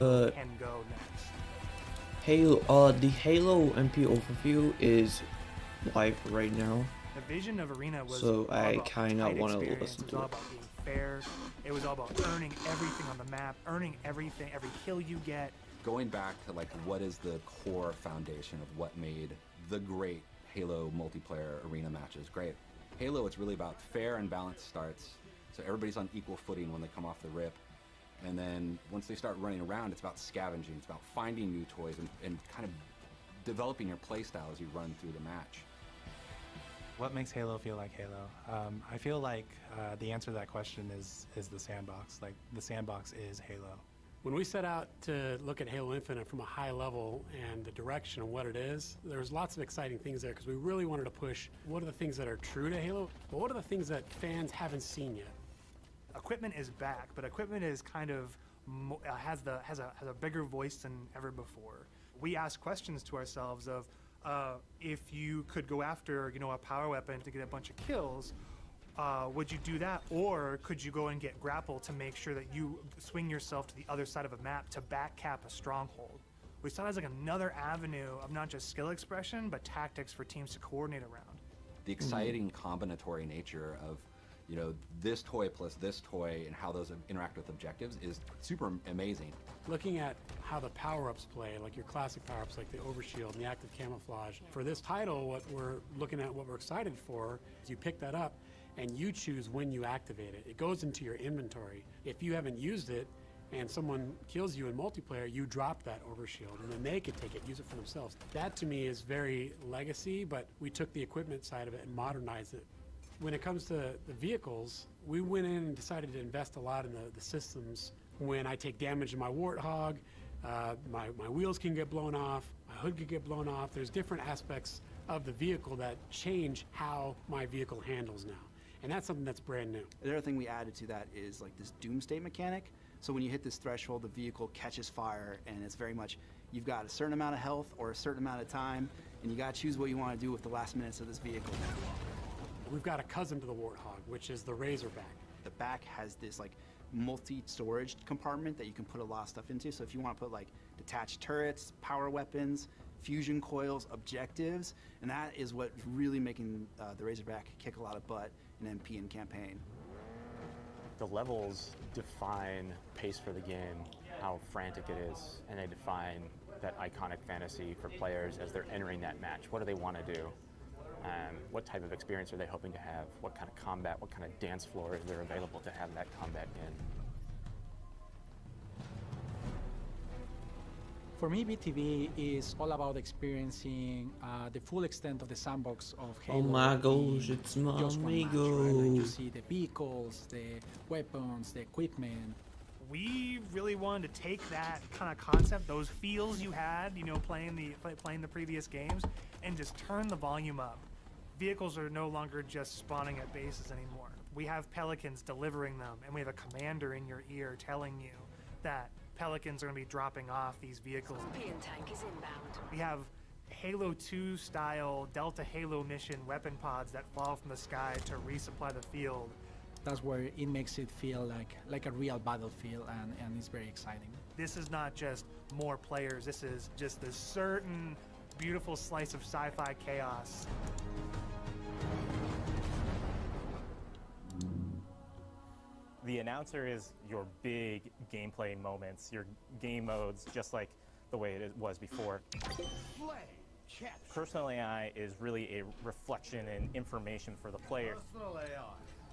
Uh, can go next. The Halo MP overview is live right now, The vision of Arena was so all I about kind of tight want to experience. listen It was to all it. about being fair. It was all about earning everything on the map, earning everything, every kill you get. Going back to like what is the core foundation of what made the great Halo multiplayer arena matches great. Halo, it's really about fair and balanced starts, so everybody's on equal footing when they come off the rip. And then once they start running around, it's about scavenging, it's about finding new toys and kind of developing your playstyle as you run through the match. What makes Halo feel like Halo? I feel like the answer to that question is the sandbox. Like, the sandbox is Halo. When we set out to look at Halo Infinite from a high level and the direction of what it is, there's lots of exciting things there because we really wanted to push what are the things that are true to Halo, but what are the things that fans haven't seen yet. Equipment is back, but equipment is kind of has a bigger voice than ever before. We ask questions to ourselves of if you could go after a power weapon to get a bunch of kills, would you do that, or could you go and get grapple to make sure that you swing yourself to the other side of a map to back cap a stronghold? We saw it as like another avenue of not just skill expression but tactics for teams to coordinate around. The exciting combinatory nature of this toy plus this toy and how those interact with objectives is super amazing. Looking at how the power-ups play, like your classic power-ups like the overshield and the active camouflage. For this title, what we're looking at, what we're excited for, is you pick that up and you choose when you activate it. It goes into your inventory. If you haven't used it and someone kills you in multiplayer, you drop that overshield and then they could take it, use it for themselves. That to me is very legacy, but we took the equipment side of it and modernized it. When it comes to the vehicles, we went in and decided to invest a lot in the systems. When I take damage in my Warthog, my wheels can get blown off, my hood can get blown off. There's different aspects of the vehicle that change how my vehicle handles now. And that's something that's brand new. The other thing we added to that is like this doomsday mechanic. So when you hit this threshold, the vehicle catches fire, and it's very much, you've got a certain amount of health or a certain amount of time, and you gotta choose what you wanna do with the last minutes of this vehicle. We've got a cousin to the Warthog, which is the Razorback. The back has this like multi-storage compartment that you can put a lot of stuff into. So if you want to put like detached turrets, power weapons, fusion coils, objectives, and that is what's really making the Razorback kick a lot of butt in MP and campaign. The levels define pace for the game, how frantic it is, and they define that iconic fantasy for players as they're entering that match. What do they want to do? What type of experience are they hoping to have? What kind of combat, what kind of dance floor is there available to have that combat in? For me, BTV is all about experiencing the full extent of the sandbox of Halo. Oh my gosh, it's my just one match, right? amigo. Like you see the vehicles, the weapons, the equipment. We really wanted to take that kind of concept, those feels you had, playing the previous games, and just turn the volume up. Vehicles are no longer just spawning at bases anymore. We have Pelicans delivering them, and we have a commander in your ear telling you that Pelicans are going to be dropping off these vehicles. Scorpion tank is inbound. We have Halo 2 style Delta Halo mission weapon pods that fall from the sky to resupply the field. That's where it makes it feel like a real battlefield, and it's very exciting. This is not just more players, this is just this certain beautiful slice of sci-fi chaos. The announcer is your big gameplay moments, your game modes, just like the way it was before. Personal AI is really a reflection and information for the player.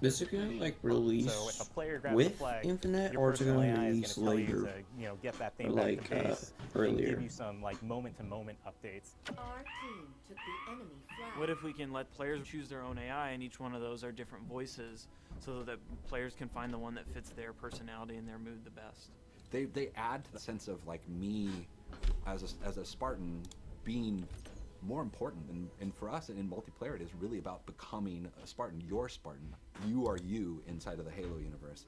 Is it gonna like release So if a player grabs with the flag, Infinite, your or is it personal gonna AI is release gonna tell you later? to, get that thing Or back like to base and earlier? give you some like moment-to-moment updates. Our team took the enemy flag. What if we can let players choose their own AI, and each one of those are different voices, so that players can find the one that fits their personality and their mood the best? They add to the sense of like me as a Spartan being more important, and for us in multiplayer it is really about becoming a Spartan. You're Spartan. You are you inside of the Halo universe.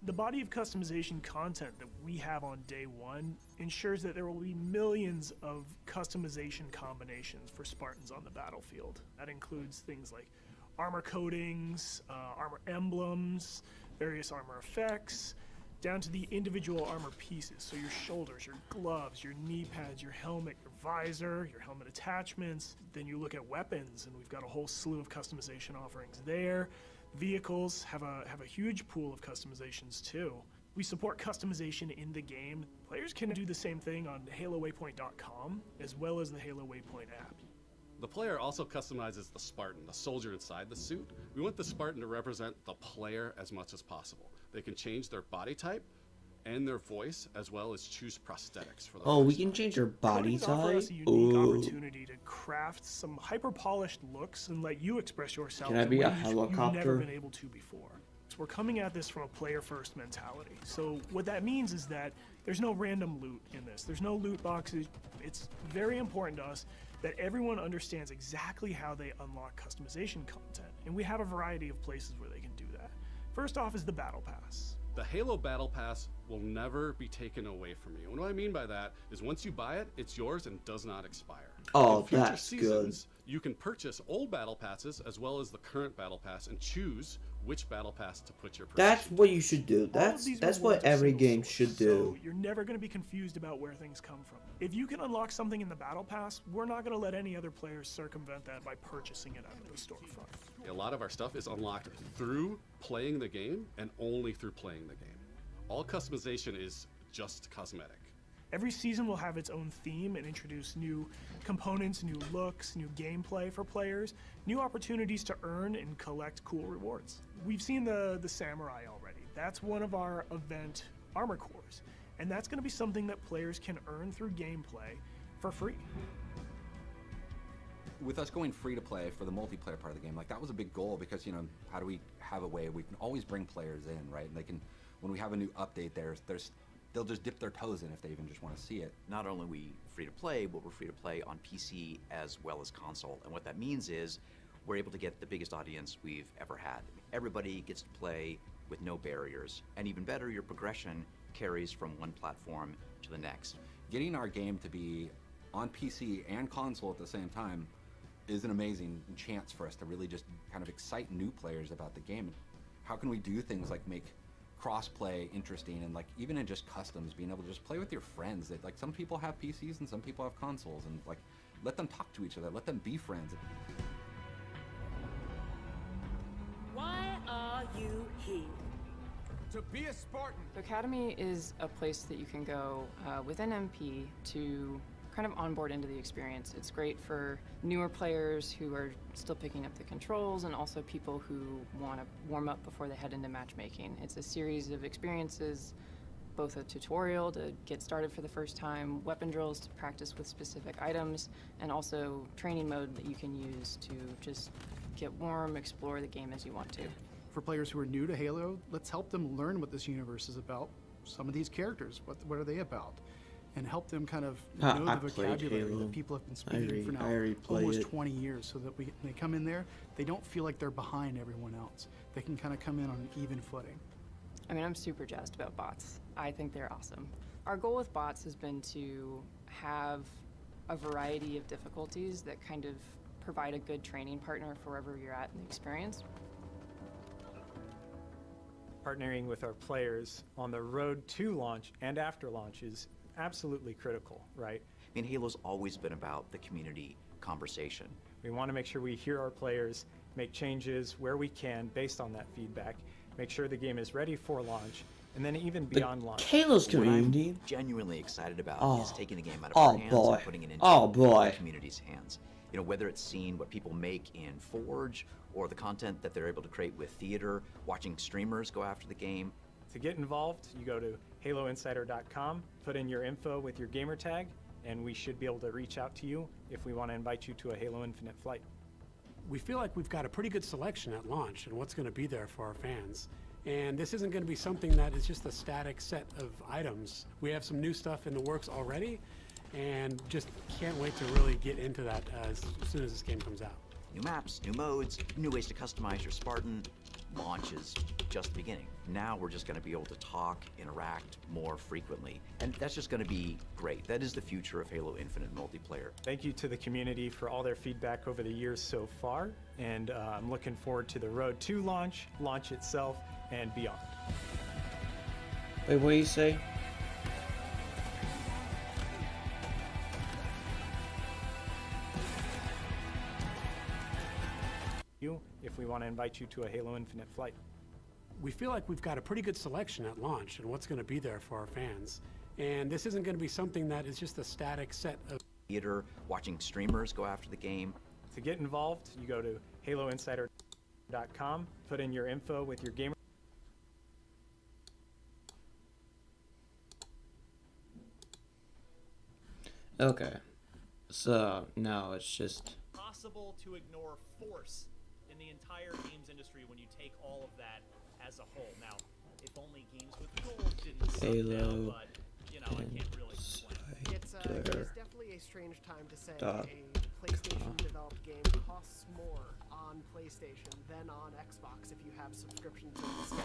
The body of customization content that we have on day one ensures that there will be millions of customization combinations for Spartans on the battlefield. That includes things like armor coatings, armor emblems, various armor effects, down to the individual armor pieces. So your shoulders, your gloves, your knee pads, your helmet, your visor, your helmet attachments. Then you look at weapons, and we've got a whole slew of customization offerings there. Vehicles have a huge pool of customizations too. We support customization in the game. Players can do the same thing on HaloWaypoint.com as well as the Halo Waypoint app. The player also customizes the Spartan, the soldier inside the suit. We want the Spartan to represent the player as much as possible. They can change their body type and their voice, as well as choose prosthetics for the Oh, we can change our body Coatings offer type? us a unique opportunity to craft some hyper-polished looks and let you express yourself Can I in be a ways you've never helicopter? been able to before. So we're coming at this from a player-first mentality. So what that means is that there's no random loot in this. There's no loot boxes. It's very important to us that everyone understands exactly how they unlock customization content. And we have a variety of places where they can do that. First off is the Battle Pass. The Halo Battle Pass will never be taken away from you. And what I mean by that is once you buy it, it's yours and does not expire. Oh, In future that's seasons, you can purchase old Battle Passes as well as the current Battle Pass and choose which Battle Pass to put your purchase. That's what you should do. All of That's these what rewards are every single game source, should do. So you're never going to be confused about where things come from. If you can unlock something in the Battle Pass, we're not going to let any other players circumvent that by purchasing it out of the storefront. A lot of our stuff is unlocked through playing the game and only through playing the game. All customization is just cosmetic. Every season will have its own theme and introduce new components, new looks, new gameplay for players, new opportunities to earn and collect cool rewards. We've seen the Samurai already. That's one of our event armor cores, and that's going to be something that players can earn through gameplay for free. With us going free to play for the multiplayer part of the game, like that was a big goal because, you know, how do we have a way we can always bring players in, right? And they can, when we have a new update, they'll just dip their toes in if they even just want to see it. Not only are we free to play, but we're free to play on PC as well as console. And what that means is we're able to get the biggest audience we've ever had. Everybody gets to play with no barriers. And even better, your progression carries from one platform to the next. Getting our game to be on PC and console at the same time is an amazing chance for us to really just kind of excite new players about the game. How can we do things like make cross-play interesting, and like even in just customs, being able to just play with your friends. That like some people have PCs and some people have consoles, and like let them talk to each other, let them be friends. Why are you here? To be a Spartan. Academy is a place that you can go within MP to kind of onboard into the experience. It's great for newer players who are still picking up the controls, and also people who want to warm up before they head into matchmaking. It's a series of experiences, both a tutorial to get started for the first time, weapon drills to practice with specific items, and also training mode that you can use to just get warm, explore the game as you want to. For players who are new to Halo, let's help them learn what this universe is about. Some of these characters, what are they about? And help them kind of know I the played vocabulary Halo. that people have been speaking for now almost 20 years, so that when they come in there, they don't feel like they're behind everyone else. They can kind of come in on an even footing. I mean, I'm super jazzed about bots. I think they're awesome. Our goal with bots has been to have a variety of difficulties that kind of provide a good training partner for wherever you're at in the experience. Partnering with our players on the road to launch and after launch is absolutely critical, right? I mean, Halo's always been about the community conversation. We want to make sure we hear our players, make changes where we can based on that feedback, make sure the game is ready for launch, and then even beyond launch. Halo's What community. I'm genuinely excited about is taking the game out of Oh, our hands boy. and putting it into Oh, boy. the community's hands. You know, whether it's seeing what people make in Forge, or the content that they're able to create with theater, watching streamers go after the game. To get involved, you go to haloinsider.com, put in your info with your gamer tag, and we should be able to reach out to you if we want to invite you to a Halo Infinite flight. We feel like we've got a pretty good selection at launch and what's going to be there for our fans. And this isn't going to be something that is just a static set of items. We have some new stuff in the works already, and just can't wait to really get into that as soon as this game comes out. New maps, new modes, new ways to customize your Spartan. Launch is just the beginning. Now we're just going to be able to talk, interact more frequently, and that's just going to be great. That is the future of Halo Infinite multiplayer. Thank you to the community for all their feedback over the years so far, and I'm looking forward to the road to launch, launch itself, and beyond. Wait, what do you say? If we want to invite you to a Halo Infinite flight. We feel like we've got a pretty good selection at launch and what's going to be there for our fans. And this isn't going to be something that is just a static set of theater, watching streamers go after the game. To get involved, you go to haloinsider.com, put in your info with your gamer. Okay. So now it's just possible to ignore force in the entire games industry when you take all of that as a whole. Now, if only Games with Gold didn't suck now, but you know, I can't really complain. It is definitely a strange time to say Dot. a PlayStation-developed game costs more on PlayStation than on Xbox if you have subscription services.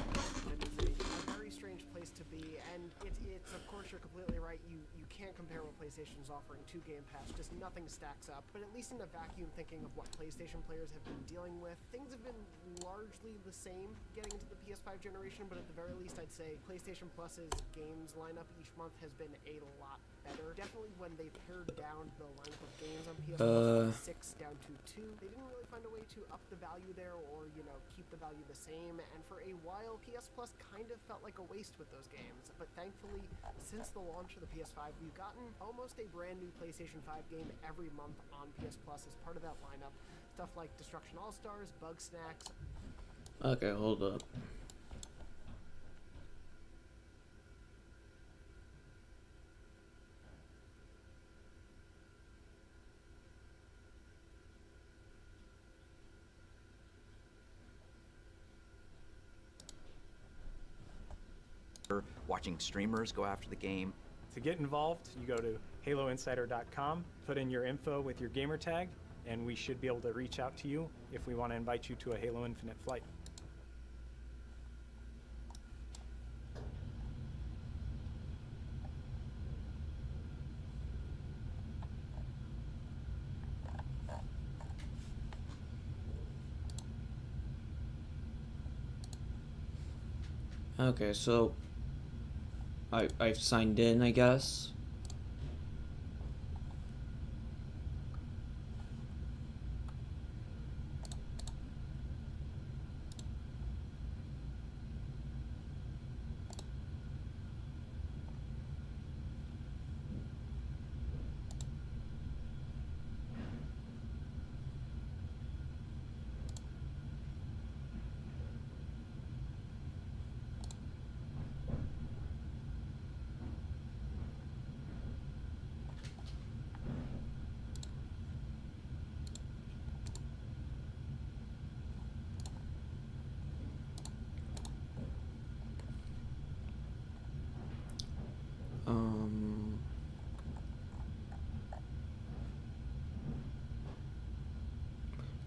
It is a very strange place to be, and it's of course you're completely right. You can't compare what PlayStation's offering to Game Pass. Just nothing stacks up. But at least in a vacuum, thinking of what PlayStation players have been dealing with, things have been largely the same getting into the PS5 generation. But at the very least, I'd say PlayStation Plus's games lineup each month has been a lot better. Definitely when they pared down the lineup of games on PS Plus from 6 down to 2, they didn't really find a way to up the value there or, you know, keep the value the same. And for a while, PS Plus kind of felt like a waste with those games. But thankfully, since the launch of the PS5, we've gotten almost a brand new PlayStation 5 game every month on PS Plus as part of that lineup. Stuff like Destruction All-Stars, Bug Snacks. okay. Hold up. Watching streamers go after the game. To get involved, you go to haloinsider.com, put in your info with your gamer tag, and we should be able to reach out to you if we want to invite you to a Halo Infinite flight. Okay, so I've signed in, I guess.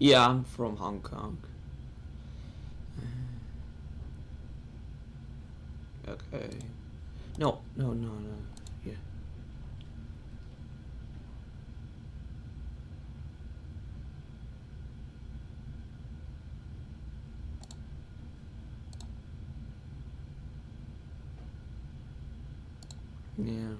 Yeah, I'm from Hong Kong. Okay. No. Yeah. Yeah.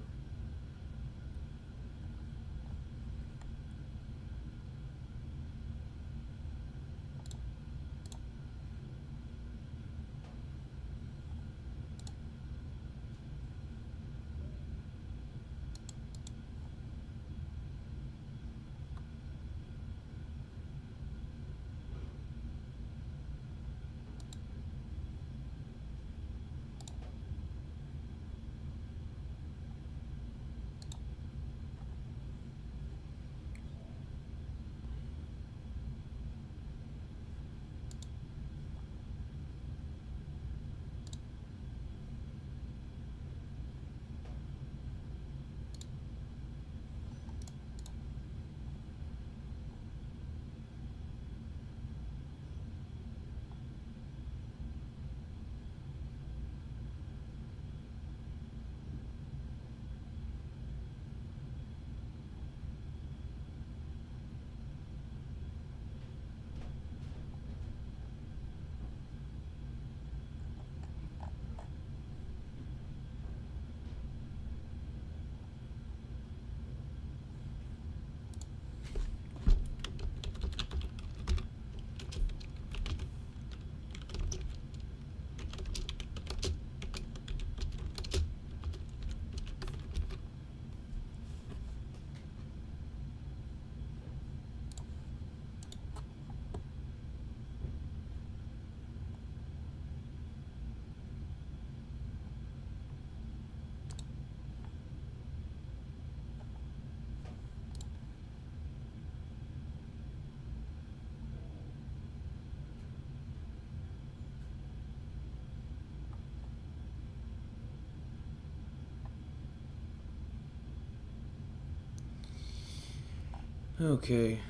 Okay.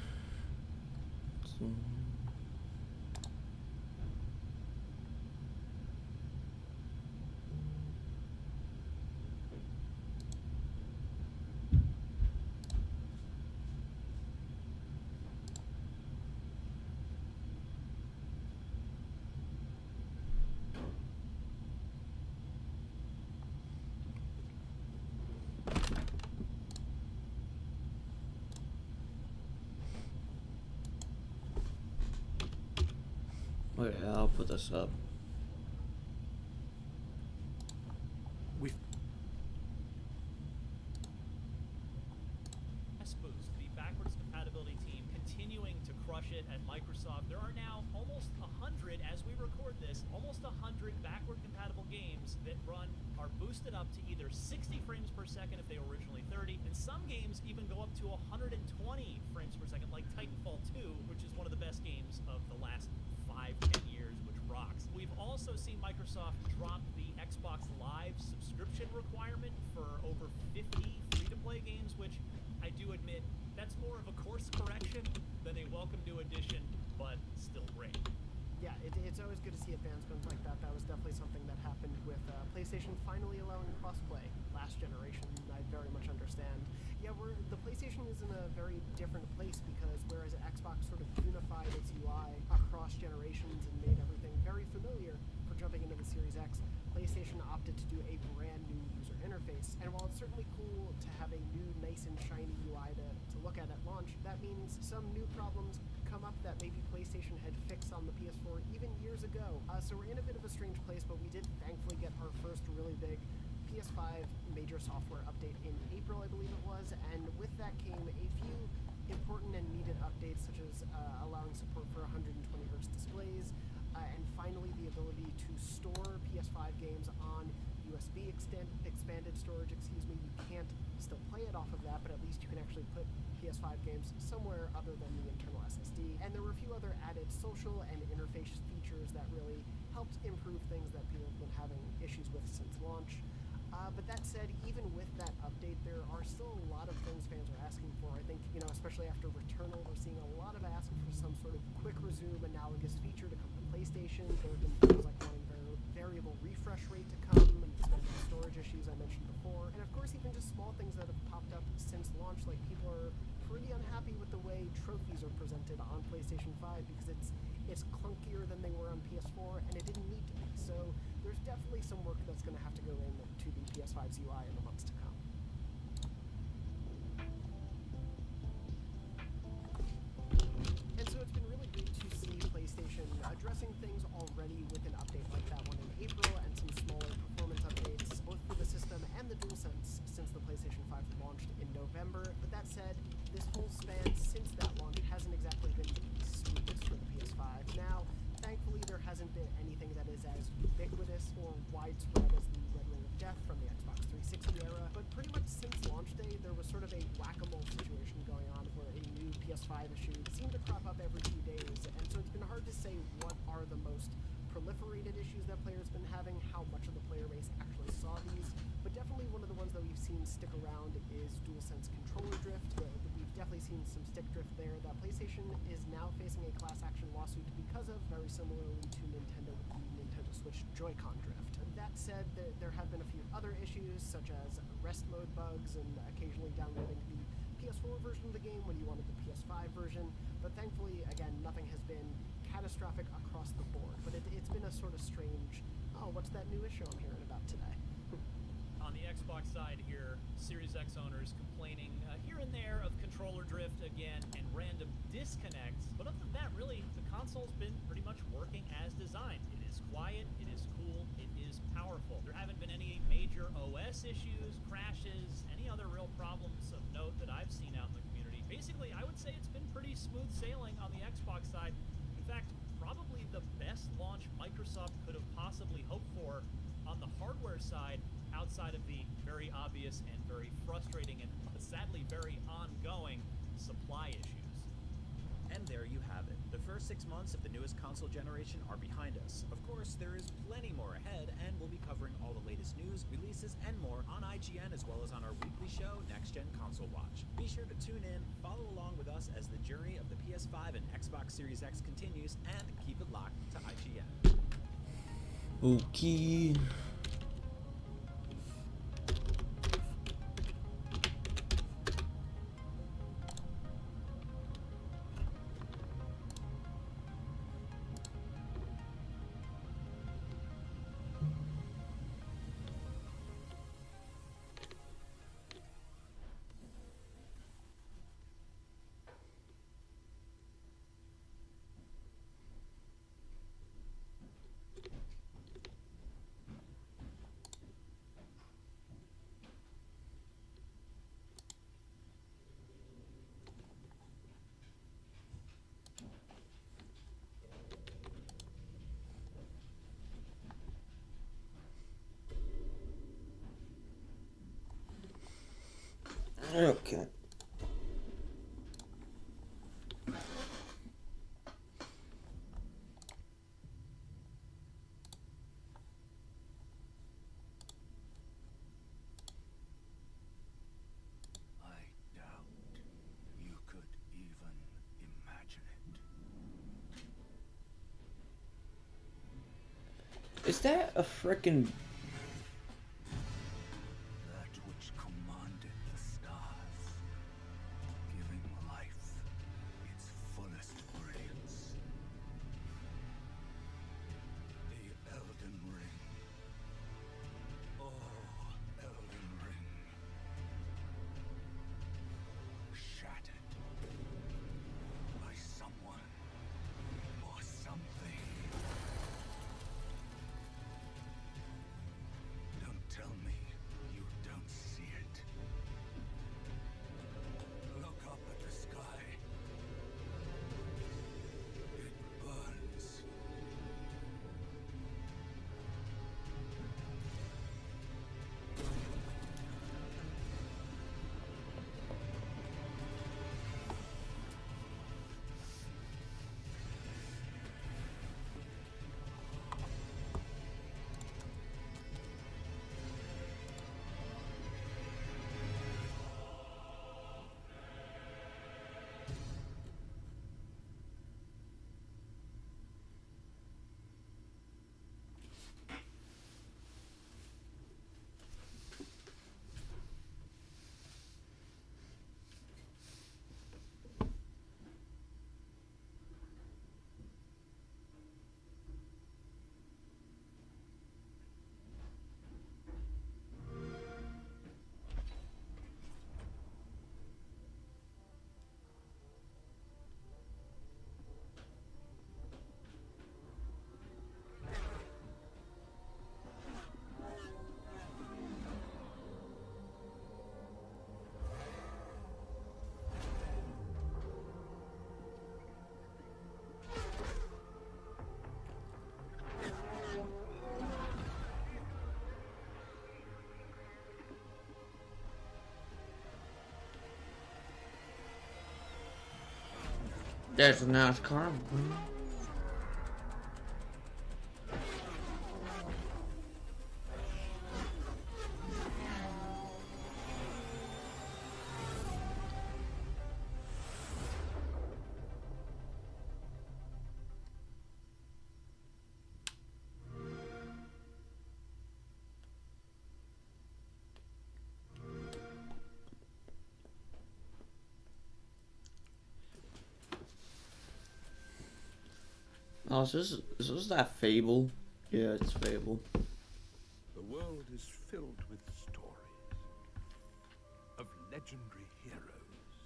So. Okay, I'll put this up. Boost, the backwards compatibility team, continuing to crush it at Microsoft. There are now almost 100, as we record this, almost 100 backward compatible games that are boosted up to either 60 frames per second if they were originally 30, and some games even go up to 120 frames per second, like Titanfall 2, which is one of the best games of the last 5-10 years, which rocks. We've also seen Microsoft drop the Xbox Live subscription requirement for over 50 free-to-play games, which I do admit that's more of a course correction than a welcome new addition, but still great. Yeah, it's always good to see advancements like that. That was definitely something that happened with PlayStation finally allowing crossplay last generation. I very much understand. Yeah, the PlayStation is in a very different place because whereas Xbox sort of unified its UI across generations and made everything very familiar for jumping into the Series X, PlayStation opted to do a brand new user interface. And while it's certainly cool to have a new, nice and shiny UI to look at launch, that means some new problems come up that maybe PlayStation had fixed on the PS4 even years ago. So we're in a bit of a strange place, but we did thankfully get our first really big PS5 major software update in April, I believe it was, and with that came a few important and needed updates, such as allowing support for 120Hz displays, and finally the ability to store PS5 games on USB expanded storage, You can't still play it off of that, but at least you can actually put PS5 games somewhere other than the internal SSD. And there were a few other added social and interface features that really helped improve things that people have been having issues with since launch. But that said, even with that update, there are still a lot of things fans are asking for. I think, especially after Returnal, we're seeing a lot of ask for some sort of quick resume analogous feature to come to PlayStation. There have been things like wanting variable refresh rate to come, and expanded storage issues I mentioned before. And of course, even just small things that have popped up since launch, like people are pretty unhappy with the way trophies are presented on PlayStation 5 because it's clunkier than they were on PS4, and it didn't need to be. So there's definitely some work that's going to have to go into the PS5's UI in the months to come. And so it's been really great to see PlayStation addressing things already with an update like that one in April and some smaller performance updates, both for the system and the DualSense since the PlayStation 5 launched in November. But that said, this whole span since that launch hasn't exactly been the smoothest for the PS5. Now, thankfully, there hasn't been anything that is as ubiquitous or widespread as the Red Ring of Death from the Xbox 360 era, but pretty much since launch day, there was sort of a whack-a-mole situation going on where a new PS5 issue seemed to crop up every few days, and so it's been hard to say what are the most proliferated issues that players have been having, how much of the player base actually saw these, but definitely one of the ones that we've seen stick around is DualSense controller drift. We've definitely seen some stick drift there that PlayStation is now facing a class action lawsuit because of, very similarly to Nintendo with the Nintendo Switch Joy-Con drift. That said, there have been a few other issues, such as rest mode bugs and occasionally downloading the PS4 version of the game when you wanted the PS5 version, but thankfully, again, nothing has been catastrophic across the board, but it's been a sort of strange, what's that new issue I'm hearing about today? On the Xbox side here, Series X owners complaining here and there of controller drift again and random disconnects, but other than that, really, the console's been pretty much working as designed. It is quiet, it is cool, it is powerful. There haven't been any major OS issues, crashes, any other real problems of note that I've seen out in the community. Basically, I would say it's been pretty smooth sailing on the Xbox side. In fact, probably the best launch Microsoft could have possibly hoped for on the hardware side, outside of the very obvious and very frustrating and sadly very ongoing supply issues. And there you have it. The first 6 months of the newest console generation are behind us. Of course, there is plenty more ahead, and we'll be covering all the latest news, releases, and more on IGN as well as on our weekly show, Next Gen Console Watch. Be sure to tune in, follow along with us as the journey of the PS5 and Xbox Series X continues, and keep it locked to IGN. Okay. Okay. I doubt you could even imagine it. Is that a frickin' That which commanded the stars, giving life its fullest brilliance. The Elden Ring. Oh, Elden Ring. Shattered by someone or something. Don't tell me you don't see it. Look up at the sky. It burns. That's a nice car. Oh, is this that Fable? Yeah, it's Fable. The world is filled with stories of legendary heroes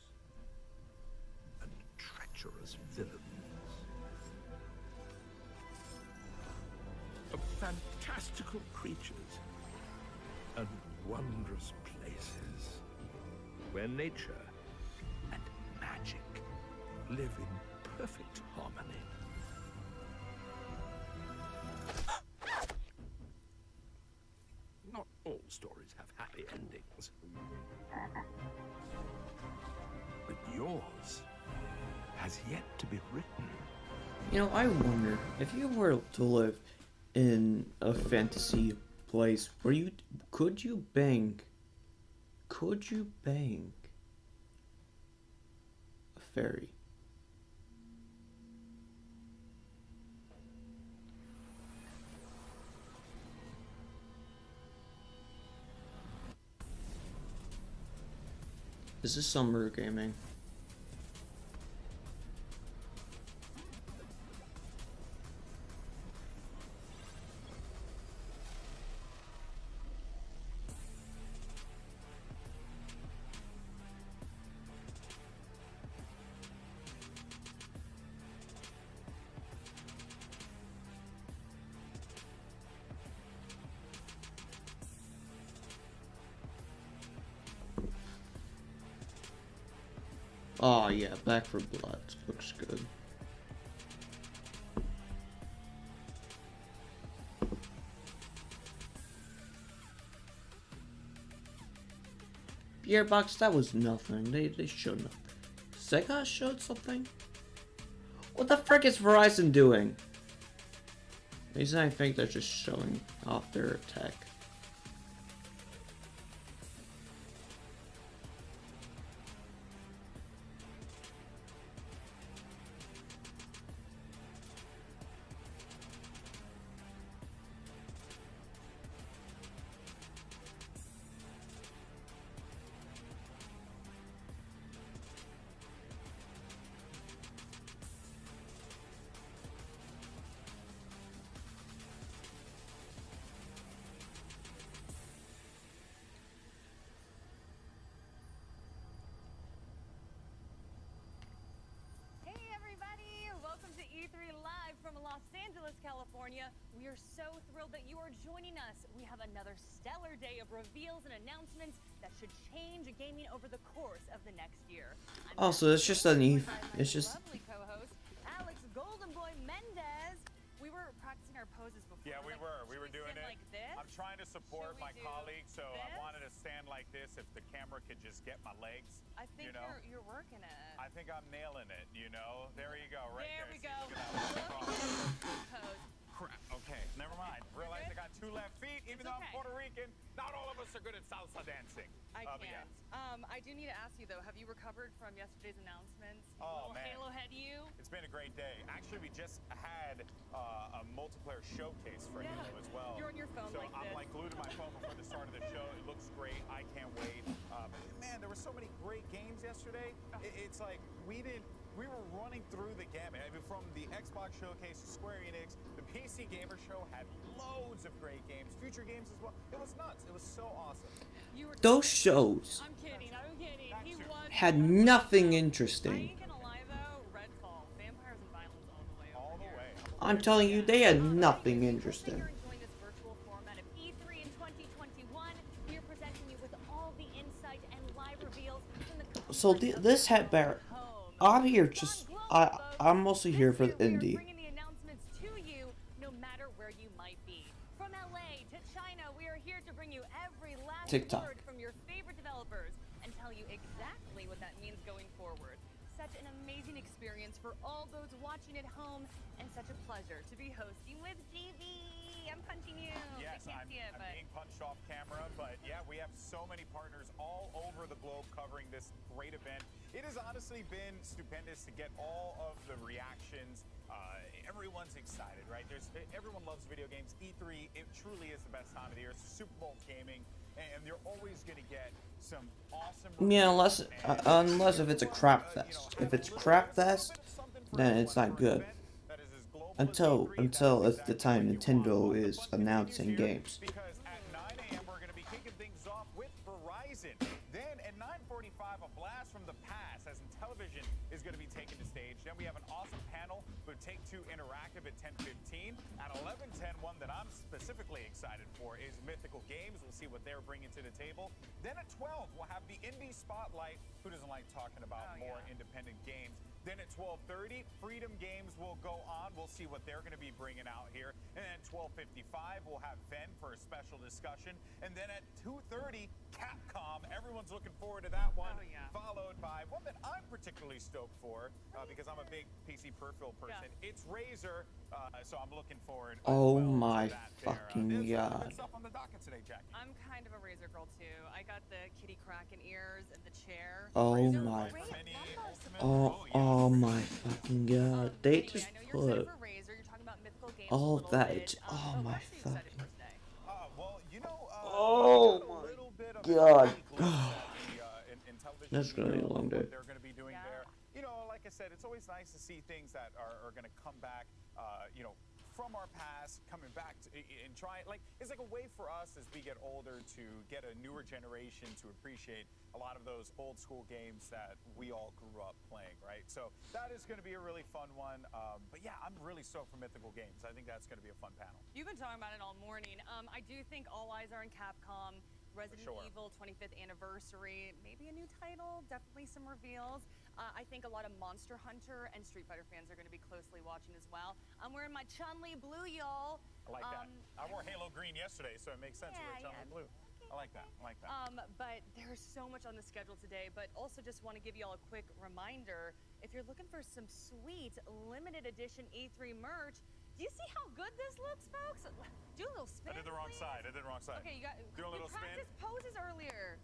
and treacherous villains, of fantastical creatures and wondrous places where nature and magic live in perfect harmony. Not all stories have happy endings. But yours has yet to be written. You know, I wonder if you were to live in a fantasy place where could you bang Fairy. Is this summer gaming? Oh yeah, Back 4 Blood looks good. Gearbox, that was nothing. They showed nothing. Sega showed something? What the frick is Verizon doing? Reason I think they're just showing off their tech. California. We are so thrilled that you are joining us. We have another stellar day of reveals and announcements that should change gaming over the course of the next year. Also, it's just a new. It's just. Lovely co-host Alex Golden Boy Mendez. We were practicing our poses before. Yeah, we were. We were doing it. Like this? I'm trying to support my colleague, so I wanted to stand like this. If the camera could just get my legs. I think you're working it. I think I'm nailing it. You know. There you go. Right there. There We go. Crap. Okay, never mind. Realized I got 2 left feet, even though I'm Puerto Rican. Not all of us are good at salsa dancing. I can't. Yeah. I do need to ask you though. Have you recovered from yesterday's announcements? Oh man, Halo head you. It's been a great day. Actually, we just had a multiplayer showcase for Halo as well. You're on your phone so like I'm this. like glued to my phone before the start of the show. It looks great. I can't wait. Man, there were so many great games yesterday. It's like we were running through the gamut. I mean, from the Xbox showcase to Square Enix, the PC Gamer Show had loads of great games, future games as well. It was nuts. It was so awesome. Those shows I'm kidding. He won. had nothing interesting. I ain't gonna lie though. Redfall, vampires and violence all the way. I'm telling you, they had nothing interesting. You're enjoying this virtual format of E3 in 2021. We are presenting you with all the insight and live reveals from the. So this had better. I'm here just. I'm mostly here for the indie. Bringing the announcements to you, no matter where you might be. From LA to China, we are here to bring you every last TikTok. word from your favorite developers and tell you exactly what that means going forward. Such an amazing experience for all those watching at home, and such a pleasure to be hosting with GB. I'm punching you. Yes, I I'm can't see it, but being punched off camera, but yeah, we have so many partners all over the globe covering this great event. It has honestly been stupendous to get all of the reactions. Everyone's excited, right? Everyone loves video games. E3, it truly is the best time of the year. It's Super Bowl gaming, and you're always going to get some awesome. Yeah, unless if it's a crap fest. If it's crap fest, then it's not good. Until it's the time Nintendo is announcing games. Because at 9 a.m. we're going to be kicking things off with Verizon. Then at 9:45, a blast from the past, as Intellivision is going to be taking the stage. Then we have an awesome panel with Take-Two Interactive at 10:15. At 11:10, one that I'm specifically excited for is Mythical Games. We'll see what they're bringing to the table. Then at 12, we'll have the Indie Spotlight. Who doesn't like talking about more independent games? Then at 12:30, Freedom Games will go on. We'll see what they're going to be bringing out here. And at 12:55, we'll have Ven for a special discussion. And then at 2:30, Capcom. Everyone's looking forward to that one. Followed by one that I'm particularly stoked for because I'm a big PC peripheral person. It's Razer, so I'm looking forward. Oh my fucking god! Stuff on the docket today, Jackie. I'm kind of a Razer girl too. I got the Kitty Kraken ears and the chair. Oh my! Oh my fucking god. They just put all of that. Oh my fucking. Oh my god. That's gonna be a long day. They're going to be doing there. You know, like I said, it's always nice to see things that are going to come back, you know, from our past, coming back to, and trying, like, it's like a way for us as we get older to get a newer generation to appreciate a lot of those old school games that we all grew up playing, right? So that is going to be a really fun one. But yeah, I'm really stoked for Mythical Games. I think that's going to be a fun panel. You've been talking about it all morning. I do think all eyes are on Capcom. Resident Evil 25th anniversary, maybe a new title, definitely some reveals. I think a lot of Monster Hunter and Street Fighter fans are going to be closely watching as well. I'm wearing my Chun-Li blue, y'all. I like that. I wore Halo green yesterday, so it makes sense to wear Chun-Li blue. I like that. I like that. But there's so much on the schedule today, but also just want to give you all a quick reminder. If you're looking for some sweet limited edition E3 merch, do you see how good this looks, folks? Do a little spin. I did the wrong side. Okay, you got. Do a little spin. Practice poses earlier.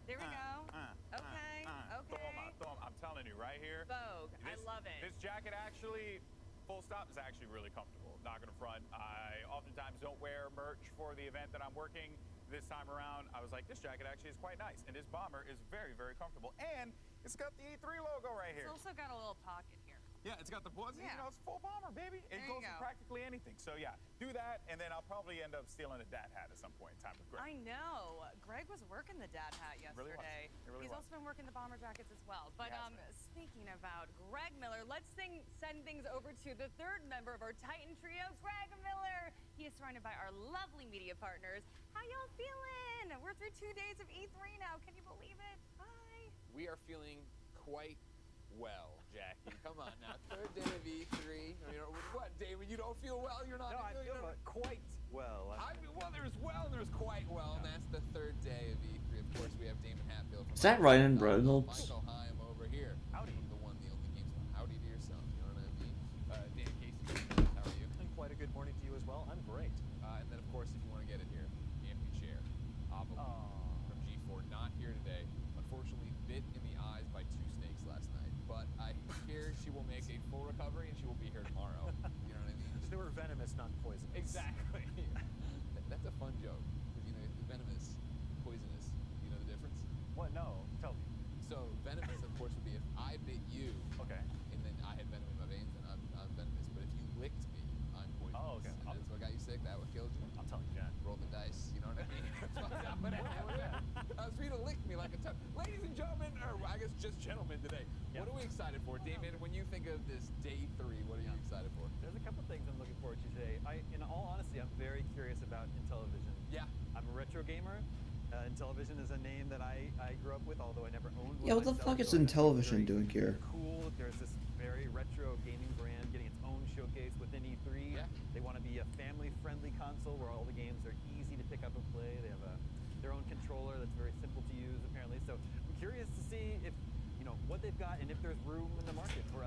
There we go. Okay. I'm telling you, right here. Vogue. I love it. This jacket actually, full stop, is actually really comfortable. Not gonna front. I oftentimes don't wear merch for the event that I'm working. This time around, I was like, this jacket actually is quite nice, and this bomber is very, very comfortable, and it's got the E3 logo right here. It's also got a little pocket here. Yeah, it's got the buttons. You know, it's full bomber, baby. It goes with practically anything. So yeah, do that, and then I'll probably end up stealing a dad hat at some point in time with Greg. I know. Greg was working the dad hat yesterday. Really He's also been working the bomber jackets as well. But speaking about Greg Miller, let's send things over to the third member of our Titan trio, Greg Miller. He is surrounded by our lovely media partners. How y'all feeling? We're through 2 days of E3 now. Can you believe it? Hi. We are feeling quite well, Jackie. Come on now. Third day of E3. I mean, what, David? You don't feel well? You're not feeling quite well. Well, there's well and there's quite well, and that's the third day of E3. Of course, we have Damon Hatfield. Is that Ryan Reynolds? Michael Haim over here. Howdy. The one, the only GameSpot. Howdy to yourself. You know what I mean? Dan Casey, how are you? Quite a good morning to you as well. I'm great. And then, of course, if you want to get it here, Anthony Chair, Ava from G4, not here today. Unfortunately, bit in the eyes by 2 snakes last night. But I hear she will make a full recovery and she will be here tomorrow. You know what I mean? They were venomous, not poisonous. Exactly. That's a fun joke. You know, venomous, poisonous. You know the difference? What? No. Tell me. So venomous, of course, would be if I bit you. Okay. And then I had venom in my veins, and I'm venomous. But if you licked me, I'm poisonous. Oh, okay. And that's what got you sick. That what killed you. I'm telling you, Jack. Roll the dice. You know what I mean? What happened? I was for you to lick me like a tough. Ladies and gentlemen, or I guess just gentlemen today. What are we excited for, Damien? When you think of this day 3, what are you excited for? There's a couple things I'm looking forward to today. In all honesty, I'm very curious about Intellivision. Yeah. I'm a retro gamer. Intellivision is a name that I grew up with, although I never owned one. Yeah, what the fuck is Intellivision doing here? Cool. There's this very retro gaming brand getting its own showcase within E3. Yeah. They want to be a family-friendly console where all the games are easy to pick up and play. They have their own controller that's very simple to use, apparently. So I'm curious to see if what they've got and if there's room in the market for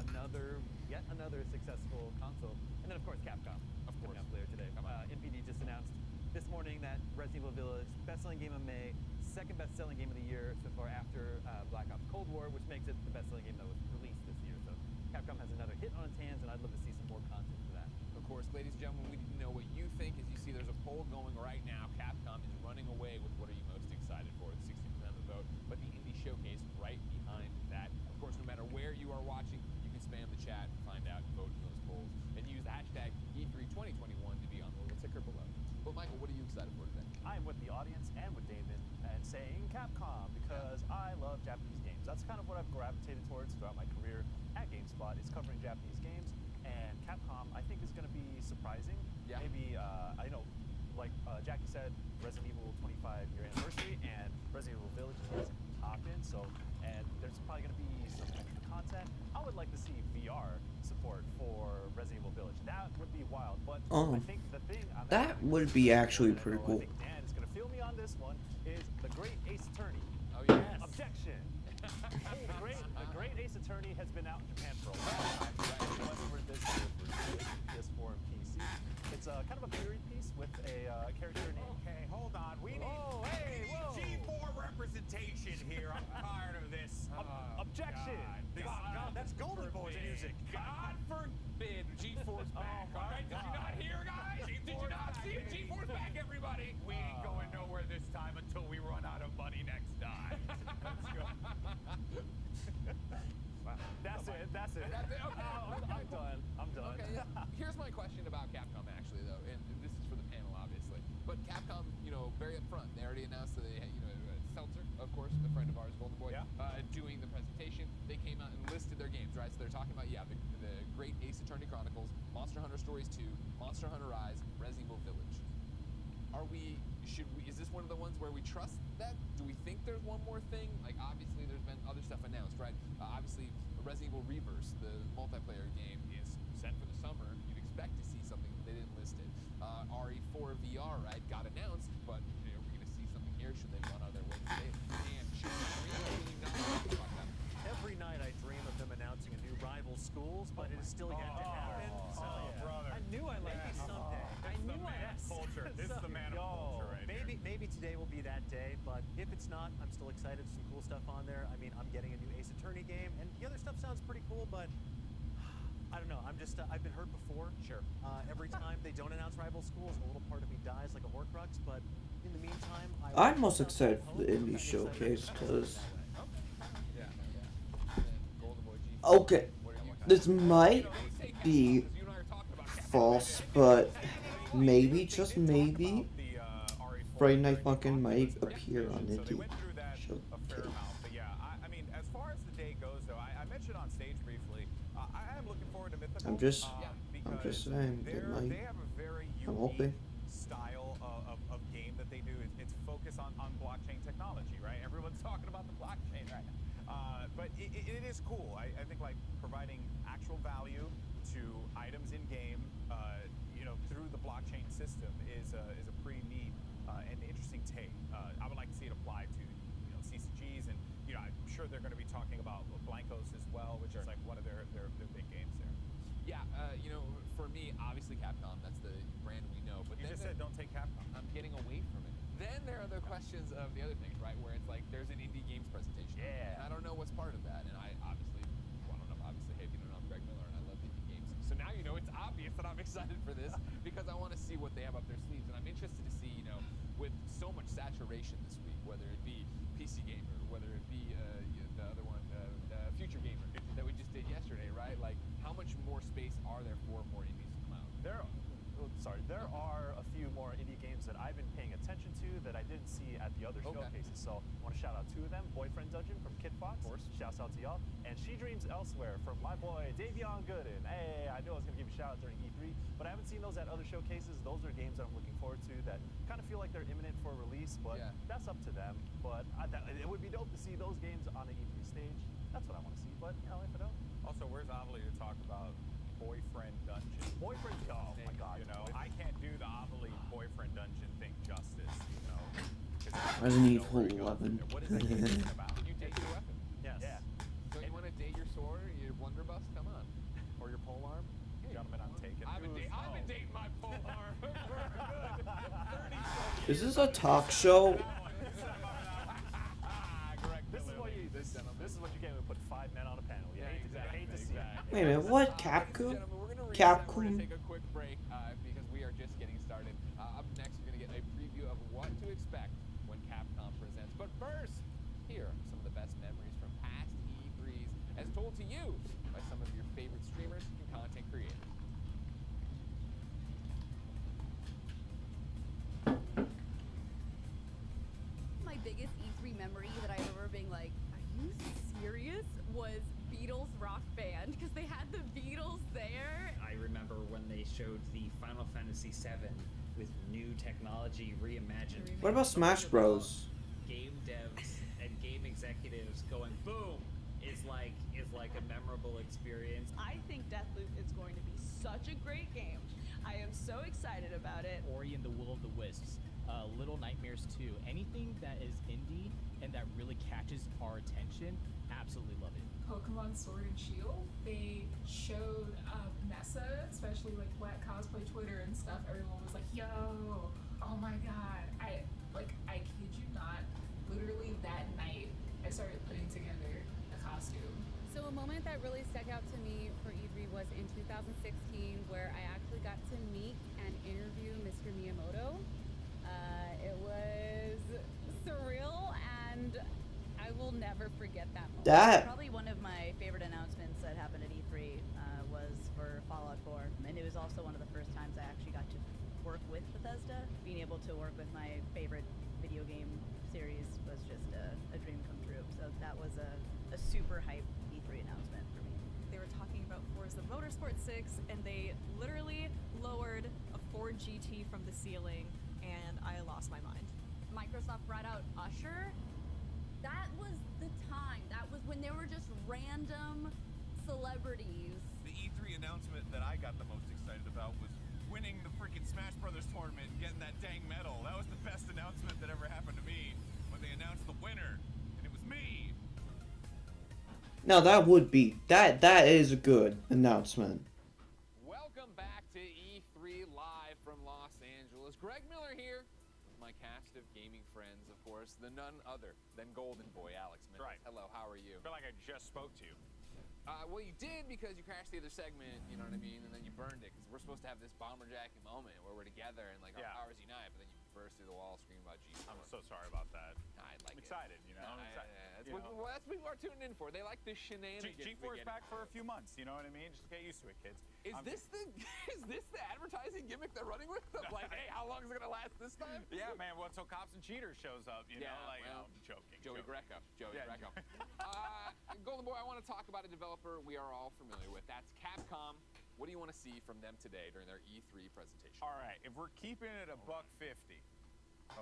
yet another successful console. And then of course Capcom, coming up later today. NPD just announced this morning that Resident Evil Village, best-selling game of May, second best-selling game of the year so far after Black Ops Cold War, which makes it the best-selling game that was released this year. So Capcom has another hit on its hands, and I'd love to see some more content for that. Of course, ladies and gentlemen, we need to know what you think. As you see, there's a poll going right now. Capcom is running away with what are you most excited for? 60% of the vote, but the Indie Showcase right behind that. Of course, no matter where you are watching, you can spam the chat and find out and vote in those polls. And use the hashtag E32021 to be on the little ticker below. But Michael, what are you excited for today? I am with the audience and with Damon and saying Capcom because I love Japanese games. That's kind of what I've gravitated towards throughout my career at GameSpot, is covering Japanese games. And Capcom, I think, is going to be surprising. Yeah. Maybe, I know, like Jackie said, Resident Evil 25-year anniversary, and Resident Evil Village is hopped in. So, and there's probably going to be some extra content. I would like to see VR support for Resident Evil Village. That would be wild. But I think the thing that would be actually pretty cool. I think Dan is going to feel me on this one. Is the Great Ace Attorney? Oh yes. Objection. The Great Ace Attorney has been out in Japan for a while. For this year for PS4 and PC. It's kind of a period piece with a character named. Okay, hold on. We need G4 representation here. I'm tired of this. Objection. God, that's a friend of ours, Golden Boy, doing the presentation. They came out and listed their games, right? So they're talking about, the great Ace Attorney Chronicles, Monster Hunter Stories 2, Monster Hunter Rise, Resident Evil Village. Is this one of the ones where we trust that? Do we think there's one more thing? Like, obviously, there's been other stuff announced, right? Obviously, Resident Evil Reverse, the multiplayer game, is set for the summer. You'd expect to see something, but they didn't list it. RE4 VR, right, got announced, but are we going to see something here? Should they run out of their way to say it? And should we not talk about it? Every night I dream of them announcing a new rival schools, but it is still yet to happen. So brother. I knew I'd like it someday. I knew I'd culture. This is the man of culture right here. Maybe today will be that day, but if it's not, I'm still excited. There's some cool stuff on there. I mean, I'm getting a new Ace Attorney game, and the other stuff sounds pretty cool, but I don't know. I'm just, I've been hurt before. Sure. Every time they don't announce rival schools, a little part of me dies like a Horcrux, but in the meantime, I'm most excited for the indie showcase because. Okay, this might be false, but maybe, just maybe, Friday Night Funkin' might appear on the indie showcase. I mean, as far as the day goes, though, I mentioned on stage briefly, I am looking forward to Mythical. I'm just saying, it might. They have a very I'm hoping. style of game that they do. It's focused on blockchain technology, right? Everyone's talking about the blockchain right now. But it is cool. I think like providing actual value to items in game, through the blockchain system is a pretty neat and interesting take. I would like to see it applied to CCGs, and I'm sure they're going to be talking about Blancos as well, which is like one of their big games there. Yeah, for me, obviously Capcom, that's the brand we know. But You just said don't take Capcom. I'm getting away from it. Then there are the questions of the other things, right? Where it's like there's an indie games presentation. Yeah. And I don't know what's part of that. And hey, if you don't know, I'm Greg Miller and I love indie games. So now it's obvious that I'm excited for this because I want to see what they have up their sleeves. And I'm interested to see, with so much saturation this week, whether it be PC Gamer, whether it be the other one, Future Gamer that we just did yesterday, right? Like, how much more space are there for more indies to come out? There are a few more indie games that I've been paying attention to that I didn't see at the other showcases. So I want to shout out two of them. Boyfriend Dungeon from Kid Fox. Of course. Shouts out to y'all. And She Dreams Elsewhere from my boy Davion Gooden. Hey, I knew I was going to give a shout out during E3, but I haven't seen those at other showcases. Those are games that I'm looking forward to that kind of feel like they're imminent for release, but that's up to them. But it would be dope to see those games on the E3 stage. That's what I want to see, but if I don't. Also, where's Avali to talk about Boyfriend Dungeon? Boyfriend, oh my god. I can't do the Avali Boyfriend Dungeon thing justice, Resident Evil 11. What is that game about? You date your weapon. Yes. Yeah. So you want to date your sword, your blunderbuss? Come on. Or your polearm? Gentlemen, I'm taking. I've been dating my polearm for a good 30 Is this a talk show? This is what you get when we put 5 men on a panel. You hate to see it. Wait a minute, what? Capcom? We're going to Capcom? take a quick break because we are just getting started. Up next, you're going to get a preview of what to expect when Capcom presents. But first, here are some of the best memories from past E3s as told to you by some of your favorite streamers and content creators. My biggest E3 memory that I remember being like, are you serious? Was Beatles Rock Band, because they had the Beatles there. I remember when they showed the Final Fantasy VII with new technology reimagined. What about Smash Bros? Game devs and game executives going boom is like a memorable experience. I think Deathloop is going to be such a great game. I am so excited about it. Ori and the Will of the Wisps, Little Nightmares 2, anything that is indie and that really catches our attention, absolutely love it. Pokemon Sword and Shield, they showed Nessa, especially like Black Cosplay Twitter and stuff. Everyone was like, yo, oh my god. I kid you not, literally that night I started putting together a costume. So a moment that really stuck out to me for E3 was in 2016, where I actually got to meet and interview Mr. Miyamoto. It was surreal, and I will never forget that moment. Probably one of my favorite announcements that happened at E3 was for Fallout 4, and it was also one of the first times I actually got to work with Bethesda. Being able to work with my favorite video game series was just a dream come true. So that was a super hype E3 announcement for me. They were talking about Forza Motorsport 6, and they literally lowered a Ford GT from the ceiling, and I lost my mind. Microsoft brought out Usher. That was the time. That was when there were just random celebrities. The E3 announcement that I got the most excited about was winning the freaking Smash Brothers tournament and getting that dang medal. That was the best announcement that ever happened to me when they announced the winner, and it was me. Now that would be that is a good announcement. Welcome back to E3 live from Los Angeles. Greg Miller here with my cast of gaming friends, of course, the none other than Golden Boy Alex Minnis. Right. Hello, how are you? I feel like I just spoke to you. Well, you did because you crashed the other segment, you know what I mean, and then you burned it because we're supposed to have this bomber jacket moment where we're together and like our powers unite, but then you burst through the wall screaming about G4. I'm so sorry about that. I like I'm excited, you know. That's what people are tuning in for. They like the shenanigans. G4 is back for a few months. You know what I mean? Just get used to it, kids. Is this the advertising gimmick they're running with? Like, hey, how long is it gonna last this time? Yeah, man. Well, so Cops and Cheaters shows up. You know, like, well, I'm joking. Joey Greco. Golden Boy, I want to talk about a developer we are all familiar with. That's Capcom. What do you want to see from them today during their E3 presentation? All right, if we're keeping it a $1.50,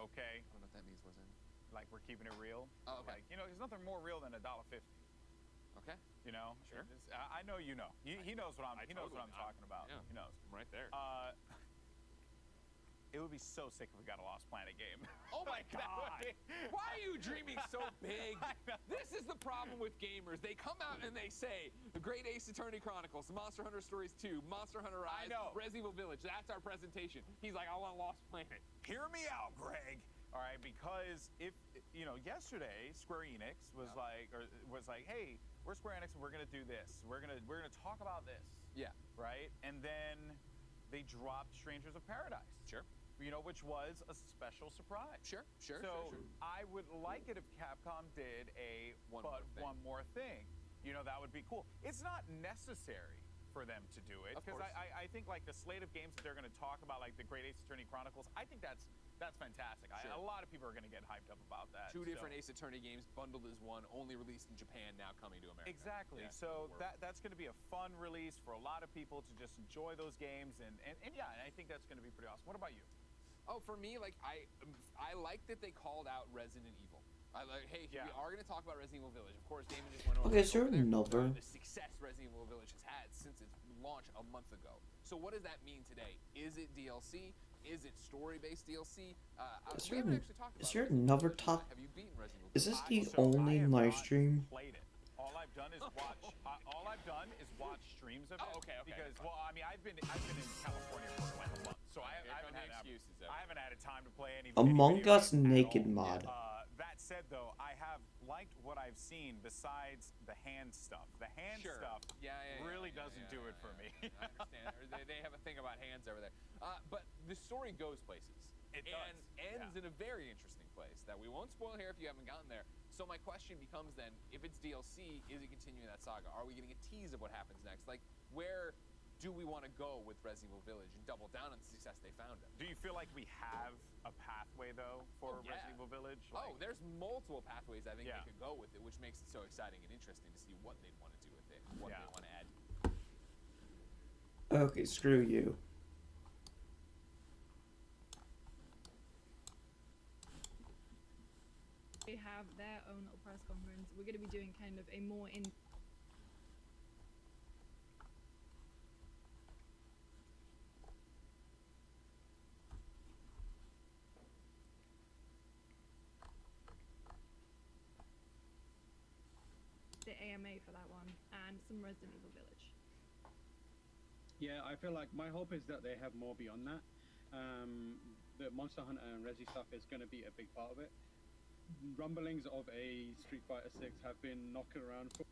okay? I don't know what that means. What's in? Like we're keeping it real. Oh, okay. Like, you know, there's nothing more real than $1.50. Okay. You know. Sure. I know you know. He knows what I'm. He knows what I'm talking about. Yeah. He knows. I'm right there. It would be so sick if we got a Lost Planet game. Oh my God! Why are you dreaming so big? This is the problem with gamers. They come out and they say, the Great Ace Attorney Chronicles, Monster Hunter Stories 2, Monster Hunter Rise, Resident Evil Village. That's our presentation. He's like, I want Lost Planet. Hear me out, Greg. All right, because if you know, yesterday Square Enix was like, hey, we're Square Enix and we're gonna do this. We're gonna talk about this. Yeah. Right. And then they dropped Strangers of Paradise. Sure. You know, which was a special surprise. Sure. So I would like it if Capcom did one more thing. You know, that would be cool. It's not necessary for them to do it because I think like the slate of games that they're going to talk about, like the Great Ace Attorney Chronicles, I think that's fantastic. Sure. A lot of people are going to get hyped up about that. Two different Ace Attorney games bundled as one, only released in Japan, now coming to America. Exactly. Yeah, so that's going to be a fun release for a lot of people to just enjoy those games, and yeah, I think that's going to be pretty awesome. What about you? Oh, for me, like I like that they called out Resident Evil. I like, hey, we are going to talk about Resident Evil Village. Of course, Damon just went over. Okay, is there another? The success Resident Evil Village has had since its launch a month ago. So what does that mean today? Is it DLC? Is it story-based DLC? We haven't actually talked about Is there another top? Have you beaten Resident Evil? Is this the only live stream? Played it. All I've done is watch. Watch streams of it. Oh, okay. Because I mean, I've been in California for like a month, so I haven't had time to play any. Among Us Naked mod. That said, though, I have liked what I've seen besides the hand stuff. The hand stuff really doesn't do it for me. I understand. They have a thing about hands over there. But the story goes places. It does. And ends in a very interesting place that we won't spoil here if you haven't gotten there. So my question becomes then, if it's DLC, is it continuing that saga? Are we getting a tease of what happens next? Like, where do we want to go with Resident Evil Village and double down on the success they found it? Do you feel like we have a pathway, though, for Resident Evil Village? Like, there's multiple pathways I think they could go with it, which makes it so exciting and interesting to see what they'd want to do with it, what they want to add. Okay, screw you. They have their own little press conference. We're going to be doing kind of a more in. The AMA for that one, and some Resident Evil Village. Yeah, I feel like my hope is that they have more beyond that. The Monster Hunter and Resi stuff is going to be a big part of it. Rumblings of a Street Fighter 6 have been knocking around for.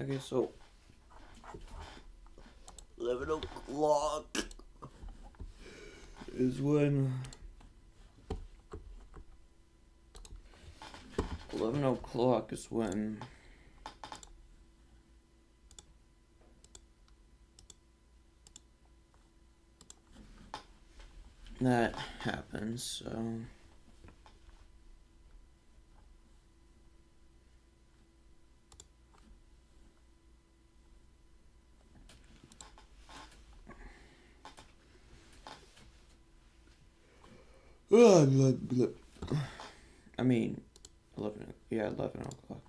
Okay, so 11 o'clock is when 11 o'clock is when that happens, so I mean, 11. Yeah, 11 o'clock.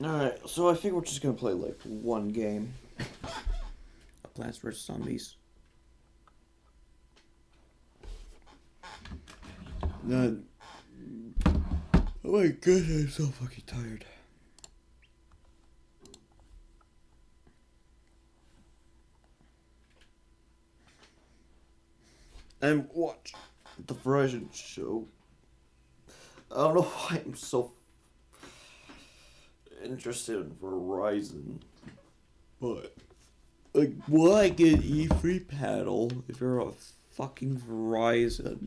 Alright, so I think we're just gonna play like one game of Plants vs. Zombies. None. Oh my goodness, I'm so fucking tired. And watch the Verizon show. I don't know why I'm so interested in Verizon, but like, why get E3 panel if you're a fucking Verizon?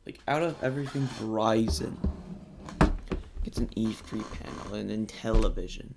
Like, out of everything Verizon gets an E3 panel and then television.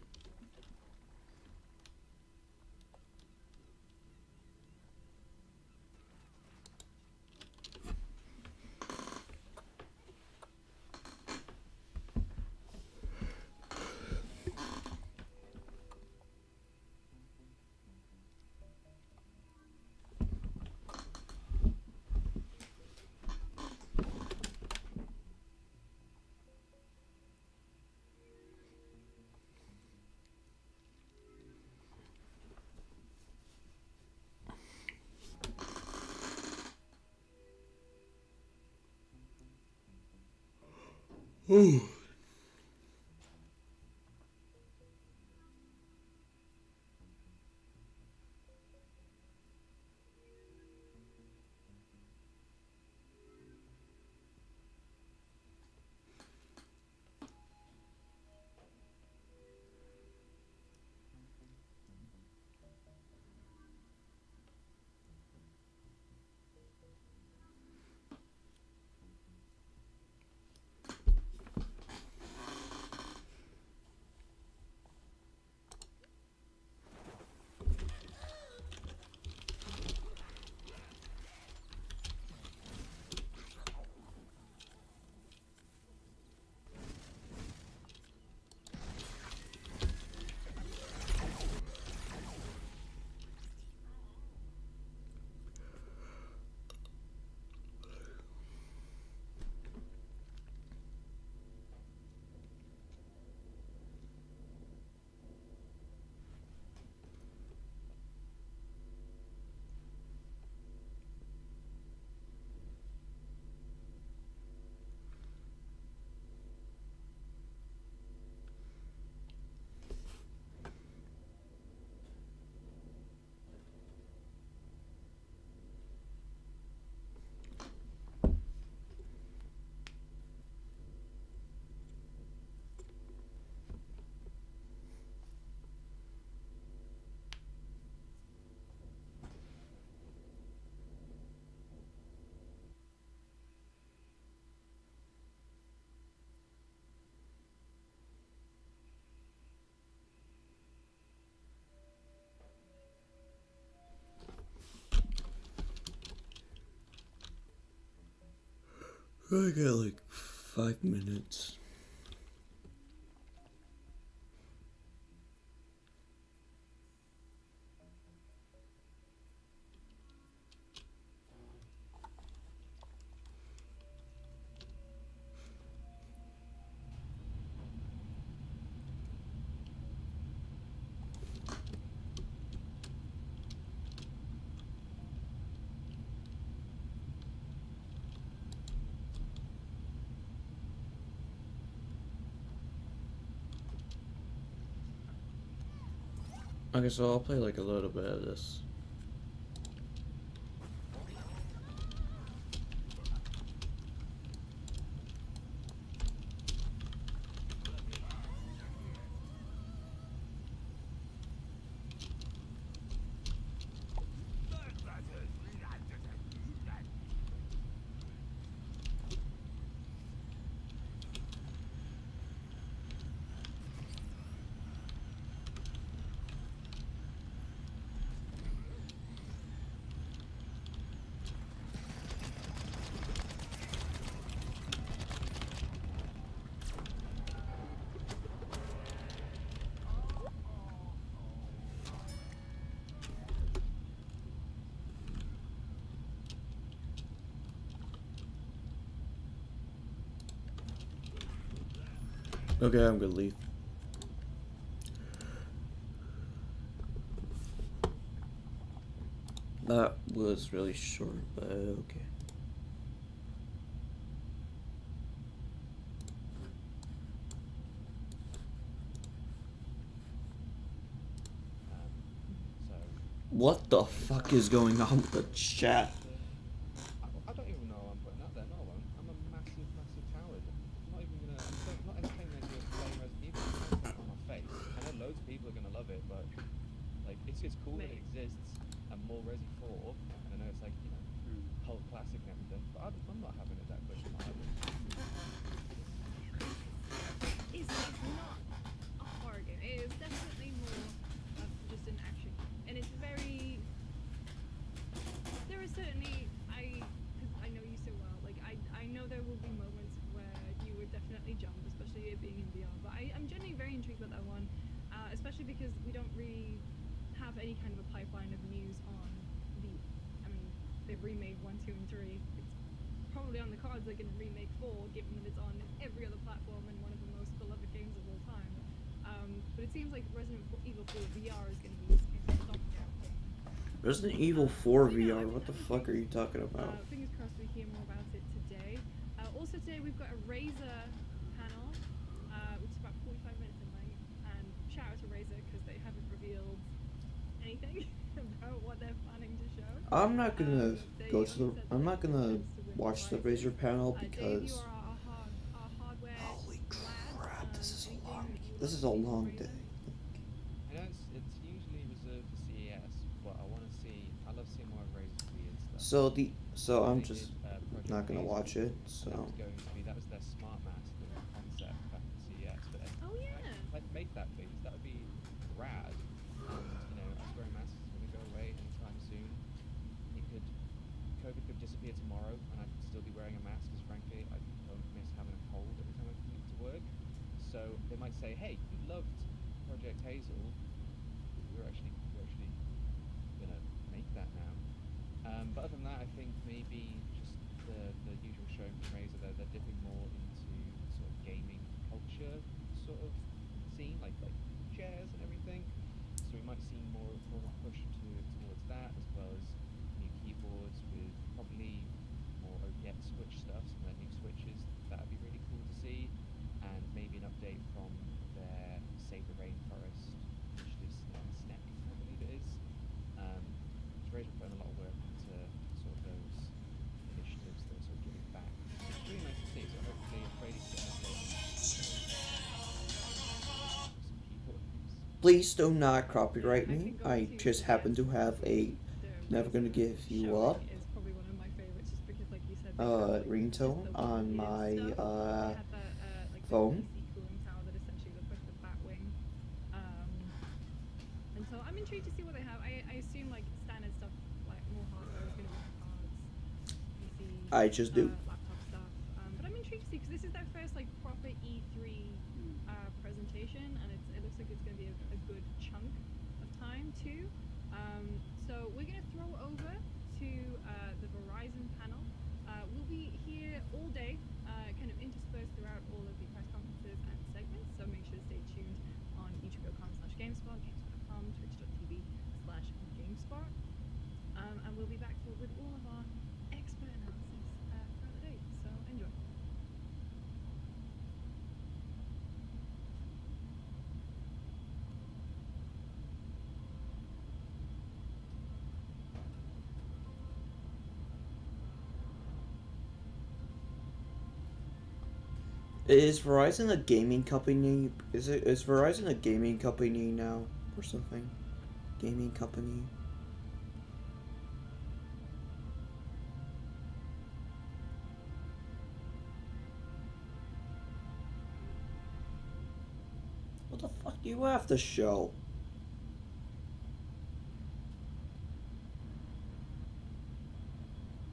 Ooh. I got like 5 minutes. Okay, so I'll play like a little bit of this. Okay, I'm gonna leave. That was really short, but okay. What the fuck is going on with the chat? I don't even know I'm putting that there, no one. I'm a massive, massive coward. I'm not even gonna, I'm not entertaining the idea of playing Resident Evil. It's not on my face. I know loads of people are gonna love it, but like, it's cool that it exists, and more Resi 4, and I know it's like, you know, whole classic and everything, but I'm not having it that quick in my head. It's not a horror game. It is definitely more of just an action game. And it's very... There are certainly... Because I know you so well, like, I know there will be moments where you would definitely jump, especially it being in VR, but I'm generally very intrigued about that one, especially because we don't really have any kind of a pipeline of news on the... I mean, they've remade 1, 2, and 3. It's probably on the cards they're going to remake 4, given that it's on every other platform and one of the most beloved games of all time. But it seems like Resident Evil 4 VR is going to be a stopgap thing. Resident Evil 4 VR, what the fuck are you talking about? Fingers crossed we hear more about it today. Also today we've got a Razer panel, which is about 45 minutes in length, and shout out to Razer because they haven't revealed anything about what they're planning to show. I'm not gonna go to the. I'm not gonna watch the Razer panel because. Holy crap! This is a long. This is a long day. I know it's usually reserved for CES, but I want to see. I love seeing more of Razor's weird stuff. So I'm just not gonna watch it. So. That was their smart mask concept back at CES, but like make that please. That would be rad. And you know, us wearing masks is going to go away anytime soon. COVID could disappear tomorrow, and I'd still be wearing a mask because frankly I don't miss having a cold every time I commute to work. So they might say, hey, you loved Project Hazel, we're actually gonna make that now. But other than that, I think maybe just the usual showing from Razer, they're dipping more into sort of gaming culture sort of scene, like chairs and everything. So we might see more of a push towards that, as well as new keyboards with probably more OPX Switch stuff, some of their new Switches. That would be really cool to see. And maybe an update from their Save the Rainforest initiative, SNEC, I believe it is. Razer put in a lot of work into sort of those initiatives that are sort of giving back. It's really nice to see, so hopefully Freddy's getting an update. Please do not copyright me. I just happen to have a Never Gonna Give You Up ringtone on my phone. And so I'm intrigued to see what they have. I assume like standard stuff, like more hardware is going to be cards, PC, I just do. laptop stuff. But I'm intrigued to see because this is their first like proper E3 presentation, and it looks like it's going to be a good chunk of time too. So we're going to throw over to the Verizon panel. We'll be here all day, kind of interspersed throughout all of the press conferences and segments. So make sure to stay tuned on youtube.com/GameSpot, GameSpot.com, Twitch.tv/GameSpot, and we'll be back with all of our expert analysis throughout the day. So enjoy. Is Verizon a gaming company? Is Verizon a gaming company now or something? Gaming company. What the fuck do you have to show?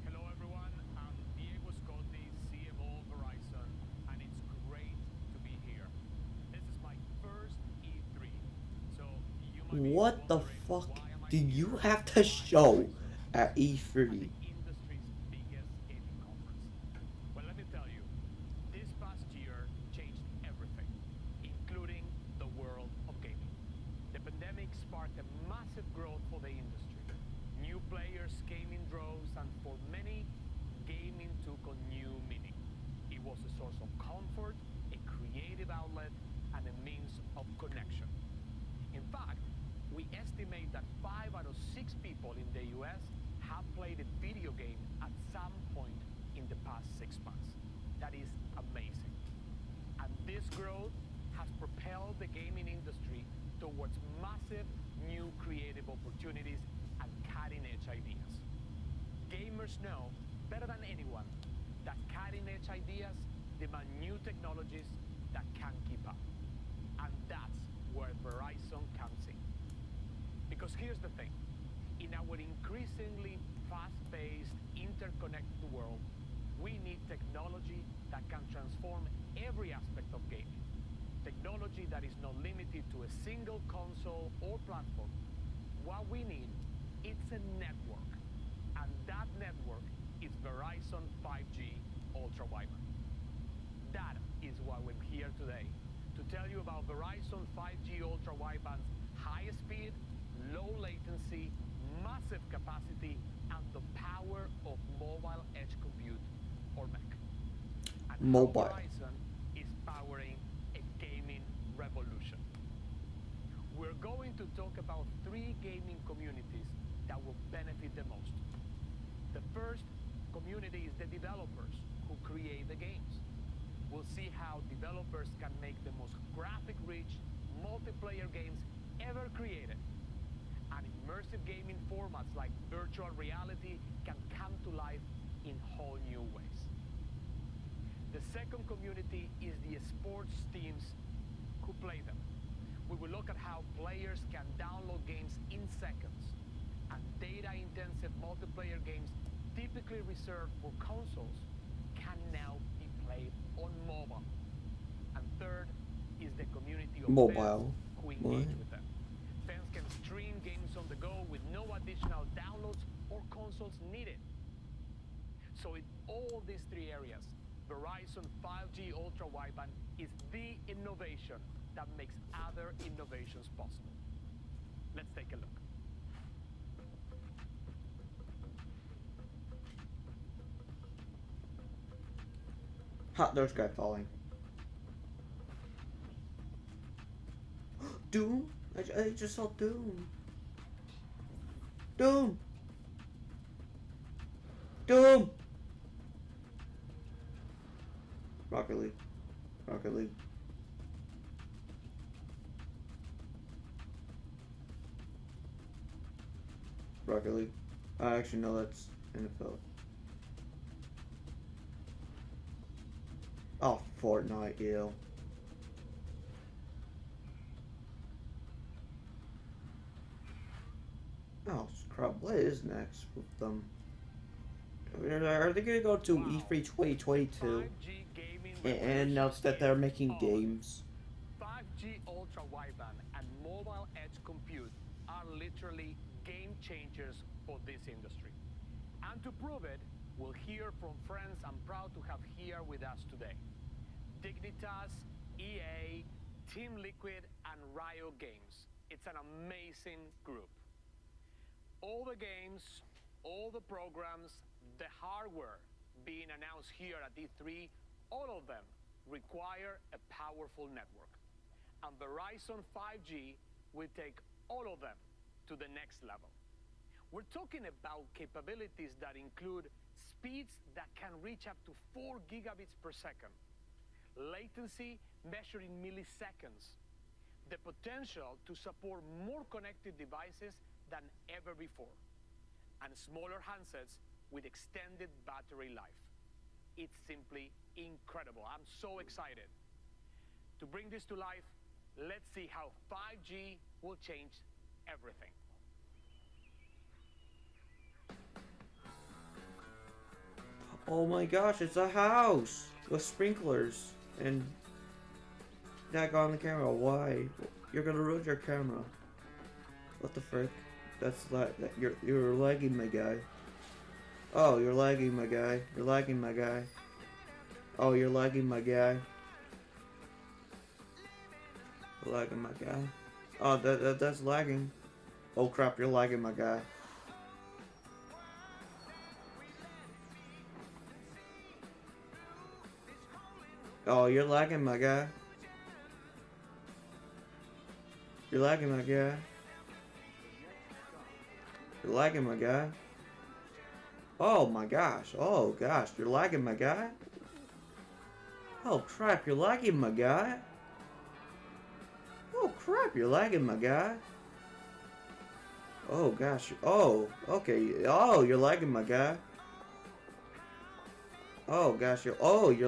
Hello everyone, I'm Diego Scotti, CMO of Verizon, and it's great to be here. This is my first E3, so you might be What the wondering fuck why am I do here you have to show at E3? industry's biggest gaming conference. Well, let me tell you, this past year changed everything, including the world of gaming. The pandemic sparked a massive growth for the industry. New players came in droves, and for many, gaming took on new meaning. It was a source of comfort, a creative outlet, and a means of connection. In fact, we estimate that 5 out of 6 people in the US have played a video game at some point in the past 6 months. That is amazing. And this growth has propelled the gaming industry towards massive new creative opportunities and cutting-edge ideas. Gamers know better than anyone that cutting-edge ideas demand new technologies that can keep up. And that's where Verizon comes in. Because here's the thing, in our increasingly fast-paced, interconnected world, we need technology that can transform every aspect of gaming. Technology that is not limited to a single console or platform. What we need, it's a network. And that network is Verizon 5G Ultra Wideband. That is why we're here today, to tell you about Verizon 5G Ultra Wideband's high speed, low latency, massive capacity, and the power of mobile edge compute, or MEC. And Mobile. how Verizon is powering a gaming revolution. We're going to talk about 3 gaming communities that will benefit the most. The first community is the developers who create the games. We'll see how developers can make the most graphic-rich multiplayer games ever created. And immersive gaming formats like virtual reality can come to life in whole new ways. The second community is the sports teams who play them. We will look at how players can download games in seconds, and data-intensive multiplayer games typically reserved for consoles can now be played on mobile. And third is the community of Mobile. fans who engage with them. Fans can stream games on the go with no additional downloads or consoles needed. So in all these 3 areas, Verizon 5G Ultra Wideband is the innovation that makes other innovations possible. Let's take a look. Ha, there's a guy falling. Doom? I just saw Doom. Doom! Doom! Rocket League. Rocket League. Rocket League. Actually, no, that's NFL. Oh, Fortnite, ew. Oh, crap. What is next with them? Are they going to go to E3 2022 and announce that they're making games? 5G Ultra Wideband and mobile edge compute are literally game changers for this industry. And to prove it, we'll hear from friends I'm proud to have here with us today. Dignitas, EA, Team Liquid, and Riot Games. It's an amazing group. All the games, all the programs, the hardware being announced here at E3, all of them require a powerful network. And Verizon 5G will take all of them to the next level. We're talking about capabilities that include speeds that can reach up to 4 gigabits per second, latency measured in milliseconds, the potential to support more connected devices than ever before, and smaller handsets with extended battery life. It's simply incredible. I'm so excited. To bring this to life, let's see how 5G will change everything. Oh my gosh, it's a house with sprinklers and that on the camera. Why? You're gonna ruin your camera. What the frick? That's like that. You're lagging, my guy. Oh, you're lagging, my guy. You're lagging, my guy. Oh, you're lagging, my guy. You're lagging, my guy. Oh, that's lagging. Oh crap, you're lagging, my guy. Oh, you're lagging, my guy. You're lagging, my guy. You're lagging, my guy. Oh my gosh. Oh gosh, you're lagging, my guy. Oh crap, you're lagging, my guy. Oh crap, you're lagging, my guy. Oh gosh. Oh, okay. Oh, you're lagging, my guy. Oh gosh, you're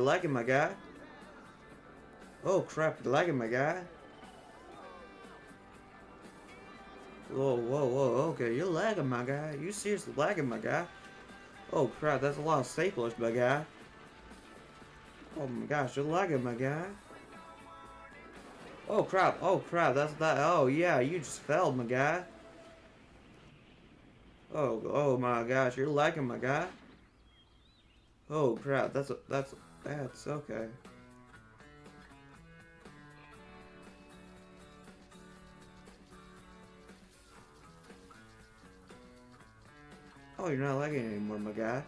lagging, my guy. Oh crap, you're lagging, my guy. Whoa, whoa, whoa, okay, you're lagging, my guy. You seriously lagging, my guy. Oh crap, that's a lot of staplers, my guy. Oh my gosh, you're lagging, my guy. Oh crap, that's that. Oh yeah, you just failed, my guy. Oh my gosh, you're lagging, my guy. Oh crap, that's okay. Oh, you're not lagging anymore, my guy.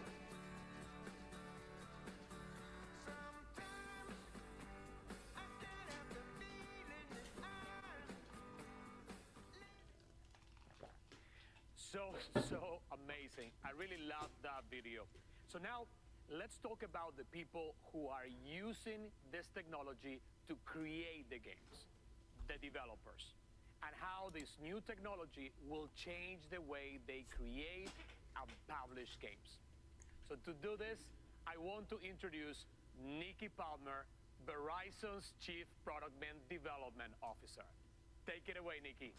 So amazing. I really loved that video. So now let's talk about the people who are using this technology to create the games, the developers, and how this new technology will change the way they create and publish games. So to do this, I want to introduce Nikki Palmer, Verizon's Chief Product and Development Officer. Take it away, Nikki.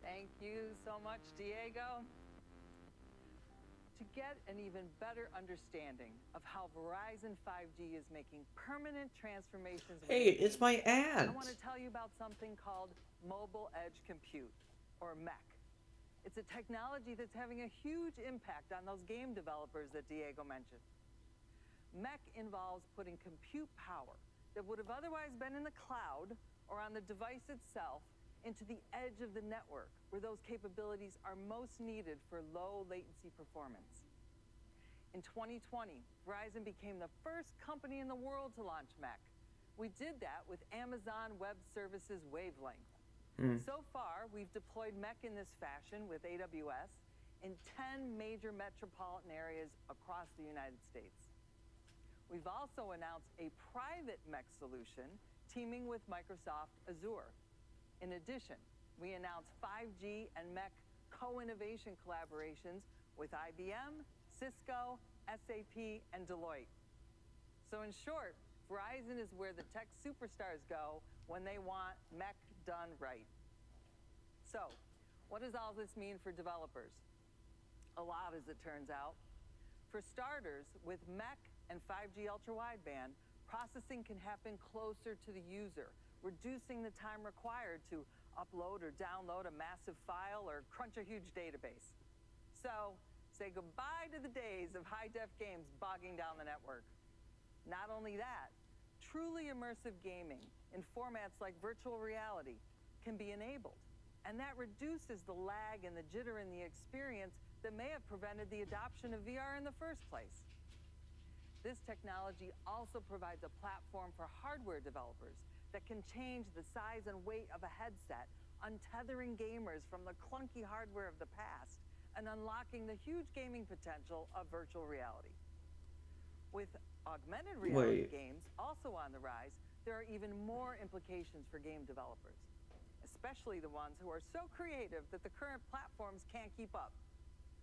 Thank you so much, Diego. To get an even better understanding of how Verizon 5G is making permanent transformations. Hey, it's my aunt. I want to tell you about something called Mobile Edge Compute, or MEC. It's a technology that's having a huge impact on those game developers that Diego mentioned. MEC involves putting compute power that would have otherwise been in the cloud or on the device itself into the edge of the network, where those capabilities are most needed for low latency performance. In 2020, Verizon became the first company in the world to launch MEC. We did that with Amazon Web Services Wavelength. So far, we've deployed MEC in this fashion with AWS in 10 major metropolitan areas across the United States. We've also announced a private MEC solution teaming with Microsoft Azure. In addition, we announced 5G and MEC co-innovation collaborations with IBM, Cisco, SAP, and Deloitte. So in short, Verizon is where the tech superstars go when they want MEC done right. So, what does all this mean for developers? A lot, as it turns out. For starters, with MEC and 5G ultra-wideband, processing can happen closer to the user, reducing the time required to upload or download a massive file or crunch a huge database. So, say goodbye to the days of high-def games bogging down the network. Not only that, truly immersive gaming in formats like virtual reality can be enabled, and that reduces the lag and the jitter in the experience that may have prevented the adoption of VR in the first place. This technology also provides a platform for hardware developers that can change the size and weight of a headset, untethering gamers from the clunky hardware of the past, and unlocking the huge gaming potential of virtual reality. With augmented reality Wait. games also on the rise, there are even more implications for game developers, especially the ones who are so creative that the current platforms can't keep up.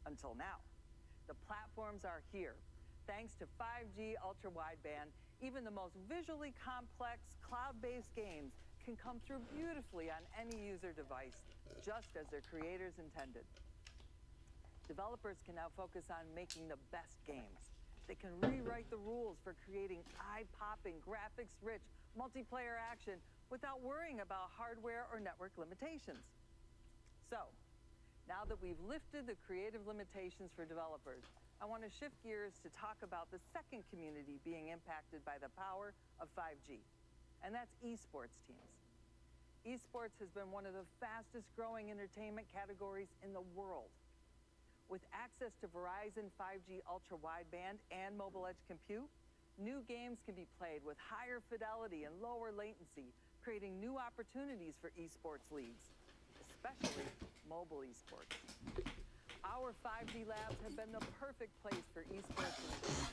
Until now. The platforms are here. Thanks to 5G ultra-wideband, even the most visually complex cloud-based games can come through beautifully on any user device, just as their creators intended. Developers can now focus on making the best games. They can rewrite the rules for creating eye-popping, graphics-rich, multiplayer action without worrying about hardware or network limitations. So, now that we've lifted the creative limitations for developers, I want to shift gears to talk about the second community being impacted by the power of 5G, and that's esports teams. Esports has been one of the fastest growing entertainment categories in the world. With access to Verizon 5G ultra-wideband and mobile edge compute, new games can be played with higher fidelity and lower latency, creating new opportunities for esports leagues, especially mobile esports. Our 5G labs have been the perfect place for esports leagues.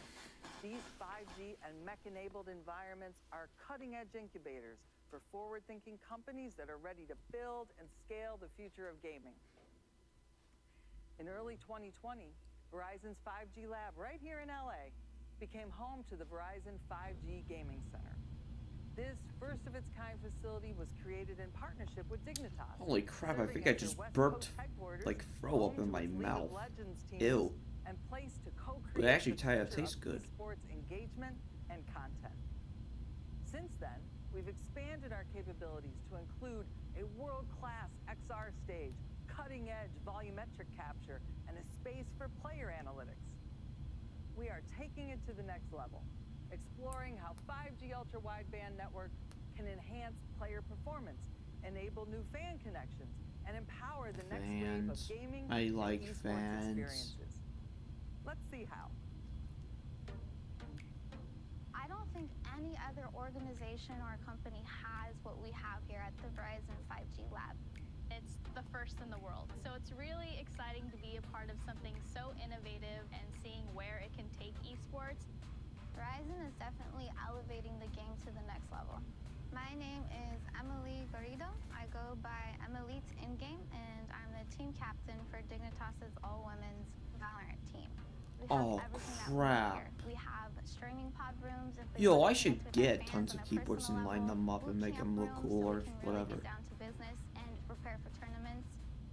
These 5G and mech-enabled environments are cutting-edge incubators for forward-thinking companies that are ready to build and scale the future of gaming. In early 2020, Verizon's 5G lab right here in LA became home to the Verizon 5G Gaming Center. This first-of-its-kind facility was created in partnership with Dignitas. Holy crap, I think I just burped, like, throw up in my mouth. Ew. And placed to co-create But actually, the future tastes of good. esports engagement and content. Since then, we've expanded our capabilities to include a world-class XR stage, cutting-edge volumetric capture, and a space for player analytics. We are taking it to the next level, exploring how 5G ultra-wideband network can enhance player performance, enable new fan connections, and empower the next wave of Fans. gaming I and like esports fans. experiences. Let's see how. I don't think any other organization or company has what we have here at the Verizon 5G Lab. It's the first in the world, so it's really exciting to be a part of something so innovative and seeing where it can take esports. Verizon is definitely elevating the game to the next level. My name is Emily Garrido. I go by Emilite in-game, and I'm the team captain for Dignitas's all-women's Valorant team. We have Oh, everything that we crap. need here. We have streaming pod rooms. If they Yo, want I to should connect with their get fans tons on of a keyboards and personal line level, them up and make them look rooms cool so or we can really whatever. get down to business and prepare for tournaments.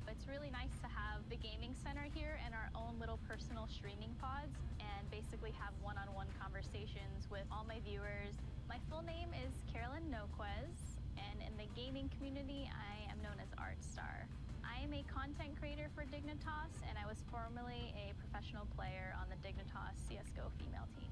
It's really nice to have the gaming center here and our own little personal streaming pods and basically have one-on-one conversations with all my viewers. My full name is Carolyn Noquez, and in the gaming community, I am known as ArtStar. I am a content creator for Dignitas, and I was formerly a professional player on the Dignitas CSGO female team.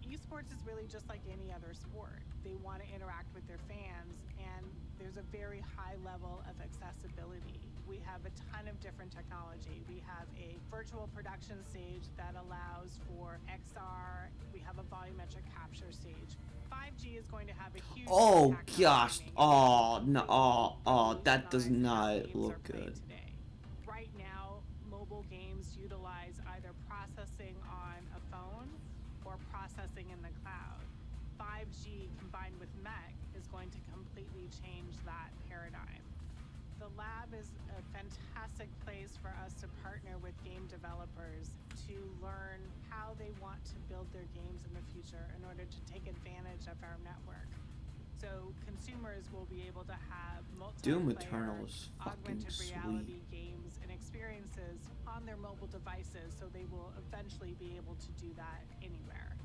Esports is really just like any other sport. They want to interact with their fans, and there's a very high level of accessibility. We have a ton of different technology. We have a virtual production stage that allows for XR. We have a volumetric capture stage. 5G is going to have a huge Oh impact on gosh. gaming. Oh no. Oh, that does not look good. Right now, mobile games utilize either processing on a phone or processing in the cloud. 5G combined with MEC is going to completely change that paradigm. The lab is a fantastic place for us to partner with game developers to learn how they want to build their games in the future in order to take advantage of our network. So consumers will be able to have Doom multiplayer, Eternal is fucking augmented reality sweet. games and experiences on their mobile devices, so they will eventually be able to do that anywhere.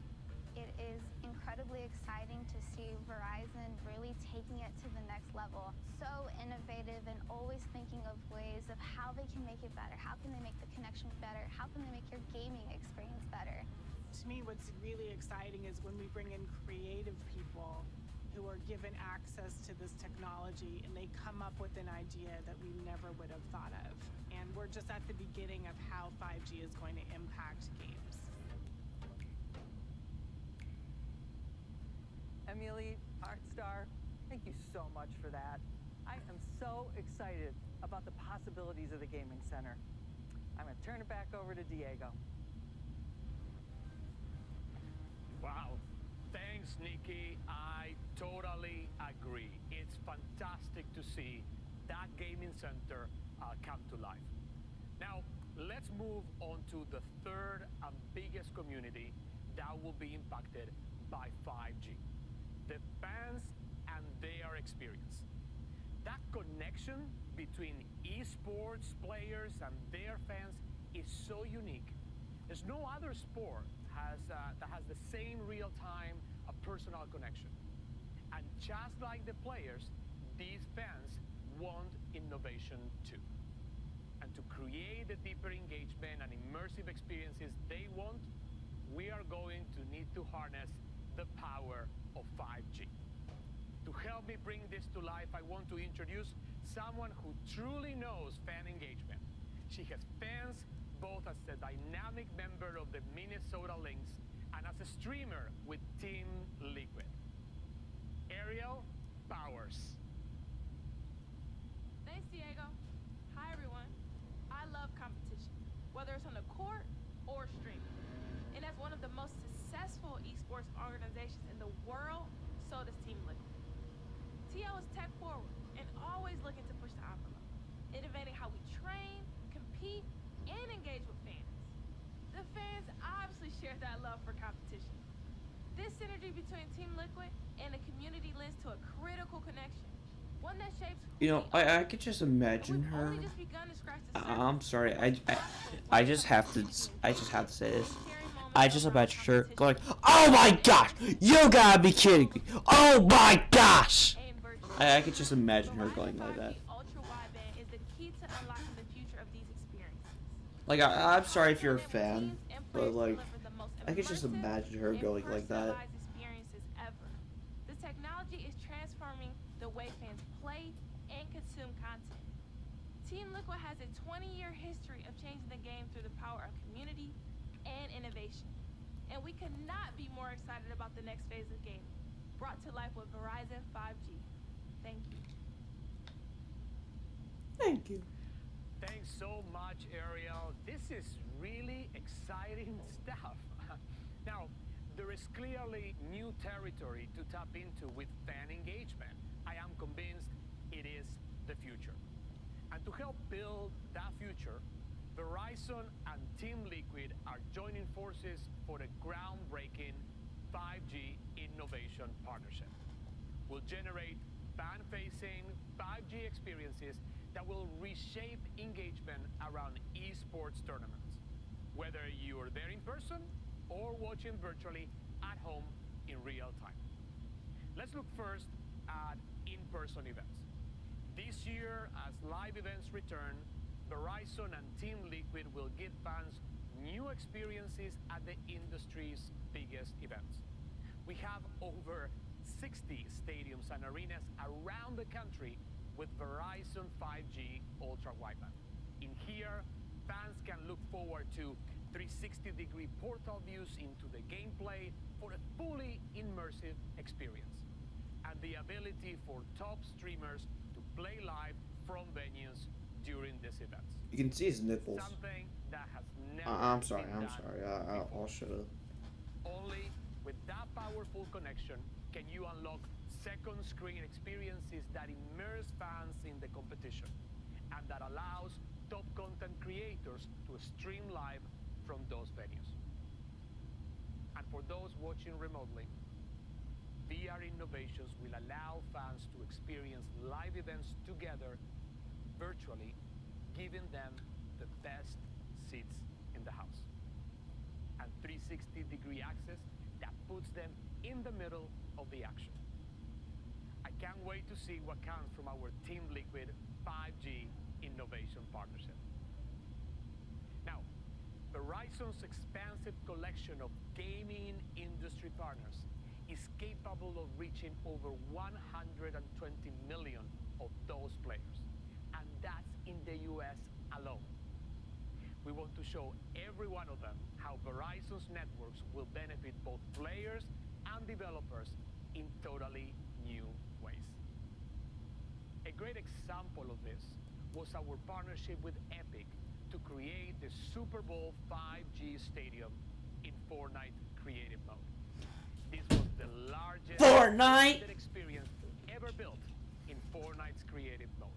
It is incredibly exciting to see Verizon really taking it to the next level. So innovative and always thinking of ways of how they can make it better. How can they make the connection better? How can they make your gaming experience better? To me, what's really exciting is when we bring in creative people who are given access to this technology and they come up with an idea that we never would have thought of. And we're just at the beginning of how 5G is going to impact games. Emily, ArtStar, thank you so much for that. I am so excited about the possibilities of the Gaming Center. I'm going to turn it back over to Diego. Wow. Thanks, Nikki. I totally agree. It's fantastic to see that gaming center come to life. Now, let's move on to the third and biggest community that will be impacted by 5G. The fans and their experience. That connection between esports players and their fans is so unique. There's no other sport that has the same real-time personal connection. And just like the players, these fans want innovation too. And to create the deeper engagement and immersive experiences they want, we are going to need to harness the power of 5G. To help me bring this to life, I want to introduce someone who truly knows fan engagement. She has fans both as a dynamic member of the Minnesota Lynx and as a streamer with Team Liquid. Ariel Powers. Thanks, Diego. Hi, everyone. I love competition, whether it's on the court or streaming. And as one of the most successful esports organizations in the world, so does Team Liquid. TL is tech forward and always looking to push the envelope, innovating how we train, compete, and engage with fans. The fans obviously share that love for competition. This synergy between Team Liquid and the community lends to a critical connection, one that shapes who You know, we are. I could just imagine her. Only just begun to scratch the I'm sorry. I just have to say this. I just imagine her going, "Oh my gosh, you gotta be kidding me! Oh my gosh!" I could just imagine her going like that. Ultra-wideband is the key to unlocking the future of these experiences. Like I'm sorry if you're a fan, but like I could just imagine her going like that. Experiences ever. The technology is transforming the way fans play and consume content. Team Liquid has a 20-year history of changing the game through the power of community and innovation. And we could not be more excited about the next phase of gaming, brought to life with Verizon 5G. Thank you. Thank you. Thanks so much, Ariel. This is really exciting stuff. Now, there is clearly new territory to tap into with fan engagement. I am convinced it is the future. And to help build that future, Verizon and Team Liquid are joining forces for a groundbreaking 5G innovation partnership. We'll generate fan-facing 5G experiences that will reshape engagement around esports tournaments, whether you are there in person or watching virtually at home in real time. Let's look first at in-person events. This year, as live events return, Verizon and Team Liquid will give fans new experiences at the industry's biggest events. We have over 60 stadiums and arenas around the country with Verizon 5G Ultra Wideband. In here, fans can look forward to 360-degree portal views into the gameplay for a fully immersive experience, and the ability for top streamers to play live from venues during these events. You can see his nipples. Something that has never I'm sorry. been I'm done sorry. I'll shut up. Only with that powerful connection can you unlock second screen experiences that immerse fans in the competition and that allows top content creators to stream live from those venues. And for those watching remotely, VR innovations will allow fans to experience live events together virtually, giving them the best seats in the house. And 360-degree access that puts them in the middle of the action. I can't wait to see what comes from our Team Liquid 5G innovation partnership. Now, Verizon's expansive collection of gaming industry partners is capable of reaching over 120 million of those players, and that's in the US alone. We want to show every one of them how Verizon's networks will benefit both players and developers in totally new ways. A great example of this was our partnership with Epic to create the Super Bowl 5G stadium in Fortnite creative mode. This was the largest Fortnite experience ever built in Fortnite's creative mode.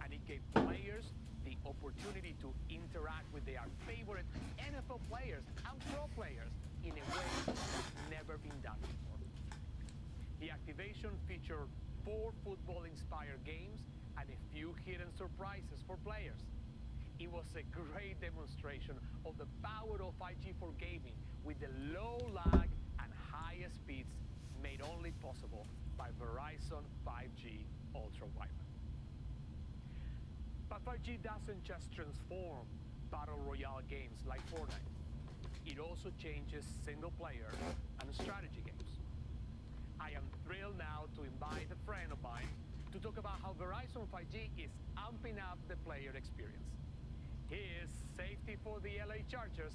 And it gave players the opportunity to interact with their favorite NFL players and pro players in a way that's never been done before. The activation featured 4 football-inspired games and a few hidden surprises for players. It was a great demonstration of the power of 5G for gaming with the low lag and highest speeds made only possible by Verizon 5G Ultra Wideband. But 5G doesn't just transform battle royale games like Fortnite. It also changes single player and strategy games. I am thrilled now to invite a friend of mine to talk about how Verizon 5G is amping up the player experience. He is safety for the LA Chargers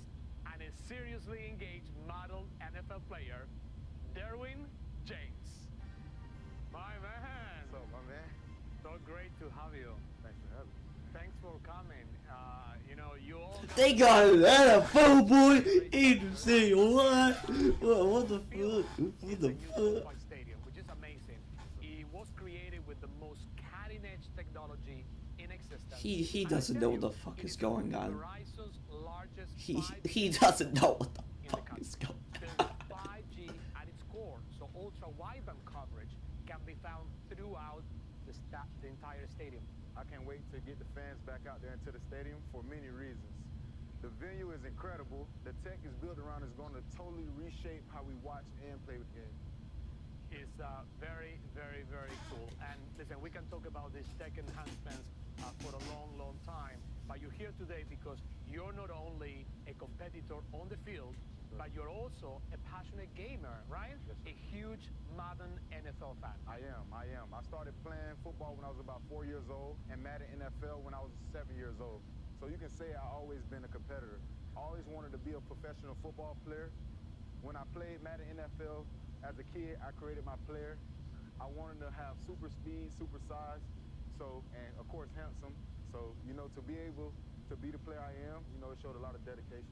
and a seriously engaged model NFL player, Derwin James. My man. What's up, my man? So great to have you. Thanks for having me. Thanks for coming. You know, you all. They got an NFL boy agency. What? What the fuck? What the fuck? Stadium, which is amazing. It was created with the most cutting-edge technology in existence. He doesn't know what the fuck is going on. Verizon's largest He doesn't know what the fuck is going on. 5G at its core, so ultra wideband coverage can be found throughout the entire stadium. I can't wait to get the fans back out there into the stadium for many reasons. The venue is incredible. The tech is built around is going to totally reshape how we watch and play the game. It's very, very, very cool. And listen, we can talk about these tech enhancements for a long, long time. But you're here today because you're not only a competitor on the field, but you're also a passionate gamer, right? Yes, a huge Madden NFL fan. I am. I started playing football when I was about 4 years old and Madden NFL when I was 7 years old. So you can say I've always been a competitor. I always wanted to be a professional football player. When I played Madden NFL as a kid, I created my player. I wanted to have super speed, super size, and of course handsome. So, you know, to be able to be the player I am, you know, it showed a lot of dedication.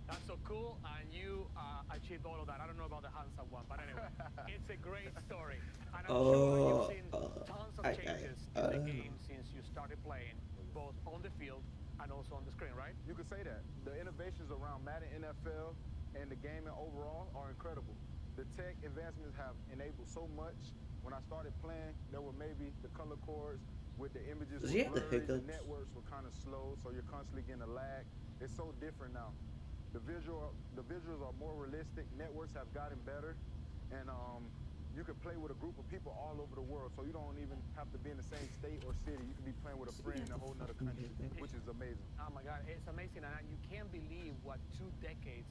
That's so cool, and you achieved all of that. I don't know about the handsome one, but anyway, it's a great story. And I'm sure you've seen tons of changes in the game since you started playing, both on the field and also on the screen, right? You could say that. The innovations around Madden NFL and the gaming overall are incredible. The tech advancements have enabled so much. When I started playing, there were maybe the color cords with the images Does he have the blurry, the hiccups? networks were kind of slow, so you're constantly getting a lag. It's so different now. The visuals are more realistic. Networks have gotten better, and you can play with a group of people all over the world, so you don't even have to be in the same state or city. You can be playing with a friend in a whole nother country, which is amazing. Oh my God, it's amazing, and you can't believe what 2 decades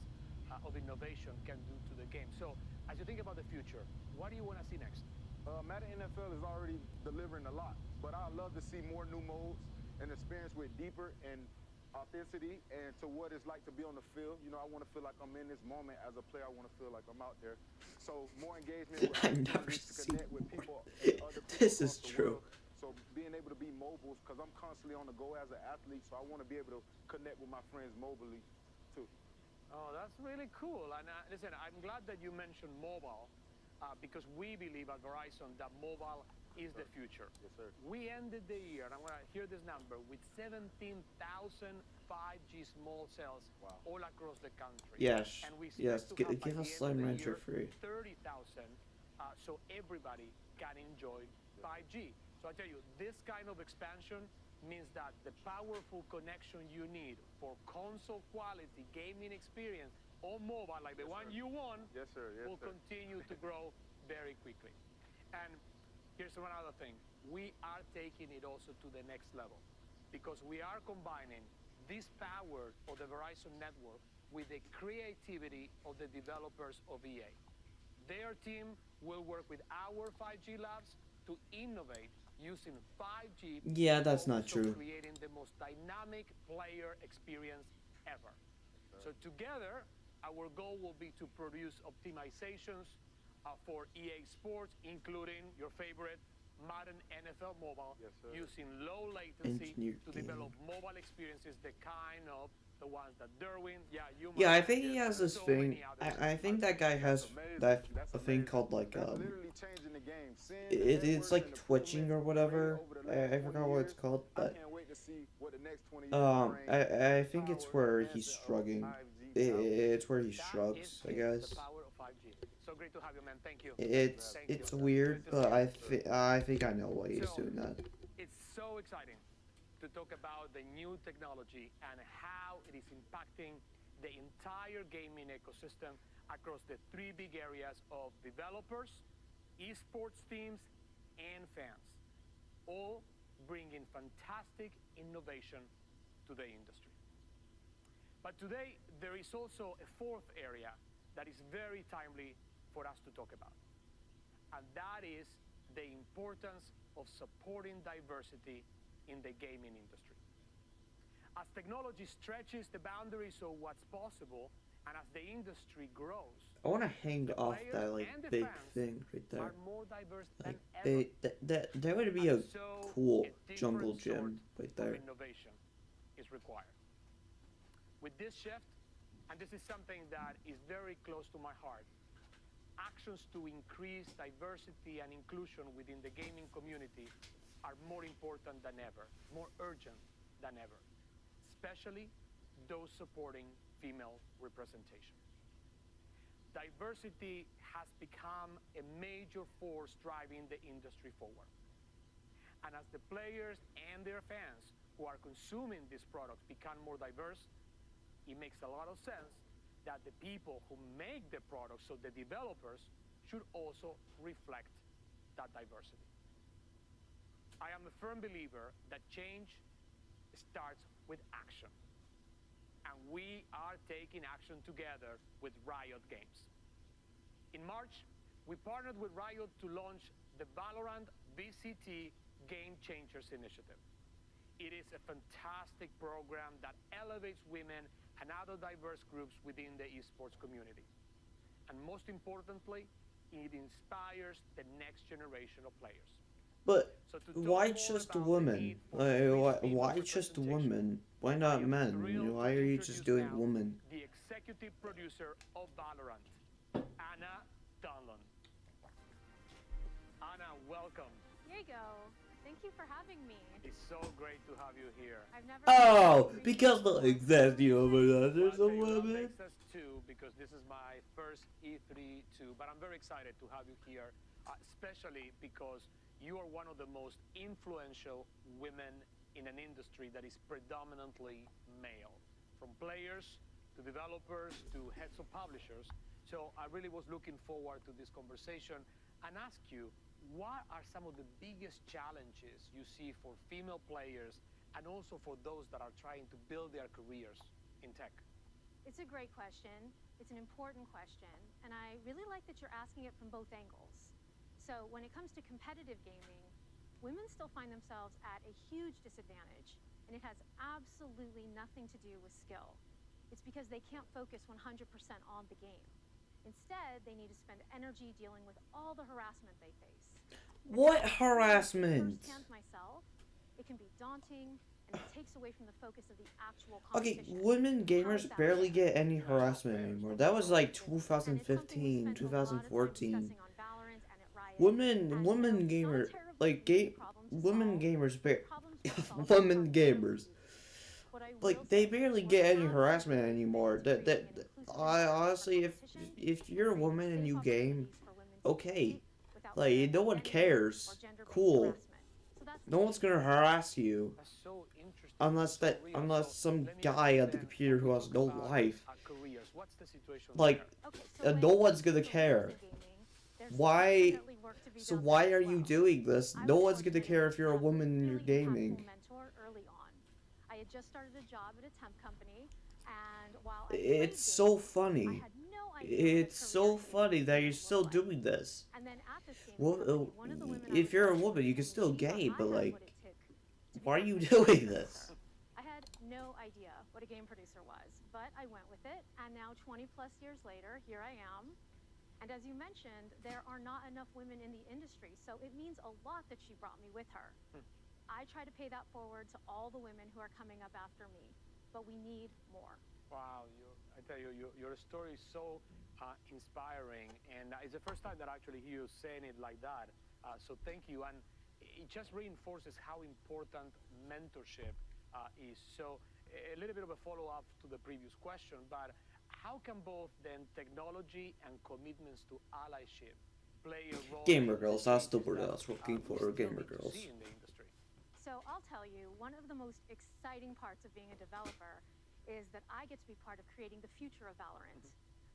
of innovation can do to the game. So, as you think about the future, what do you want to see next? Madden NFL is already delivering a lot, but I'd love to see more new modes and experience with deeper and authenticity and to what it's like to be on the field. You know, I want to feel like I'm in this moment as a player. I want to feel like I'm out there. So more engagement with I've never opportunities to seen connect with people. Other people This is across the true. world. So being able to be mobile, because I'm constantly on the go as an athlete, so I want to be able to connect with my friends mobilely too. Oh, that's really cool. And listen, I'm glad that you mentioned mobile because we believe at Verizon that mobile is the future. Yes, sir. We ended the year, and I want to hear this number, with 17,000 5G small cells all across the country. Yes, And we yes, expect to have by give the us end Slime of the Rancher year free. 30,000 so everybody can enjoy 5G. So I tell you, this kind of expansion means that the powerful connection you need for console quality gaming experience on mobile, like the one you want, will continue to grow very quickly. And here's one other thing. We are taking it also to the next level because we are combining this power of the Verizon network with the creativity of the developers of EA. Their team will work with our 5G labs to innovate using 5G. Yeah, that's not also true. creating the most dynamic player experience ever. So together, our goal will be to produce optimizations for EA Sports, including your favorite Madden NFL Mobile using low latency Engineered to game. develop mobile experiences, the kind of the ones that Derwin, you Yeah, I might think he get, has and this so thing. many others. I think that guy has that a thing called like Literally changing the game. Seeing it's like twitching or whatever. I forgot what it's called, but can't wait to see what the next 20 years I think it's where he's shrugging. It's where he shrugs, I guess. Power of 5G. So great to have you, man. Thank you. It's weird, but I think I know why he's doing that. It's so exciting to talk about the new technology and how it is impacting the entire gaming ecosystem across the three big areas of developers, esports teams, and fans, all bringing fantastic innovation to the industry. But today, there is also a fourth area that is very timely for us to talk about, and that is the importance of supporting diversity in the gaming industry. As technology stretches the boundaries of what's possible, and as the industry grows, I want to hang off that like and the big fans thing right there. are more diverse Like than ever. that would be a So cool a jungle different gym right sort of there. innovation is required. With this shift, and this is something that is very close to my heart, actions to increase diversity and inclusion within the gaming community are more important than ever, more urgent than ever, especially those supporting female representation. Diversity has become a major force driving the industry forward. And as the players and their fans who are consuming these products become more diverse, it makes a lot of sense that the people who make the products, so the developers, should also reflect that diversity. I am a firm believer that change starts with action. And we are taking action together with Riot Games. In March, we partnered with Riot to launch the Valorant VCT Game Changers Initiative. It is a fantastic program that elevates women and other diverse groups within the esports community. And most importantly, it inspires the next generation of players. But So to why talk more just about the women? need for Like, increased female why just representation, women? Why not men? Why are you just doing women? the executive producer of Valorant, Anna Donlon. Anna, welcome. Here you go. Thank you for having me. It's so great to have you here. I've never. Oh, because like that, you know, but there's a I'll tell you what woman. makes us two, because this is my first E3 too, but I'm very excited to have you here, especially because you are one of the most influential women in an industry that is predominantly male, from players to developers to heads of publishers. So I really was looking forward to this conversation and ask you, what are some of the biggest challenges you see for female players and also for those that are trying to build their careers in tech? It's a great question. It's an important question, and I really like that you're asking it from both angles. So when it comes to competitive gaming, women still find themselves at a huge disadvantage, and it has absolutely nothing to do with skill. It's because they can't focus 100% on the game. Instead, they need to spend energy dealing with all the harassment they face. What harassment? Firsthand myself, it can be daunting, and it takes away from the focus of the actual Okay, competition. women gamers barely get any harassment anymore. That was like 2015, 2014. Women gamer, like women gamers, women gamers, like they barely get any harassment anymore. I honestly, if you're a woman and you game, okay, like no one cares. Cool. No one's gonna harass you, unless some guy at the computer who has no life. Like, no one's gonna care. Why? So why are you doing this? No one's gonna care if you're a woman and you're gaming. I had just started a job at a temp company, and while I It's so funny. It's so funny that you're still doing this. Well, if you're a woman, you can still game, but like, why are you doing this? I had no idea what a game producer was, but I went with it, and now 20 plus years later, here I am. And as you mentioned, there are not enough women in the industry, so it means a lot that she brought me with her. I try to pay that forward to all the women who are coming up after me, but we need more. Wow, I tell you, your story is so inspiring, and it's the first time that I actually hear you saying it like that. So thank you, and it just reinforces how important mentorship is. So a little bit of a follow-up to the previous question, but how can both then technology and commitments to allyship play a role? Gamer girls, that's the word I was looking for. Gamer girls. In the industry? So I'll tell you, one of the most exciting parts of being a developer is that I get to be part of creating the future of Valorant.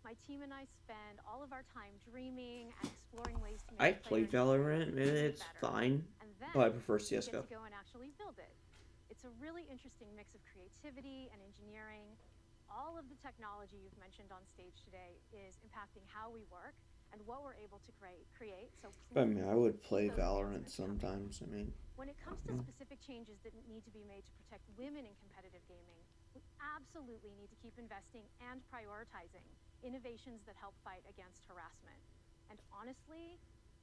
My team and I spend all of our time dreaming and exploring ways to I make played Valorant, and it's fine. But I prefer we get CS:GO. to go and actually build it. It's a really interesting mix of creativity and engineering. All of the technology you've mentioned on stage today is impacting how we work and what we're able to create. So I mean, I would play those Valorant sometimes. I mean, when it comes to specific changes that need to be made to protect women in competitive gaming, we absolutely need to keep investing and prioritizing innovations that help fight against harassment. And honestly,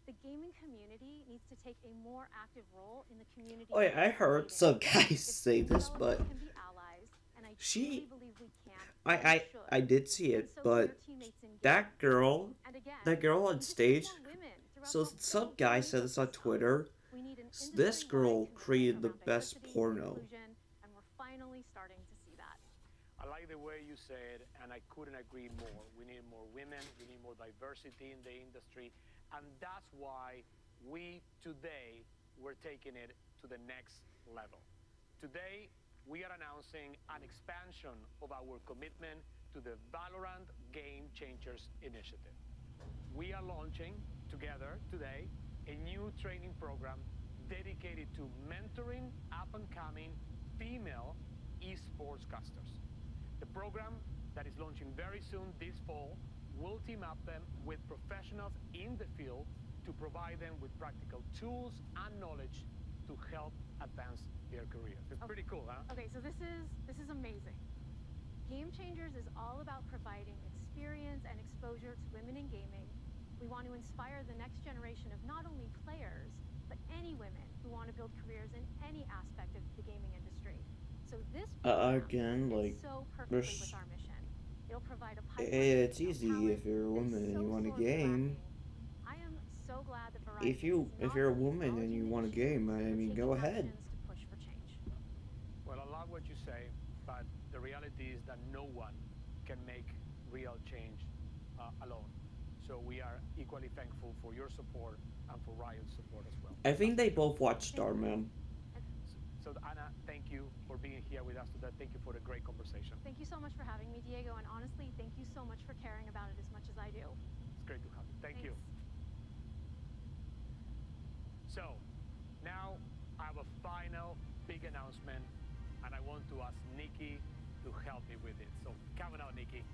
the gaming community needs to take a more active role in the community. oh yeah, I heard some guys say this, but Can be allies, and I truly believe we can. I did see it, but that girl on stage. So some guy said this on Twitter. This girl created the best porno. And we're finally starting to see that. I like the way you said, and I couldn't agree more. We need more women, we need more diversity in the industry, and that's why we're taking it to the next level. Today, we are announcing an expansion of our commitment to the Valorant Game Changers Initiative. We are launching together today a new training program dedicated to mentoring up-and-coming female esports casters. The program that is launching very soon this fall will team up them with professionals in the field to provide them with practical tools and knowledge to help advance their careers. It's pretty cool, huh? Okay, so this is amazing. Game Changers is all about providing experience and exposure to women in gaming. We want to inspire the next generation of not only players, but any women who want to build careers in any aspect of the gaming industry. So this Again, like, so perfectly there's. with our mission. It'll provide a pipeline It's easy if you're a woman and you want to game. I am so glad that Verizon If you're a woman and you want to game, I mean, go ahead. to push for change. Well, I love what you say, but the reality is that no one can make real change alone. So we are equally thankful for your support and for Riot's support as well. I think they both watched Starman. So Anna, thank you for being here with us today. Thank you for the great conversation. Thank you so much for having me, Diego, and honestly, thank you so much for caring about it as much as I do. It's great to have you. Thank you. So, now I have a final big announcement, and I want to ask Nikki to help me with it. So, come on out, Nikki.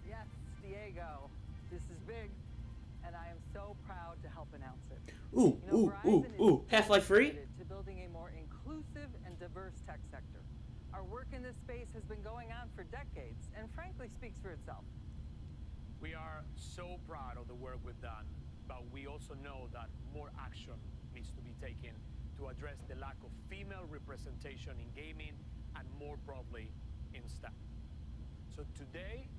Yes, Diego, this is big, and I am so proud to help announce it. Half-Life 3? To building a more inclusive and diverse tech sector. Our work in this space has been going on for decades, and frankly speaks for itself. We are so proud of the work we've done, but we also know that more action needs to be taken to address the lack of female representation in gaming and more broadly in STEM. So today,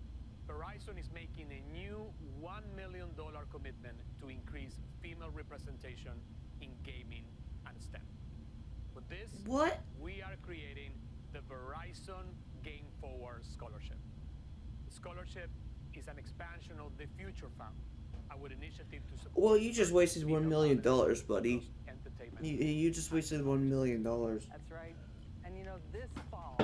Verizon is making a new $1 million commitment to increase female representation in gaming and STEM. For this, we are creating the Verizon Game Forward Scholarship. The scholarship is an expansion of the Future Fund, our initiative to support. Well, you just wasted $1 million, buddy. You just wasted $1 million. That's right. And you know, this fall,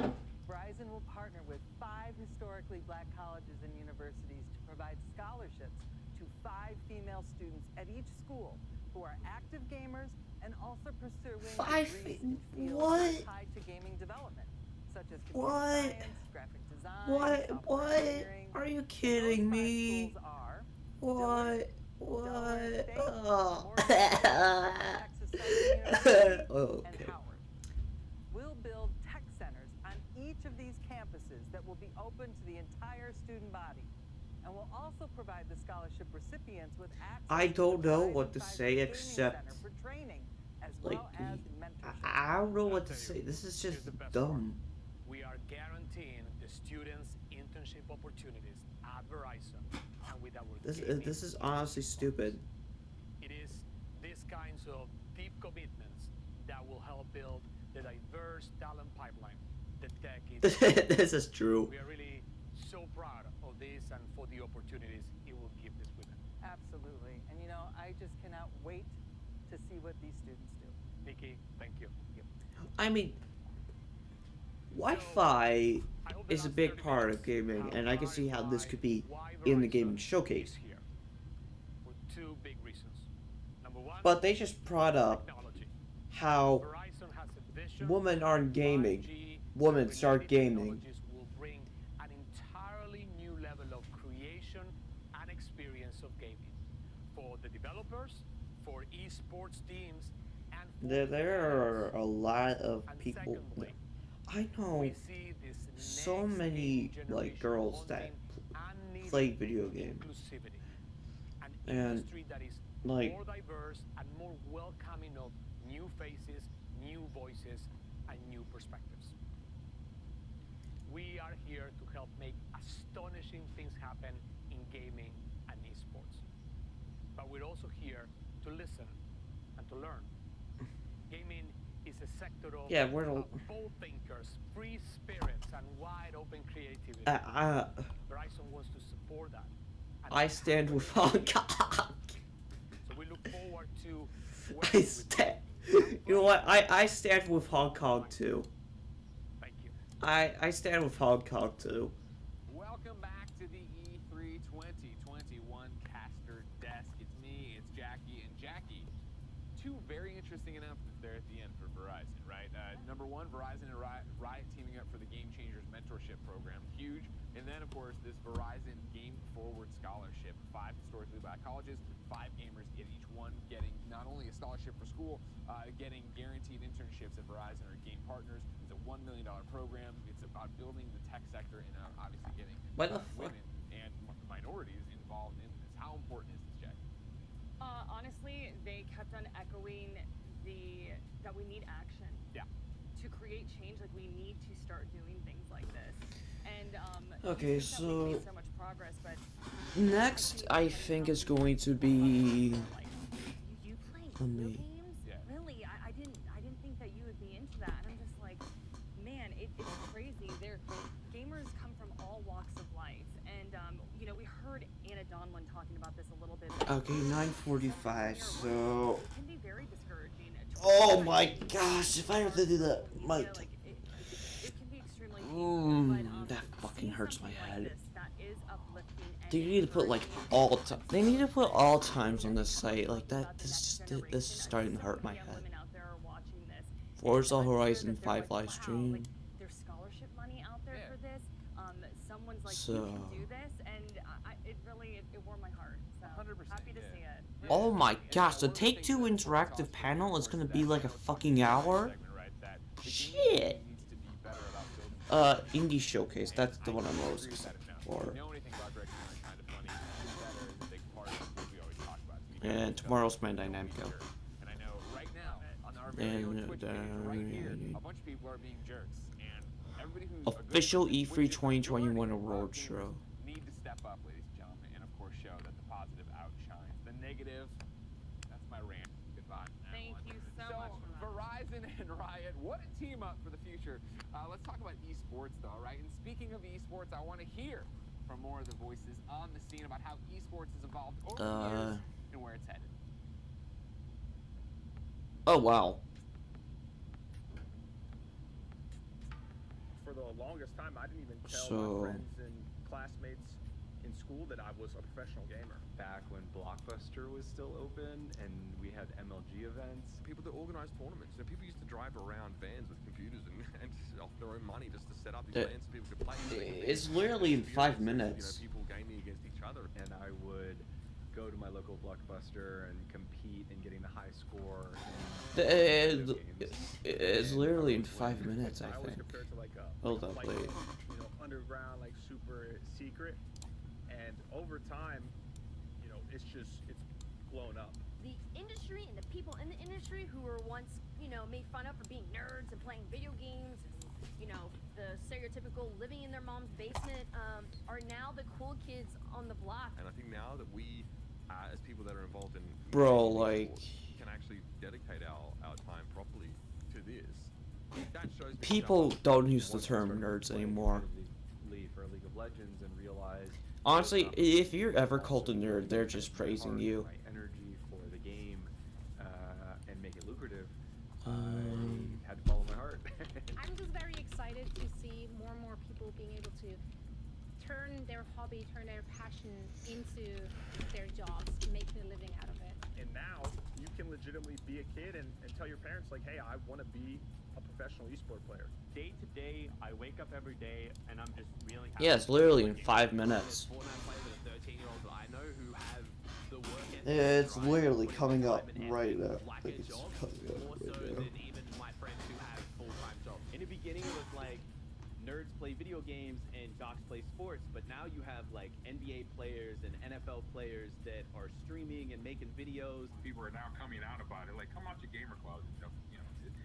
Verizon will partner with 5 historically black colleges and universities to provide scholarships to 5 female students at each school who are active gamers and also pursuing degrees in fields tied to gaming development, such as computer science, graphic design, software engineering. Are you kidding me? What? And Howard. We'll build tech centers on each of these campuses that will be open to the entire student body. and will also provide the scholarship recipients with access I to don't the know Verizon what to 5G say Gaming except, Center for training, as like, well as mentorship. I don't know what to say. This is just dumb. We are guaranteeing the students internship opportunities at Verizon, and with our This is honestly stupid. It is these kinds of deep commitments that will help build the diverse talent pipeline that tech is. This is true. We are really so proud of this and for the opportunities it will give these women. Absolutely. And you know, I just cannot wait to see what these students do. Nikki, thank you. I mean, Wi-Fi is a big part of gaming, and I can see how this could be in the gaming showcase. For two big reasons. Number one, But they just brought up how Verizon has a vision. women aren't gaming. Women start gaming. Will bring an entirely new level of creation and experience of gaming for the developers, for esports teams, and for There are a lot of people. I know so many like girls that play video games, and like more diverse and more welcoming of new faces, new voices, and new perspectives. We are here to help make astonishing things happen in gaming and esports. But we're also here to listen and to learn. Gaming is a sector of, Yeah, we're all- bold thinkers, free spirits, and wide open creativity. Verizon wants to support that. And I stand with Hong Kong. so we look forward to I stand. You know what? I stand with Hong Kong too. Thank you. I stand with Hong Kong too. Welcome back to the E3 2021 caster desk. It's me, it's Jackie, and Jackie. Two very interesting announcements there at the end for Verizon, right? Number one, Verizon and Riot teaming up for the Game Changers Mentorship Program, huge. And then, of course, this Verizon Game Forward Scholarship. 5 historically black colleges, 5 gamers at each one, getting not only a scholarship for school, getting guaranteed internships at Verizon or game partners. It's a $1 million program. It's about building the tech sector and obviously getting What the fuck? women and minorities involved in this. How important is this, Jackie? Honestly, they kept on echoing that we need action. Yeah. To create change, like we need to start doing things like this. And Okay, esports have made so so much progress, but next I think is going to be. you play Let video me. games? Really? I didn't think that you would be into that. And I'm just like, man, it's crazy. Gamers come from all walks of life, and you know, we heard Anna Donlin talking about this a little bit. Okay, 9:45. So. It can be very discouraging. Oh my gosh! If I have to do that, my. It can be extremely That fucking hurts my head. that is uplifting. They need to put like all time. They need to put all times on this site like that. This is starting to hurt my head. Forza Horizon 5 live stream. There's scholarship money out there for this. Someone's like, So- you can do this, and it really warmed my heart. So 100%, happy to see it. Oh my gosh! The Take-Two interactive panel is gonna be like a fucking hour. Shit. Indie Showcase. That's the one I'm most excited for. And tomorrow's Bandai Namco. And I know right now on our And video Twitch page right here, a bunch of people are being jerks, and everybody who's Official E3 2021 award show. need to step up, ladies and gentlemen, and of course show that the positive outshines the negative. That's my rant. Goodbye. Thank you so So much for that. Verizon and Riot, what a team up for the future. Let's talk about esports though, right? And speaking of esports, I want to hear from more of the voices on the scene about how esports has evolved over the years and where it's headed. Oh wow. For the longest time, I didn't even tell So- my friends and classmates in school that I was a professional gamer. Back when Blockbuster was still open and we had MLG events. People that organize tournaments. You know, people used to drive around vans with computers and off their own money just to set up these vans so people could play. It's literally in 5 minutes. You know, people gaming against each other. And I would go to my local Blockbuster and compete in getting the high score. It's literally in 5 minutes, I always think. compared to like a Hold up, like, wait. you know, underground, like super secret. And And over time, you know, it's blown up. The industry and the people in the industry who were once, you know, made fun of for being nerds and playing video games and, you know, the stereotypical living in their mom's basement, are now the cool kids on the block. And I think now that we, as people that are involved in Bro, like, can actually dedicate our time properly to this, that shows me people don't use the term nerds anymore. For League of Legends and realize. Honestly, if you're ever called a nerd, they're just praising you. My energy for the game and make it lucrative. I had to follow my heart. I'm just very excited to see more and more people being able to turn their hobby, turn their passion into their jobs, making a living out of it. And now you can legitimately be a kid and tell your parents, like, hey, I want to be a professional esport player. Day to day, I wake up every day and I'm just really happy. Yeah, it's literally in 5 minutes. It's literally coming up right now. Like it's coming up right now. In the beginning, it was like nerds play video games and jocks play sports, but now you have like NBA players and NFL players that are streaming and making videos. People are now coming out about it, like, come out your gamer closet. You know,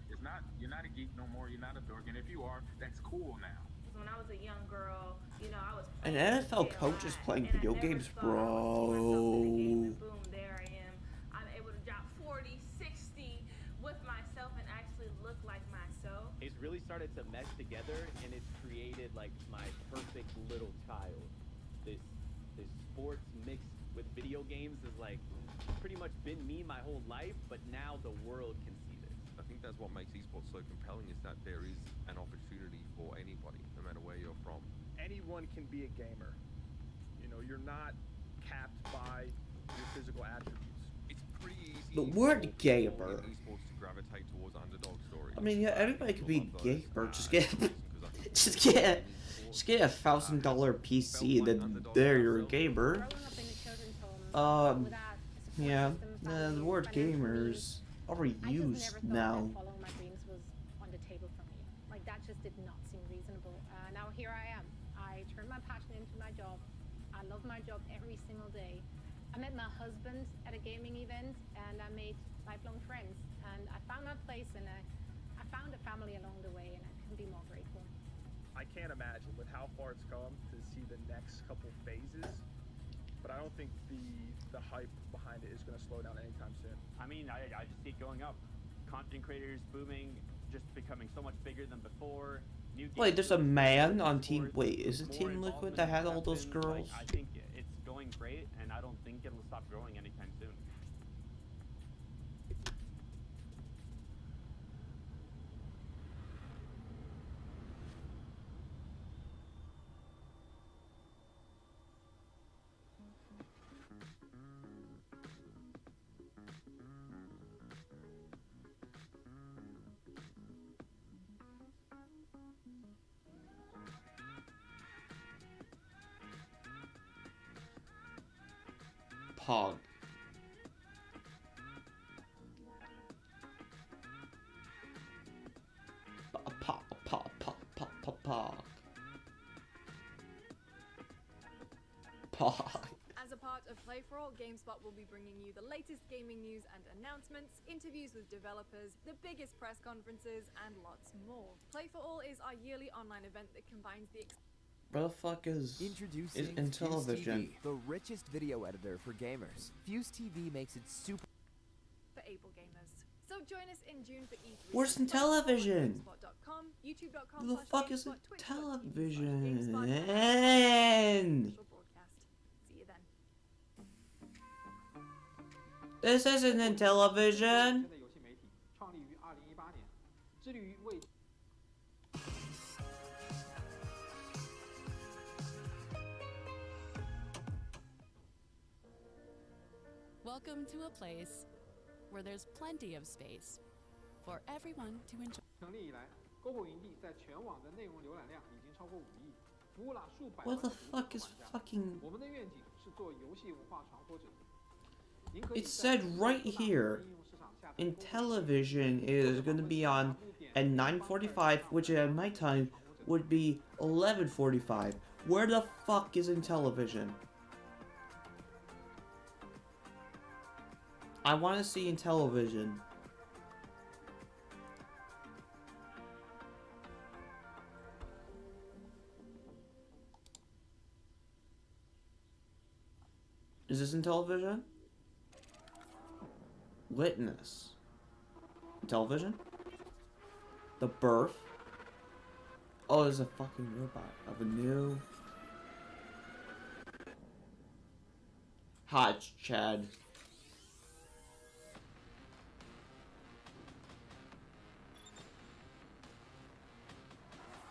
it's not, you're not a geek no more, you're not a dork, and if you are, that's cool now. When I was a young girl, you know, I was An NFL coach is playing video games, bro. boom, there I am. I'm able to drop 40, 60 with myself and actually look like myself. It's really started to mesh together, and it's created like my perfect little child. This sports mixed with video games is like pretty much been me my whole life, but now the world can see this. I think that's what makes esports so compelling, is that there is an opportunity for anybody, no matter where you're from. Anyone can be a gamer. You know, you're not capped by your physical attributes. It's pretty easy. The word gamer. Esports to gravitate towards underdog stories. I mean, yeah, anybody could be a gamer. Just get a $1,000 PC, then there you're a gamer. Yeah, the word gamers overused now. Following my dreams was on the table for me. Like, that just did not seem reasonable. Now here I am. I turned my passion into my job. I love my job every single day. I met my husband at a gaming event, and I made lifelong friends. And I found my place, and I found a family along the way, and I couldn't be more grateful. I can't imagine with how far it's come to see the next couple phases, but I don't think the hype behind it is going to slow down anytime soon. I mean, I just see it going up. Content creators booming, just becoming so much bigger than before. New Wait, there's a games, man on Team. sports, Wait, is it more Team Liquid involvement that had has all those happened. girls? Like, I think it's going great, and I don't think it'll stop growing anytime soon. Pog. Pog. As a part of Play for All, GameSpot will be bringing you the latest gaming news and announcements, interviews with developers, the biggest press conferences, and lots more. Play for All is our yearly online event that combines the Where the fuck is Introducing Intellivision? Fuse TV, the richest video editor for gamers. Fuse TV makes it super for able gamers. So join us in June for E3. Where's Intellivision? GameSpot.com, YouTube.com. Who the fuck is Intellivision? See you then. This isn't Intellivision. Welcome to a place where there's plenty of space for everyone to enjoy. 成立以来，GoGo 营地在全网的内容浏览量已经超过5亿，服务了数百万 What 的 the 独 fuck 立 is 玩家。 fucking? 我们的愿景是做游戏文化传播者。您可以 It said right here, Intellivision is gonna be on at 9:45, which at my time would be 11:45. Where the fuck is Intellivision? I want to see in television. Is this in television? Witness. Television? The birth? Oh, there's a fucking robot of a new... Hi, Chad.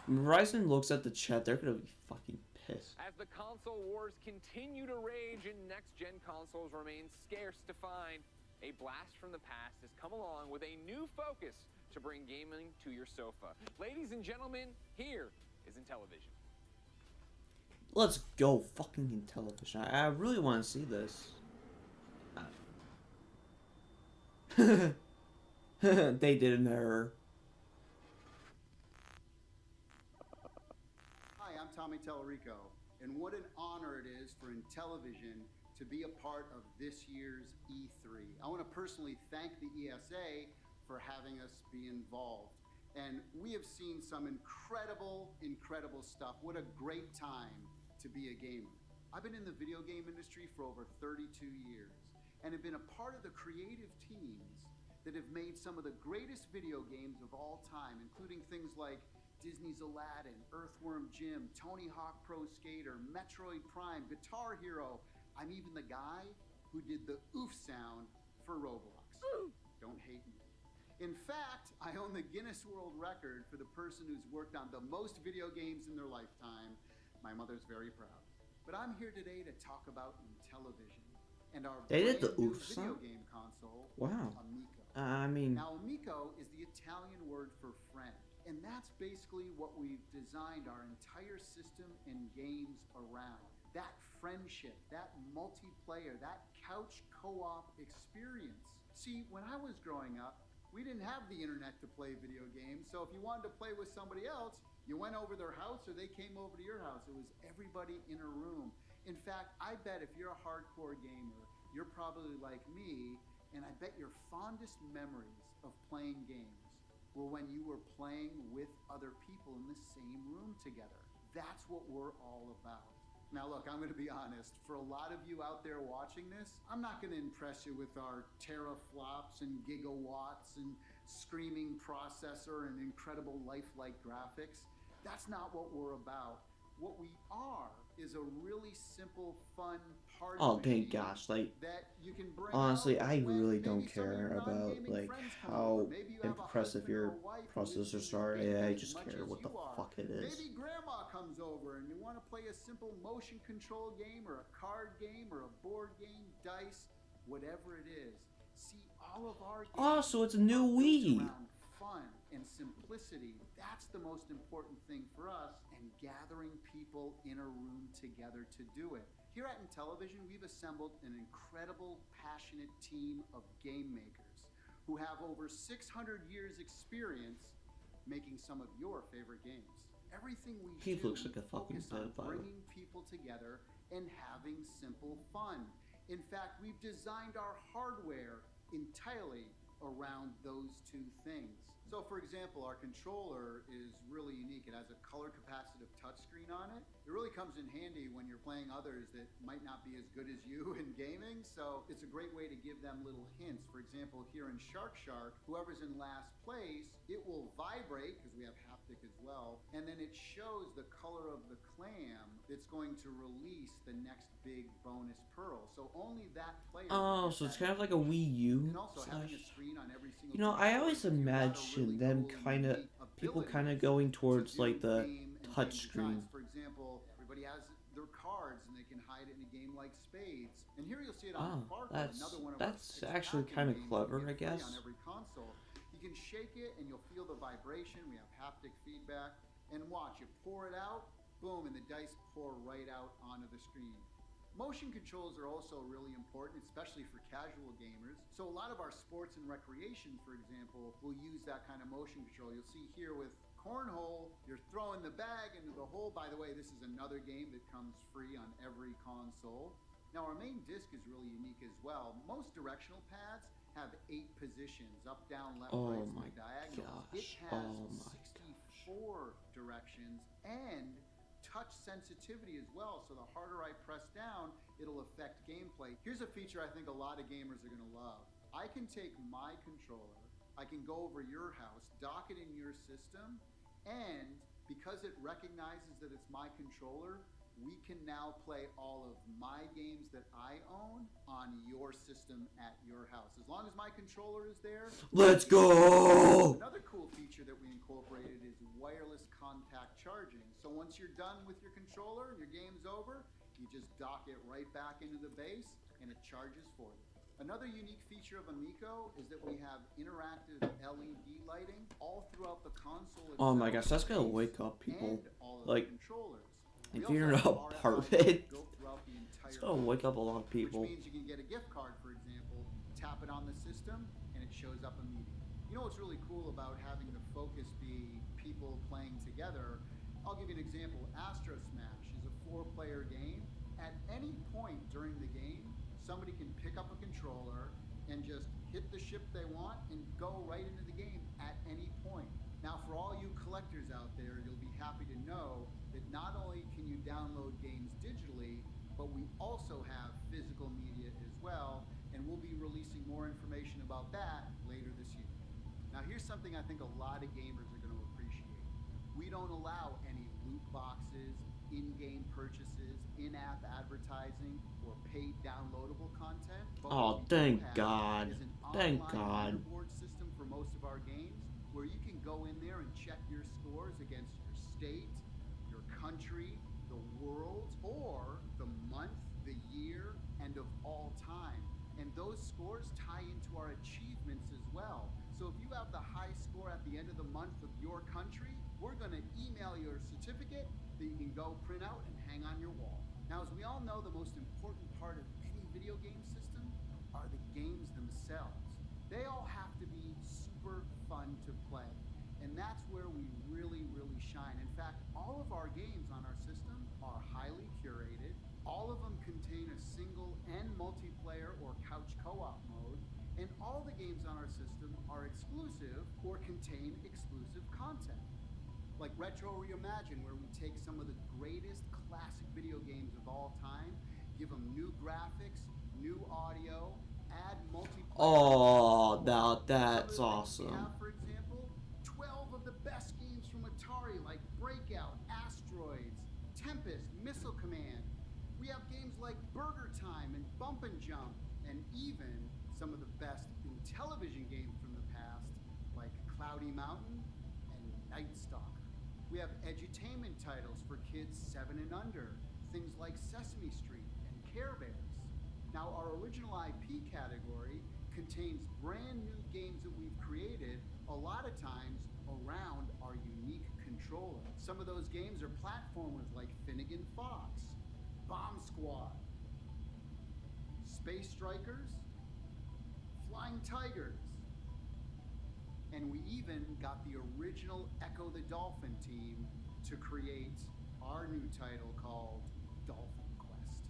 When Verizon looks at the chat, they're gonna be fucking pissed. As the console wars continue to rage and next-gen consoles remain scarce to find, a blast from the past has come along with a new focus to bring gaming to your sofa. Ladies and gentlemen, here is Intellivision. Let's go fucking Intellivision. I really want to see this. They did an error. Hi, I'm Tommy Tellerico, and what an honor it is for Intellivision to be a part of this year's E3. I want to personally thank the ESA for having us be involved. And we have seen some incredible stuff. What a great time to be a gamer. I've been in the video game industry for over 32 years and have been a part of the creative teams that have made some of the greatest video games of all time, including things like Disney's Aladdin, Earthworm Jim, Tony Hawk Pro Skater, Metroid Prime, Guitar Hero. I'm even the guy who did the oof sound for Roblox. Don't hate me. In fact, I own the Guinness World Record for the person who's worked on the most video games in their lifetime. My mother's very proud. But I'm here today to talk about Intellivision and our They did the brand new oof video sound? game console, Wow. Amico. I mean... Now, Amico is the Italian word for friend, and that's basically what we've designed our entire system and games around. That friendship, that multiplayer, that couch co-op experience. See, when I was growing up, we didn't have the internet to play video games, so if you wanted to play with somebody else, you went over their house or they came over to your house. It was everybody in a room. In fact, I bet if you're a hardcore gamer, you're probably like me, and I bet your fondest memories of playing games were when you were playing with other people in the same room together. That's what we're all about. Now look, I'm gonna be honest, for a lot of you out there watching this, I'm not gonna impress you with our teraflops and gigawatts and screaming processor and incredible lifelike graphics. That's not what we're about. What we are is a really simple, fun party Oh, machine thank gosh, like, that you can bring honestly, out I when really maybe don't some of your care about, non-gaming like, friends come how over. Maybe you have a impressive husband or your a wife who lives processors in are. your Yeah, I basement just as much care as what the you are. fuck it is. Maybe grandma comes over and you want to play a simple motion control game or a card game or a board game, dice, whatever it is. See, all of our games Oh, so it's a new are built Wii. around fun and simplicity. That's the most important thing for us, and gathering people in a room together to do it. Here at Intellivision, we've assembled an incredible, passionate team of game makers who have over 600 years experience making some of your favorite games. Everything we He do, looks like a fucking focus on pedophile. bringing people together and having simple fun. In fact, we've designed our hardware entirely around those two things. So for example, our controller is really unique. It has a color capacitive touchscreen on it. It really comes in handy when you're playing others that might not be as good as you in gaming. So it's a great way to give them little hints. For example, here in Shark, whoever's in last place, it will vibrate because we have haptic as well. And then it shows the color of the clam that's going to release the next big bonus pearl. So only that player. Oh, so it's kind of like a Wii U And also having a slash... screen on every single You know, I always imagine them kind of, people kind of going towards like the touch screen. For example, everybody has their cards and they can hide it in a game like Spades. And here you'll see it on Oh, Farco, another one of our that's actually kind of clever, I guess. on every console. You can shake it and you'll feel the vibration. We have haptic feedback. And watch, you pour it out, boom, and the dice pour right out onto the screen. Motion controls are also really important, especially for casual gamers. So a lot of our sports and recreation, for example, will use that kind of motion control. You'll see here with Cornhole, you're throwing the bag into the hole. By the way, this is another game that comes free on every console. Now our main disc is really unique as well. Most directional pads have 8 positions, up, down, left, right, and diagonals. It has 64 directions and touch sensitivity as well, so the harder I press down, it'll affect gameplay. Here's a feature I think a lot of gamers are gonna love. I can take my controller, I can go over your house, dock it in your system, and because it recognizes that it's my controller, we can now play all of my games that I own on your system at your house. As long as my controller is there. Let's go! Another cool feature that we incorporated is wireless contact charging. So once you're done with your controller and your game's over, you just dock it right back into the base and it charges for you. Another unique feature of Amico is that we have interactive LED lighting all throughout the console. Oh my gosh, that's gonna wake up people. Like, controllers. if you're not a part of it, it's gonna wake up a lot of people. Which means you can get a gift card, for example, tap it on the system, and it shows up immediately. You know what's really cool about having the focus be people playing together? I'll give you an example. Astro Smash is a 4-player game. At any point during the game, somebody can pick up a controller and just hit the ship they want and go right into the game at any point. Now, for all you collectors out there, you'll be happy to know that not only can you download games digitally, but we also have physical media as well, and we'll be releasing more information about that later this year. Now, here's something I think a lot of gamers are going to appreciate. We don't allow any loot boxes, in-game purchases, in-app advertising, or paid downloadable content. But Oh, thank God. Thank God. leaderboard system for most of our games, where you can go in there and check your scores against your state, your country, the world, or the month, the year, and of all time. And those scores tie into our achievements as well. So if you have the high score at the end of the month of your country, we're going to email your certificate that you can go print out and hang on your wall. Now, as we all know, the most important part of any video game system are the games themselves. They all have to be super fun to play. And that's where we really, really shine. In fact, all of our games on our system are highly curated. All of them contain a single and multiplayer or couch co-op mode. And all the games on our system are exclusive or contain exclusive content. Like Retro Reimagine, where we take some of the greatest classic video games of all time, give them new graphics, new audio, add multiplayer. Oh, now that's We awesome. have, for example, 12 of the best games from Atari, like Breakout, Asteroids, Tempest, Missile Command. We have games like Burger Time and Bump and Jump, and even some of the best in television games from the past, like Cloudy Mountain and Night Stalker. We have edutainment titles for kids 7 and under, things like Sesame Street and Care Bears. Now, our original IP category contains brand new games that we've created, a lot of times around our unique controller. Some of those games are platformers like Finnegan Fox, Bomb Squad, Space Strikers, Flying Tigers, and we even got the original Echo the Dolphin team to create our new title called Dolphin Quest.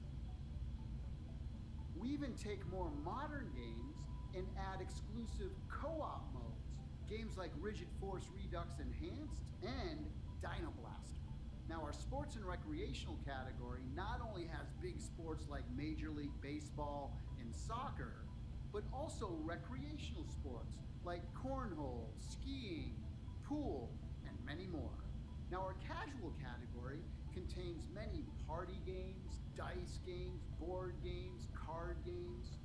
We even take more modern games and add exclusive co-op modes. Games like Rigid Force Redux Enhanced and Dino Blaster. Now, our sports and recreational category not only has big sports like Major League Baseball and soccer, but also recreational sports like cornhole, skiing, pool, and many more. Now, our casual category contains many party games, dice games, board games, card games,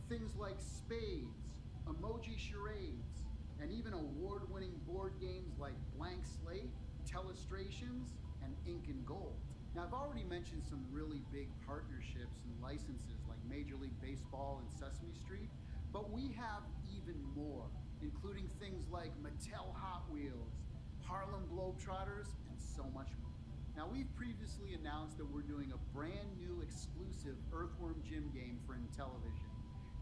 things like spades, emoji charades, and even award-winning board games like Blank Slate, Telestrations, and Ink and Gold. Now, I've already mentioned some really big partnerships and licenses like Major League Baseball and Sesame Street, but we have even more, including things like Mattel Hot Wheels, Harlem Globetrotters, and so much more. Now, we've previously announced that we're doing a brand new exclusive Earthworm Jim game for Intellivision,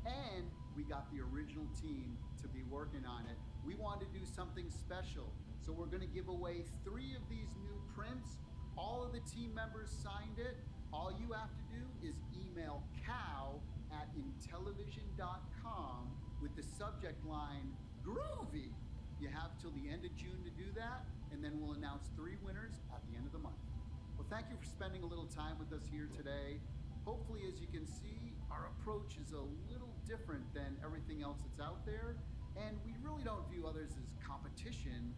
and we got the original team to be working on it. We wanted to do something special, so we're going to give away 3 of these new prints. All of the team members signed it. All you have to do is email email cow@intellivision.com with the subject line groovy. You have till the end of June to do that, and then we'll announce 3 winners at the end of the month. Well, thank you for spending a little time with us here today. Hopefully, as you can see, our approach is a little different than everything else that's out there, and we really don't view others as competition.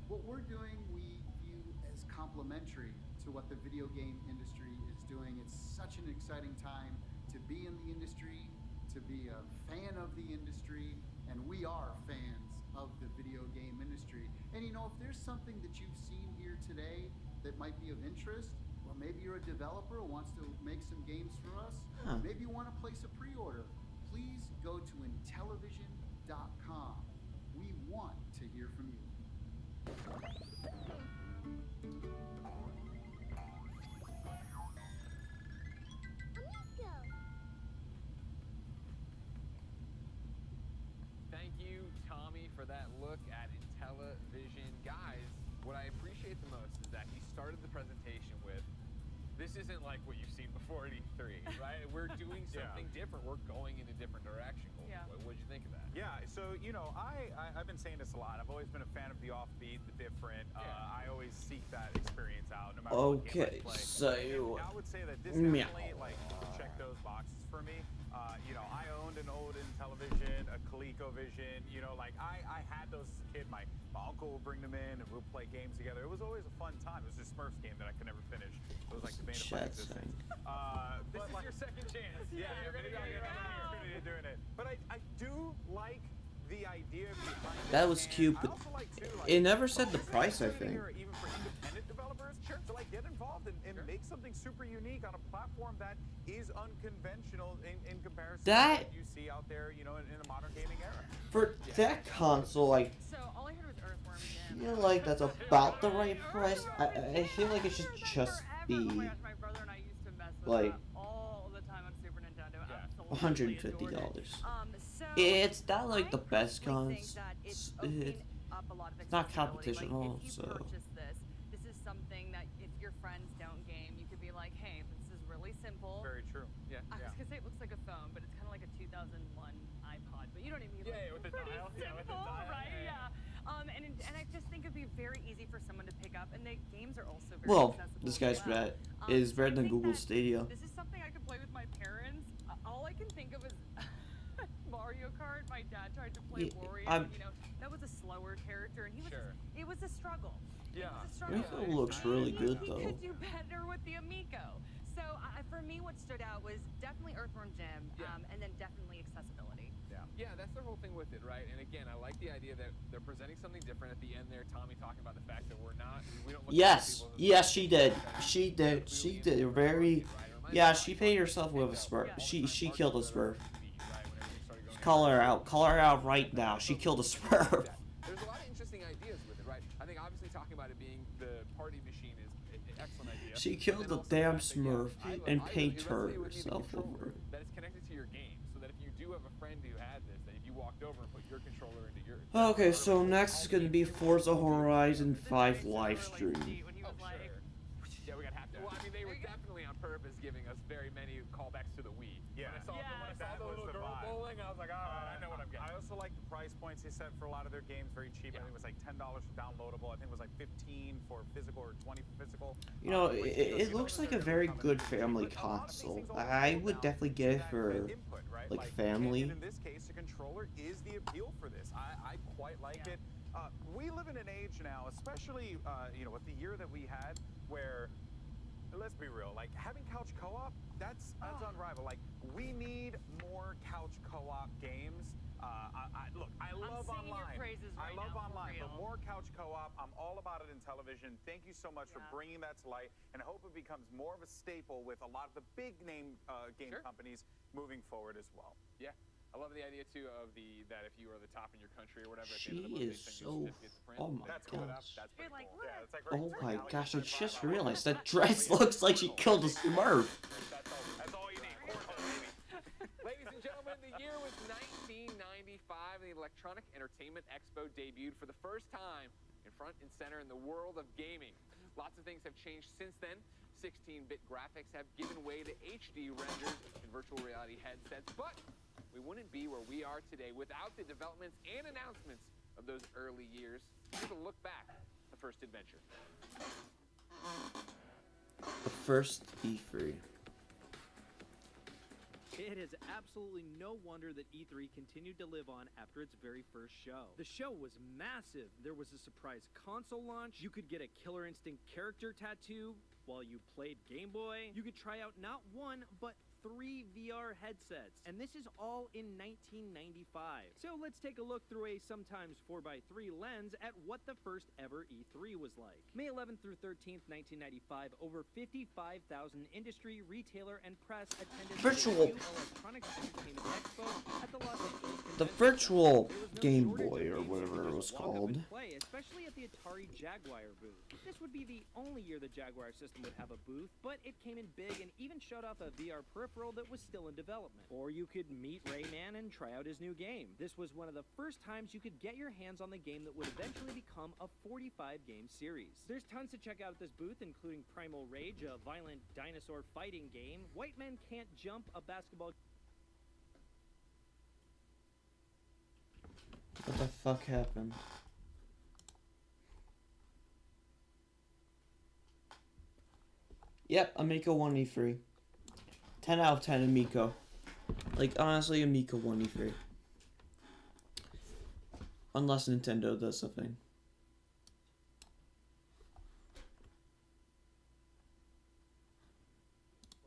What we're doing, we view as complementary to what the video game industry is doing. It's such an exciting time to be in the industry, to be a fan of the industry, and we are fans of the video game industry. And you know, if there's something that you've seen here today that might be of interest, or maybe you're a developer who wants to make some games for us, maybe you want to place a pre-order, please go to Intellivision.com. We want to hear from you. Thank you, Tommy, for that look at Intellivision. Guys, what I appreciate the most is that he started the presentation with, this isn't like what you've seen before at E3, right? We're doing something different. We're going in a different direction. Yeah. What'd you think of that? Yeah, so, you know, I've been saying this a lot. I've always been a fan of the offbeat, the different. I always seek that experience out, no matter what game I play. So And I would say that this definitely, like, checked those boxes for me. You know, I owned an old Intellivision, a ColecoVision. You know, like, I had those as a kid. My uncle would bring them in, and we'd play games together. It was always a fun time. It was a Smurfs game that I could never finish. It was like the bane of my existence. This is your second chance. Yeah, you're going to get another opportunity of doing it. But I do like the idea behind it. That was cute, but it never said the price, I think. Even for independent developers, to like get involved and make something super unique on a platform that is unconventional in comparison to what you see out there, you know, in the modern gaming era. For that console, like, So all I heard was Earthworm I feel like that's about the right price. I feel like it should just be My brother and I used to mess with like that all the time on Super Nintendo. $150. It's not like the best cons. It's not competitional, so. This is something that if your friends don't game, you could be like, hey, this is really simple. Very true. Yeah. I was gonna say it looks like a phone, but it's kind of like a 2001 iPod. But you know what I mean? Yeah, with the dial. Yeah, with the dial. Right? Yeah. And I just think it'd be very easy for someone to pick up, and the games are also very Well, accessible. this guy's rat is better than Google Stadia. This is something I could play with my parents. All I can think of is Mario Kart. My dad tried to play Wario. You know, that was a slower character, and he was. It was a struggle. Yeah. It looks really good though. He could do better with the Amico. So for me, what stood out was definitely Earthworm Jim, and then definitely accessibility. Yeah, that's the whole thing with it, right? And again, I like the idea that they're presenting something different at the end there. Tommy talking about the fact that we don't look Yes, yes, she did. She did. She did. Very. Yeah, she paid herself with a Smurf. She killed a Smurf. Call her out. Call her out right now. She killed a Smurf. There's a lot of interesting ideas with it, right? I think obviously talking about it being the party machine is an excellent idea. She killed the damn Smurf and paid herself over it. That it's connected to your game, so that if you do have a friend who had this, that if you walked over and put your controller into yours. Okay, so next is going to be Forza Horizon 5 live stream. Yeah, we got half. Well, I mean, they were definitely on purpose giving us very many callbacks to the Wii. Yeah. When I saw the little girl bowling, I was like, all right, I know what I'm getting. I also like the price points they set for a lot of their games, very cheap. I think it was like $10 for downloadable. I think it was like $15 for physical or $20 for physical. You know, it looks like a very good family console. I would definitely get it for like family. And in this case, the controller is the appeal for this. I quite like it. We live in an age now, especially you know, with the year that we had, where let's be real, like having couch co-op, that's unrivaled. Like we need more couch co-op games. Look, I love online. I love online, but more couch co-op. I'm all about it in television. Thank you so much for bringing that to light, and I hope it becomes more of a staple with a lot of the big name game companies moving forward as well. Yeah. I love the idea too of that if you are the top in your country or whatever. She is so. Oh my gosh. That's pretty cool. Yeah, it's like Oh my gosh! I just realized that dress looks like she killed a Smurf. That's all you need. Ladies and gentlemen, the year was 1995, and the Electronic Entertainment Expo debuted for the first time in front and center in the world of gaming. Lots of things have changed since then. 16-bit graphics have given way to HD renders and virtual reality headsets, but we wouldn't be where we are today without the developments and announcements of those early years. Here's a look back at the first adventure. The first E3. It is absolutely no wonder that E3 continued to live on after its very first show. The show was massive. There was a surprise console launch. You could get a Killer Instinct character tattoo while you played Game Boy. You could try out not one, but 3 VR headsets, and this is all in 1995. So let's take a look through a sometimes 4x3 lens at what the first ever E3 was like. May 11th through 13th, 1995, over 55,000 industry, retailer, and press attended Virtual. the Electronics Entertainment Expo at the Los Angeles The virtual Game Boy, or whatever it was called. play, especially at the Atari Jaguar booth. This would be the only year the Jaguar system would have a booth, but it came in big and even showed off a VR peripheral that was still in development. Or you could meet Rayman and try out his new game. This was one of the first times you could get your hands on the game that would eventually become a 45-game series. There's tons to check out at this booth, including Primal Rage, a violent dinosaur fighting game, White Men Can't Jump, a basketball... What the fuck happened? Yep, Amico won E3. 10 out of 10 Amico. Like, honestly, Amico won E3. Unless Nintendo does something.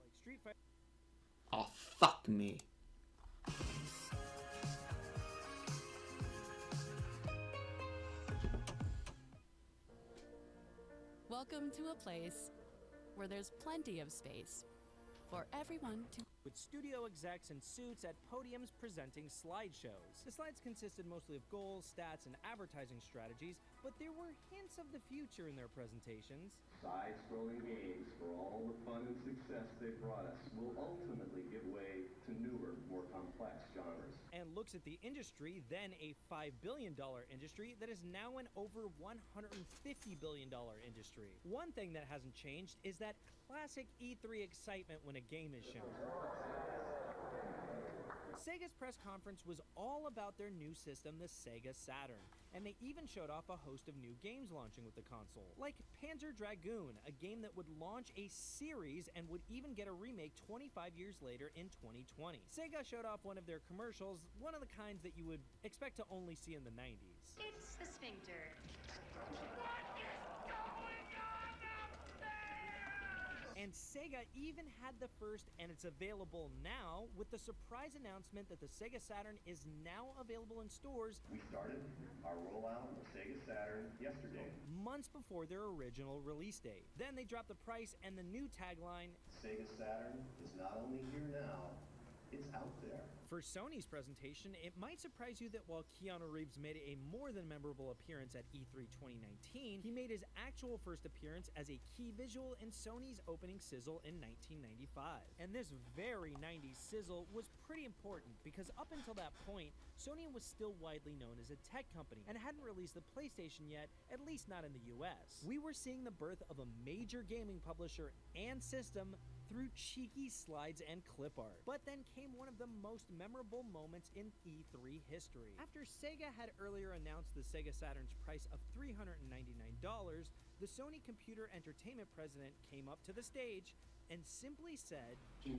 like Street Fighter. Oh, fuck me. Welcome to a place where there's plenty of space for everyone to... With studio execs in suits at podiums presenting slideshows. The slides consisted mostly of goals, stats, and advertising strategies, but there were hints of the future in their presentations. Side-scrolling games, for all the fun and success they brought us, will ultimately give way to newer, more complex genres. And looks at the industry, then a $5 billion industry that is now an over $150 billion industry. One thing that hasn't changed is that classic E3 excitement when a game is shown. Sega's press conference was all about their new system, the Sega Saturn, and they even showed off a host of new games launching with the console, like Panzer Dragoon, a game that would launch a series and would even get a remake 25 years later in 2020. Sega showed off one of their commercials, one of the kinds that you would expect to only see in the 90s. It's the sphincter. And Sega even had the first, and it's available now, with the surprise announcement that the Sega Saturn is now available in stores. We started our rollout of the Sega Saturn yesterday. Months before their original release date. Then they dropped the price and the new tagline, Sega Saturn is not only here now, it's out there. For Sony's presentation, it might surprise you that while Keanu Reeves made a more than memorable appearance at E3 2019, he made his actual first appearance as a key visual in Sony's opening sizzle in 1995. And this very 90s sizzle was pretty important because up until that point, Sony was still widely known as a tech company and hadn't released the PlayStation yet, at least not in the US. We were seeing the birth of a major gaming publisher and system through cheeky slides and clip art. But then came one of the most memorable moments in E3 history. After Sega had earlier announced the Sega Saturn's price of $399, the Sony Computer Entertainment president came up to the stage and simply said, $299.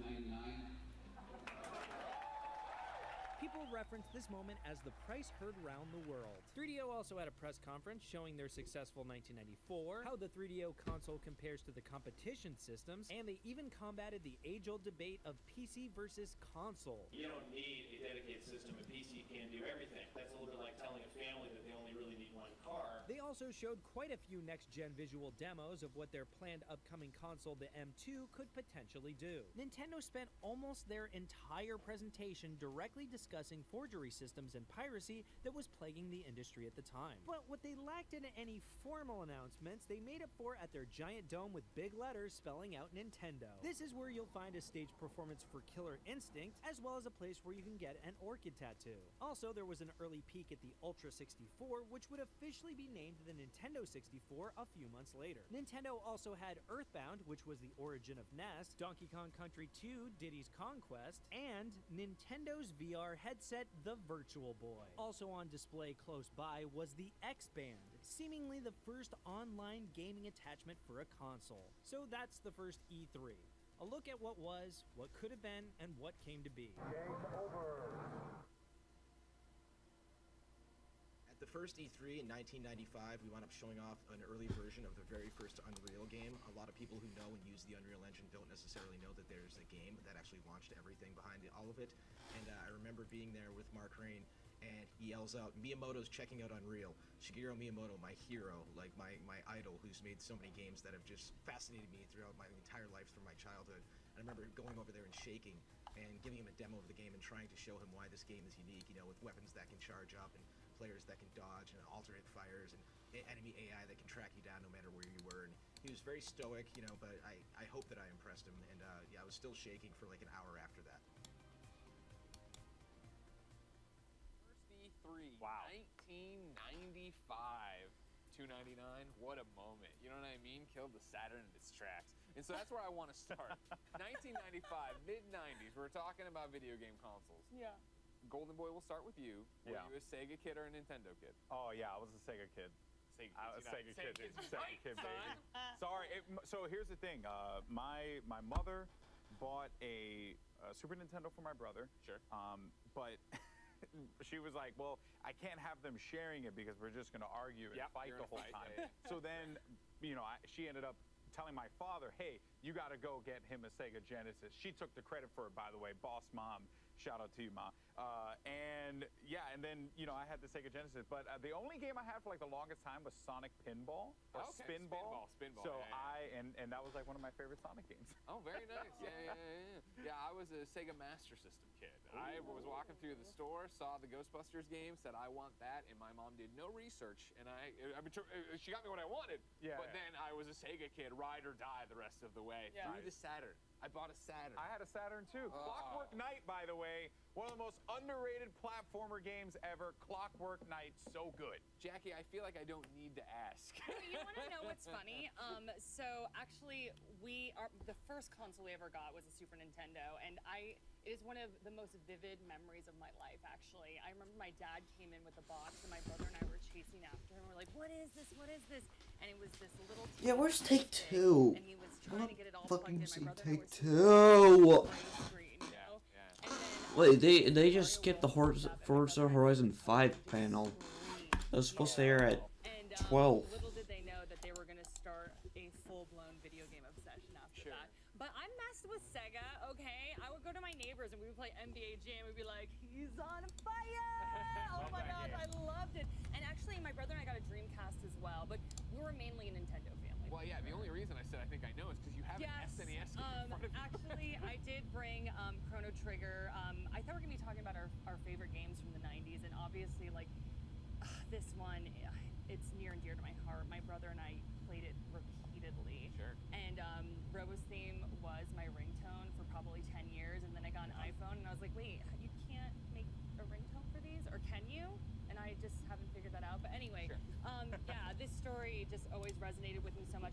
People reference this moment as the price heard round the world. 3DO also had a press conference showing their successful 1994, how the 3DO console compares to the competition systems, and they even combated the age-old debate of PC versus console. You don't need a dedicated system. A PC can do everything. That's a little bit like telling a family that they only really need one car. They also showed quite a few next-gen visual demos of what their planned upcoming console, the M2, could potentially do. Nintendo spent almost their entire presentation directly discussing forgery systems and piracy that was plaguing the industry at the time. But what they lacked in any formal announcements, they made up for at their giant dome with big letters spelling out Nintendo. This is where you'll find a stage performance for Killer Instinct, as well as a place where you can get an orchid tattoo. Also, there was an early peek at the Ultra 64, which would officially be renamed the Nintendo 64 a few months later. Nintendo also had Earthbound, which was the origin of NES, Donkey Kong Country 2, Diddy's Conquest, and Nintendo's VR headset, the Virtual Boy. Also on display close by was the X-Band, seemingly the first online gaming attachment for a console. So that's the first E3. A look at what was, what could have been, and what came to be. At the first E3 in 1995, we wound up showing off an early version of the very first Unreal game. A lot of people who know and use the Unreal Engine don't necessarily know that there's a game that actually launched everything behind all of it. And I remember being there with Mark Rain, and he yells out, "Miyamoto's checking out Unreal." Shigeru Miyamoto, my hero, like my idol, who's made so many games that have just fascinated me throughout my entire life from my childhood. And I remember going over there and shaking and giving him a demo of the game and trying to show him why this game is unique, you know, with weapons that can charge up and players that can dodge and alternate fires and enemy AI that can track you down no matter where you were. And he was very stoic, you know, but I hope that I impressed him. And yeah, I was still shaking for like an hour after that. First E3, wow. 1995, $2.99. What a moment. You know what I mean? Killed the Saturn in its tracks. And so that's where I want to start. 1995, mid-90s. We're talking about video game consoles. Yeah. Golden Boy, we'll start with you. Were you a Sega kid or a Nintendo kid? Oh yeah, I was a Sega kid. I was a Sega kid, baby. Sorry. So here's the thing. My mother bought a Super Nintendo for my brother. Sure. But she was like, "Well, I can't have them sharing it because we're just going to argue and fight the whole time." So then, you know, she ended up telling my father, "Hey, you got to go get him a Sega Genesis." She took the credit for it, by the way. Boss mom. Shout out to you, Ma. And yeah, and then, you know, I had the Sega Genesis, but the only game I had for like the longest time was Sonic Pinball or Spinball. Spinball. So yeah. and that was like one of my favorite Sonic games. Oh, very nice. Yeah, I was a Sega Master System kid. I was walking through the store, saw the Ghostbusters game, said I want that, and my mom did no research, and she got me what I wanted. Yeah. But then I was a Sega kid, ride or die the rest of the way. Yeah. Through the Saturn. I bought a Saturn. I had a Saturn too. Clockwork Knight, by the way, one of the most underrated platformer games ever. Clockwork Knight, so good. Jackie, I feel like I don't need to ask. You want to know what's funny? So actually, the first console we ever got was a Super Nintendo, and it is one of the most vivid memories of my life, actually. I remember my dad came in with a box, and my brother and I were chasing after him. We're like, "What is this? What is this?" And it was this little. Yeah, where's Take Two? And he was trying to get it all plugged in. My brother and I were Two. screen, you know? And then, Wait, they just skipped the Forza Horizon 5 panel. It was supposed to air at 12. Little did they know that they were going to start a full-blown video game obsession after that. But I messed with Sega, okay? I would go to my neighbors and we would play NBA Jam. We'd be like, "He's on fire!" Oh my gosh, I loved it. And actually, my brother and I got a Dreamcast as well, but we were mainly a Nintendo family. Well, yeah, the only reason I said I think I know is because you have an SNES game in front of you. Actually, I did bring Chrono Trigger. I thought we were going to be talking about our favorite games from the 90s, and obviously, like, this one, it's near and dear to my heart. My brother and I played it repeatedly. Sure. And Robo's theme was my ringtone for probably 10 years, and then I got an iPhone, and I was like, wait, you can't make a ringtone for these, or can you? And I just haven't figured that out. But anyway, yeah, this story just always resonated with me so much.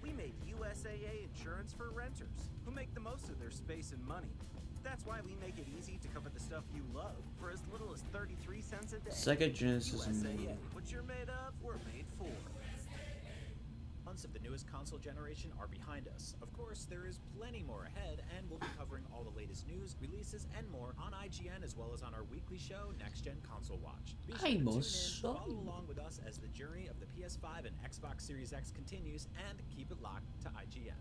We made USAA insurance for renters who make the most of their space and money. That's why we make it easy to cover the stuff you love for as little as 33 cents a day. Sega Genesis. USAA, what you're made of, we're made for. Months of the newest console generation are behind us. Of course, there is plenty more ahead, and we'll be covering all the latest news, releases, and more on IGN as well as on our weekly show, Next Gen Console Watch. Be sure to tune in, follow along with us as the journey of the PS5 and Xbox Series X continues, and keep it locked to IGN.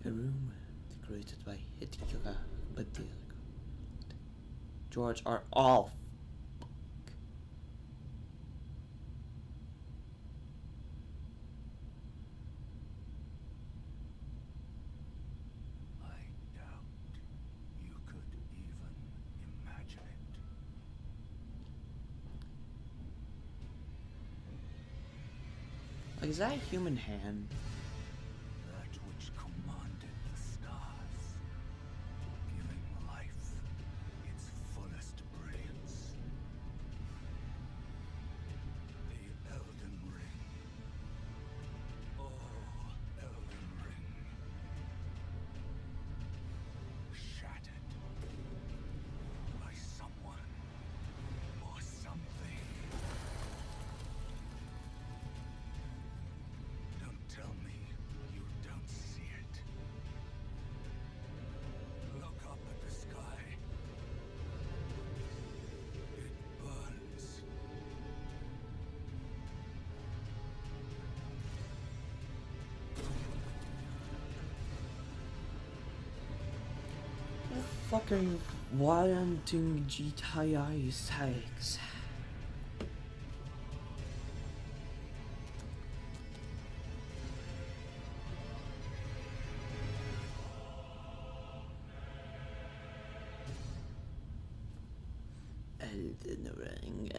A room decorated by Hideki Badil. George R. All. I doubt you could even imagine it. Like, is that a human hand? That which commanded the stars, giving life its fullest brilliance. The Elden Ring. Oh, Elden Ring. Shattered by someone or something. Don't tell me you don't see it. Look up at the sky. It burns. Fucking wanting GTI 6. Elden Ring.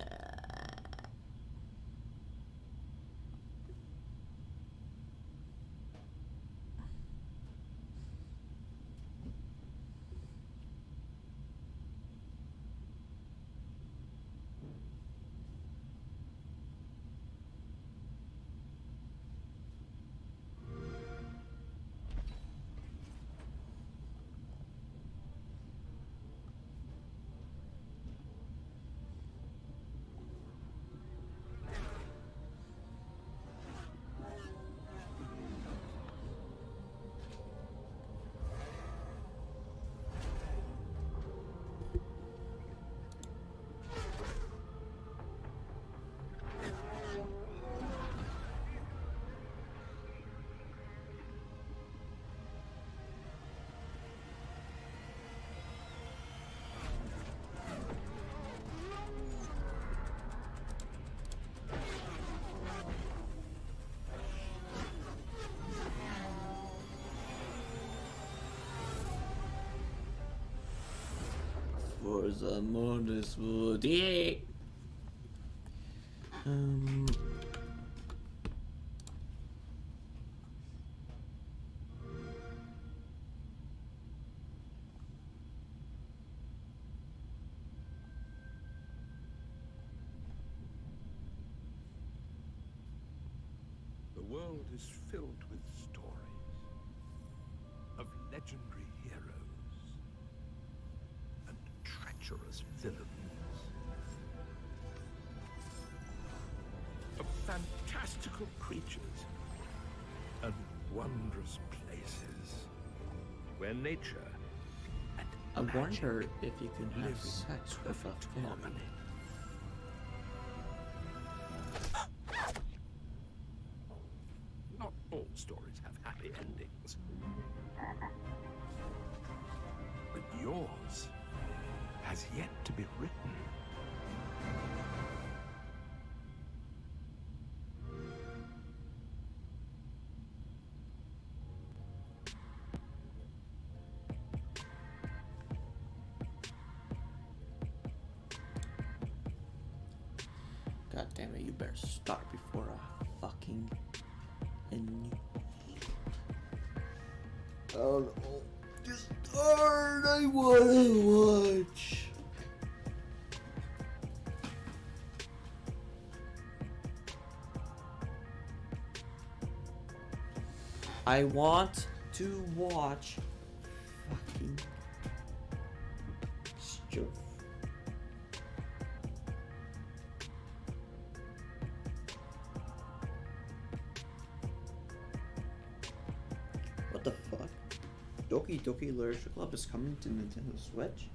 Forza Motorsport. Yeah. The world is filled with stories of legendary heroes and treacherous villains, of fantastical creatures and wondrous places where nature I wonder if you can have sex with a fairy. Not all stories have happy endings. But yours has yet to be written. God damn it, you better start before I fucking end. Oh no. Just start, I wanna watch. I want to watch fucking stuff. What the fuck? Doki Doki Literature Club is coming to Nintendo Switch?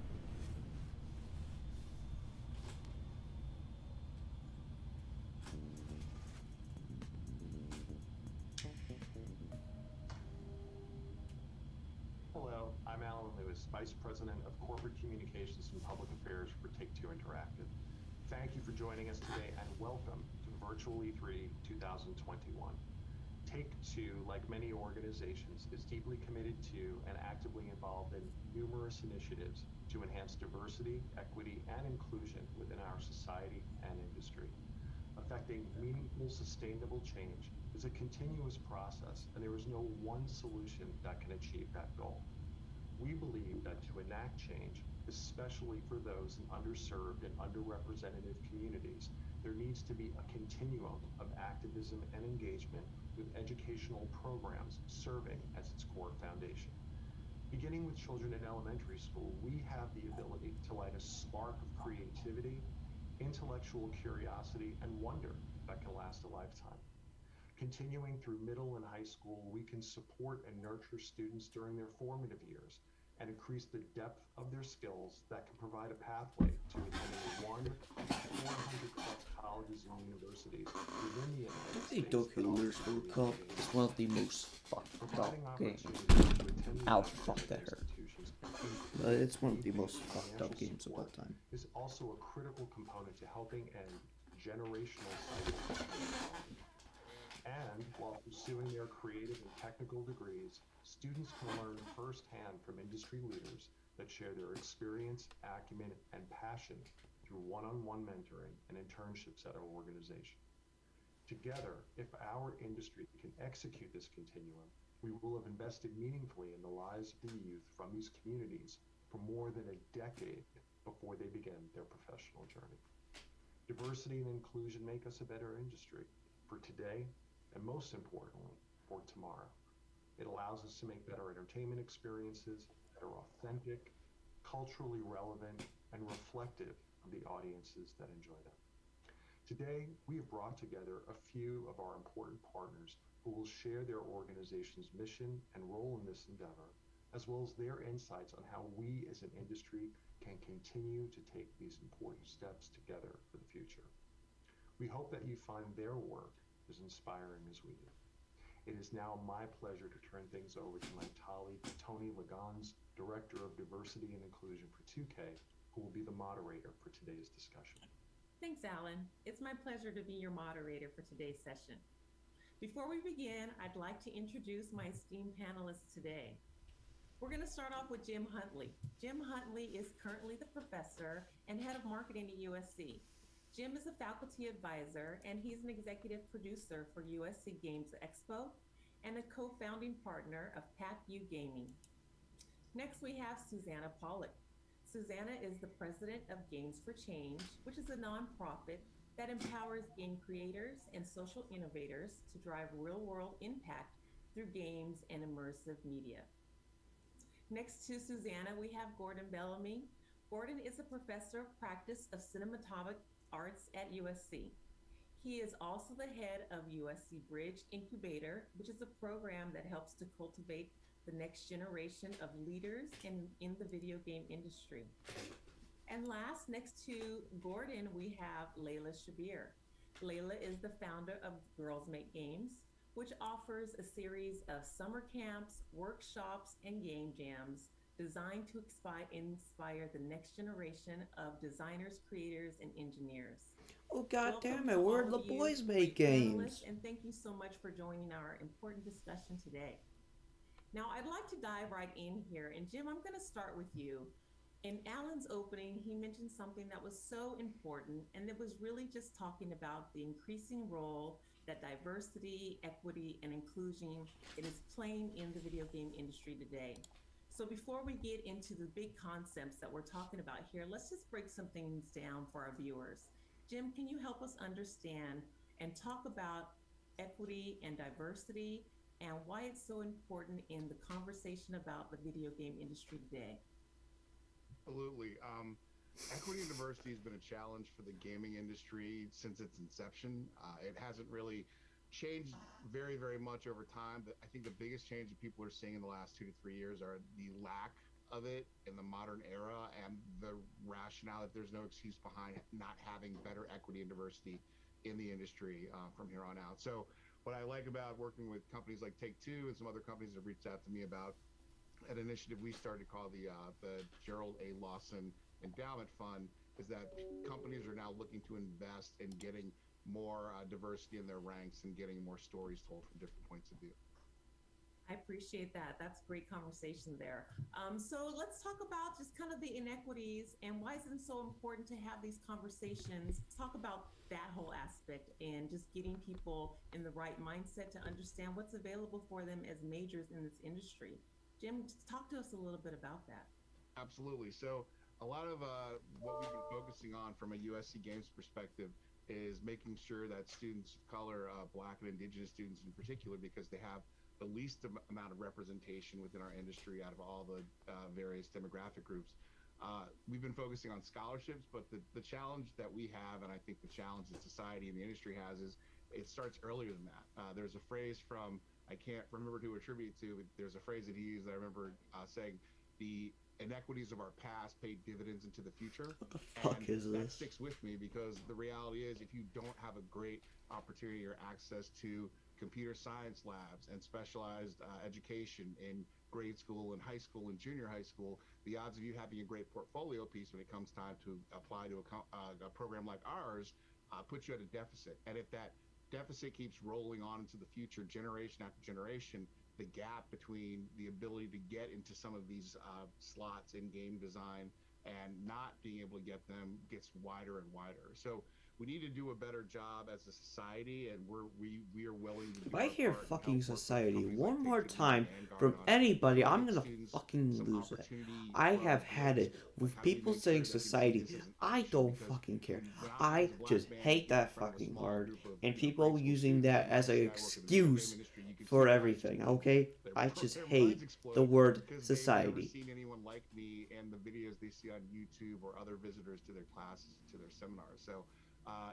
Davis, Vice President of Corporate Communications and Public Affairs for Take-Two Interactive. Thank you for joining us today and welcome to Virtual E3 2021. Take-Two, like many organizations, is deeply committed to and actively involved in numerous initiatives to enhance diversity, equity, and inclusion within our society and industry. Affecting meaningful, sustainable change is a continuous process, and there is no one solution that can achieve that goal. We believe that to enact change, especially for those in underserved and underrepresented communities, there needs to be a continuum of activism and engagement with educational programs serving as its core foundation. Beginning with children in elementary school, we have the ability to light a spark of creativity, intellectual curiosity, and wonder that can last a lifetime. Continuing through middle and high school, we can support and nurture students during their formative years and increase the depth of their skills that can provide a pathway to attending one of 400+ colleges and universities within the United States. Tokyo Lyrical Cup is one of the most fucked up games. Ow, fuck, that hurt. But it's one of the most fucked up games of all time. Is also a critical component to helping end generational cycles. And while pursuing their creative and technical degrees, students can learn firsthand from industry leaders that share their experience, acumen, and passion through one-on-one mentoring and internships at our organization. Together, if our industry can execute this continuum, we will have invested meaningfully in the lives of the youth from these communities for more than a decade before they begin their professional journey. Diversity and inclusion make us a better industry for today, and most importantly, for tomorrow. It allows us to make better entertainment experiences that are authentic, culturally relevant, and reflective of the audiences that enjoy them. Today, we have brought together a few of our important partners who will share their organization's mission and role in this endeavor, as well as their insights on how we as an industry can continue to take these important steps together for the future. We hope that you find their work as inspiring as we do. It is now my pleasure to turn things over to my colleague, Tony Lagans, Director of Diversity and Inclusion for 2K, who will be the moderator for today's discussion. Thanks, Alan. It's my pleasure to be your moderator for today's session. Before we begin, I'd like to introduce my esteemed panelists today. We're going to start off with Jim Huntley. Jim Huntley is currently the professor and head of marketing at USC. Jim is a faculty advisor, and he's an executive producer for USC Games Expo and a co-founding partner of PACU Gaming. Next, we have Susanna Pollock. Susanna is the president of Games for Change, which is a nonprofit that empowers game creators and social innovators to drive real-world impact through games and immersive media. Next to Susanna, we have Gordon Bellamy. Gordon is a professor of practice of cinematographic arts at USC. He is also the head of USC Bridge Incubator, which is a program that helps to cultivate the next generation of leaders in the video game industry. And last, next to Gordon, we have Layla Shabir. Layla is the founder of Girls Make Games, which offers a series of summer camps, workshops, and game jams designed to inspire the next generation of designers, creators, and engineers. Oh, God damn it, where the boys make games. And thank you so much for joining our important discussion today. Now, I'd like to dive right in here. And Jim, I'm going to start with you. In Alan's opening, he mentioned something that was so important, and it was really just talking about the increasing role that diversity, equity, and inclusion is playing in the video game industry today. So before we get into the big concepts that we're talking about here, let's just break some things down for our viewers. Jim, can you help us understand and talk about equity and diversity and why it's so important in the conversation about the video game industry today? Absolutely. Equity and diversity has been a challenge for the gaming industry since its inception. It hasn't really changed very, very much over time. But I think the biggest change that people are seeing in the last 2 to 3 years are the lack of it in the modern era and the rationale that there's no excuse behind not having better equity and diversity in the industry from here on out. So what I like about working with companies like Take-Two and some other companies that have reached out to me about an initiative we started called the Gerald A. Lawson Endowment Fund, is that companies are now looking to invest in getting more diversity in their ranks and getting more stories told from different points of view. I appreciate that. That's great conversation there. So let's talk about just kind of the inequities and why is it so important to have these conversations. Talk about that whole aspect and just getting people in the right mindset to understand what's available for them as majors in this industry. Jim, talk to us a little bit about that. Absolutely. So a lot of what we've been focusing on from a USC Games perspective is making sure that students of color, Black and Indigenous students in particular, because they have the least amount of representation within our industry out of all the various demographic groups. We've been focusing on scholarships, but the challenge that we have, and I think the challenge that society and the industry has, is it starts earlier than that. There's a phrase from, I can't remember who to attribute it to, but there's a phrase that he used that I remember saying, the inequities of our past pay dividends into the future. What the fuck and is that this? sticks with me because the reality is if you don't have a great opportunity or access to computer science labs and specialized education in grade school and high school and junior high school, the odds of you having a great portfolio piece when it comes time to apply to a program like ours puts you at a deficit. And if that deficit keeps rolling on into the future, generation after generation, the gap between the ability to get into some of these slots in game design and not being able to get them gets wider and wider. So we need to do a better job as a society, and we are willing to do If I our hear part and fucking help work with society companies one like more Take-Two time and from Vanguard on anybody, I'm giving gonna students fucking some lose it. opportunity I from have the had it with how do we people make saying sure that society. this isn't I issue? don't Because fucking care. when I as a black just man hate in that front of a fucking small word. group of, And grade people school using students, that as and an I work in the video game excuse industry, you can see for how everything, students, okay? I their just minds hate explode the word because society. they've never seen anyone like me and the videos they see on YouTube or other visitors to their classes, to their seminars. So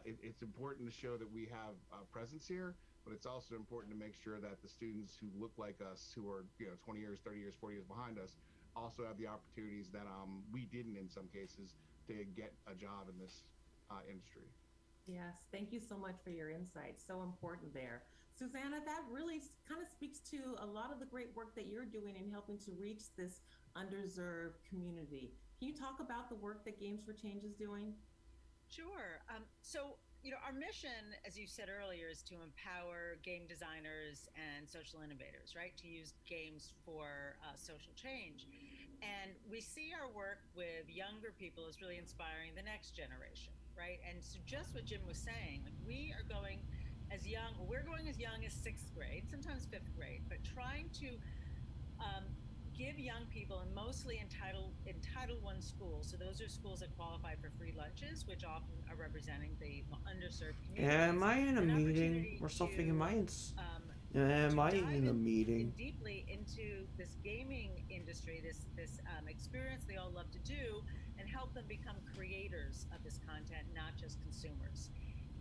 it's important to show that we have presence here, but it's also important to make sure that the students who look like us, who are 20 years, 30 years, 40 years behind us, also have the opportunities that we didn't in some cases to get a job in this industry. Yes, thank you so much for your insights. So important there. Susanna, that really kind of speaks to a lot of the great work that you're doing in helping to reach this underserved community. Can you talk about the work that Games for Change is doing? Sure. So, our mission, as you said earlier, is to empower game designers and social innovators, right? To use games for social change. And we see our work with younger people as really inspiring the next generation, right? And so just what Jim was saying, like we're going as young as sixth grade, sometimes fifth grade, but trying to give young people, and mostly in Title I schools, so those are schools that qualify for free lunches, which often are representing the underserved communities. Am I in a an meeting opportunity or something? to, Am I in a meeting? deeply into this gaming industry, this experience they all love to do, and help them become creators of this content, not just consumers.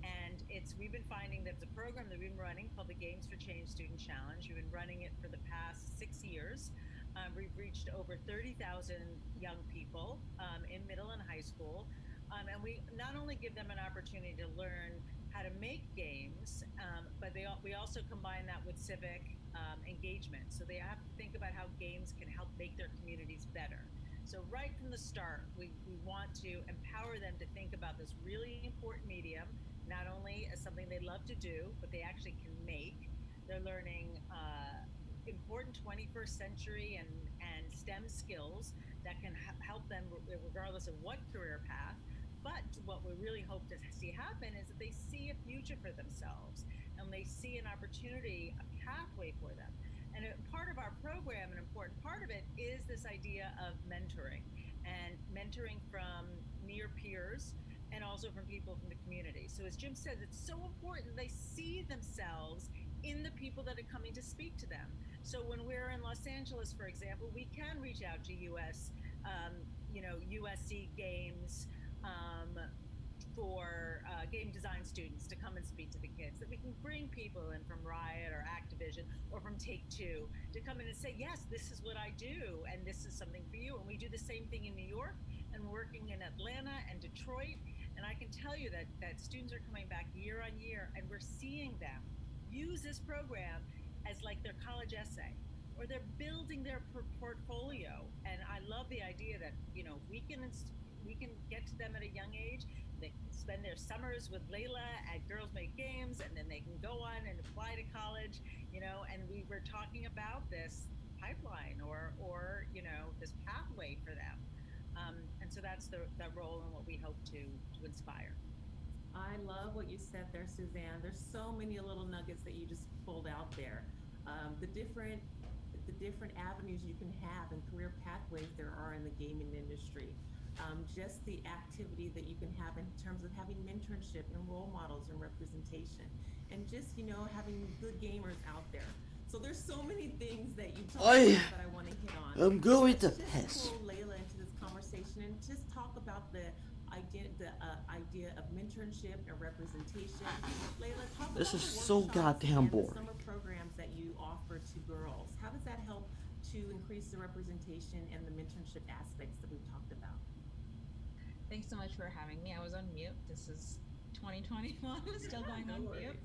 And we've been finding that it's a program that we've been running called the Games for Change Student Challenge. We've been running it for the past 6 years. We've reached over 30,000 young people in middle and high school. And we not only give them an opportunity to learn how to make games, but we also combine that with civic engagement. So they have to think about how games can help make their communities better. So right from the start, we want to empower them to think about this really important medium, not only as something they love to do, but they actually can make. They're learning important 21st century and STEM skills that can help them regardless of what career path. But what we really hope to see happen is that they see a future for themselves and they see an opportunity, a pathway for them. And part of our program, an important part of it, is this idea of mentoring, and mentoring from near peers and also from people from the community. So as Jim said, it's so important they see themselves in the people that are coming to speak to them. So when we're in Los Angeles, for example, we can reach out to USC Games for game design students to come and speak to the kids, that we can bring people in from Riot or Activision or from Take-Two to come in and say, yes, this is what I do and this is something for you. And we do the same thing in New York and working in Atlanta and Detroit. And I can tell you that students are coming back year on year, and we're seeing them use this program as like their college essay or they're building their portfolio. And I love the idea that, you know, we can get to them at a young age. They can spend their summers with Layla at Girls Make Games, and then they can go on and apply to college, you know, and we were talking about this pipeline or you know, this pathway for them. And so that's the role and what we hope to inspire. I love what you said there, Suzanne. There's so many little nuggets that you just pulled out there. The different avenues you can have and career pathways there are in the gaming industry. Just the activity that you can have in terms of having mentorship and role models and representation, and just, you know, having good gamers out there. So there's so many things that you talked about that I want to hit on. I'm going to Let's piss. just pull Layla into this conversation and just talk about the idea of mentorship and representation. Layla, talk This about is the so workshops goddamn and the boring. summer programs that you offer to girls. How does that help to increase the representation and the mentorship aspects that we've talked about? Thanks so much for having me. I was on mute. This is 2021, still going on mute.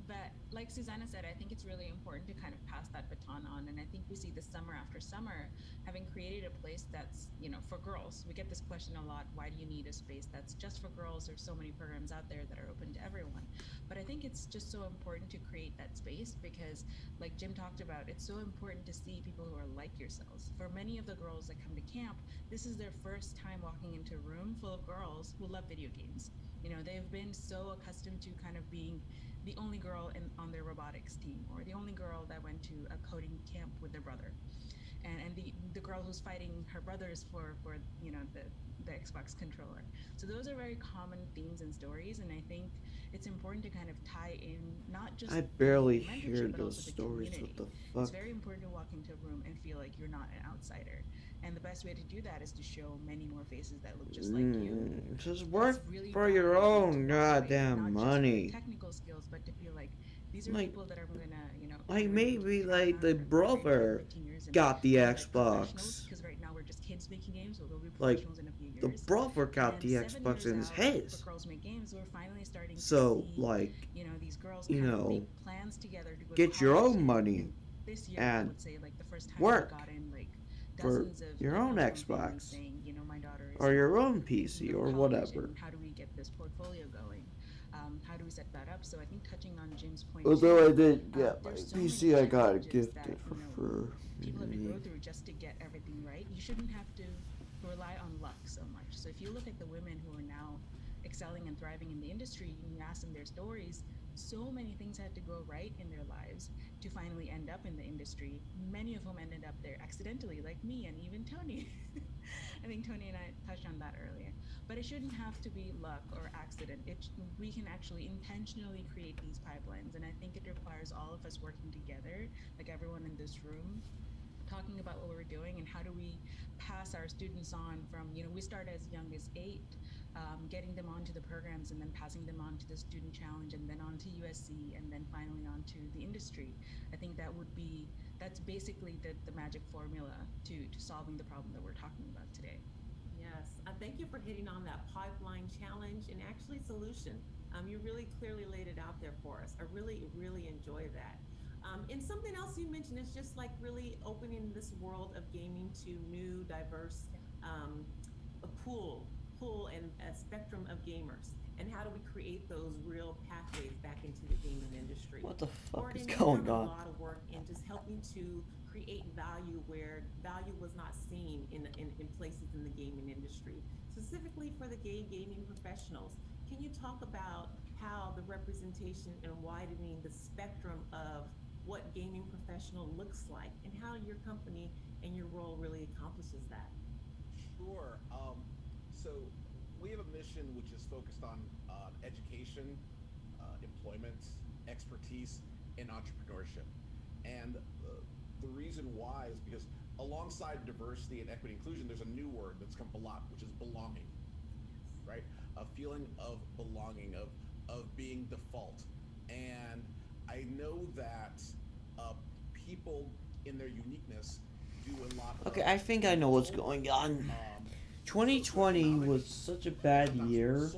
But like Susanna said, I think it's really important to kind of pass that baton on. And I think we see this summer after summer, having created a place that's, you know, for girls. We get this question a lot, why do you need a space that's just for girls? There's so many programs out there that are open to everyone. But I think it's just so important to create that space because, like Jim talked about, it's so important to see people who are like yourselves. For many of the girls that come to camp, this is their first time walking into a room full of girls who love video games. You know, they've been so accustomed to kind of being the only girl on their robotics team, or the only girl that went to a coding camp with their brother, and the girl who's fighting her brothers for you know, the Xbox controller. So those are very common themes and stories, and I think it's important to kind of tie in not just I barely the mentorship, hear but those also the stories. community. What the fuck? It's very important to walk into a room and feel like you're not an outsider. And the best way to do that is to show many more faces that look just like you. Just work really for your own not goddamn just money. technical skills, but to feel like these are Like- people that are gonna, you know, Like maybe like the brother got the Xbox. because right now we're just kids making games, so we'll be Like professionals in a few years. the brother got And the 7 Xbox years in his out, head. for Girls Make Games, we're finally starting to So see, like, you know, these girls you kind of know, make plans together to go to get your college. own money This year, I and would say, like the first time work we got in like for dozens of your own emails from families Xbox saying, you know, my daughter is or your in own PC or college, whatever. and how do we get this portfolio going? How do we set that up? So I think touching on Jim's point, Although I too, did get my there's so many PC, I got it challenges gifted that, for you know, free. people have to go through just to get everything right. You shouldn't have to rely on luck so much. So if you look at the women who are now excelling and thriving in the industry, and you ask them their stories, so many things had to go right in their lives to finally end up in the industry. Many of whom ended up there accidentally, like me and even Tony. I think Tony and I touched on that earlier. But it shouldn't have to be luck or accident. We can actually intentionally create these pipelines, and I think it requires all of us working together, like everyone in this room, talking about what we're doing and how do we pass our students on from, you know, we start as young as 8, getting them onto the programs and then passing them on to the student challenge and then on to USC and then finally on to the industry. I think that's basically the magic formula to solving the problem that we're talking about today. Yes, I thank you for hitting on that pipeline challenge and actually solution. You really clearly laid it out there for us. I really, really enjoy that. And something else you mentioned is just like really opening this world of gaming to new, diverse, a pool and a spectrum of gamers. And how do we create those real pathways back into the gaming industry? What the fuck Gordon, is you've going done on? a lot of work in just helping to create value where value was not seen in places in the gaming industry, specifically for the gay gaming professionals. Can you talk about how the representation and widening the spectrum of what gaming professional looks like and how your company and your role really accomplishes that? Sure. So we have a mission which is focused on education, employment, expertise, and entrepreneurship. And the reason why is because alongside diversity and equity inclusion, there's a new word that's come a lot, which is belonging, right? A feeling of belonging, of being default. And I know that people in their uniqueness do a lot Okay, of I think I know what's going on. 2020 was such a bad year.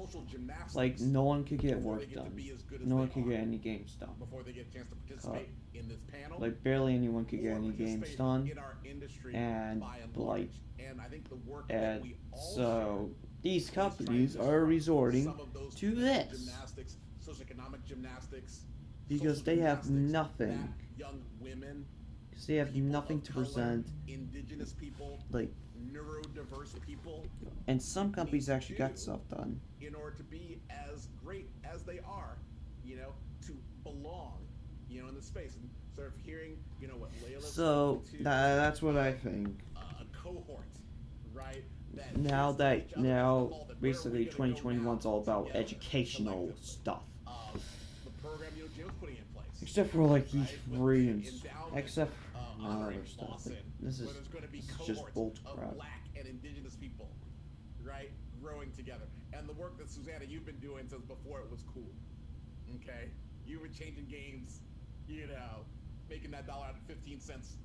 Like, no one could get work done. No one could get any games done. Before they get a chance to participate in this panel. Like, barely anyone could get any games done. And, like, and so these companies are resorting to this. Socioeconomic gymnastics. Because they have nothing. Young women. Because they have nothing to present. Indigenous people. Like, neurodiverse people. And some companies actually got stuff done. In order to be as great as they are, you know, to belong, you know, in the space. And sort of hearing, you know, what Layla's So that's what I think. A cohort, right? Now basically 2021's all about educational stuff. The program, you know, Jim's putting in place. Except for like E3 and except for other stuff. Like, this is just bull crap. Black and indigenous people, right, growing together. And the work that Susanna you've been doing since before it was cool. Okay, you were changing games, you know, making that dollar out of 15 cents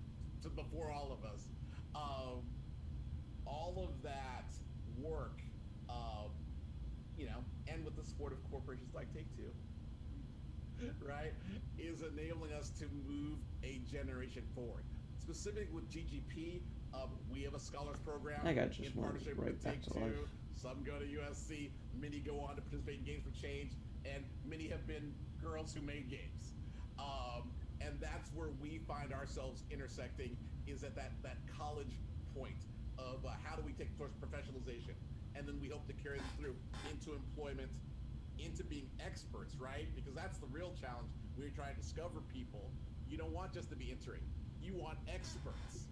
to before all of us. All of that work, you know, and with the support of corporations like Take-Two, right, is enabling us to move a generation forward. Specifically with GGP, we have a scholars program I got just in partnership right with back to Take-Two. life. Some go to USC, many go on to participate in Games for Change, and many have been girls who made games. And that's where we find ourselves intersecting, is at that college point of how do we take towards professionalization, and then we hope to carry them through into employment, into being experts, right? Because that's the real challenge. We're trying to discover people. You don't want just to be entering. You want experts,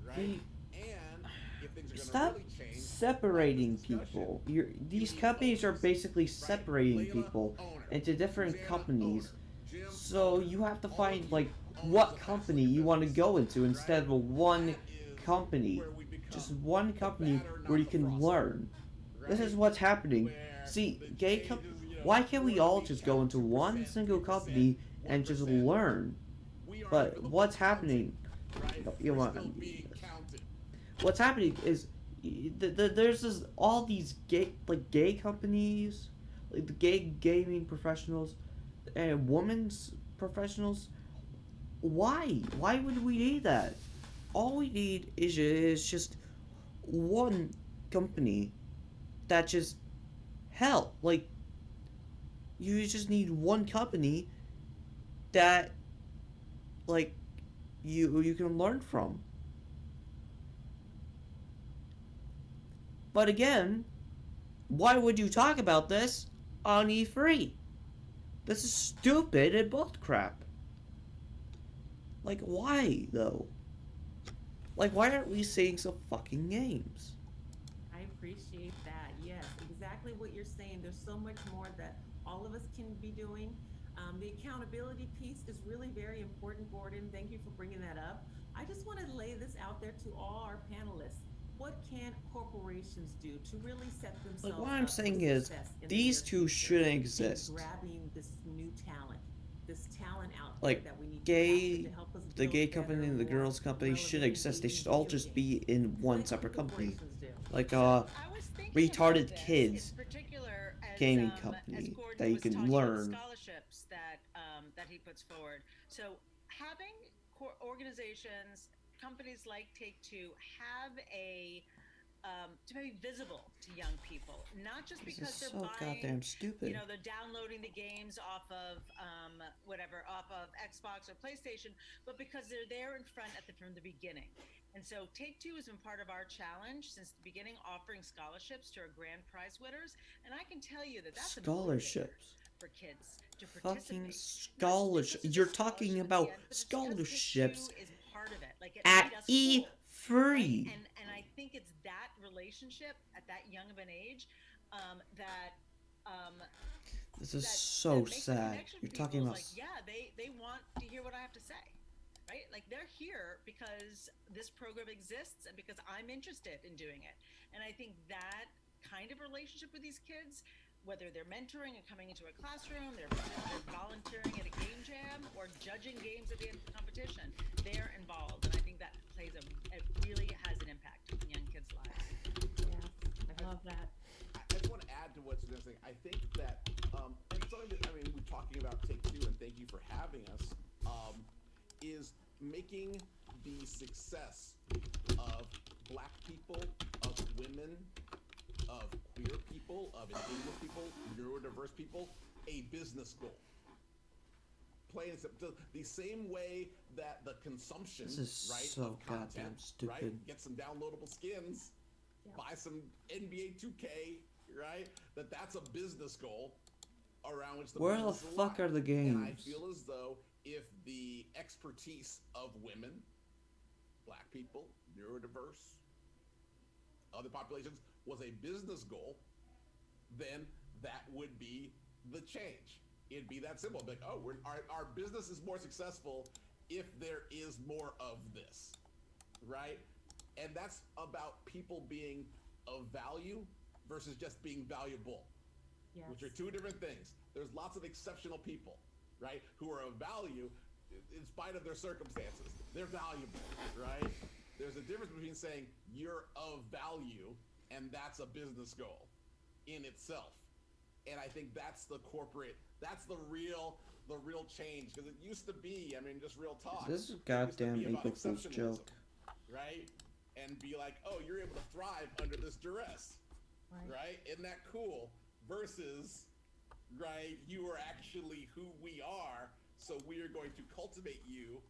right? And if things are going to Stop really change, separating people. These companies are basically separating people into different companies. So you have to find like what company you want to go into instead of one company. Just one company where you can learn. This is what's happening. See, why can't we all just go into one single company and just learn? But what's happening? You want? What's happening is there's all these gay companies, like the gay gaming professionals and women's professionals. Why would we need that? All we need is just one company that just like you just need one company that like you can learn from. But again, why would you talk about this on E3? This is stupid and bull crap. Like, why, though? Like, why aren't we seeing some fucking games? I appreciate that. Yes, exactly what you're saying. There's so much more that all of us can be doing. The accountability piece is really very important, Gordon. Thank you for bringing that up. I just want to lay this out there to all our panelists. What can corporations do to really set themselves Like, what I'm up for saying is, success in the these near two future shouldn't and exist. grabbing this new talent, this talent out there Like, that we need to help us the build gay better, company and the more girls company should relevant, exist. They engaging should all video just be in one separate company. Like, Retarded Kids gaming company that you can learn. Scholarships that he puts forward. So having organizations, companies like Take-Two have to be visible to young people, not just This because is they're so buying, goddamn stupid. you know, they're downloading the games off of off of Xbox or PlayStation, but because they're there in front from the beginning. And so Take-Two has been part of our challenge since the beginning, offering scholarships to our grand prize winners. And I can tell you that that's Scholarships. for kids to Fucking participate. scholarship. You're talking about scholarships Is part of it. Like it at made us cool, E3. right? And I think it's that relationship at that young of an age that This is so makes a sad. connection You're for talking people. about It's like, yeah, they want to hear what I have to say, right? Like they're here because this program exists and because I'm interested in doing it. And I think that kind of relationship with these kids, whether they're mentoring and coming into a classroom, they're volunteering at a game jam or judging games at the end of the competition, they're involved. And I think that it really has an impact on young kids' lives. Yes, I love that. I just want to add to what Susanna's saying. I think that, and something that, I mean, we're talking about Take-Two, and thank you for having us, is making the success of Black people, of women, of queer people, of indigenous people, neurodiverse people, a business goal. Plain and simple. The same way that the consumption, This is right, so of content, goddamn stupid. right, get some downloadable skins, buy some NBA 2K, right? That's a business goal around which the Where the business fuck lie. are the And I games? feel as though if the expertise of women, Black people, neurodiverse, other populations was a business goal, then that would be the change. It'd be that simple. Like, oh, our business is more successful if there is more of this, right? And that's about people being of value versus just being valuable, which are two different things. There's lots of exceptional people, right, who are of value in spite of their circumstances. They're valuable, right? There's a difference between saying you're of value and that's a business goal in itself. And I think that's the corporate, that's the real change, because it used to be, I mean, just real talk. This is a it used to goddamn be about April Fool's exceptionalism, joke. right? And be like, oh, you're able to thrive under this duress, right? Isn't that cool? Versus, right, you are actually who we are, so we are going to cultivate you.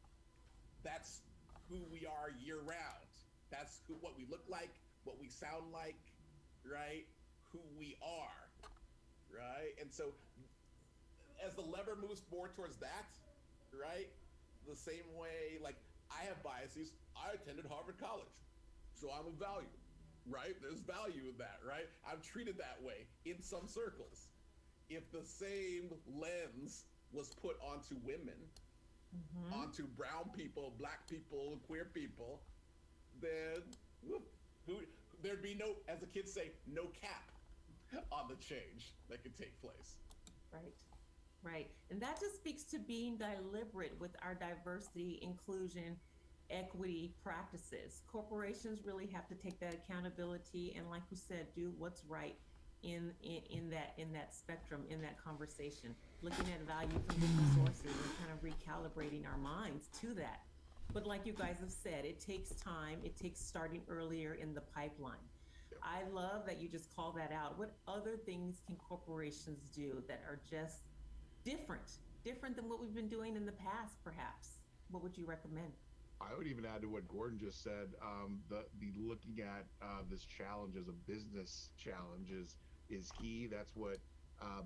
That's who we are year round. That's what we look like, what we sound like, right? Who we are, right? And so as the lever moves more towards that, right? The same way, like, I have biases. I attended Harvard College, so I'm of value, right? There's value in that, right? I'm treated that way in some circles. If the same lens was put onto women, onto brown people, Black people, queer people, then there'd be no, as the kids say, no cap on the change that could take place. Right. And that just speaks to being deliberate with our diversity, inclusion, equity practices. Corporations really have to take that accountability and, like you said, do what's right in that spectrum, in that conversation, looking at value from different sources and kind of recalibrating our minds to that. But like you guys have said, it takes time. It takes starting earlier in the pipeline. I love that you just call that out. What other things can corporations do that are just different than what we've been doing in the past, perhaps? What would you recommend? I would even add to what Gordon just said. The looking at this challenge as a business challenge is key. That's what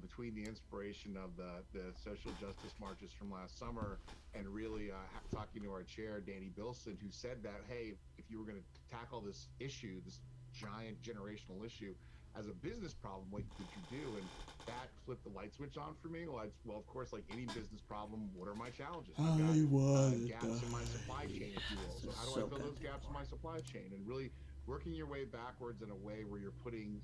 between the inspiration of the social justice marches from last summer and really talking to our chair, Danny Bilson, who said that, hey, if you were going to tackle this issue, this giant generational issue, as a business problem, what would you do? And that flipped the light switch on for me. Well, of course, like any business problem, what are my challenges? I've got gaps in my supply chain, if you will. So how do I fill those gaps in my supply chain? And really working your way backwards in a way where you're putting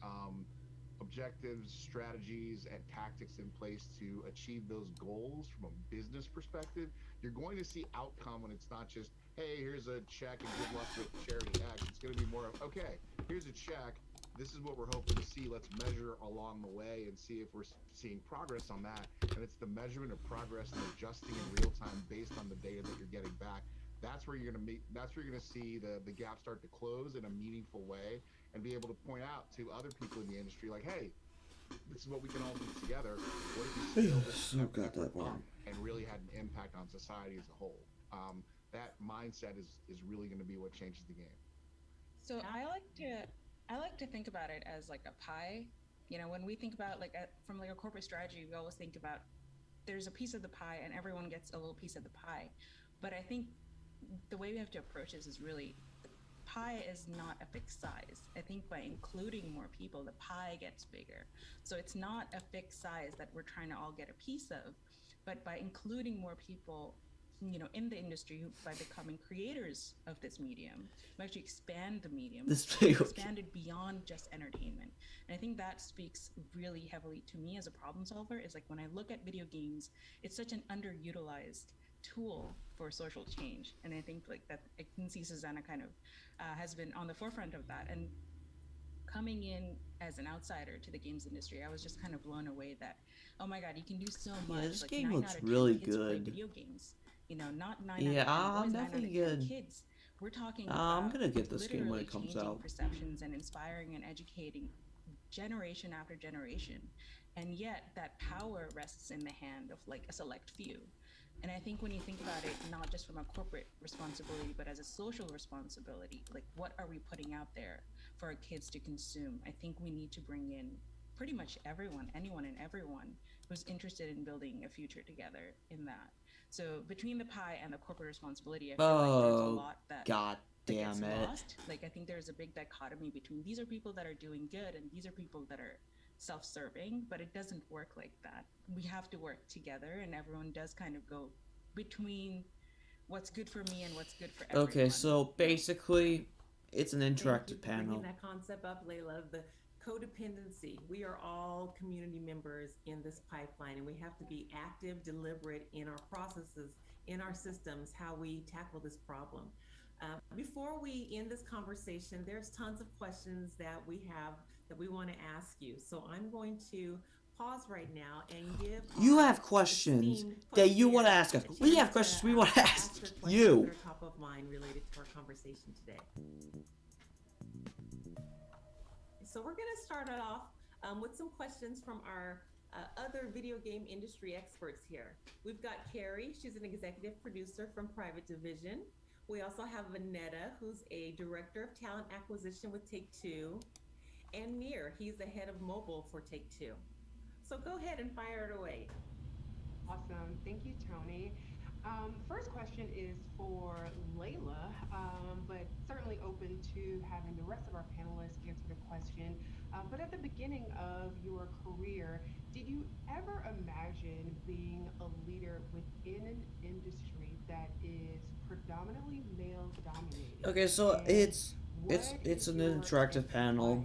objectives, strategies, and tactics in place to achieve those goals from a business perspective. You're going to see outcome when it's not just, hey, here's a check and good luck with charity X. It's going to be more of, okay, here's a check. This is what we're hoping to see. Let's measure along the way and see if we're seeing progress on that. And it's the measurement of progress and adjusting in real time based on the data that you're getting back. That's where you're going to meet. That's where you're going to see the gap start to close in a meaningful way and be able to point out to other people in the industry, like, hey, this is what we can all do together. What if we scale this up and really had an impact on society as a whole? That mindset is really going to be what changes the game. So I like to think about it as like a pie. You know, when we think about from a corporate strategy, we always think about there's a piece of the pie and everyone gets a little piece of the pie. But I think the way we have to approach this is really, the pie is not a fixed size. I think by including more people, the pie gets bigger. So it's not a fixed size that we're trying to all get a piece of, but by including more people, you know, in the industry, by becoming creators of this medium, we actually expand the medium, expand it beyond just entertainment. And I think that speaks really heavily to me as a problem solver. Is like when I look at video games, it's such an underutilized tool for social change, and I think like that I can see Susanna kind of has been on the forefront of that. And coming in as an outsider to the games industry, I was just kind of blown away that, oh my god, you can do so much. this like game 9 looks out of 10 really kids play good. video games. You know, not 9 Yeah, out of 10 boys, 9 out definitely of 10 good. kids. We're talking I'm about gonna get this game when literally it comes changing out. perceptions and inspiring and educating generation after generation. And yet that power rests in the hand of like a select few. And I think when you think about it, not just from a corporate responsibility, but as a social responsibility, like what are we putting out there for our kids to consume? I think we need to bring in pretty much everyone, anyone and everyone who's interested in building a future together in that. So between the pie and the corporate responsibility, I feel like there's a lot that God that gets damn it. lost. Like I think there's a big dichotomy between these are people that are doing good and these are people that are self-serving, but it doesn't work like that. We have to work together, and everyone does kind of go between what's good for me and what's good for everyone. Okay, so basically, it's an interactive Thank you for bringing panel. that concept up, Layla. The codependency. We are all community members in this pipeline, and we have to be active, deliberate in our processes, in our systems, how we tackle this problem. Before we end this conversation, there's tons of questions that we have that we want to ask you. So I'm going to pause right now and give You our have questions esteemed that you want to questioner ask us. a We have chance questions to, we want to ask ask their questions you. that are top of mind related to our conversation today. So we're going to start it off with some questions from our other video game industry experts here. We've got Carrie, she's an executive producer from Private Division. We also have Vanetta, who's a director of talent acquisition with Take-Two, and Nir, he's the head of mobile for Take-Two. So go ahead and fire it away. Awesome. Thank you, Tony. First question is for Layla, but certainly open to having the rest of our panelists answer the question. But at the beginning of your career, did you ever imagine being a leader within an industry that is predominantly male dominated? Okay, so it's an interactive panel.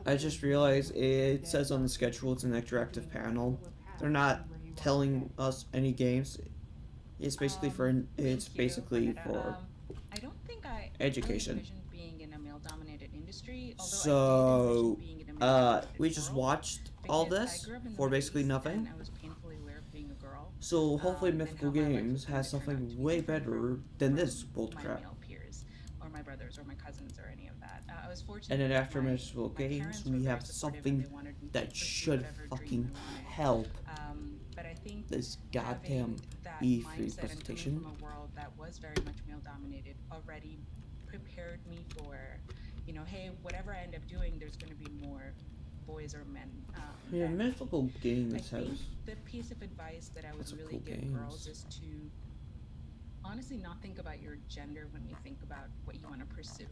I just realized it says on the schedule it's an interactive panel. They're not telling us any games. It's basically for I don't think I education. envisioned being in a male-dominated industry. So we just watched all this for basically nothing. I was painfully aware of being a girl. So hopefully Mythical Games has something way better than this bullcrap. Male peers, or my brothers, or my cousins, or any of that. I was fortunate. And then that after my Mythical Games, parents we were have very supportive and something they wanted me to that pursue should whatever fucking dream I wanted. help But I think this goddamn having that E3 mindset and presentation. coming from a world that was very much male dominated already prepared me for, you know, hey, whatever I end up doing, there's going to be more boys or men. Yeah, that- Mythical Games I has. think the piece of advice that I would some really cool give games. girls is to honestly not think about your gender when you think about what you want to pursue.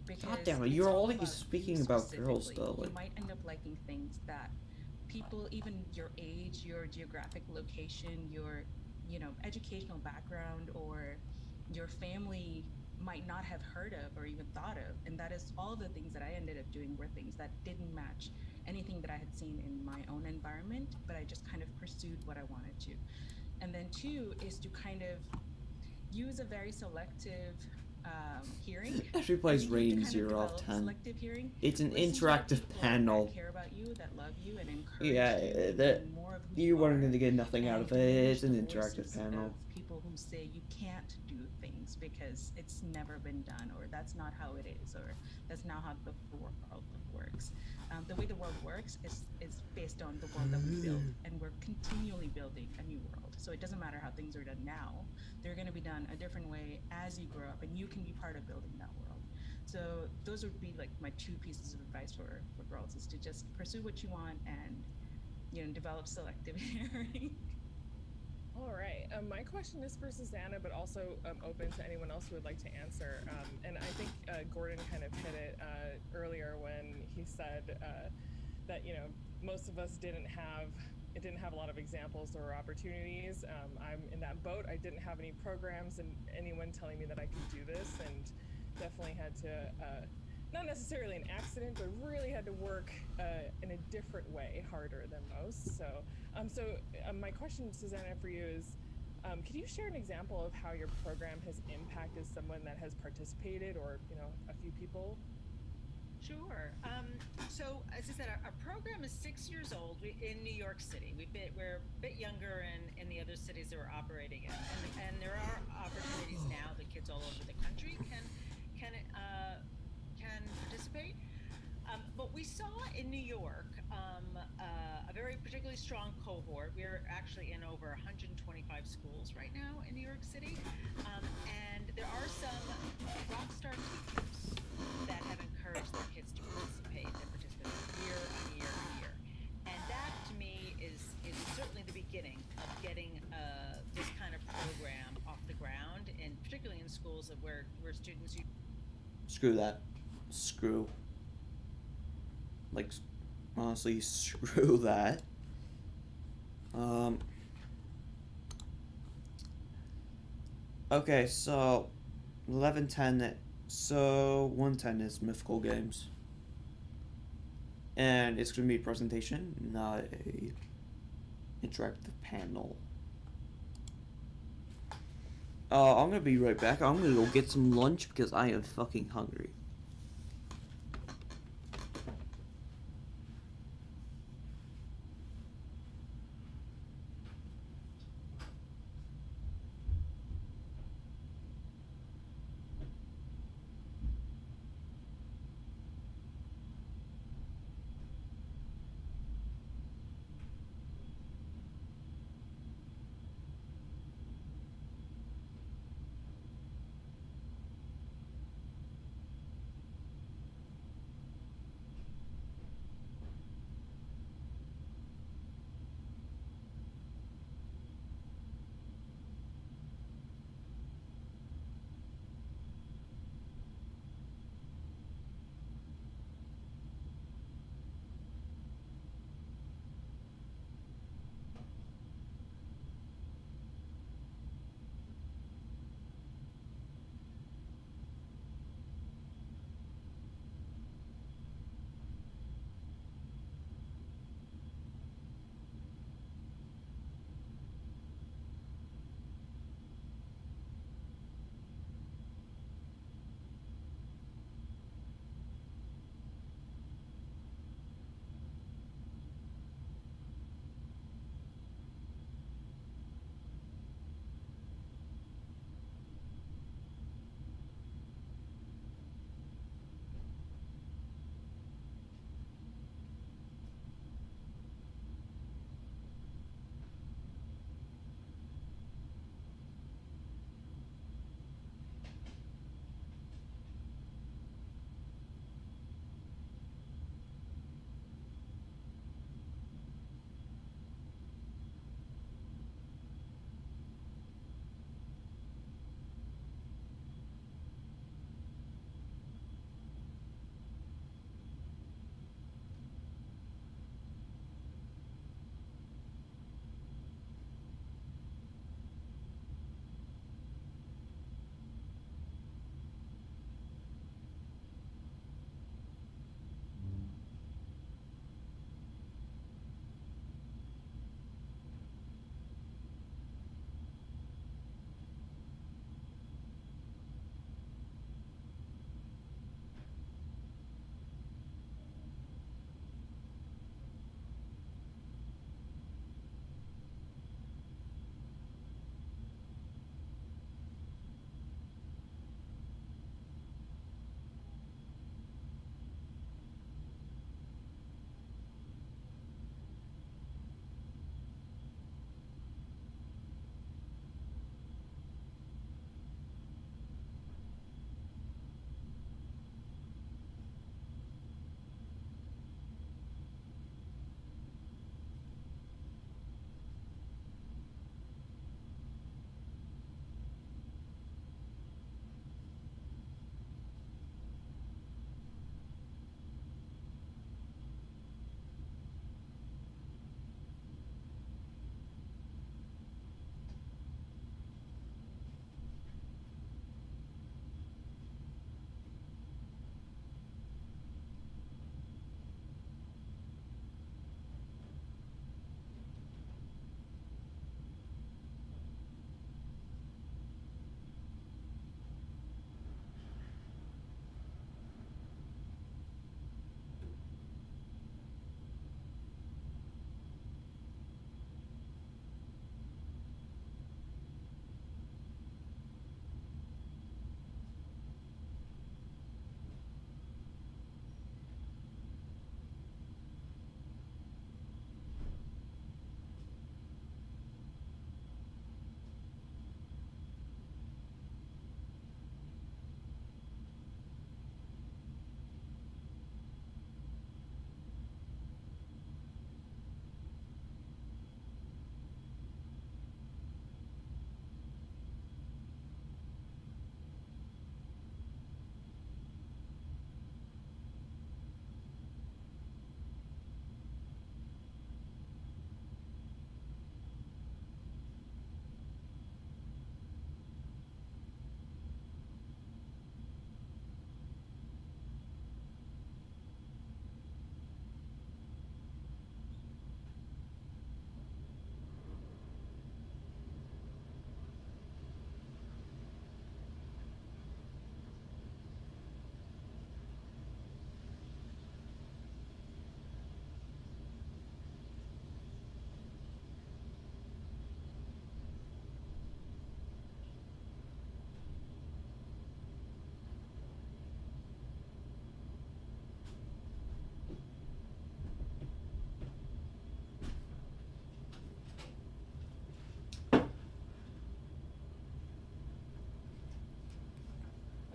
Because God damn it, it's you're all always about speaking you about girls specifically. though. You Like, might end up liking things that people, even your age, your geographic location, your, you know, educational background, or your family might not have heard of or even thought of. And that is all the things that I ended up doing were things that didn't match anything that I had seen in my own environment, but I just kind of pursued what I wanted to. And then two is to kind of use a very selective hearing. Every plays And you rating need to kind of 0 out of develop 10. selective hearing. It's an Listen to the interactive people panel. that care about you, that love you, and encourage Yeah, you to that be more of who you weren't are, going to get nothing out and of to it. diminish It's an the interactive voices panel. of people who say you can't do things because it's never been done, or that's not how it is, or that's not how the world works. The way the world works is based on the world that we build, and we're continually building a new world. So it doesn't matter how things are done now; they're going to be done a different way as you grow up, and you can be part of building that world. So those would be like my two pieces of advice for girls: is to just pursue what you want and, you know, develop selective hearing. All right. My question is for Susanna, but also open to anyone else who would like to answer. And I think Gordon kind of hit it earlier when he said that, you know, most of us didn't have a lot of examples or opportunities. I'm in that boat. I didn't have any programs and anyone telling me that I could do this, and definitely had to, not necessarily an accident, but really had to work in a different way, harder than most. So, my question, Susanna, for you is, could you share an example of how your program has impacted someone that has participated, or, you know, a few people? Sure. So, as I said, our program is 6 years old in New York City. We're a bit younger in the other cities that we're operating in, and there are opportunities now that kids all over the country can participate. But we saw in New York a very particularly strong cohort. We're actually in over 125 schools right now in New York City, and there are some rock star teachers that have encouraged their kids to participate. They participate year on year on year, and that to me is certainly the beginning of getting this kind of program off the ground, and particularly in schools where students. Screw that. Screw. Like, honestly, screw that. Okay, so 11:10. So 110 is Mythical Games, and it's gonna be a presentation, not a interactive panel. I'm gonna be right back. I'm gonna go get some lunch because I am fucking hungry.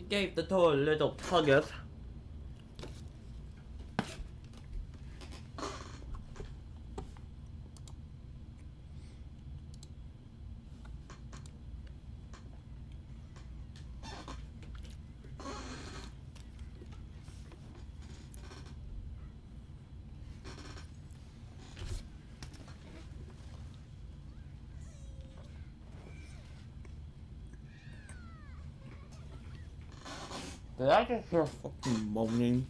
gave the toe a little tugget. Did I just hear fucking moaning?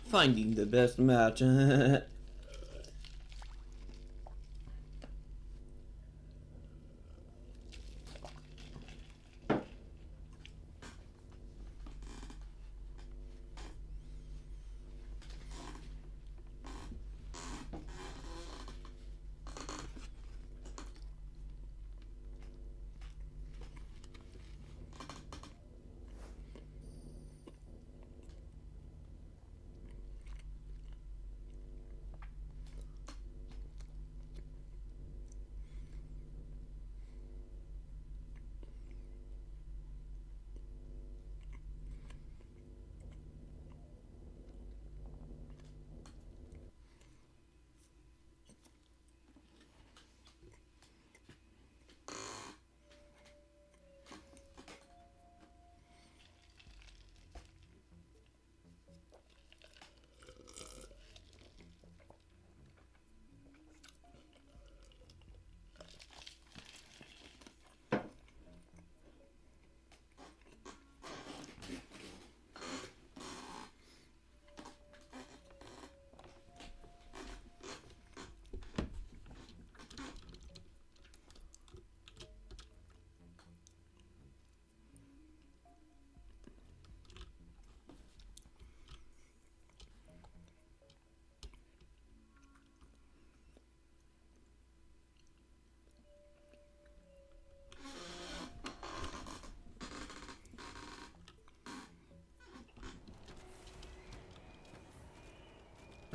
Finding the best match.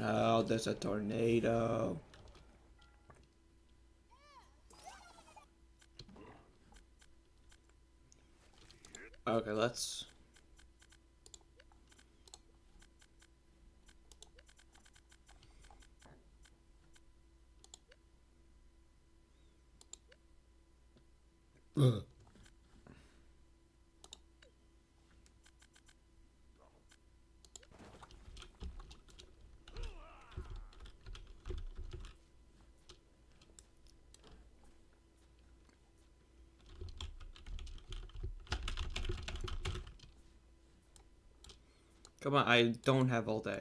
Oh, there's a tornado. Okay, let's... Ugh. Come on, I don't have all day.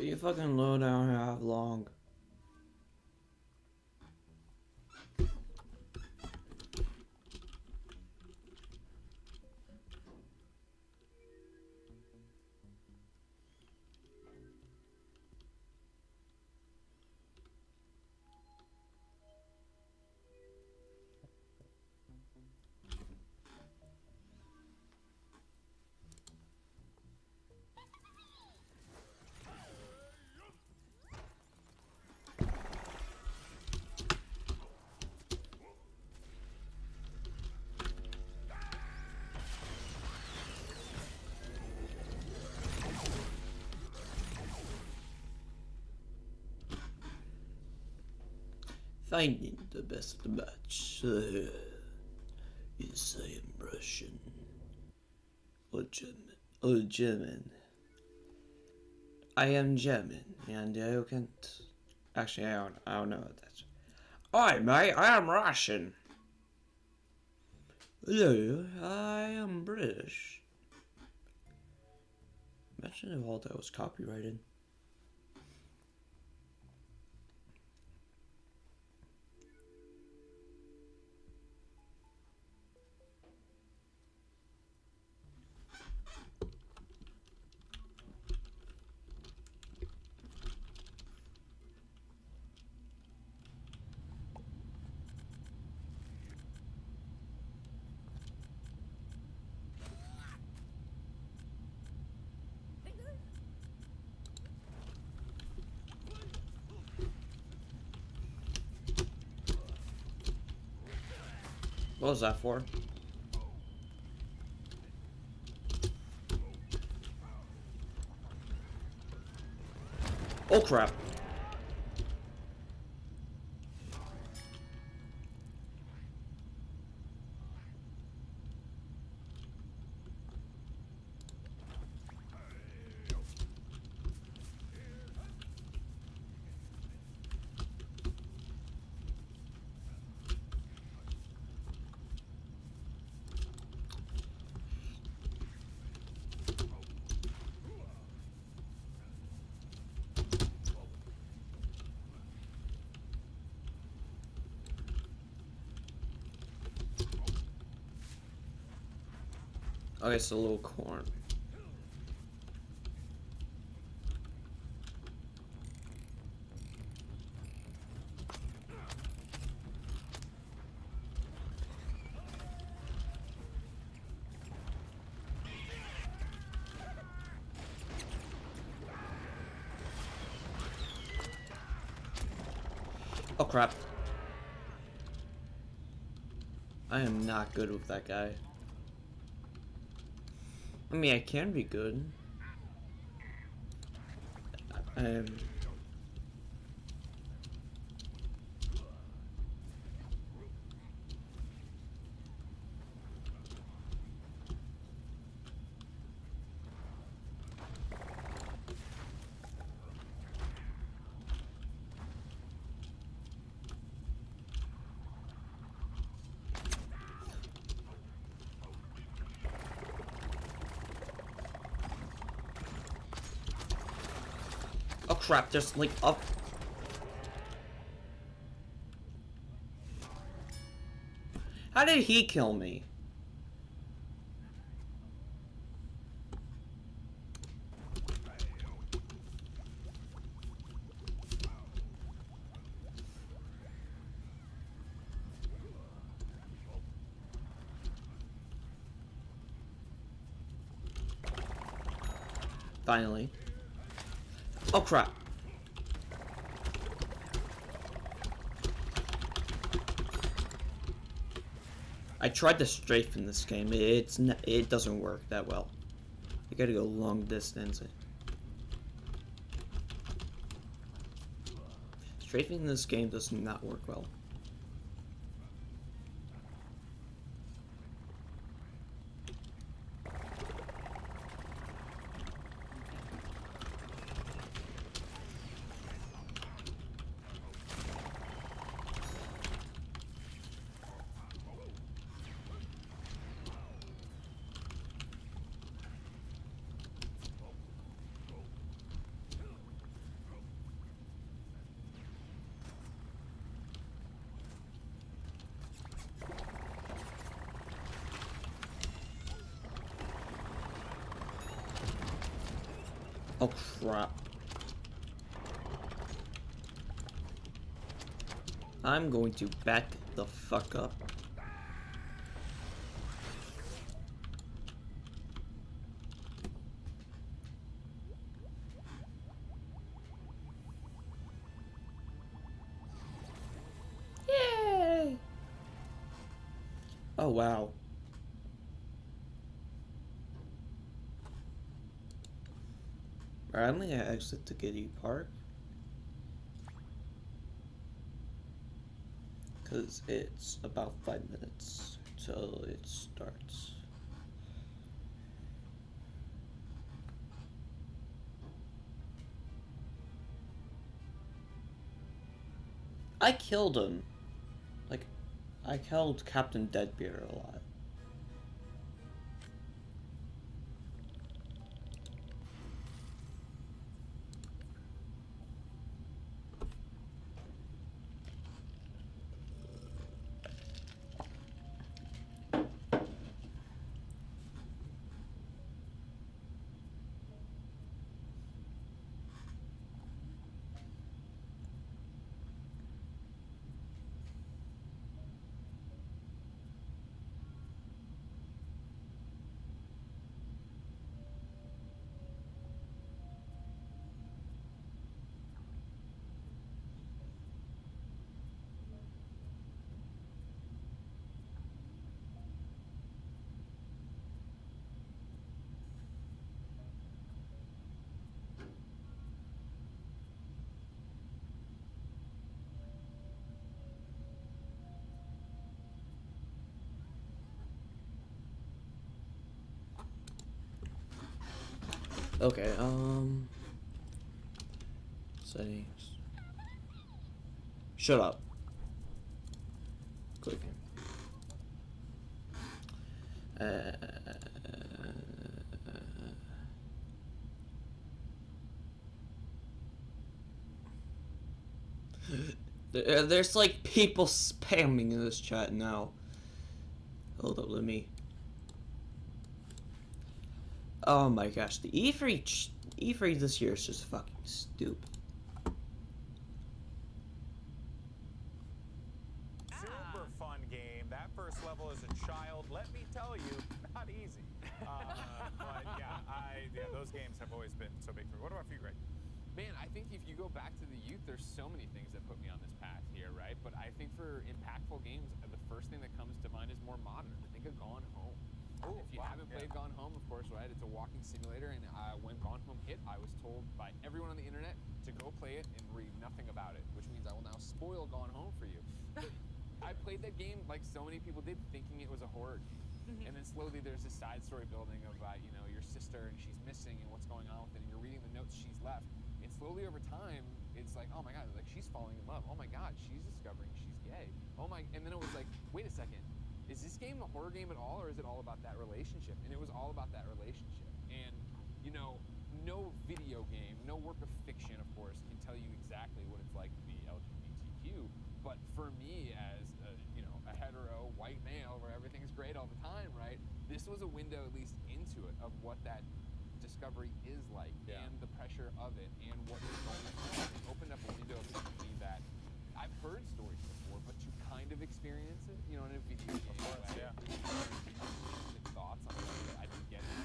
you fucking low down how long? Finding the best match. Yes, I am Russian. Or German. I am German, and I can't. Actually, I don't know what that's. Hi, mate, I am Russian. Hello, I am British. Imagine if all that was copyrighted. What was that for? Oh crap. Okay, it's a little corn. Oh crap. I am not good with that guy. I mean, I can be good. Oh crap, there's like up. How did he kill me? Finally. Oh crap. I tried to strafe in this game. It doesn't work that well. You gotta go long distance. Strafing in this game does not work well. Oh crap. I'm going to back the fuck up. Yay! Oh wow. Alright, I'm gonna exit to Giddy Park. Because it's about 5 minutes till it starts. I killed him. Like, I killed Captain Deadbeard a lot. Okay, settings. Shut up. Clicking. There's like people spamming in this chat now. Hold up, let me. Oh my gosh, the E3 this year is just fucking stupid. Super fun game. That first level as a child, let me tell you, not easy. But yeah, those games have always been so big for me. What about for you, Greg? Man, I think if you go back to the youth, there's so many things that put me on this path here, right? But I think for impactful games, the first thing that comes to mind is more modern. I think of Gone Home. Ooh, if you haven't played Gone Home, of course, right? It's a walking simulator, and when Gone Home hit, I was told by everyone on the internet to go play it and read nothing about it, which means I will now spoil Gone Home for you. I played that game like so many people did, thinking it was a horror game. And then slowly there's this side story building of, you know, your sister and she's missing and what's going on with it, and you're reading the notes she's left. And slowly over time, it's like, oh my God, like she's falling in love. Oh my God, she's discovering she's gay. Oh my, and then it was like, wait a second. Is this game a horror game at all, or is it all about that relationship? And it was all about that relationship. And, you know, no video game, no work of fiction, of course, can tell you exactly what it's like to be LGBTQ. But for me, as you know, a hetero white male, where everything's great all the time, right? This was a window, at least, into it of what that discovery is like, and the pressure of it, and what is going on. It opened up a window of something that I've heard stories before, but to kind of experience it, you know, in a video game, thoughts on something that I didn't get in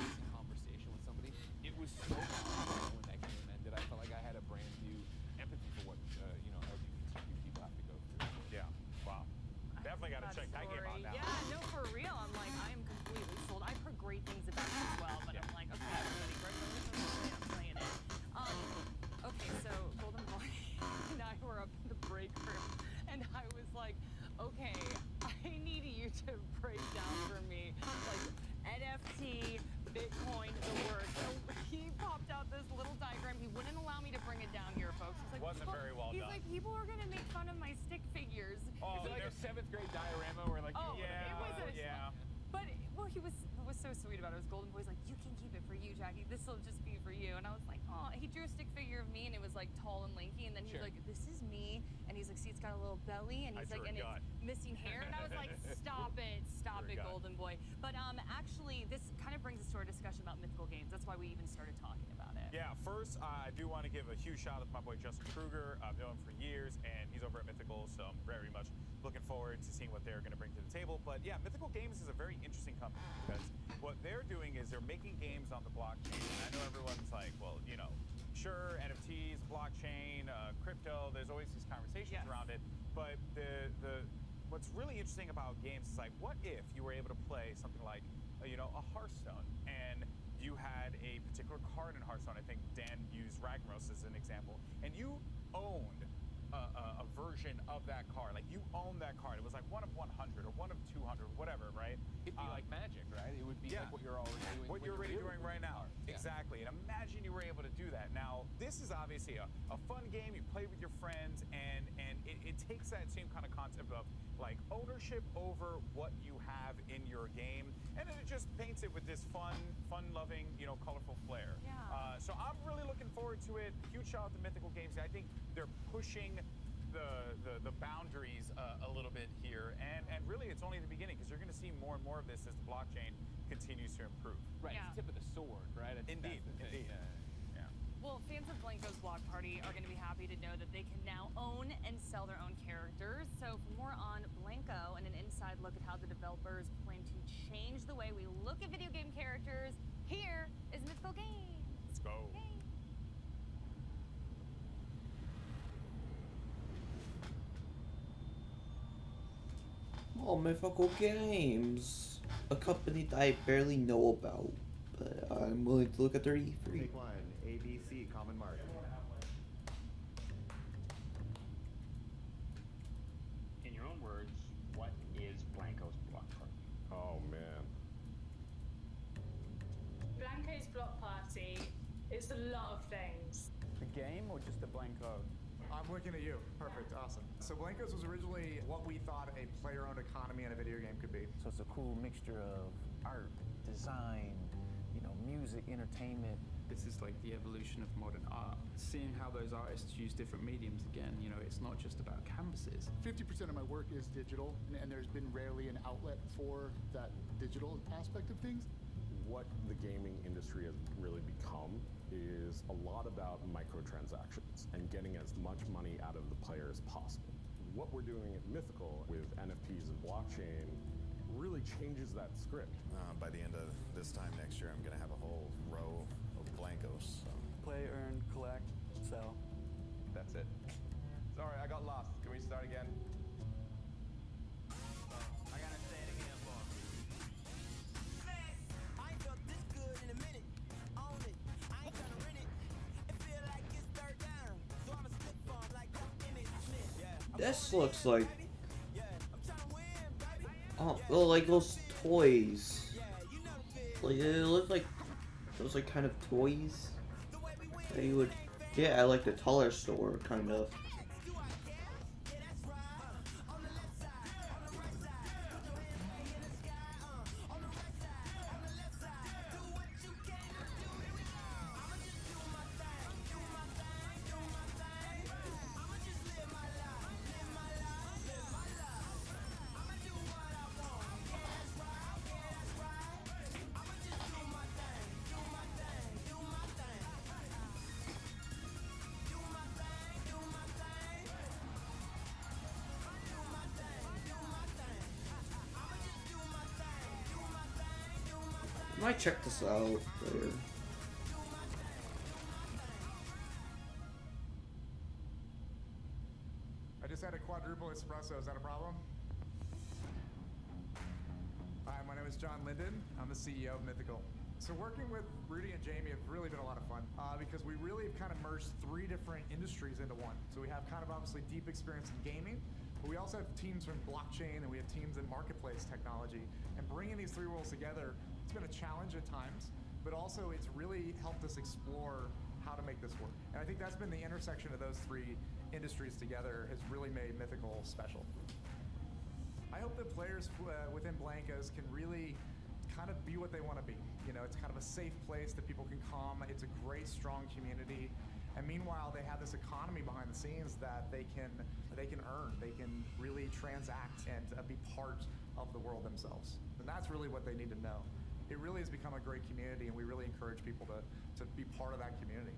a conversation with somebody. It was so powerful when that game ended. I felt like I had a brand new empathy for what you know, LGBTQ people have to go through. Yeah. Wow. Definitely got to check that game out now. Yeah, no, for real. I'm like, I am completely sold. I've heard great things about it as well, but I'm like, okay, I'm really great. I'm playing it. Okay, so Golden Boy and I were up in the break room, and I was like, okay, I need you to break down for me, like, NFT, Bitcoin, the word. So he popped out this little diagram. He wouldn't allow me to bring it down here, folks. He's like, Wasn't very well he's done. like, people are gonna make fun of my stick figures. Oh, is it like a 7th grade diorama where like, But what he was so sweet about it was Golden Boy's like, you can keep it for you, Jackie. This will just be for you. And I was like, oh, he drew a stick figure of me, and it was like tall and lanky, and then he's Sure. like, "This is me," and he's like, "See, it's got a little belly," and he's I like, drew a "And gut. it's missing hair," and I was like, "Stop it, Drew a gut. Golden Boy." But actually, this kind of brings us to our discussion about mythical games. That's why we even started talking about it. Yeah, first, I do want to give a huge shout out to my boy Justin Kruger. I've known him for years, and he's over at Mythical, so I'm very much looking forward to seeing what they're going to bring to the table. But yeah, Mythical Games is a very interesting company because what they're doing is they're making games on the blockchain. And I know everyone's like, well, you know, sure, NFTs, blockchain, crypto, there's always these conversations around it. But what's really interesting about games is like, what if you were able to play something like, you know, a Hearthstone, and you had a particular card in Hearthstone. I think Dan used Ragnaros as an example, and you owned a version of that card. Like, you own that card. It was like 1 of 100 or 1 of 200, whatever, right? It'd be like Magic, right? It would be like what you're already doing. What with you're your already really doing right now. card. Yeah. Exactly. And imagine you were able to do that. Now, this is obviously a fun game. You play with your friends, and it takes that same kind of concept of like ownership over what you have in your game, and then it just paints it with this fun-loving, you know, colorful flair. Yeah. So I'm really looking forward to it. Huge shout out to Mythical Games. I think they're pushing the boundaries a little bit here, and really it's only the beginning, because you're going to see more and more of this as the blockchain continues to improve. Right, Yeah. it's the tip of the sword, right? Indeed, That's the thing. indeed. Yeah. Well, fans of Blanco's Block Party are going to be happy to know that they can now own and sell their own characters. So for more on Blanco and an inside look at how the developers plan to change the way we look at video game characters, here is Mythical Games. Let's go. Yay. Oh, Mythical Games, a company that I barely know about, but I'm willing to look at their E3. Take one, ABC, Common Mark. In your own words, what is Blanco's Block Party? Oh man. Blanco's Block Party is a lot of things. The game or just the Blanco? I'm looking at you. Perfect. Awesome. So Blancos was originally what we thought a player-owned economy in a video game could be. So it's a cool mixture of art, design, you know, music, entertainment. This is like the evolution of modern art. Seeing how those artists use different mediums again, you know, it's not just about canvases. 50% of my work is digital, and there's been rarely an outlet for that digital aspect of things. What the gaming industry has really become is a lot about microtransactions and getting as much money out of the player as possible. What we're doing at Mythical with NFTs and blockchain really changes that script. By the end of this time next year, I'm going to have a whole row of Blancos. So. Play, earn, collect, sell. That's it. Sorry, I got lost. Can we start again? I gotta say it again for him. I ain't felt this good in a minute. Own it. I ain't tryna rent it. It feel like it's third down. So I'ma slip farm like Emmitt Smith. Yeah. This looks like, oh, well, like those toys. Like it looked like those like kind of toys that you would get at like the taller store, kind of. I might check this out later. I just had a quadruple espresso. Is that a problem? Hi, my name is John Linden. I'm the CEO of Mythical. So working with Rudy and Jamie have really been a lot of fun because we really have kind of merged 3 different industries into one. So we have kind of obviously deep experience in gaming, but we also have teams from blockchain and we have teams in marketplace technology. And bringing these 3 worlds together, it's been a challenge at times, but also it's really helped us explore how to make this work. And I think that's been the intersection of those 3 industries together has really made Mythical special. I hope that players within Blancos can really kind of be what they want to be. You know, it's kind of a safe place that people can come. It's a great, strong community. And meanwhile, they have this economy behind the scenes that they can earn. They can really transact and be part of the world themselves. And that's really what they need to know. It really has become a great community, and we really encourage people to be part of that community.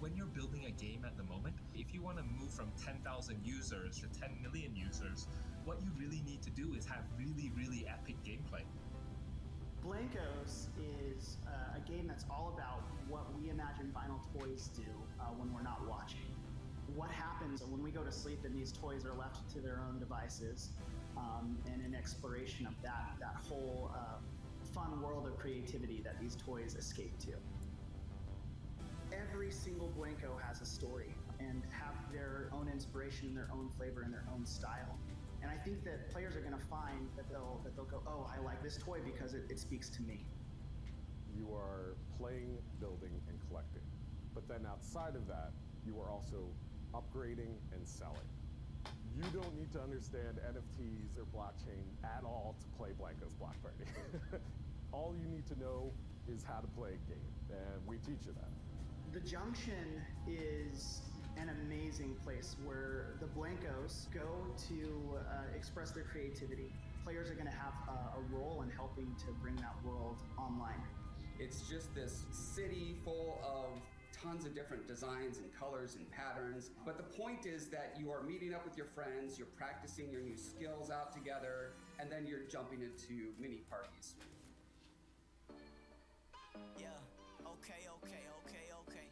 When you're building a game at the moment, if you want to move from 10,000 users to 10 million users, what you really need to do is have really, really epic gameplay. Blankos is a game that's all about what we imagine vinyl toys do when we're not watching. What happens when we go to sleep and these toys are left to their own devices, and an exploration of that whole fun world of creativity that these toys escape to. Every single Blanko has a story and have their own inspiration and their own flavor and their own style. And I think that players are going to find that they'll go, oh, I like this toy because it speaks to me. You are playing, building, and collecting. But then outside of that, you are also upgrading and selling. You don't need to understand NFTs or blockchain at all to play Blanko's Block Party. All you need to know is how to play a game, and we teach you that. The Junction is an amazing place where the Blankos go to express their creativity. Players are going to have a role in helping to bring that world online. It's just this city full of tons of different designs and colors and patterns. But the point is that you are meeting up with your friends, you're practicing your new skills out together, and then you're jumping into mini parties. Yeah, okay.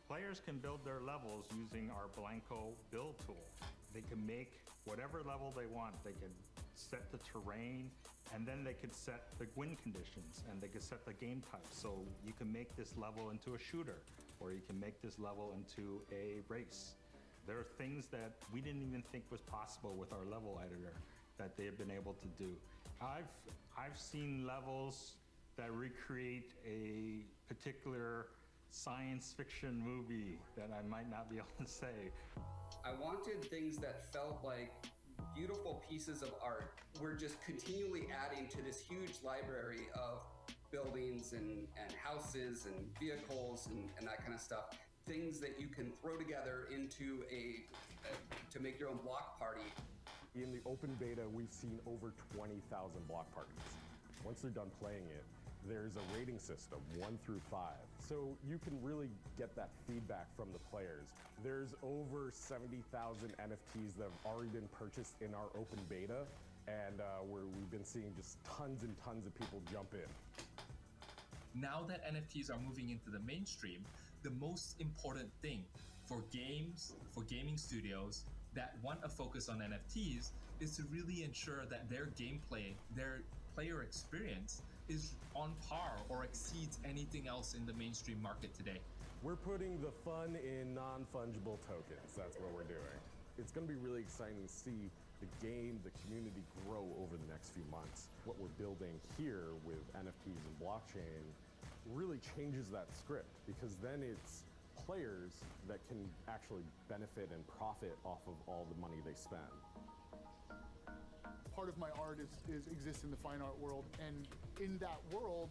Players can build their levels using our Blanko build tool. They can make whatever level they want. They can set the terrain, and then they could set the wind conditions, and they could set the game type. So you can make this level into a shooter, or you can make this level into a race. There are things that we didn't even think was possible with our level editor that they have been able to do. I've seen levels that recreate a particular science fiction movie that I might not be able to say. I wanted things that felt like beautiful pieces of art. We're just continually adding to this huge library of buildings and houses and vehicles and that kind of stuff. Things that you can throw together into to make your own block party. In the open beta, we've seen over 20,000 block parties. Once they're done playing it, there's a rating system, 1 through 5. So you can really get that feedback from the players. There's over 70,000 NFTs that have already been purchased in our open beta, and we've been seeing just tons and tons of people jump in. Now that NFTs are moving into the mainstream, the most important thing for games, for gaming studios that want to focus on NFTs is to really ensure that their gameplay, their player experience is on par or exceeds anything else in the mainstream market today. We're putting the fun in non-fungible tokens. That's what we're doing. It's going to be really exciting to see the game, the community grow over the next few months. What we're building here with NFTs and blockchain really changes that script, because then it's players that can actually benefit and profit off of all the money they spend. Part of my art exists in the fine art world, and in that world,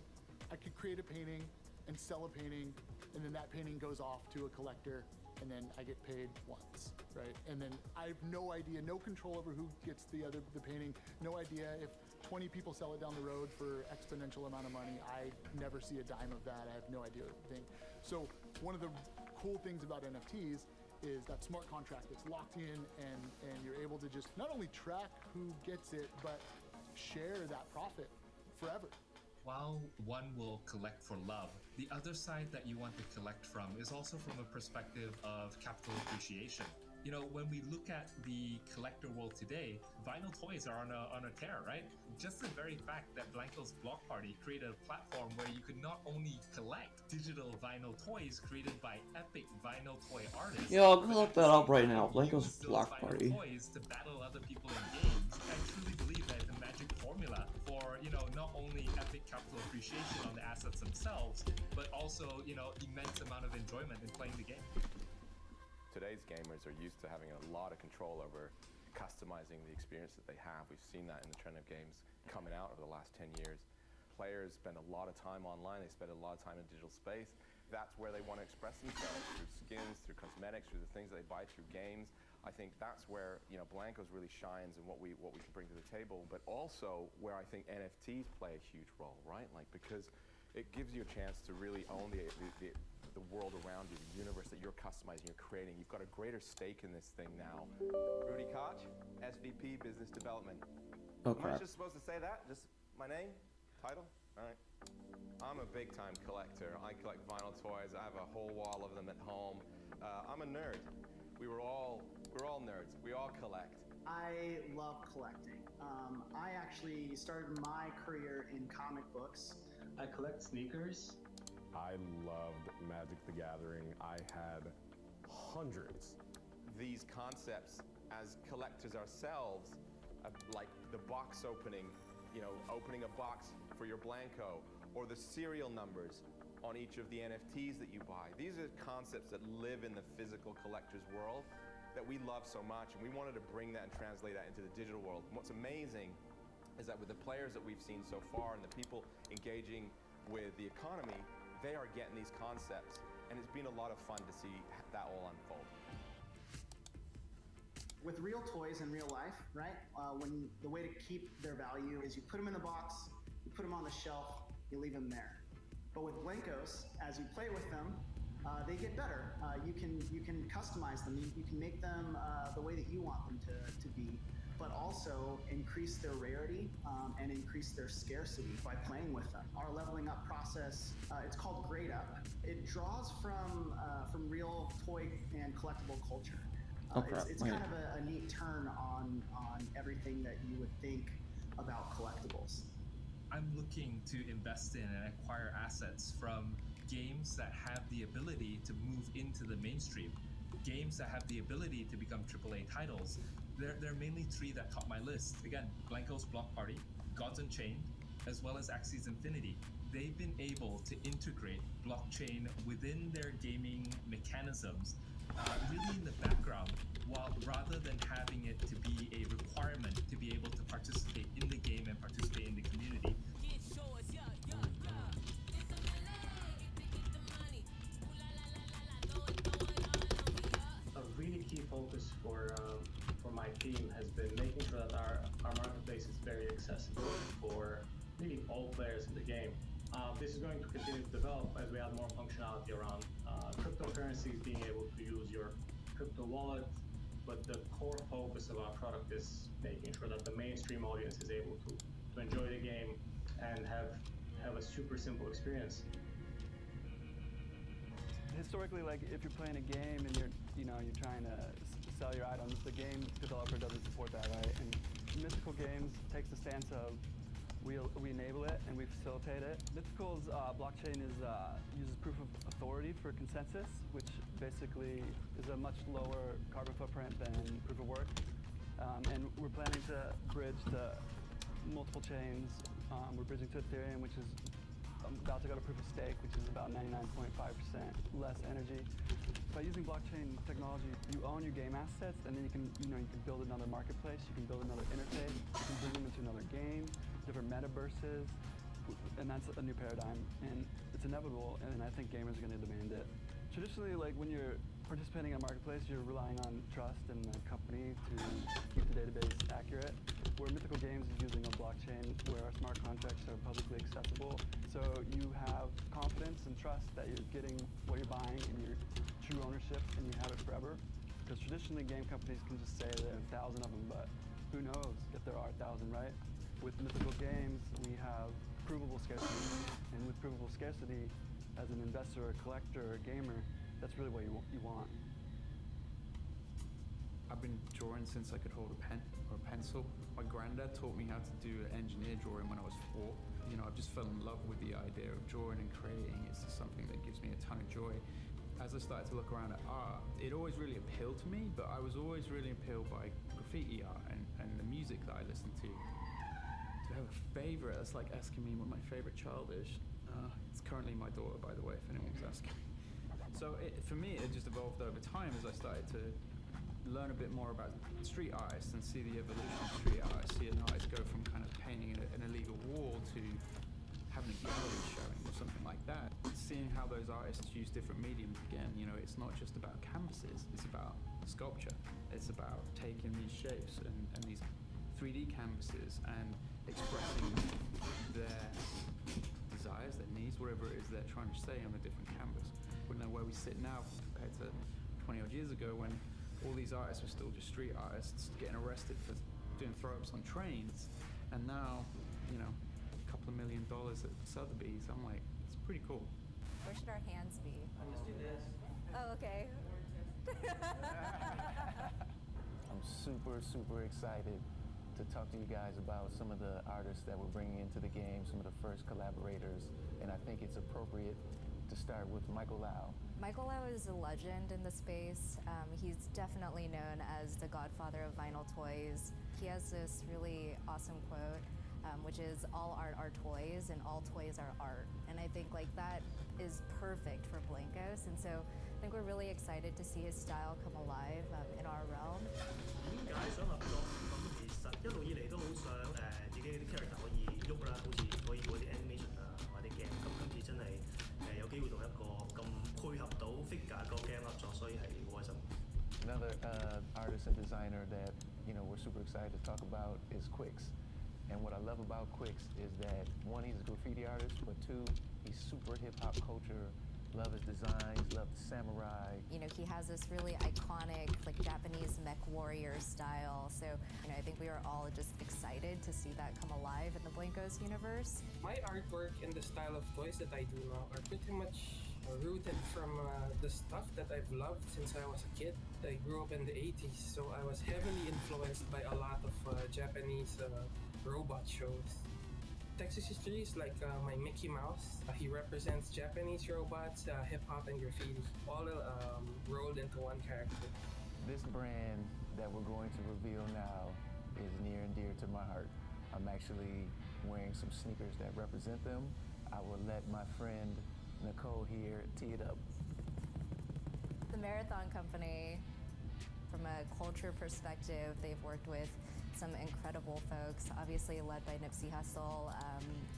I could create a painting and sell a painting, and then that painting goes off to a collector, and then I get paid once, right? And then I have no idea, no control over who gets the painting, no idea if 20 people sell it down the road for exponential amount of money. I never see a dime of that. I have no idea what to think. So one of the cool things about NFTs is that smart contract that's locked in, and you're able to just not only track who gets it, but share that profit forever. While one will collect for love, the other side that you want to collect from is also from a perspective of capital appreciation. You know, when we look at the collector world today, vinyl toys are on a tear, right? Just the very fact that Blanko's Block Party created a platform where you could not only collect digital vinyl toys created by epic vinyl toy artists. Yo, I'll look that up right now. Blanko's Block Party. Toys to battle other people in games. I truly believe that the magic formula for, you know, not only epic capital appreciation on the assets themselves, but also, you know, immense amount of enjoyment in playing the game. Today's gamers are used to having a lot of control over customizing the experience that they have. We've seen that in the trend of games coming out over the last 10 years. Players spend a lot of time online, they spend a lot of time in digital space, that's where they want to express themselves, through skins, through cosmetics, through the things they buy through games. I think that's where, you know, Blankos really shines and what we can bring to the table, but also where I think NFTs play a huge role, right? Like, because it gives you a chance to really own the world around you, the universe that you're customizing, you're creating. You've got a greater stake in this thing now. Rudy Koch, SVP Business Development. Okay. Am I just supposed to say that? Just my name? Title? All right. I'm a big-time collector. I collect vinyl toys. I have a whole wall of them at home. I'm a nerd. We're all nerds. We all collect. I love collecting. I actually started my career in comic books. I collect sneakers. I loved Magic the Gathering. I had hundreds. These concepts as collectors ourselves, like the box opening, you know, opening a box for your Blanko, or the serial numbers on each of the NFTs that you buy. These are concepts that live in the physical collector's world that we love so much, and we wanted to bring that and translate that into the digital world. And what's amazing is that with the players that we've seen so far and the people engaging with the economy, they are getting these concepts, and it's been a lot of fun to see that all unfold. With real toys in real life, right? When the way to keep their value is you put them in the box, you put them on the shelf, you leave them there. But with Blankos, as you play with them, they get better. You can customize them. You can make them the way that you want them to be, but also increase their rarity and increase their scarcity by playing with them. Our leveling up process, it's called Grade Up. It draws from real toy and collectible culture. It's kind of a neat turn on everything that you would think about collectibles. I'm looking to invest in and acquire assets from games that have the ability to move into the mainstream, games that have the ability to become AAA titles. There are mainly three that top my list. Again, Blankos Block Party, Gods Unchained, as well as Axie Infinity. They've been able to integrate blockchain within their gaming mechanisms, really in the background, rather than having it to be a requirement to be able to participate in the game and participate in the community. A really key focus for my team has been making sure that our marketplace is very accessible for really all players in the game. This is going to continue to develop as we add more functionality around cryptocurrencies, being able to use your crypto wallet, but the core focus of our product is making sure that the mainstream audience is able to enjoy the game and have a super simple experience. Historically, like if you're playing a game and you're trying to sell your items, the game developer doesn't support that, right? And Mythical Games takes the stance of we enable it and we facilitate it. Mythical's blockchain uses proof of authority for consensus, which basically is a much lower carbon footprint than proof of work. And we're planning to bridge to multiple chains. We're bridging to Ethereum, which is about to go to proof of stake, which is about 99.5% less energy. By using blockchain technology, you own your game assets, and then you can build another marketplace, you can build another interface, you can bring them into another game, different metaverses, and that's a new paradigm, and it's inevitable, and I think gamers are going to demand it. Traditionally, like when you're participating in a marketplace, you're relying on trust in the company to keep the database accurate. Where Mythical Games is using a blockchain where our smart contracts are publicly accessible, so you have confidence and trust that you're getting what you're buying and your true ownership, and you have it forever. Because traditionally, game companies can just say there are 1,000 of them, but who knows if there are 1,000, right? With Mythical Games, we have provable scarcity, and with provable scarcity, as an investor, a collector, or a gamer, that's really what you want. I've been drawing since I could hold a pen or a pencil. My granddad taught me how to do engineer drawing when I was 4. You know, I've just fell in love with the idea of drawing and creating. It's just something that gives me a ton of joy. As I started to look around at art, it always really appealed to me, but I was always really appealed by graffiti art and the music that I listened to. To have a favorite, that's like asking me what my favorite child is. It's currently my daughter, by the way, if anyone's asking. So for me, it just evolved over time as I started to learn a bit more about street artists and see the evolution of street art. See an artist go from kind of painting an illegal wall to having a gallery showing or something like that, seeing how those artists use different mediums again. You know, it's not just about canvases, it's about sculpture. It's about taking these shapes and these 3D canvases and expressing their desires, their needs, whatever it is they're trying to say on a different canvas. We know where we sit now compared to 20 odd years ago when all these artists were still just street artists getting arrested for doing throw-ups on trains, and now, you know, a couple of $1 million at Sotheby's. I'm like, it's pretty cool. Where should our hands be? Let's do this. Oh, okay. I'm super excited to talk to you guys about some of the artists that we're bringing into the game, some of the first collaborators, and I think it's appropriate to start with Michael Lau. Michael Lau is a legend in the space. He's definitely known as the godfather of vinyl toys. He has this really awesome quote, which is, all art are toys and all toys are art. And I think like that is perfect for Blankos. And so I think we're really excited to see his style come alive in our realm. 點解想合作？咁其實一路以嚟都好想自己啲 character 可以喐啦，好似可以做啲 animation 啊或者 game。咁今次真係有機會同一個咁配合到 figure 個 game 合作，所以係好開心。 Another artist and designer that, you know, we're super excited to talk about is Quix. And what I love about Quix is that, one, he's a graffiti artist, but two, he's super hip-hop culture. Love his designs, love the samurai. You know, he has this really iconic, like, Japanese mech warrior style. So, you know, I think we are all just excited to see that come alive in the Blankos universe. My artwork and the style of toys that I do now are pretty much rooted from the stuff that I've loved since I was a kid. I grew up in the 80s, so I was heavily influenced by a lot of Japanese robot shows. Texas history is like my Mickey Mouse. He represents Japanese robots, hip-hop, and graffiti, all rolled into one character. This brand that we're going to reveal now is near and dear to my heart. I'm actually wearing some sneakers that represent them. I will let my friend Nicole here tee it up. The Marathon Company, from a culture perspective, they've worked with some incredible folks, obviously led by Nipsey Hussle.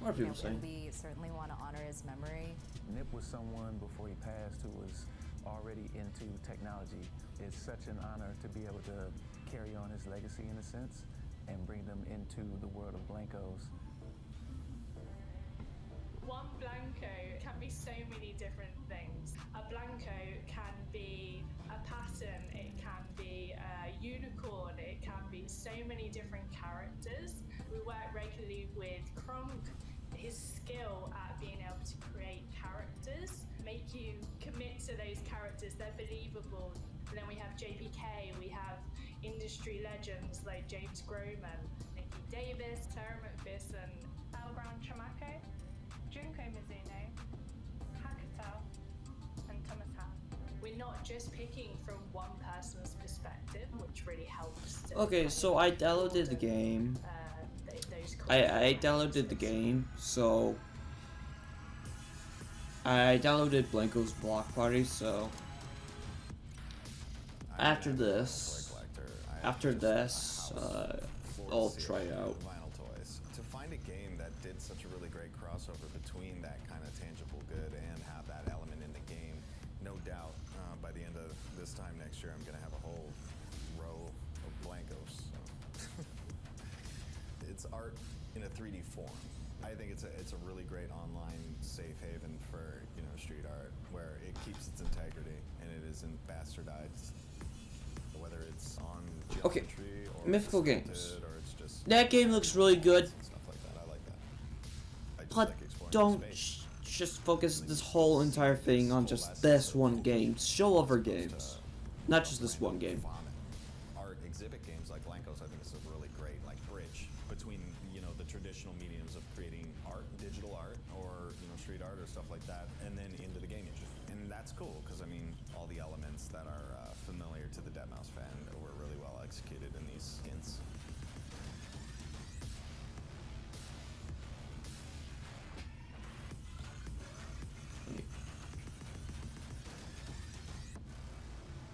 What are people saying? And we certainly want to honor his memory. Nip was someone before he passed who was already into technology. It's such an honor to be able to carry on his legacy in a sense and bring them into the world of Blankos. One Blanko can be so many different things. A Blanko can be a pattern, it can be a unicorn, it can be so many different characters. We work regularly with Kronk. His skill at being able to create characters, make you commit to those characters, they're believable. And then we have JPK, we have industry legends like James Groman, Nikki Davis, Sarah McPherson, Al Brown Chamako, Junko Mizuno, Hakutel, and Thomas Howell. We're not just picking from one person's perspective, which really helps. Okay, so I downloaded the game. I downloaded the game, so I downloaded Blankos Block Party, so after this, I'll try it out. Vinyl toys. To find a game that did such a really great crossover between that kind of tangible good and have that element in the game, no doubt by the end of this time next year, I'm going to have a whole row of Blankos. So. It's art in a 3D form. I think it's a really great online safe haven for, you know, street art where it keeps its integrity and it isn't bastardized, whether it's on geometry or Mythical sculpted Games. or it's just That game looks really good, stuff like that. I like that. I just but like exploring don't space. just focus this whole entire thing on just this one game. Show other games, not just this one game. Art exhibit games like Blankos, I think is a really great like bridge between, you know, the traditional mediums of creating art, digital art, or, you know, street art or stuff like that, and then into the game engine. And that's cool because I mean, all the elements that are familiar to the Deadmau5 fan were really well executed in these skins.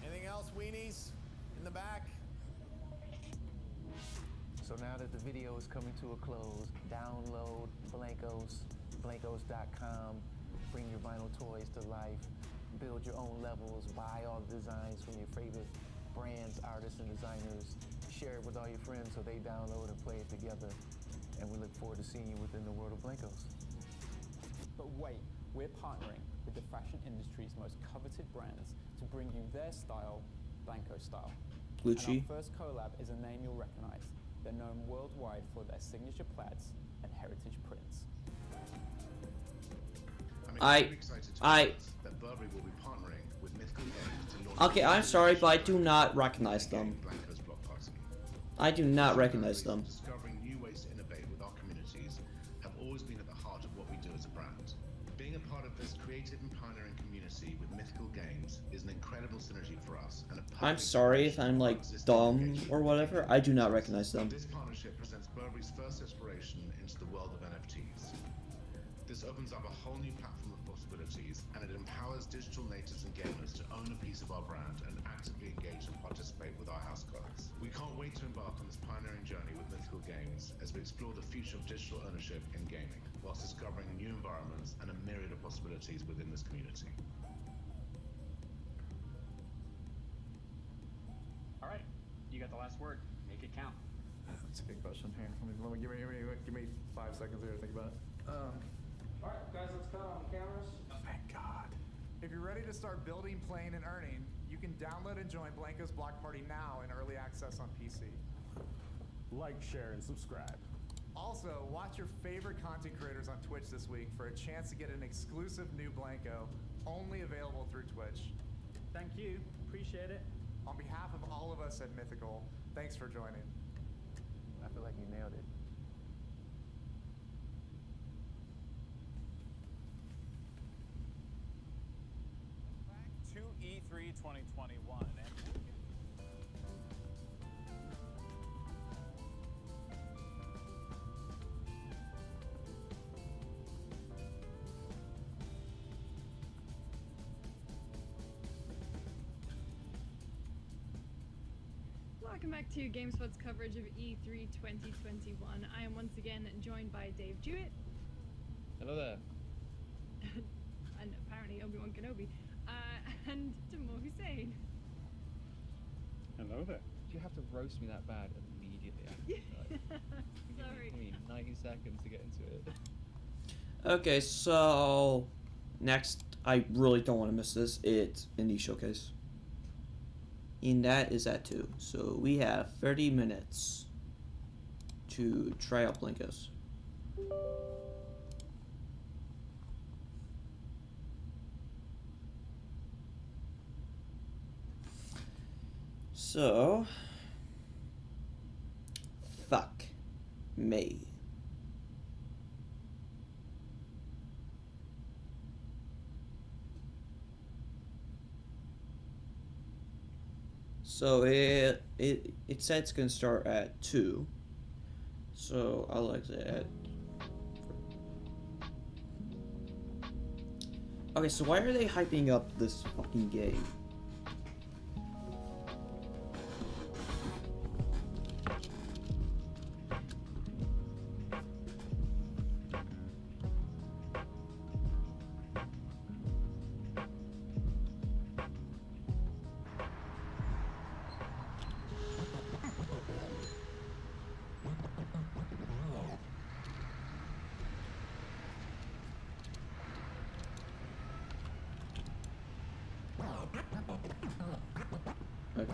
Anything else, weenies? In the back? So now that the video is coming to a close, download Blankos Blankos.com. Bring your vinyl toys to life. Build your own levels. Buy all the designs from your favorite brands, artists, and designers. Share it with all your friends so they download and play it together. And we look forward to seeing you within the world of Blankos. But wait, we're partnering with the fashion industry's most coveted brands to bring you their style, Blanko style. Gucci. And our first collab is a name you'll recognize. They're known worldwide for their signature plaids and heritage prints. I that Burberry will be partnering with Mythical Games to launch. Okay, I'm sorry, but I do not recognize them. Blanko's Block Party. I do not recognize them. Discovering new ways to innovate with our communities have always been at the heart of what we do as a brand. Being a part of this creative and pioneering community with Mythical Games is an incredible synergy for us. And I'm sorry if I'm like dumb or whatever. I do not recognize them. This partnership presents Burberry's first exploration into the world of NFTs. This opens up a whole new platform of possibilities, and it empowers digital natives and gamers to own a piece of our brand and actively engage and participate with our house colors. We can't wait to embark on this pioneering journey with Mythical Games as we explore the future of digital ownership in gaming, whilst discovering new environments and a myriad of possibilities within this community. All right, you got the last word. Make it count. That's a good question. Here, give me 5 seconds here to think about it. All right, guys, let's cut on the cameras. Thank God. If you're ready to start building, playing, and earning, you can download and join Blanko's Block Party now in early access on PC. Like, share, and subscribe. Also, watch your favorite content creators on Twitch this week for a chance to get an exclusive new Blanko, only available through Twitch. Thank you. Appreciate it. On behalf of all of us at Mythical, thanks for joining. I feel like you nailed it. To E3 2021. Welcome back to GameSpot's coverage of E3 2021. I am once again joined by Dave Jewett. Hello there. And apparently Obi-Wan Kenobi. And Timur Hussein. Hello there. Do you have to roast me that bad immediately after? Sorry. I mean, 90 seconds to get into it. Okay, so next, I really don't want to miss this. It's Indie Showcase. And that is at 2. So we have 30 minutes to try out Blankos. So, fuck me. So it said it's gonna start at 2. So I like that. Okay, so why are they hyping up this fucking game? Okay.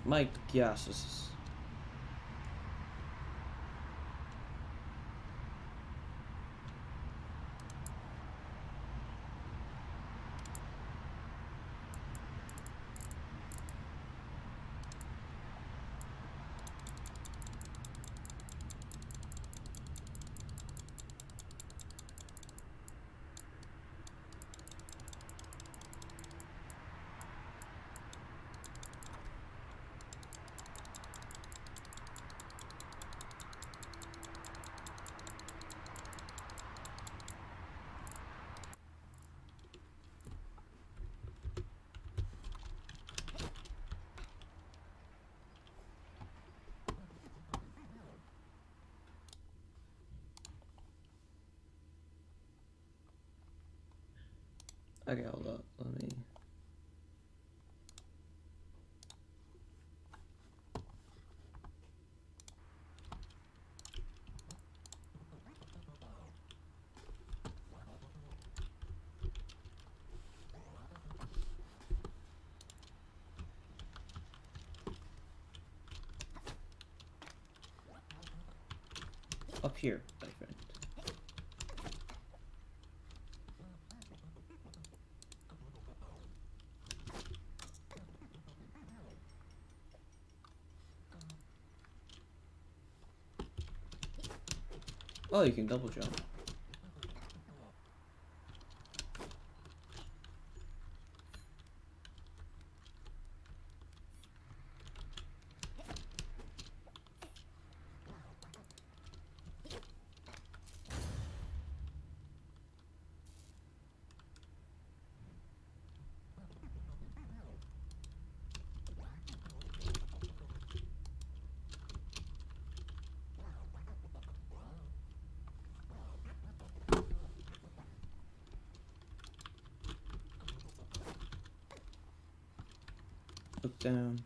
My gosh, this is... Okay, hold up. Let me. Up here, my friend. Oh, you can double jump. Look down.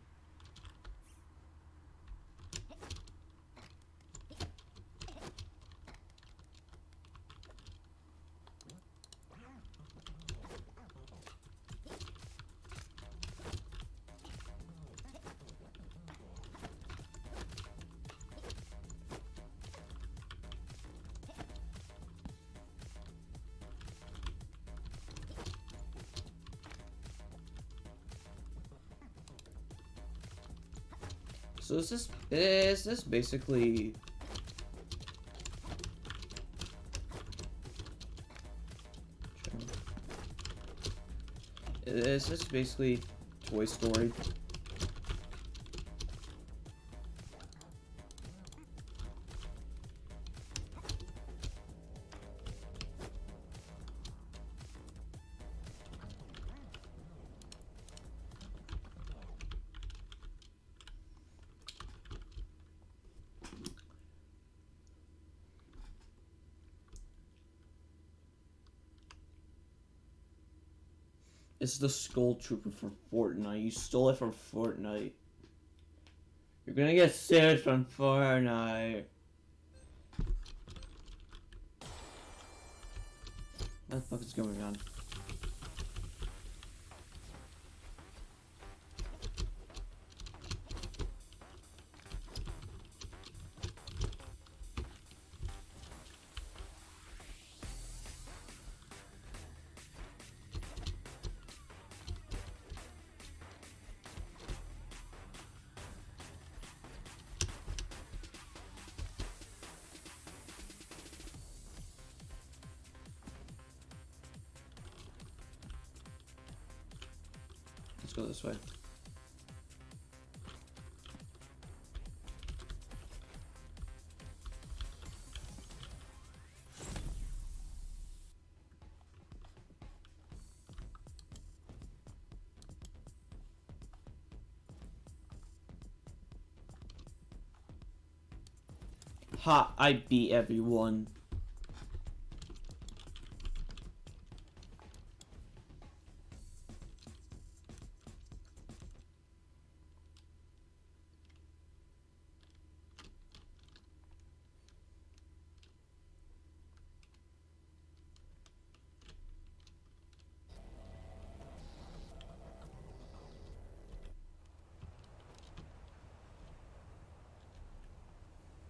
So is this basically Toy Story? It's the Skull Trooper from Fortnite. You stole it from Fortnite. You're gonna get sued from Fortnite. What the fuck is going on? Let's go this way. Ha! I beat everyone.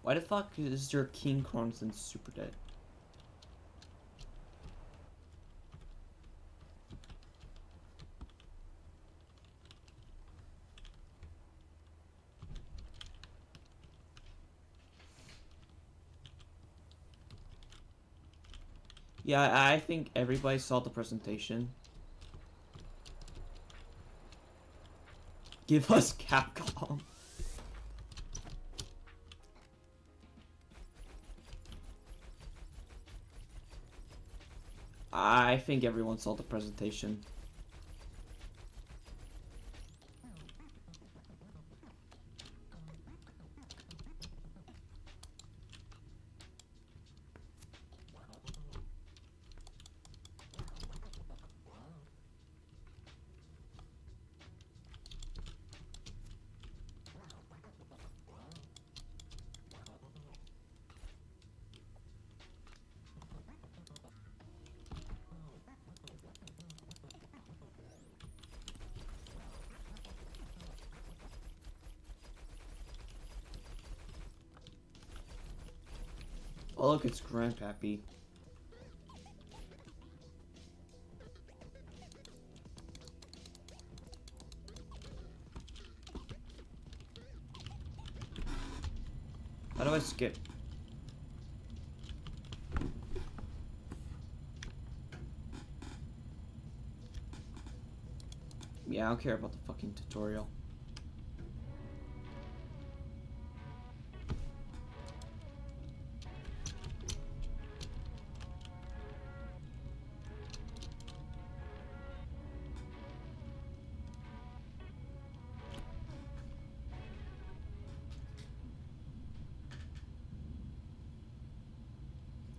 Why the fuck is your King Crimson super dead? Yeah, I think everybody saw the presentation. Give us Capcom. I think everyone saw the presentation. Oh look, it's Grandpappy. How do I skip? Yeah, I don't care about the fucking tutorial.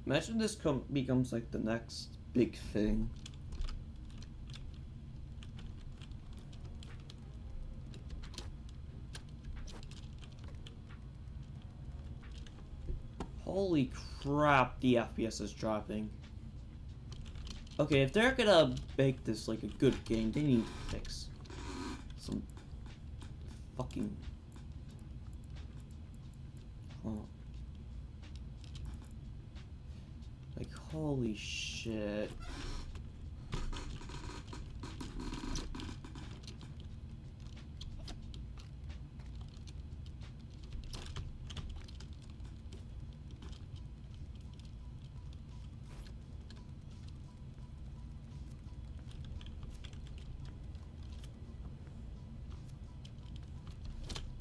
Imagine this becomes like the next big thing. Holy crap, the FPS is dropping. Okay, if they're gonna make this like a good game, they need to fix some fucking... Oh. Like, holy shit.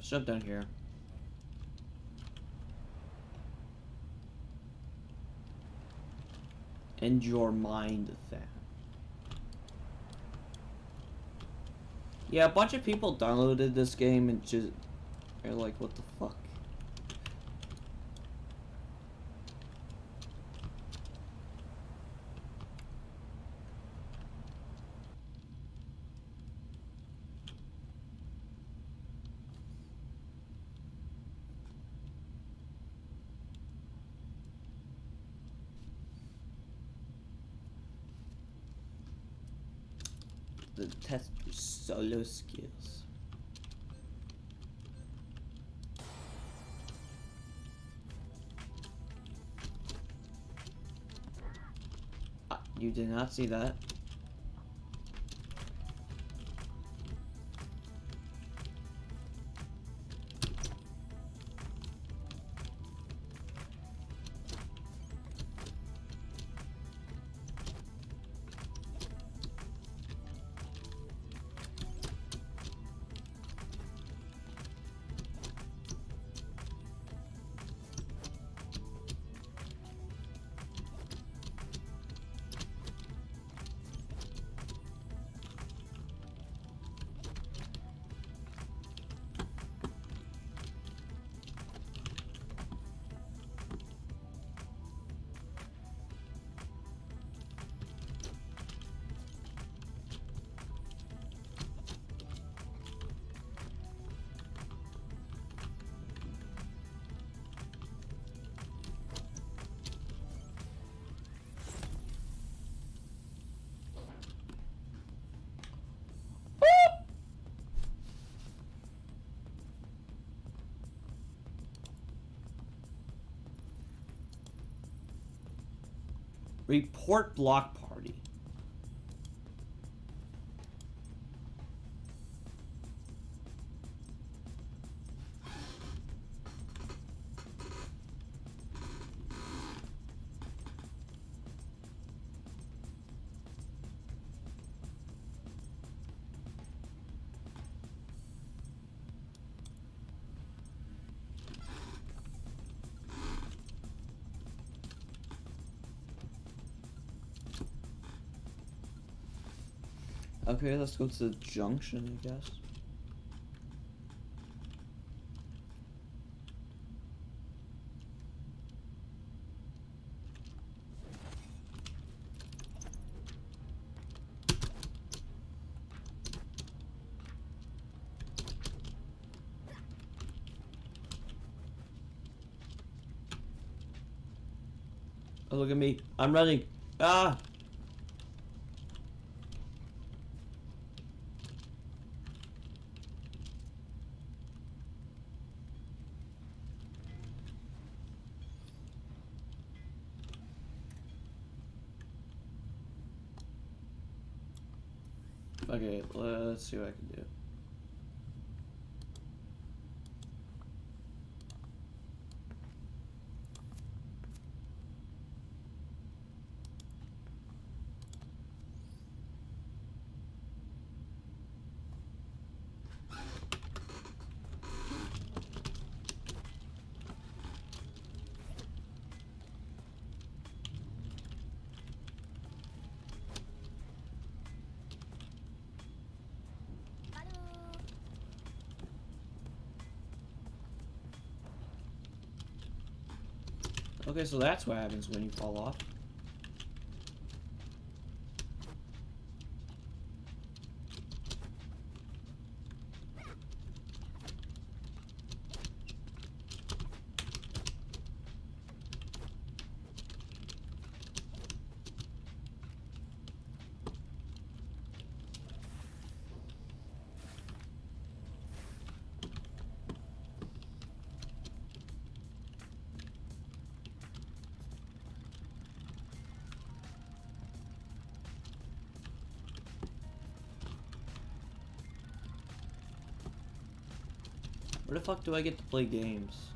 Shut down here. And your mind then. Yeah, a bunch of people downloaded this game and just are like, what the fuck? The test your solo skills. You did not see that. Report block party. Okay, let's go to the junction, I guess. Oh, look at me. I'm running. Ah! Okay, let's see what I can do. Okay, so that's what happens when you fall off. Where the fuck do I get to play games?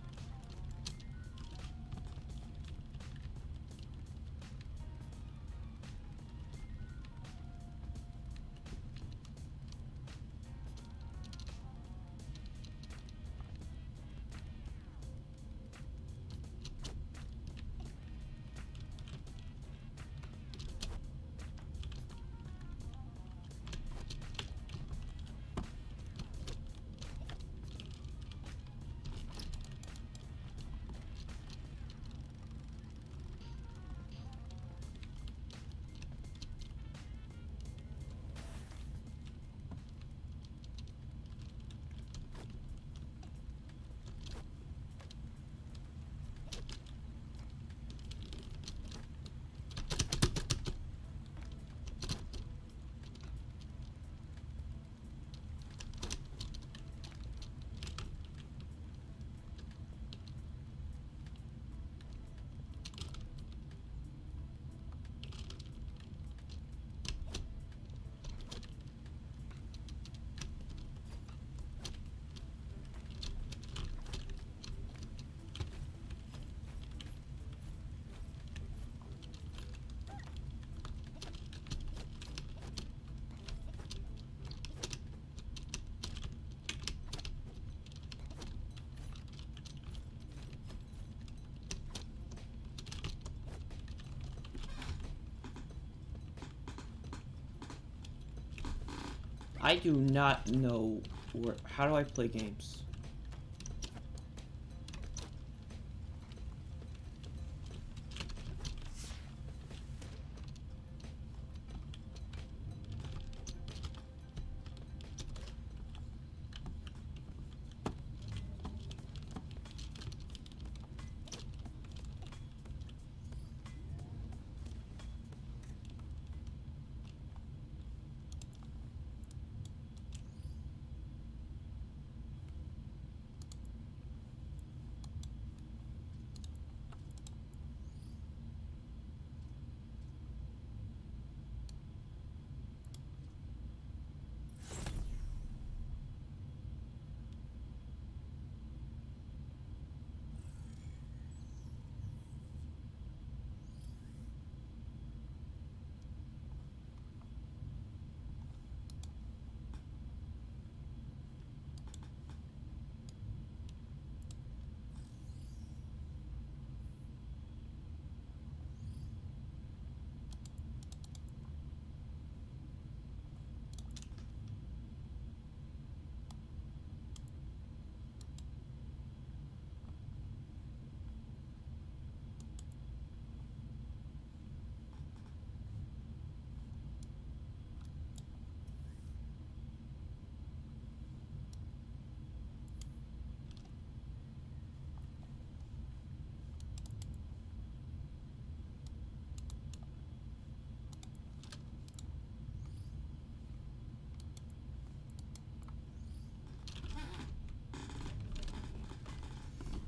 I do not know where. How do I play games?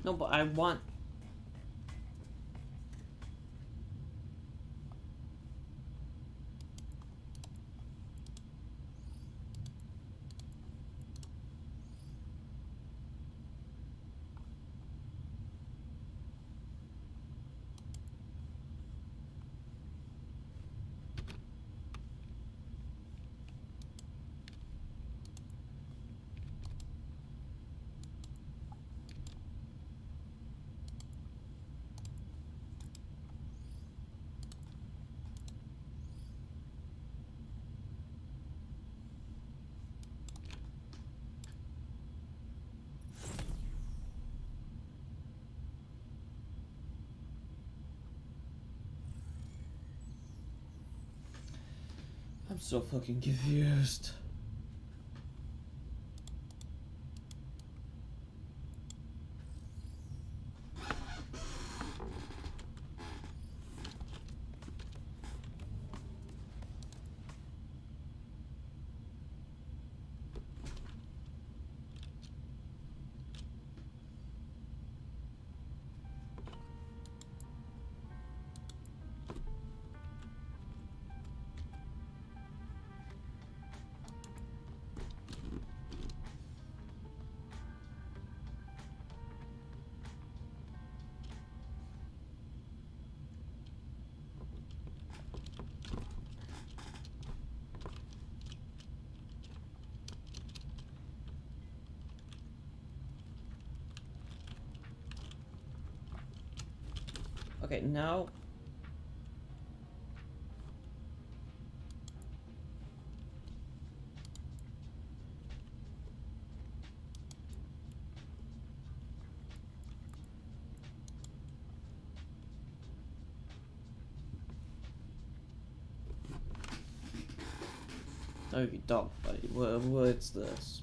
No, but I want... so fucking confused. Okay, now... Okay, dog fight. What's this?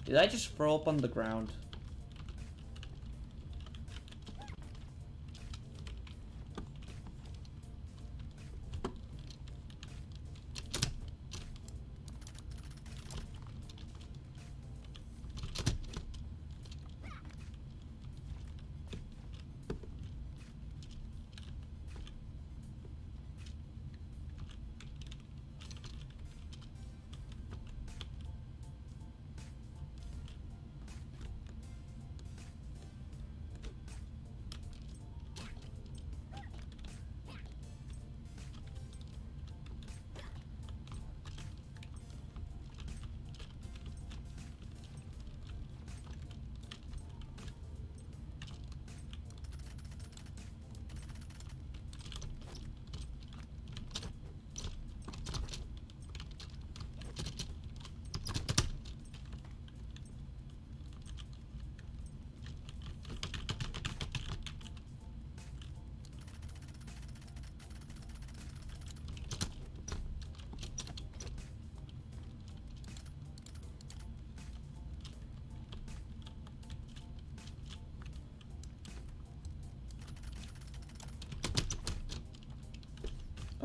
Did I just throw up on the ground?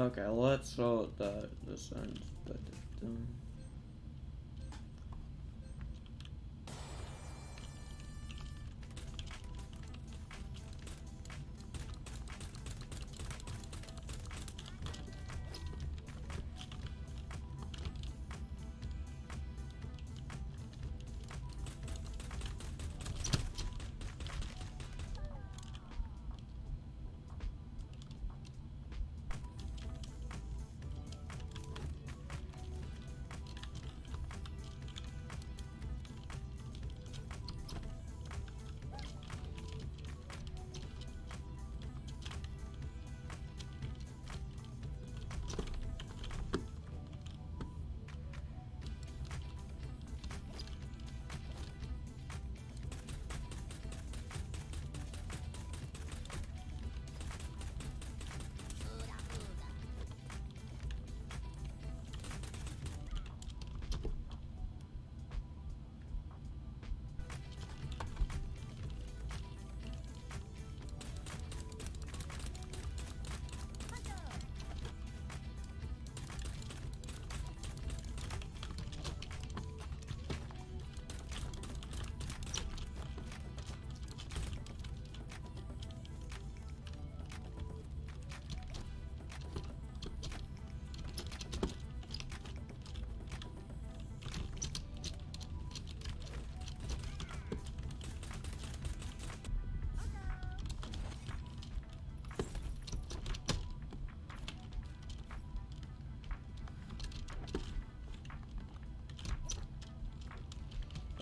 Okay, let's show this ends.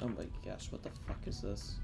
Oh my gosh, what the fuck is this?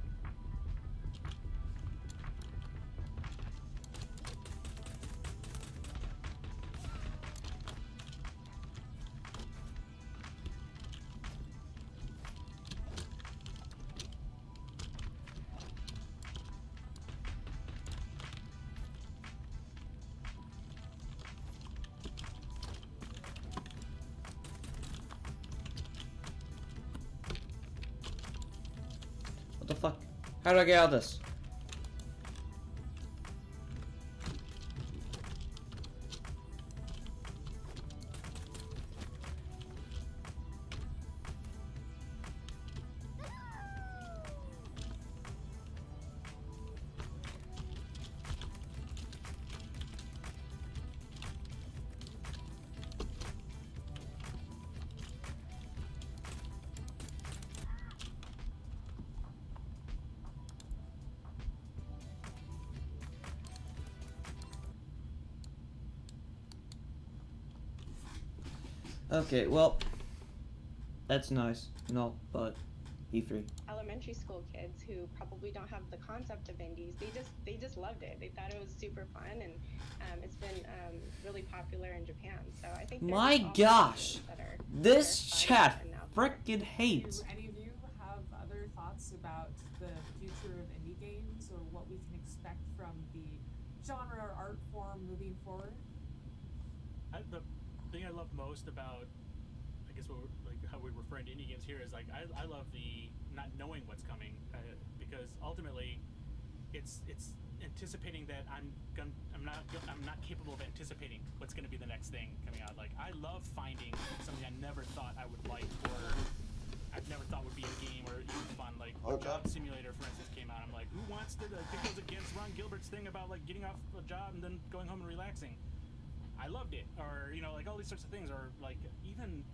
What the fuck? How do I get out of this? Okay, well, that's nice, no, but E3. Elementary school kids who probably don't have the concept of indies, they just loved it. They thought it was super fun, and it's been really popular in Japan. So I think My gosh, this chat frickin' hates. Do any of you have other thoughts about the future of indie games, or what we can expect from the genre or art form moving forward? The thing I love most about, I guess, how we're referring to indie games here is like I love the not knowing what's coming, because ultimately it's anticipating that I'm not capable of anticipating what's going to be the next thing coming out. Like, I love finding something I never thought I would like, or I've never thought would be a game or even fun. Like, Job Simulator, for instance, came out. I'm like, who wants to? It goes against Ron Gilbert's thing about like getting off a job and then going home and relaxing. I loved it, or like all these sorts of things, or like even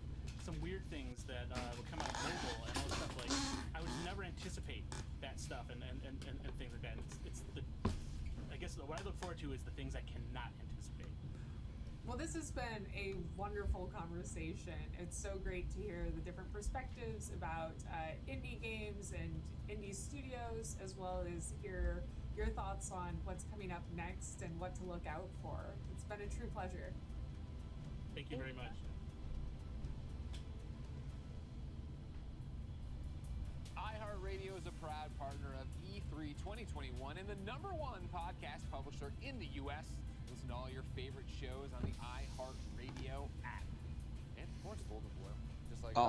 some weird things that will come out mobile and all this stuff. Like, I would never anticipate that stuff and things like that. It's the, I guess what I look forward to is the things I cannot anticipate. Well, this has been a wonderful conversation. It's so great to hear the different perspectives about indie games and indie studios, as well as hear your thoughts on what's coming up next and what to look out for. It's been a true pleasure. Thank you very much. iHeartRadio is a proud partner of E3 2021 and the #1 podcast publisher in the U.S. Listen to all your favorite shows on the iHeartRadio app. And of course, Golden Blue. Just like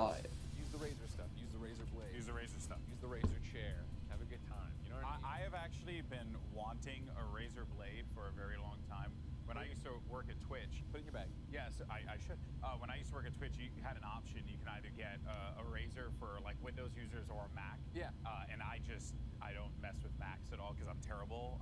use the Razer stuff, use the Razer Blade. Use the Razer stuff. Use the Razer chair. Have a good time. You know what I mean? I have actually been wanting a Razer Blade for a very long time. When I used to work at Twitch. Put it in your bag. Yes, I should. When I used to work at Twitch, you had an option. You can either get a Razer for like Windows users or a Mac. Yeah. And I don't mess with Macs at all because I'm terrible.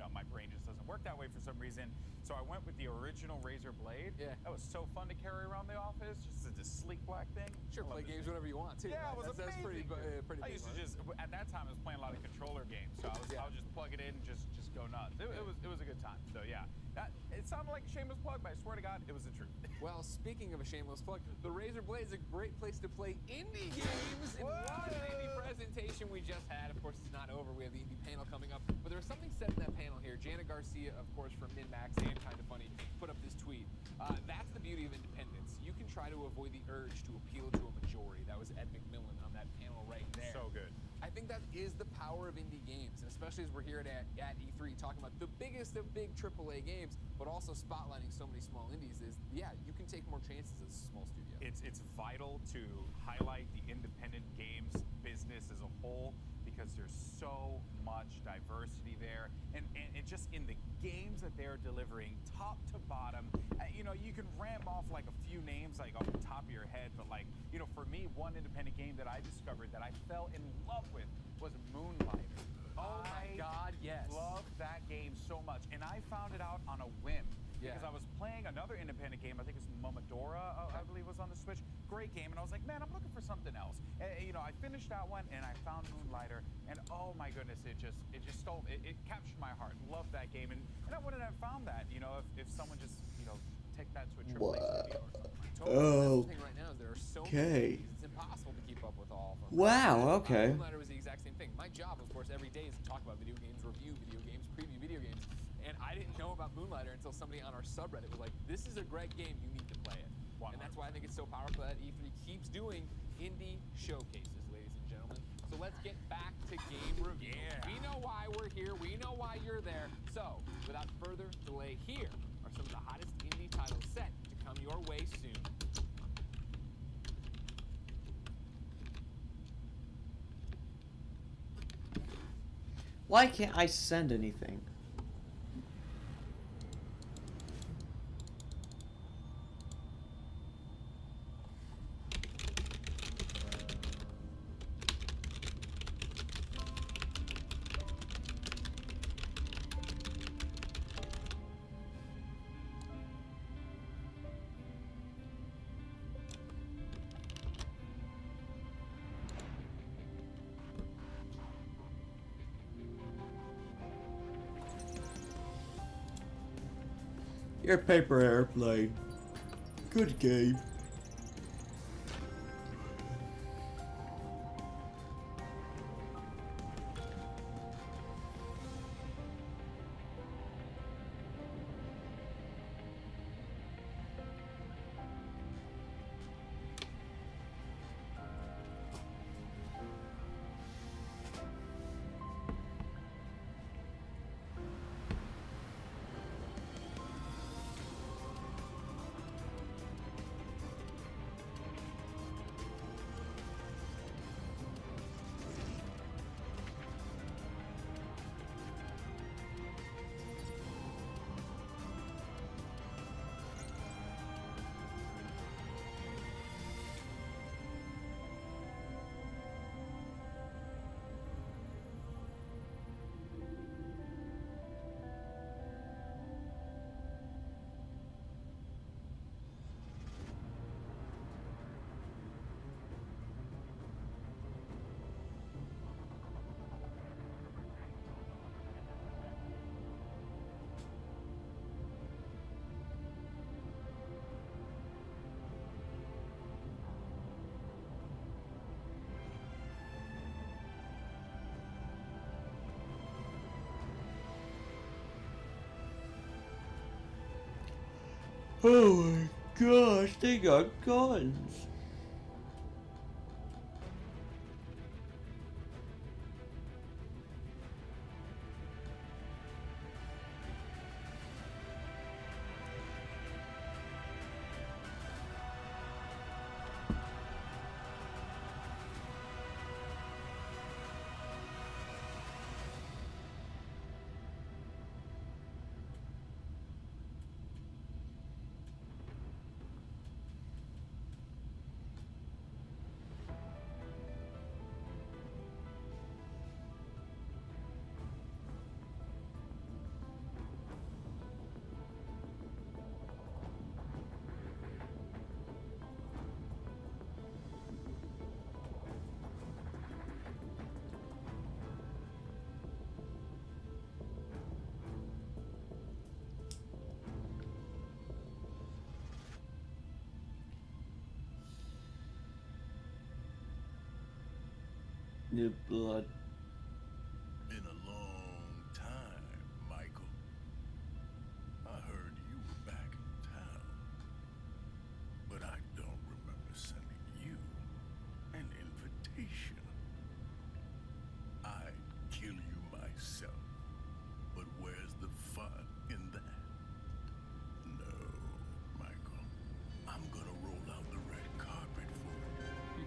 My brain just doesn't work that way for some reason. So I went with the original Razer Blade. Yeah. That was so fun to carry around the office. Just this sleek black thing. Sure, play games whenever you want too. Yeah, right? it was That's amazing. pretty I used to at that time I was playing a lot of controller games, so I would just plug it in and just go nuts. It was a good time. So yeah, it sounded like a shameless plug, but I swear to God, it was the truth. Well, speaking of a shameless plug, the Razer Blade is a great place to play indie games. And what an indie presentation we just had. Of course, it's not over. We have the indie panel coming up, but there was something said in that panel here. Janet Garcia, of course, from MinMax and Kinda Funny, put up this tweet. That's the beauty of independence. You can try to avoid the urge to appeal to a majority. That was Ed McMillan on that panel right there. So good. I think that is the power of indie games, and especially as we're here at E3 talking about the biggest of big AAA games, but also spotlighting so many small indies is, you can take more chances as a small studio. It's vital to highlight the independent games business as a whole because there's so much diversity there, and just in the games that they're delivering, top to bottom. You can ram off like a few names like off the top of your head, but for me, one independent game that I discovered that I fell in love with was Moonlighter. Oh my God, yes. I love that game so much, and I found it out on a whim. Yeah. Because I was playing another independent game, I think it's Momodora, I believe was on the Switch. Great game, and I was like, man, I'm looking for something else. I finished that one, and I found Moonlighter, and oh my goodness, it captured my heart. Loved that game, and I wouldn't have found that, if someone just, take that to a AAA studio or something. Totally. That's the thing right now is there are so many Okay. games, it's impossible to keep up with all of them. Wow, okay. Moonlighter was the exact same thing. My job, of course, every day is to talk about video games, review video games, preview video games. And I didn't know about Moonlighter until somebody on our subreddit was like, this is a great game, you need to play it. And that's why I think it's so powerful that E3 keeps doing indie showcases, ladies and gentlemen. So let's get back to game review. We know why we're here, we know why you're there. So, without further delay, here are some of the hottest indie titles set to come your way soon. Why can't I send anything? Your Paper Airplane. Good game. Oh my gosh, they got guns. New blood. Been a long time, Michael. I heard you were back in town, but I don't remember sending you an invitation. I'd kill you myself, but where's the fun in that? No, Michael. I'm gonna roll out the red carpet for you.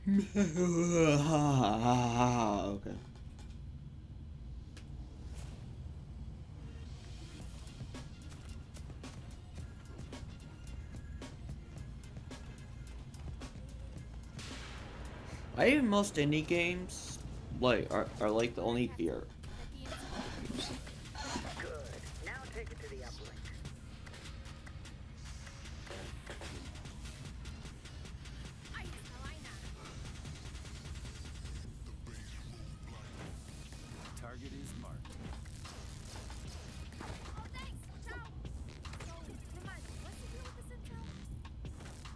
Okay. I think most indie games like are like the only fear. Good. Now take it to the uplink. Target is marked.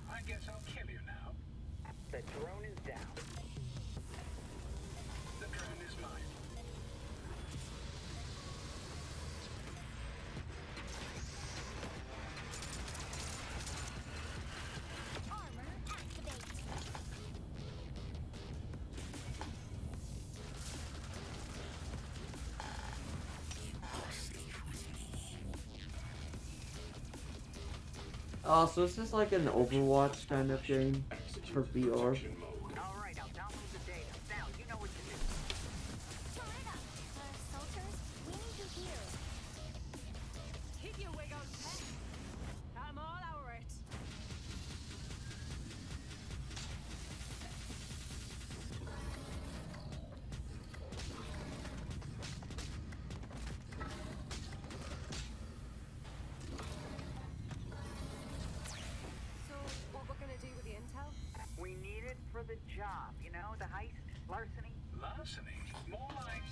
I guess I'll kill you now. The drone is down. The drone is mine. Oh, so is this like an Overwatch kind of game for VR? Alright, I'll download the data. Now, you know what to do. Soldiers, we need you here. Keep your wig on pet. I'm all over it. So, what we're gonna do with the intel? We need it for the job. You know, the heist, larceny. Larceny? More like...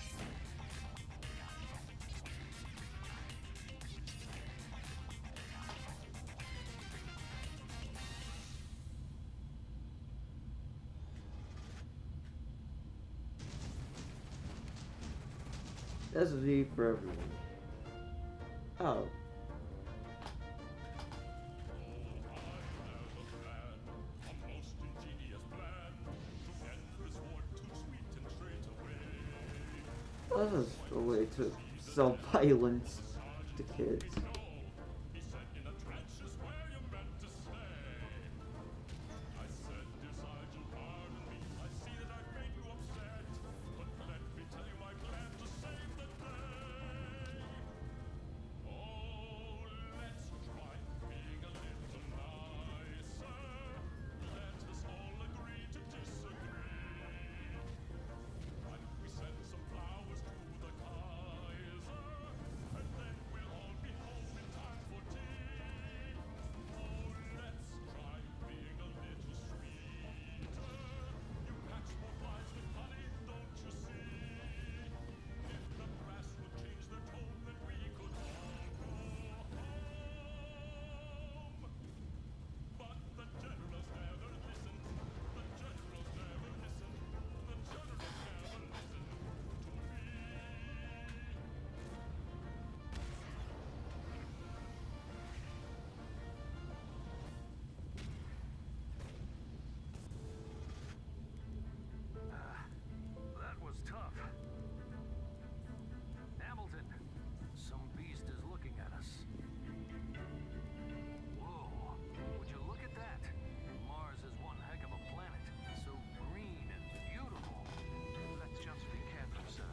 That's a need for everyone. Oh. This is a way to sell violence to kids. That was tough. Hamilton, some beast is looking at us. Whoa, would you look at that? Mars is one heck of a planet. So green and beautiful. Let's just be careful, sir.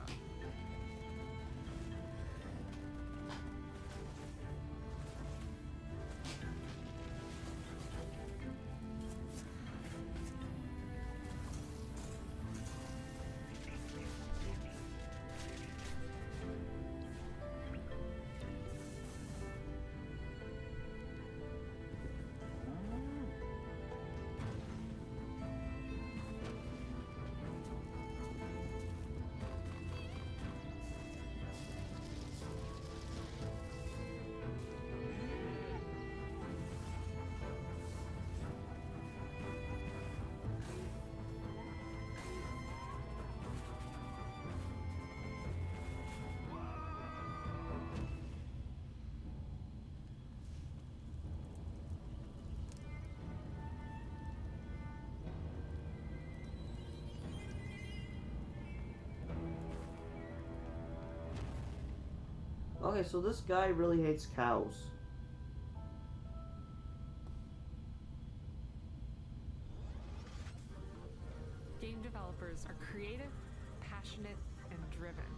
Okay, so this guy really hates cows. developers are creative, passionate, and driven.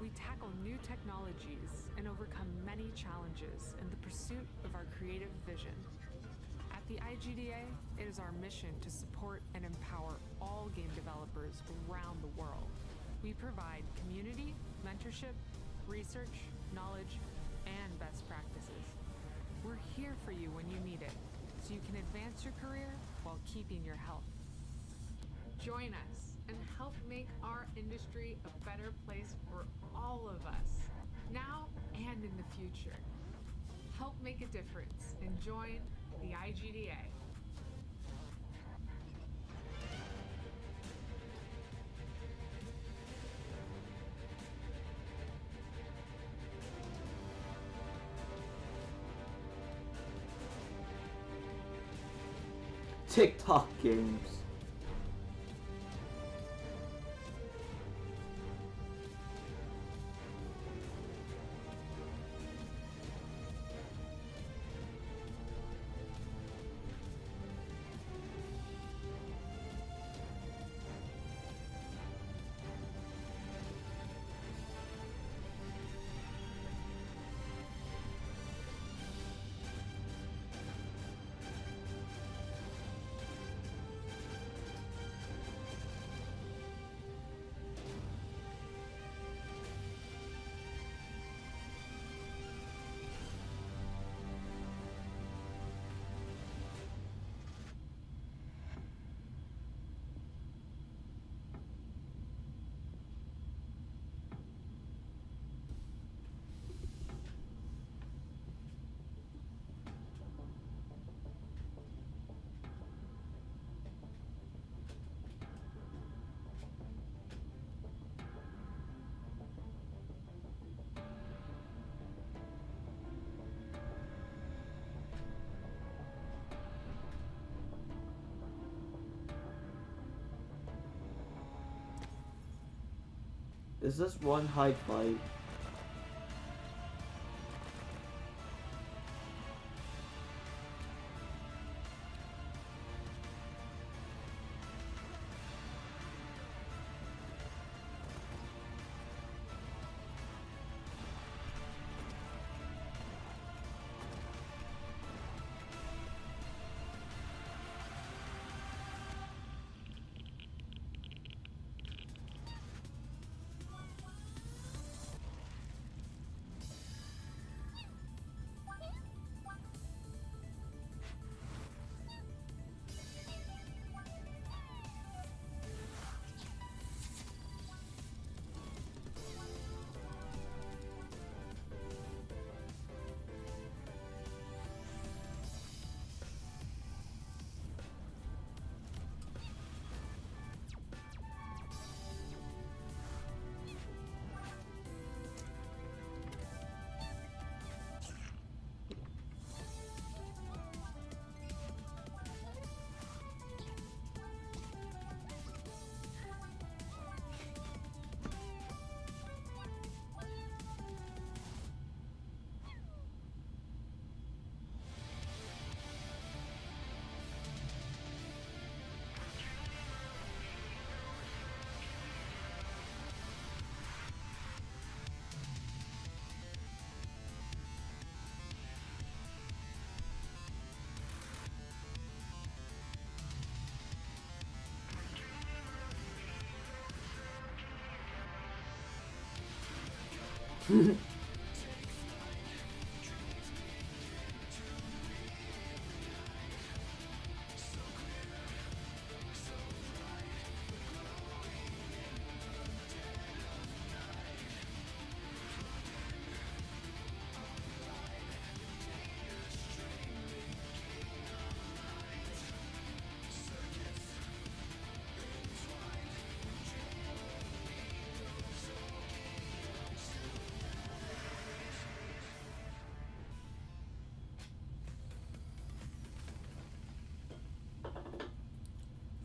We tackle new technologies and overcome many challenges in the pursuit of our creative vision. At the IGDA, it is our mission to support and empower all game developers around the world. We provide community, mentorship, research, knowledge, and best practices. We're here for you when you need it, so you can advance your career while keeping your health. Join us and help make our industry a better place for all of us, now and in the future. Help make a difference and join the IGDA. TikTok games. Is this one hide fight?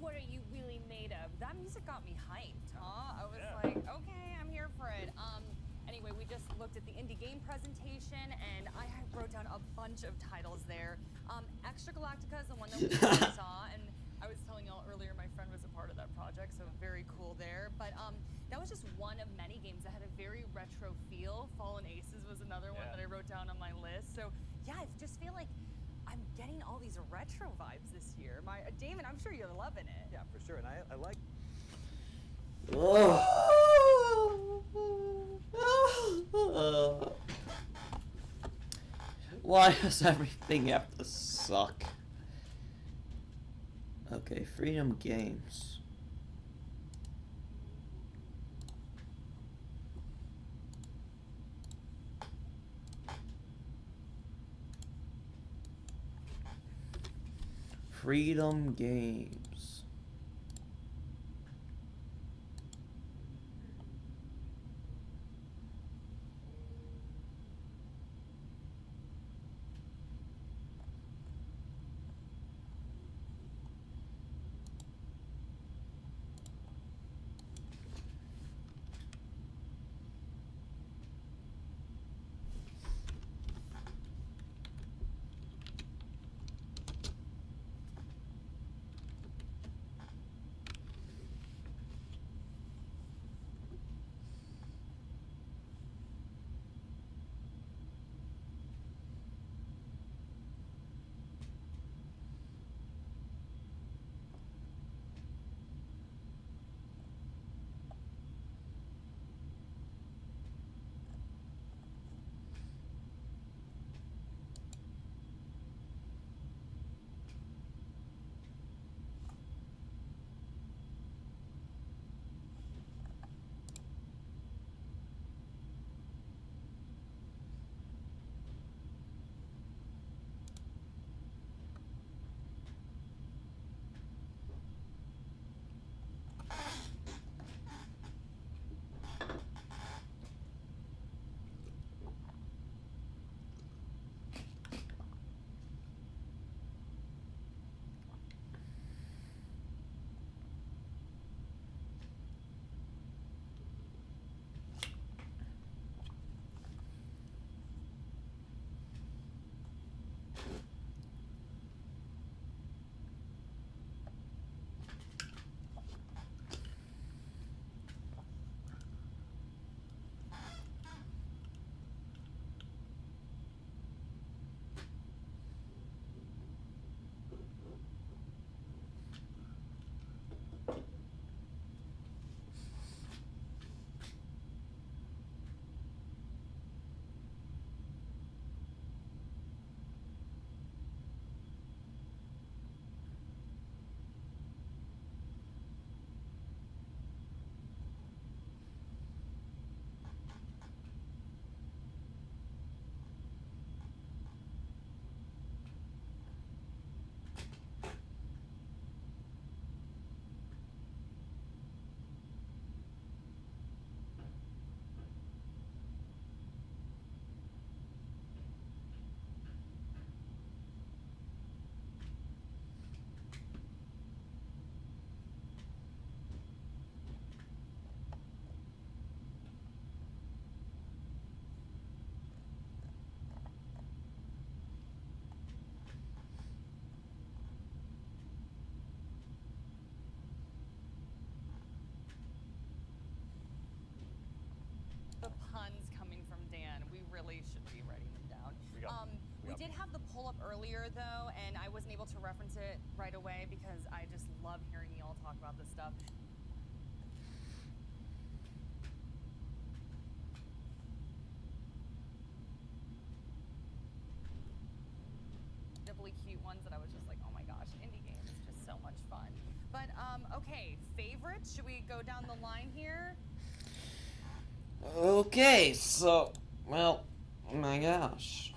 What are you really made of? That music got me hyped, huh? I was like, okay, I'm here for it. Anyway, we just looked at the indie game presentation, and I wrote down a bunch of titles there. Extra Galactica is the one that we saw, and I was telling y'all earlier, my friend was a part of that project, getting all these retro vibes this year. Damon, I'm sure you're loving it. Yeah, for sure. And I like. Why does everything have to suck? Okay, Freedom Games. Freedom Games. The puns coming from Dan, we really should be writing them down. We did have the pull up earlier though, and I wasn't able to reference it right away because I just love hearing you all talk about this stuff. Incredibly cute ones that I was just like, oh my gosh, indie games, just so much fun. But okay, favorites, should we go down the line here? Okay, so, well, oh my gosh.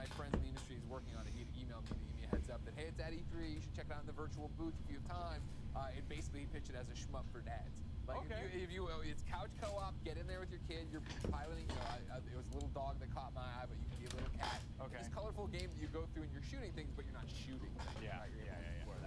my friends in the industry is working on it, he'd email me to give me a heads up that, hey, it's at E3, you should check it out in the virtual booth if you have time. It basically pitch it as a shmup for dads. Like if you it's couch co-op, get in there with your kid, you're piloting, you know, it was a little dog that caught my eye, but you can be a little cat. Okay. It's a colorful game that you go through and you're shooting things, but you're not shooting things. Yeah, right?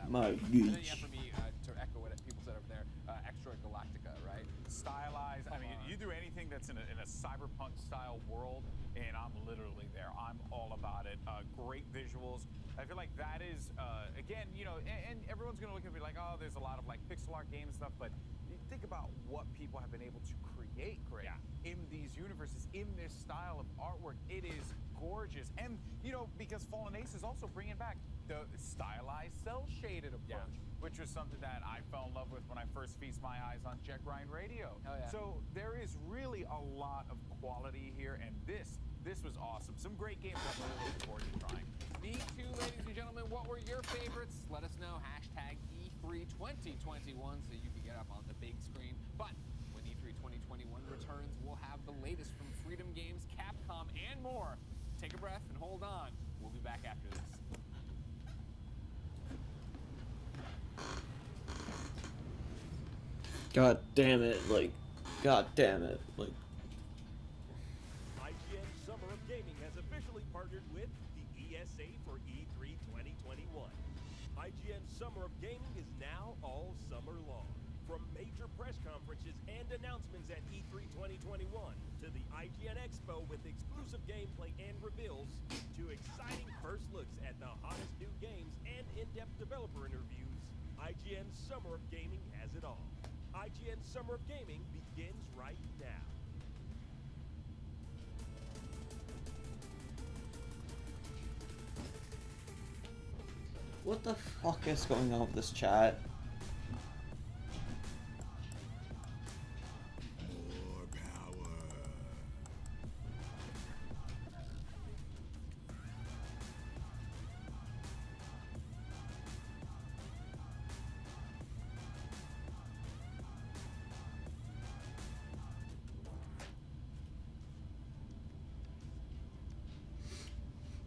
My And then gosh. for me, to echo what people said over there, Extra Galactica, right? Stylized. I mean, you do anything that's in a cyberpunk style world, and I'm literally there. I'm all about it. Great visuals. I feel like that is, again, you know, and everyone's gonna look at me like, oh, there's a lot of like pixel art game and stuff, but you think about what people have been able to create, Greg, in these universes, in this style of artwork. It is gorgeous, and you know, because Fallen Ace is also bringing back the stylized cel-shaded approach, which was something that I fell in love with when I first feast my eyes on Jet Grind Radio. So there is really a lot of quality here, and this was awesome. Some great games that I'm really looking forward to trying. Me too, ladies and gentlemen. What were your favorites? Let us know. Hashtag E3 2021 so you can get up on the big screen. But when E3 2021 returns, we'll have the latest from Freedom Games, Capcom, and more. Take a breath and hold on. We'll be back after this. God damn it, like, god damn it, like. IGN Summer of Gaming has officially partnered with the ESA for E3 2021. IGN Summer of Gaming is now all summer long. From major press conferences and announcements at E3 2021 to the IGN Expo with exclusive gameplay and reveals to exciting first looks at the hottest new games and in-depth developer interviews, IGN Summer of Gaming has it all. IGN Summer of Gaming begins right now. What the fuck is going on with this chat? More power.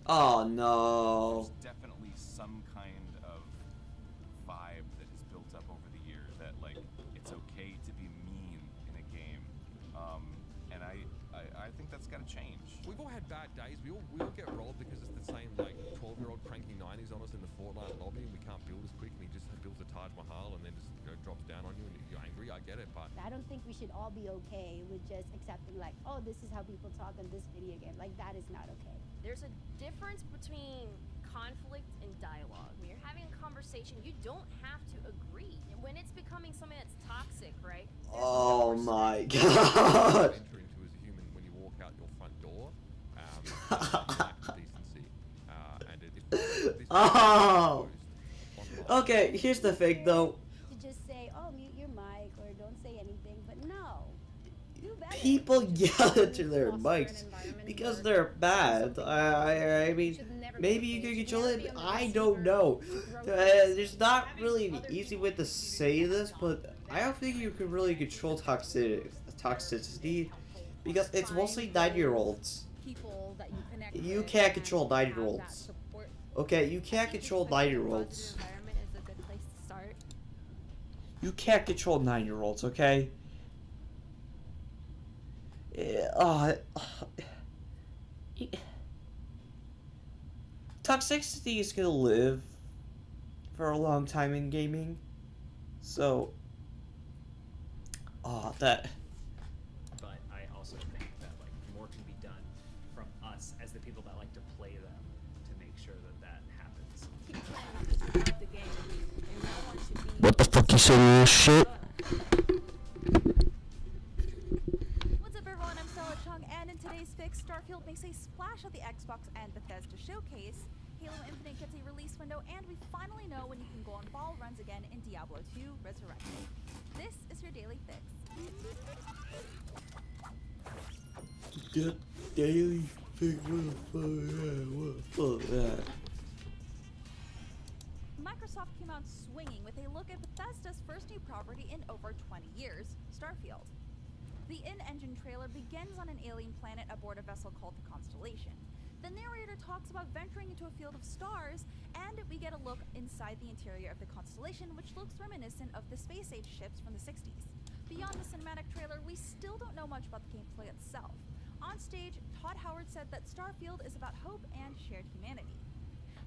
Oh no. There's definitely some kind of vibe that has built up over the years that like it's okay to be mean in a game, and I think that's got to change. We've all had bad days. We all get rolled because it's the same like 12-year-old cranky 90s on us in the Fortnite lobby, and we can't build as quick, and he just builds a Taj Mahal and then just drops down on you, and you're angry. I get it, but I don't think we should all be okay with just accepting like, oh, this is how people talk on this video game. Like that is not okay. There's a difference between conflict and dialogue. When you're having a conversation, you don't have to agree. And when it's becoming something that's toxic, right? Oh my god. enter into as a human when you walk out your front door. Lack of decency, and it. Oh. Okay, here's the thing though. To just say, oh, mute your mic or don't say anything, but no. Do better. People yell into their mics because they're bad. I mean, maybe you can control it. I don't know. There's not really an easy way to say this, but I don't think you can really control toxicity because it's mostly 9-year-olds. People that you connect You with can't and control have 9-year-olds. that support. Okay, you can't control 9-year-olds. Environment is a good place to start. You can't control 9-year-olds, okay? Toxicity is gonna live for a long time in gaming, so that. But I also think that like more can be done from us as the people that like to play them to make sure that that happens. Keep playing throughout the game, and no one should be. What the fuck you say to this shit? What's up, everyone? I'm Stella Chung, and in today's fix, Starfield makes a splash at the Xbox and Bethesda showcase. Halo Infinite gets a release window, and we finally know when you can go on ball runs again in Diablo 2 Resurrected. This is your daily fix. Get daily fix. What the fuck that? Microsoft came out swinging with a look at Bethesda's first new property in over 20 years, Starfield. The in-engine trailer begins on an alien planet aboard a vessel called the Constellation. The narrator talks about venturing into a field of stars, and we get a look inside the interior of the constellation, which looks reminiscent of the space age ships from the 60s. Beyond the cinematic trailer, we still don't know much about the gameplay itself. On stage, Todd Howard said that Starfield is about hope and shared humanity.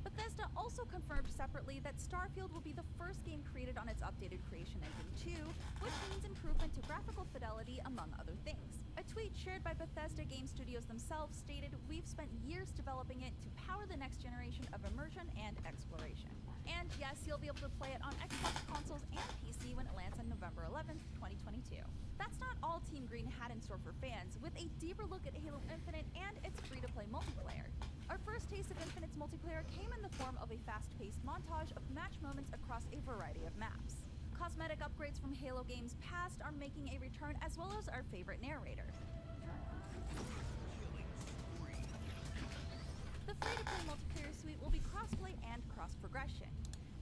Bethesda also confirmed separately that Starfield will be the first game created on its updated Creation Engine 2, which means improvement to graphical fidelity, among other things. A tweet shared by Bethesda Game Studios themselves stated, "We've spent years developing it to power the next generation of immersion and exploration." And yes, you'll be able to play it on Xbox consoles and PC when it lands on November 11th, 2022. That's not all Team Green had in store for fans, with a deeper look at Halo Infinite and its free-to-play multiplayer. Our first taste of Infinite's multiplayer came in the form of a fast-paced montage of match moments across a variety of maps. Cosmetic upgrades from Halo games past are making a return, as well as our favorite narrator. The free-to-play multiplayer suite will be cross-play and cross-progression.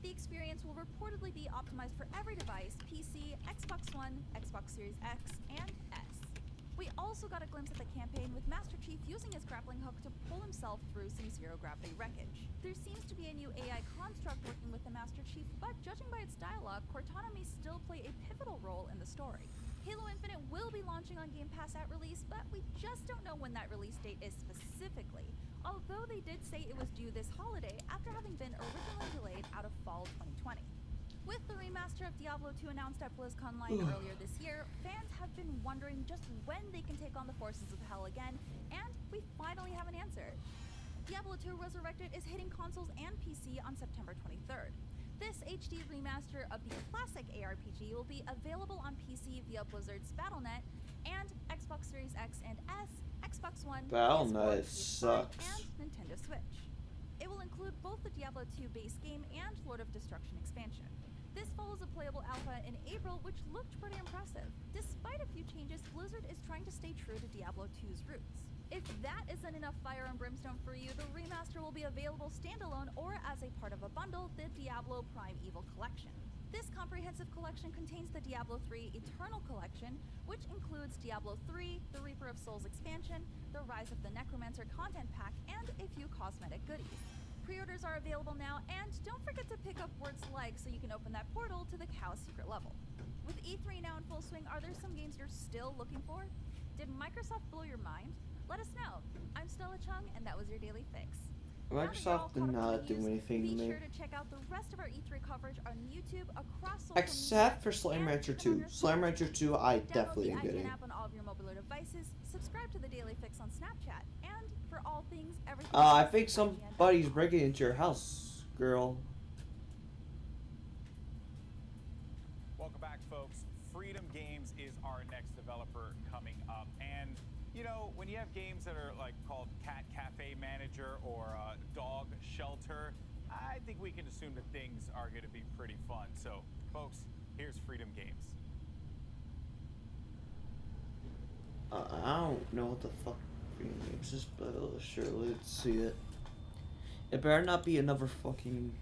The experience will reportedly be optimized for every device: PC, Xbox One, Xbox Series X, and S. We also got a glimpse at the campaign with Master Chief using his grappling hook to pull himself through some zero-gravity wreckage. There seems to be a new AI construct working with the Master Chief, but judging by its dialogue, Cortana may still play a pivotal role in the story. Halo Infinite will be launching on Game Pass at release, but we just don't know when that release date is specifically, although they did say it was due this holiday after having been originally delayed out of fall 2020. With the remaster of Diablo 2 announced at BlizzCon Live earlier this year, fans have been wondering just when they can take on the forces of hell again, and we finally have an answer. Diablo 2 Resurrected is hitting consoles and PC on September 23rd. This HD remaster of the classic ARPG will be available on PC via Blizzard's Battle.net and Xbox Series X and S, Xbox One, Battle.net PS4, sucks. and Nintendo Switch. It will include both the Diablo 2 base game and Lord of Destruction expansion. This follows a playable alpha in April, which looked pretty impressive. Despite a few changes, Blizzard is trying to stay true to Diablo 2's roots. If that isn't enough fire and brimstone for you, the remaster will be available standalone or as a part of a bundle, the Diablo Primeval Collection. This comprehensive collection contains the Diablo 3 Eternal Collection, which includes Diablo 3, the Reaper of Souls expansion, the Rise of the Necromancer content pack, and a few cosmetic goodies. Pre-orders are available now, and don't forget to pick up Words Like so you can open that portal to the Chaos Secret level. With E3 now in full swing, are there some games you're still looking for? Did Microsoft blow your mind? Let us know. I'm Stella Chung, and that was your Daily Fix. Microsoft did not do anything to Be me. sure to check out the rest of our E3 coverage on YouTube, across social Except for media, Slime and Rancher on 2. your Slime Rancher 2 I Download definitely am the IGN getting. app on all of your mobile devices, subscribe to the Daily Fix on Snapchat, and for all things, everything I else, think IGN. somebody's breaking into your house, girl. Welcome back, folks. Freedom Games is our next developer coming up. And, you know, when you have games that are like called Cat Cafe Manager or Dog Shelter, I think we can assume that things are going to be pretty fun. So, folks, here's Freedom Games. I don't know what the fuck Freedom Games is, but sure, let's see it. It better not be another fucking...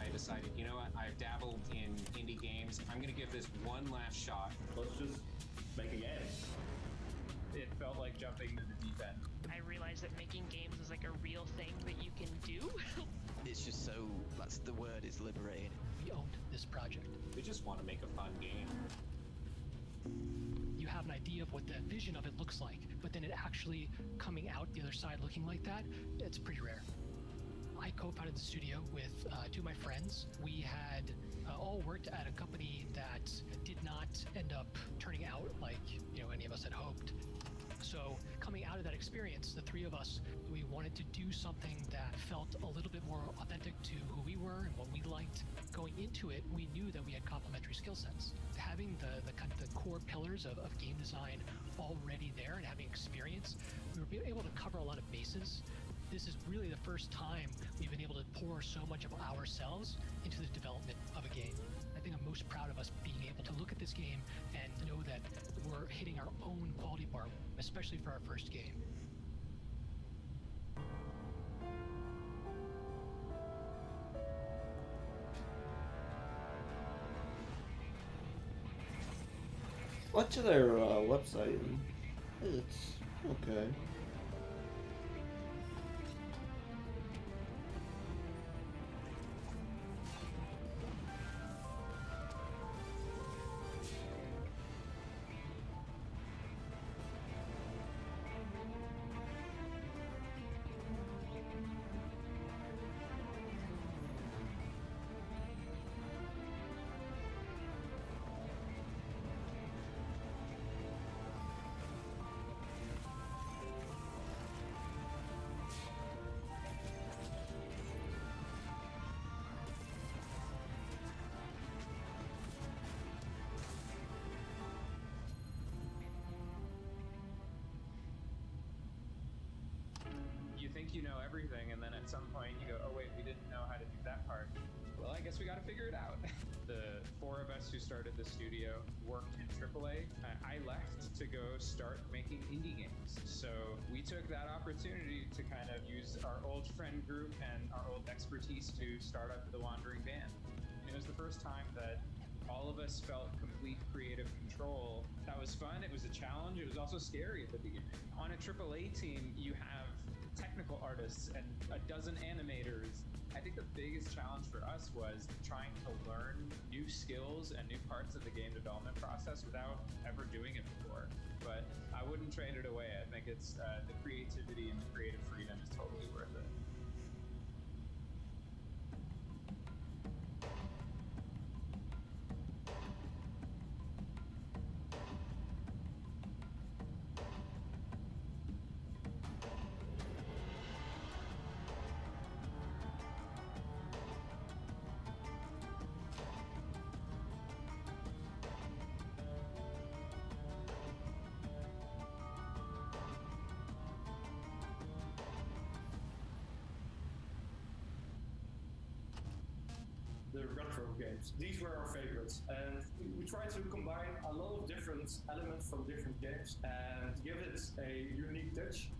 I decided, you know what, I've dabbled in indie games. I'm gonna give this one last shot. Let's just make a game. It felt like jumping into the deep end. I realized that making games is like a real thing that you can do. It's just so, that's the word, is liberating. We owned this project. We just want to make a fun game. You have an idea of what the vision of it looks like, but then it actually coming out the other side looking like that, it's pretty rare. I co-founded the studio with two of my friends. We had all worked at a company that did not end up turning out like, you know, any of us had hoped. So coming out of that experience, the three of us, we wanted to do something that felt a little bit more authentic to who we were and what we liked. Going into it, we knew that we had complementary skill sets. Having the kind of the core pillars of game design already there and having experience, we were able to cover a lot of bases. This is really the first time we've been able to pour so much of ourselves into the development of a game. I think I'm most proud of us being able to look at this game and know that we're hitting our own quality bar, especially for our first game. What's their website? It's okay. You think you know everything, and then at some point you go, oh wait, we didn't know how to do that part. Well, I guess we got to figure it out. The four of us who started the studio worked in AAA. I left to go start making indie games. So we took that opportunity to kind of use our old friend group and our old expertise to start up the Wandering Band. It was the first time that all of us felt complete creative control. That was fun. It was a challenge. It was also scary at the beginning. On a AAA team, you have technical artists and a dozen animators. I think the biggest challenge for us was trying to learn new skills and new parts of the game development process without ever doing it before. But I wouldn't trade it away. I think it's the creativity and the creative freedom is totally worth it. The retro games. These were our favorites, and we tried to combine a lot of different elements from different games and give it a unique touch.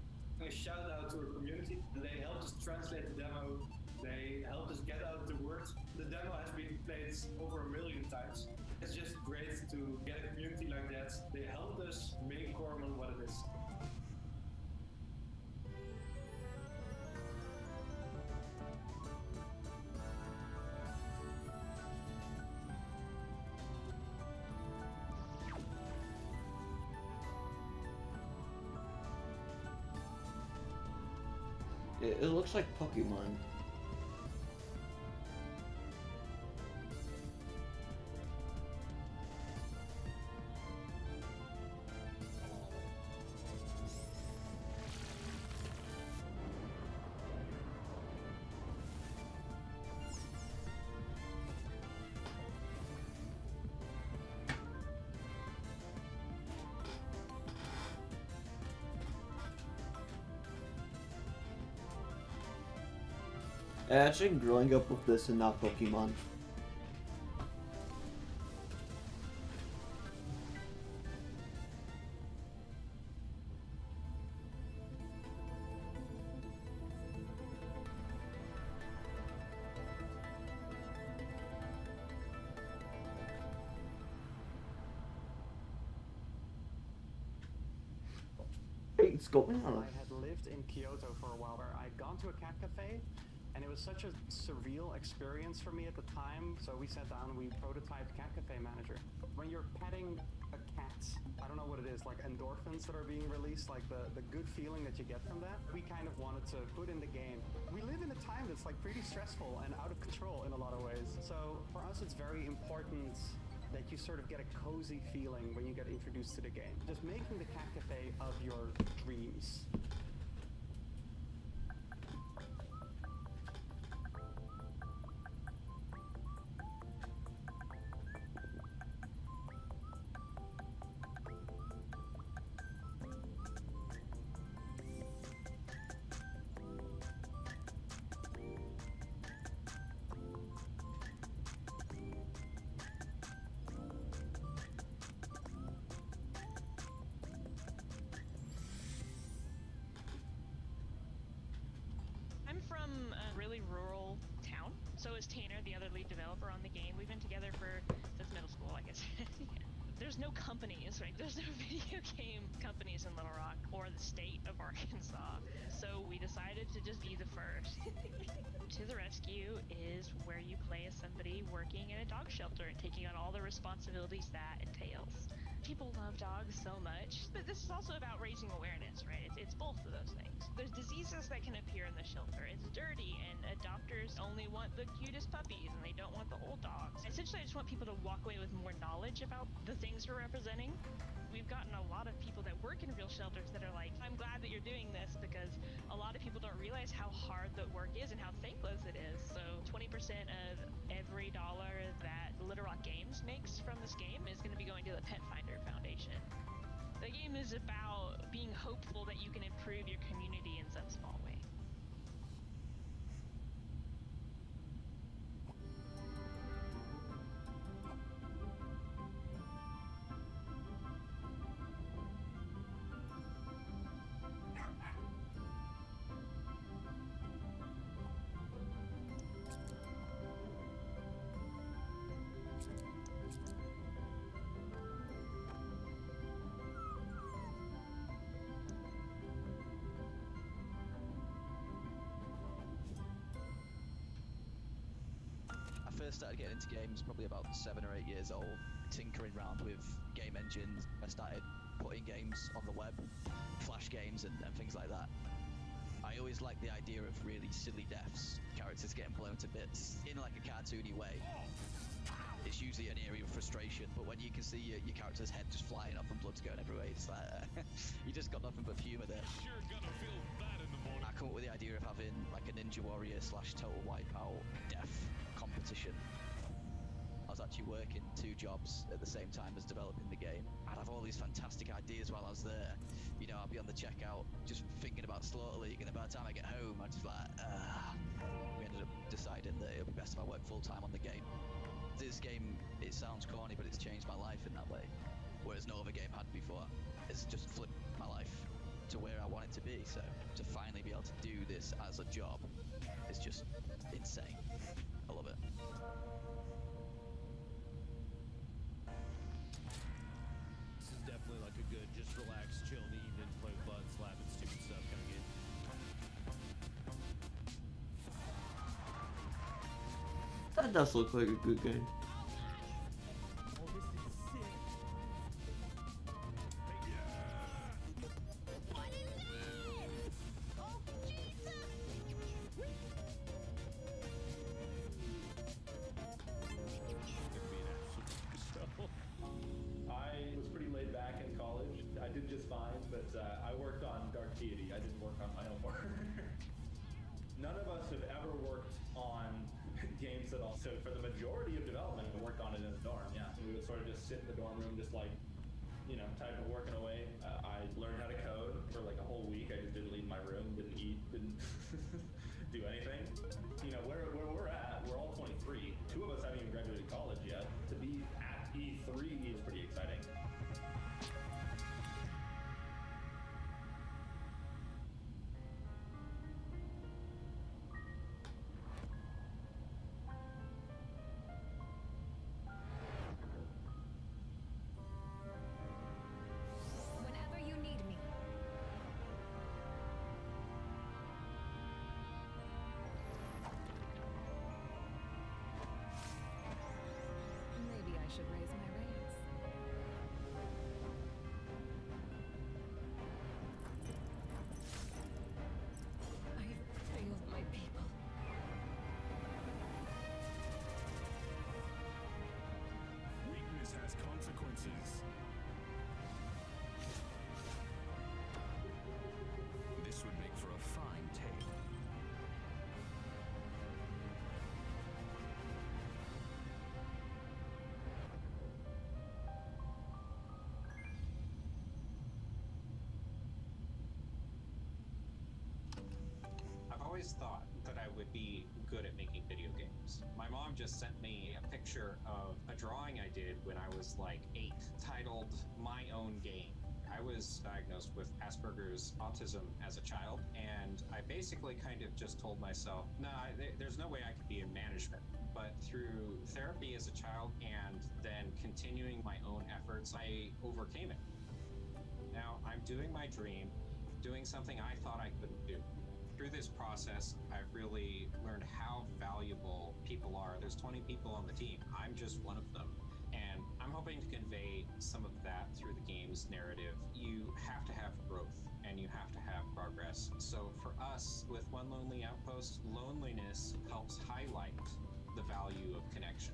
A shout out to our community. They helped us translate the demo. They helped us get out the word. The demo has been played over 1 million times. It's just great to get a community like that. They helped us make Corman what it is. It looks like Pokemon. Actually, growing up with this and not Pokemon. Hey, it's going on. I had lived in Kyoto for a while. I'd gone to a cat cafe, and it was such a surreal experience for me at the time. So we sat down and we prototyped Cat Cafe Manager. When you're petting a cat, I don't know what it is, like endorphins that are being released, like the good feeling that you get from that, we kind of wanted to put in the game. We live in a time that's like pretty stressful and out of control in a lot of ways. So for us, it's very important that you sort of get a cozy feeling when you get introduced to the game. Just making the Cat Cafe of your dreams. I'm from a really rural town. So is Tanner, the other lead developer on the game. We've been together since middle school, I guess. Yeah. There's no companies, right? There's no video game companies in Little Rock or the state of Arkansas. So we decided to just be the first. To the Rescue is where you play as somebody working in a dog shelter and taking on all the responsibilities that entails. People love dogs so much, but this is also about raising awareness, right? It's both of those things. There's diseases that can appear in the shelter. It's dirty, and adopters only want the cutest puppies, and they don't want the old dogs. Essentially, I just want people to walk away with more knowledge about the things we're representing. We've gotten a lot of people that work in real shelters that are like, I'm glad that you're doing this, because a lot of people don't realize how hard the work is and how thankless it is. So 20% of every dollar that Little Rock Games makes from this game is going to be going to the Pet Finder Foundation. The game is about being hopeful that you can improve your community in some small way. First started getting into games probably about 7 or 8 years old, tinkering around with game engines. I started putting games on the web, flash games and things like that. I always liked the idea of really silly deaths, characters getting blown to bits in like a cartoony way. It's usually an area of frustration, but when you can see your character's head just flying off and blood's going everywhere, it's like you just got nothing but humour there. Sure gonna feel bad in the morning. I come up with the idea of having like a Ninja Warrior / Total Wipeout death competition. I was actually working 2 jobs at the same time as developing the game. I'd have all these fantastic ideas while I was there. You know, I'd be on the checkout just thinking about Slaughter League, and by the time I get home, I'd just like, we ended up deciding that it would be best if I worked full time on the game. This game, it sounds corny, but it's changed my life in that way. Whereas no other game had before. It's just flipped my life to where I want it to be. So to finally be able to do this as a job is just insane. I love it. This is definitely like a good, just relax, chill in the evening, play with buds, laugh at stupid stuff kind of game. That does look like a good game. I was pretty laid back in college. I did just fine, but I worked on Dark Deity. I didn't work on my own work. None of us have ever worked on games at all. So for the majority of development, we worked on it in the dorm, yeah. We would sort of just sit in the dorm room, just like, you know, typing, working away. I learned how to code for like a whole week. I just didn't leave my room, didn't eat, didn't do anything. You know, where we're at, we're all 23. 2 of us haven't even graduated college yet. To be at E3 is pretty exciting. Whenever you need me. Maybe I should raise my rates. I failed my people. Weakness has consequences. This would make for a fine tale. I've always thought that I would be good at making video games. My mom just sent me a picture of a drawing I did when I was like 8, titled My Own Game. I was diagnosed with Asperger's autism as a child, and I basically kind of just told myself, there's no way I could be in management. But through therapy as a child and then continuing my own efforts, I overcame it. Now I'm doing my dream, doing something I thought I couldn't do. Through this process, I've really learned how valuable people are. There's 20 people on the team. I'm just one of them. And I'm hoping to convey some of that through the game's narrative. You have to have growth and you have to have progress. So for us, with One Lonely Outpost, loneliness helps highlight the value of connection.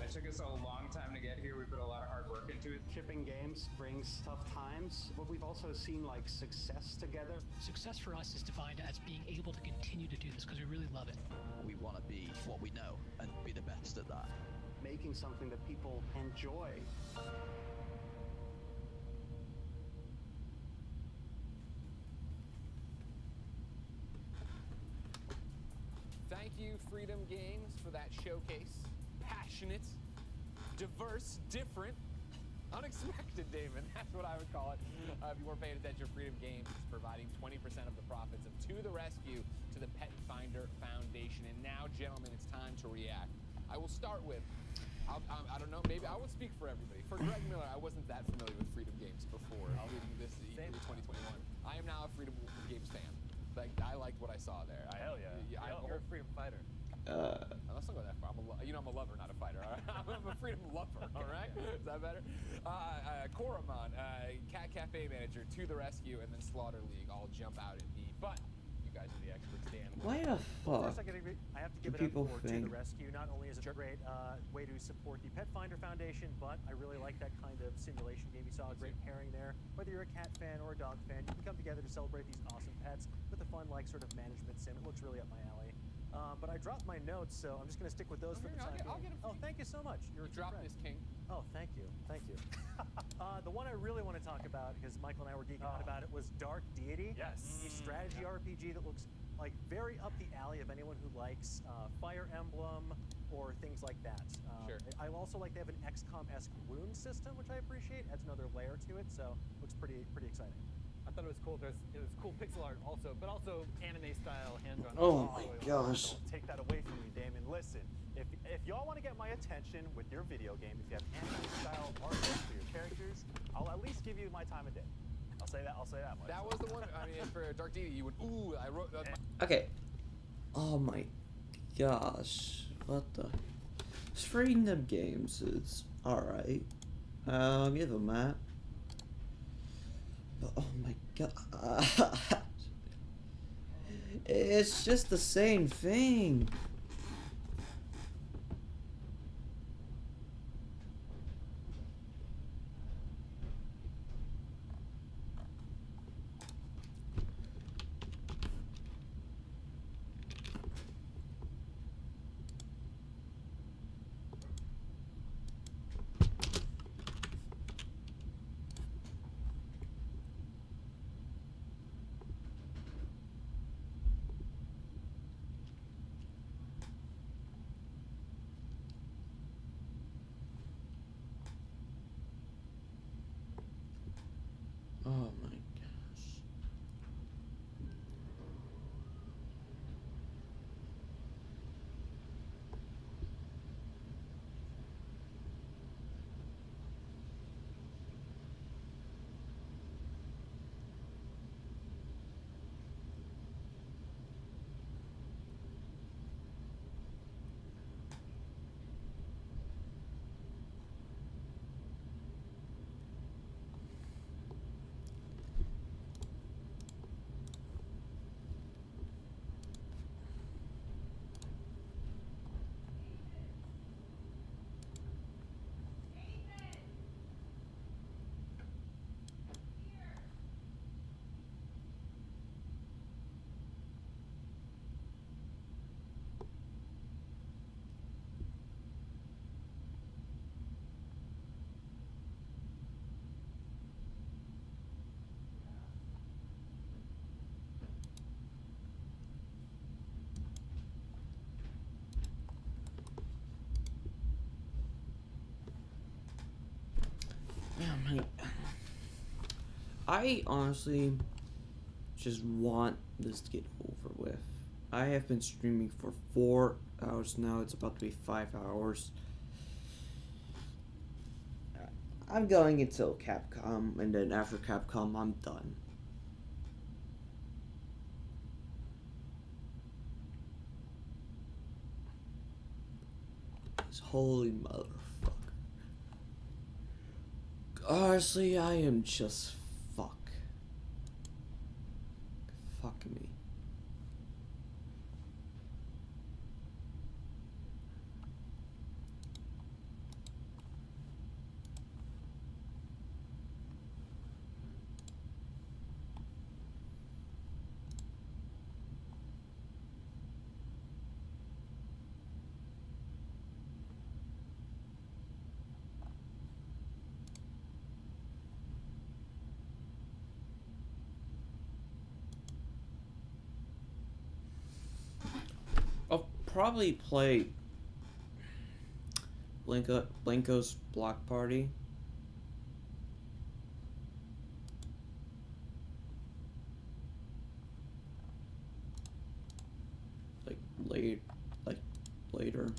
It took us a long time to get here. We put a lot of hard work into it. Shipping games brings tough times, but we've also seen like success together. Success for us is defined as being able to continue to do this because we really love it. We want to be what we know and be the best at that. Making something that people enjoy. Thank you, Freedom Games, for that showcase. Passionate, diverse, different, unexpected, Damon. That's what I would call it. If you weren't paying attention, Freedom Games is providing 20% of the profits of To the Rescue to the Pet Finder Foundation. And now, gentlemen, it's time to react. I will start with, I don't know, maybe I will speak for everybody. For Greg Miller, I wasn't that familiar with Freedom Games before reading this E3 2021. I am now a Freedom Games fan. Like, I liked what I saw there. Hell yeah. You're a freedom fighter. Let's not go that far. I'm a lover, not a fighter. All right? I'm a freedom lover. All right, is that better? Koromon, Cat Cafe manager, To the Rescue, and then Slaughter League all jump out at me. But you guys are the experts, Dan. Why the Well, fuck first, I have to give do it up people for To think the Rescue. Not only is it a great way to support the Pet Finder Foundation, but I really like that kind of simulation game. You saw a great pairing there. Whether you're a cat fan or a dog fan, you can come together to celebrate these awesome pets with a fun, like, sort of management sim. It looks really up my alley. But I dropped my notes, so I'm just going to stick with those for the time being. I'll get them. Oh, thank you so much. You're a drop friend. this, King. Oh, thank you. Thank you. The one I really want to talk about, because Michael and I were geeking out about it, was Dark Deity. Yes. A strategy RPG that looks like very up the alley of anyone who likes Fire Emblem or things like that. Sure. I also like they have an XCOM-esque rune system, which I appreciate. Adds another layer to it, so looks pretty exciting. I thought it was cool. It was cool pixel art also, but also anime style hand-drawn. Oh my gosh. Don't take that away from me, Damon. Listen, if y'all want to get my attention with your video game, if you have anime style art for your characters, I'll at least give you my time of day. I'll say that much. That was the one. I mean, for Dark Deity, you would. Ooh, I wrote. Okay. Oh my gosh. What the? Freedom Games is alright. I'll give them that. But oh my god. It's just the same thing. Oh my gosh. Yeah, man. I honestly just want this to get over with. I have been streaming for 4 hours now. It's about to be 5 hours. I'm going until Capcom, and then after Capcom, I'm done. 'Cause holy motherfucker. Honestly, I am just fuck me. I'll probably play Blanco's Block Party. Like later.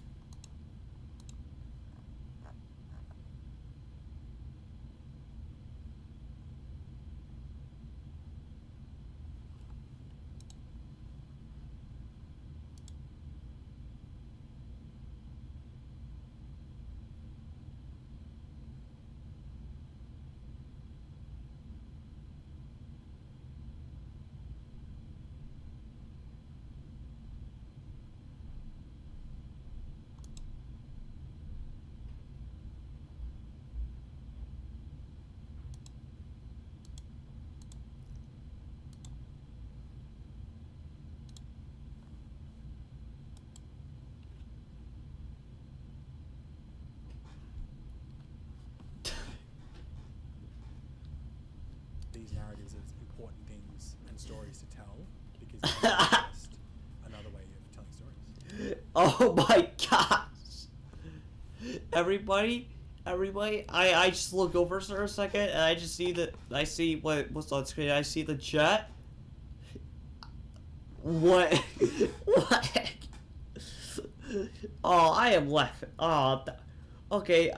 These narratives as important things and stories to tell, because it's just another way of telling stories. Oh my gosh! Everybody, I just look over for a second and I just see what's on screen. I see the chat. What? What? Oh, I am laughing. Oh, okay.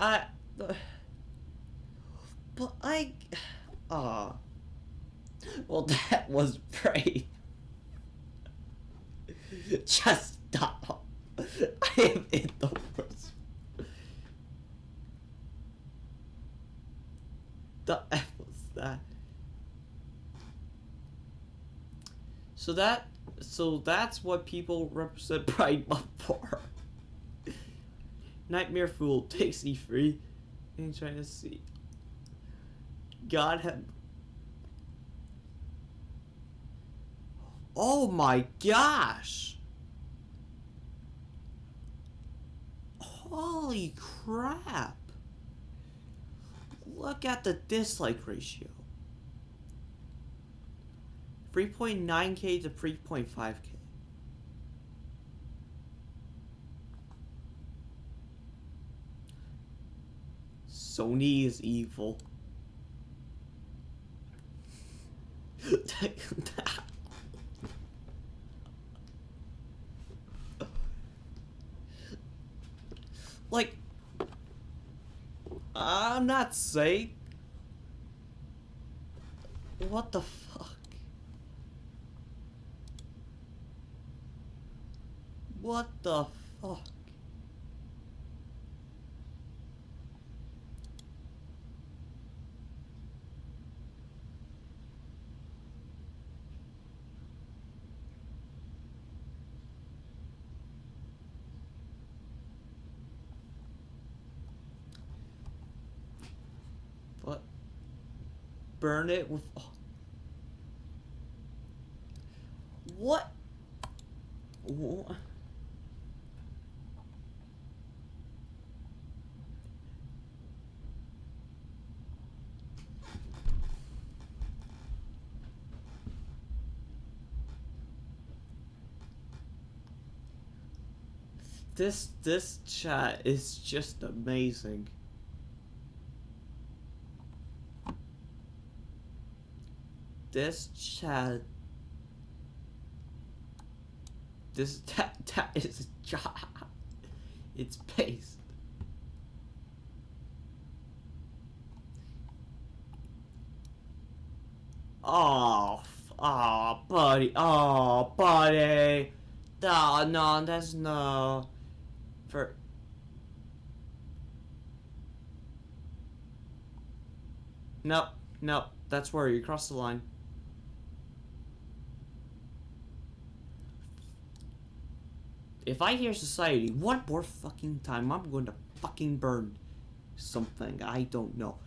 Well, that was brave. Just stop. I am in the worst. The F was that? So that's what people represent Pride Month for. Nightmare Fool takes E3 and trying to see. God have. Oh my gosh! Holy crap! Look at the dislike ratio. 3.9k to 3.5k. Sony is evil. Like, I'm not saying. What the fuck? What the fuck? What? Burn it with. Oh. What? What? This chat is just amazing. This chat. That is a job. It's based. Oh, buddy. Oh, buddy. No, that's no. For. Nope, nope. That's where you cross the line. If I hear society one more fucking time, I'm going to fucking burn something. I don't know.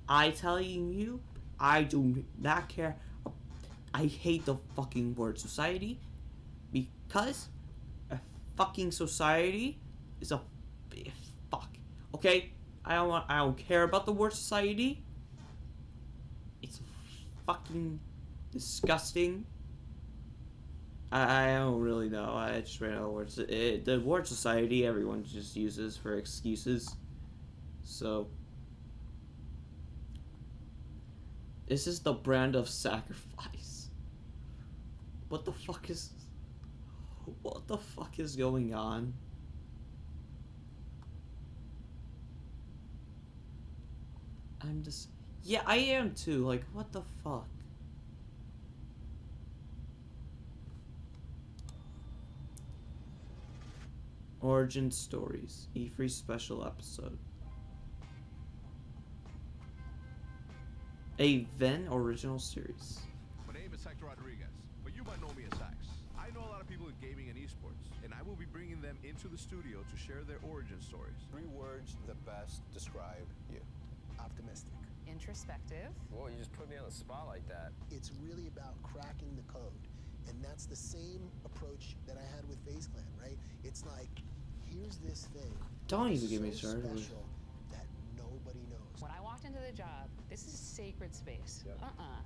I telling you, I do not care. I hate the fucking word society because a fucking society is a fuck. Okay, I don't care about the word society. It's fucking disgusting. I don't really know. I just ran out of words. The word society, everyone just uses for excuses. So, this is the brand of sacrifice. What the fuck is going on? I'm just, yeah, I am too. Like, what the fuck? Origin Stories, E3 special episode. A Ven original series. My name is Hector Rodriguez, but you might know me as Hex. I know a lot of people in gaming and esports, and I will be bringing them into the studio to share their origin stories. 3 words that best describe you. Optimistic. Introspective. Whoa, you just put me on the spot like that. It's really about cracking the code. And that's the same approach that I had with FaZe Clan, right? It's like, here's this thing. Don't even get me started. Special that nobody knows. When I walked into the job, this is sacred space. Yep.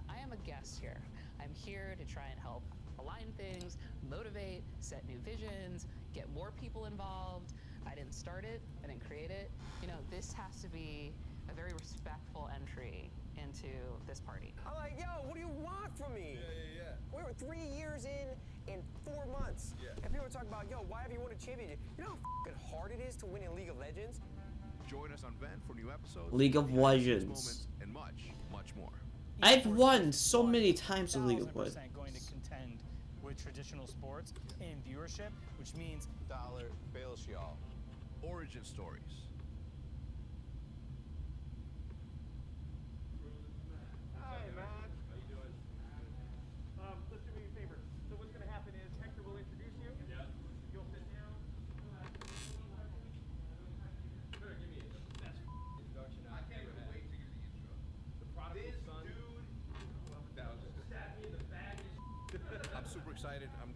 I am a guest here. I'm here to try and help align things, motivate, set new visions, get more people involved. I didn't start it, I didn't create it. You know, this has to be a very respectful entry into this party. I'm like, yo, what do you want from me? Yeah. We were 3 years in 4 months. Yeah. And people are talking about, yo, why have you won a championship? You know how fucking hard it is to win in League of Legends? Join us on Ven for new episodes, League of Legends, moments, and much, much more. I've won so many times in League of Legends. Going to contend with traditional sports in viewership, which means dollar bills, y'all. Origin Stories. Hi, man. How you doing? Let's do me a favor. So what's going to happen is Hector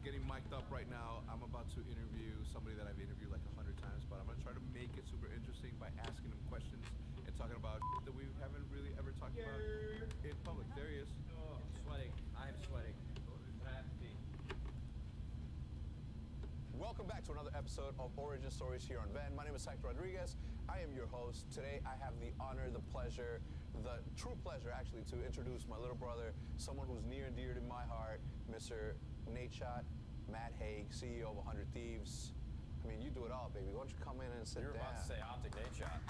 getting mic'd up right now. I'm about to interview somebody that I've interviewed like 100 times, but I'm gonna try to make it super interesting by asking him questions and talking about that we haven't really ever talked about in public. There he is. Oh, I'm sweating. I'm sweating. But I have to pee. Welcome back to another episode of Origin Stories here on Venn. My name is Hector Rodriguez. I am your host. Today I have the honor, the pleasure, the true pleasure actually, to introduce my little brother, someone who's near and dear to my heart, Mr. Nadeshot, Matt Haig, CEO of 100 Thieves. I mean, you do it all, baby. Why don't you come in and sit down? You were about to say Optic Nadeshot.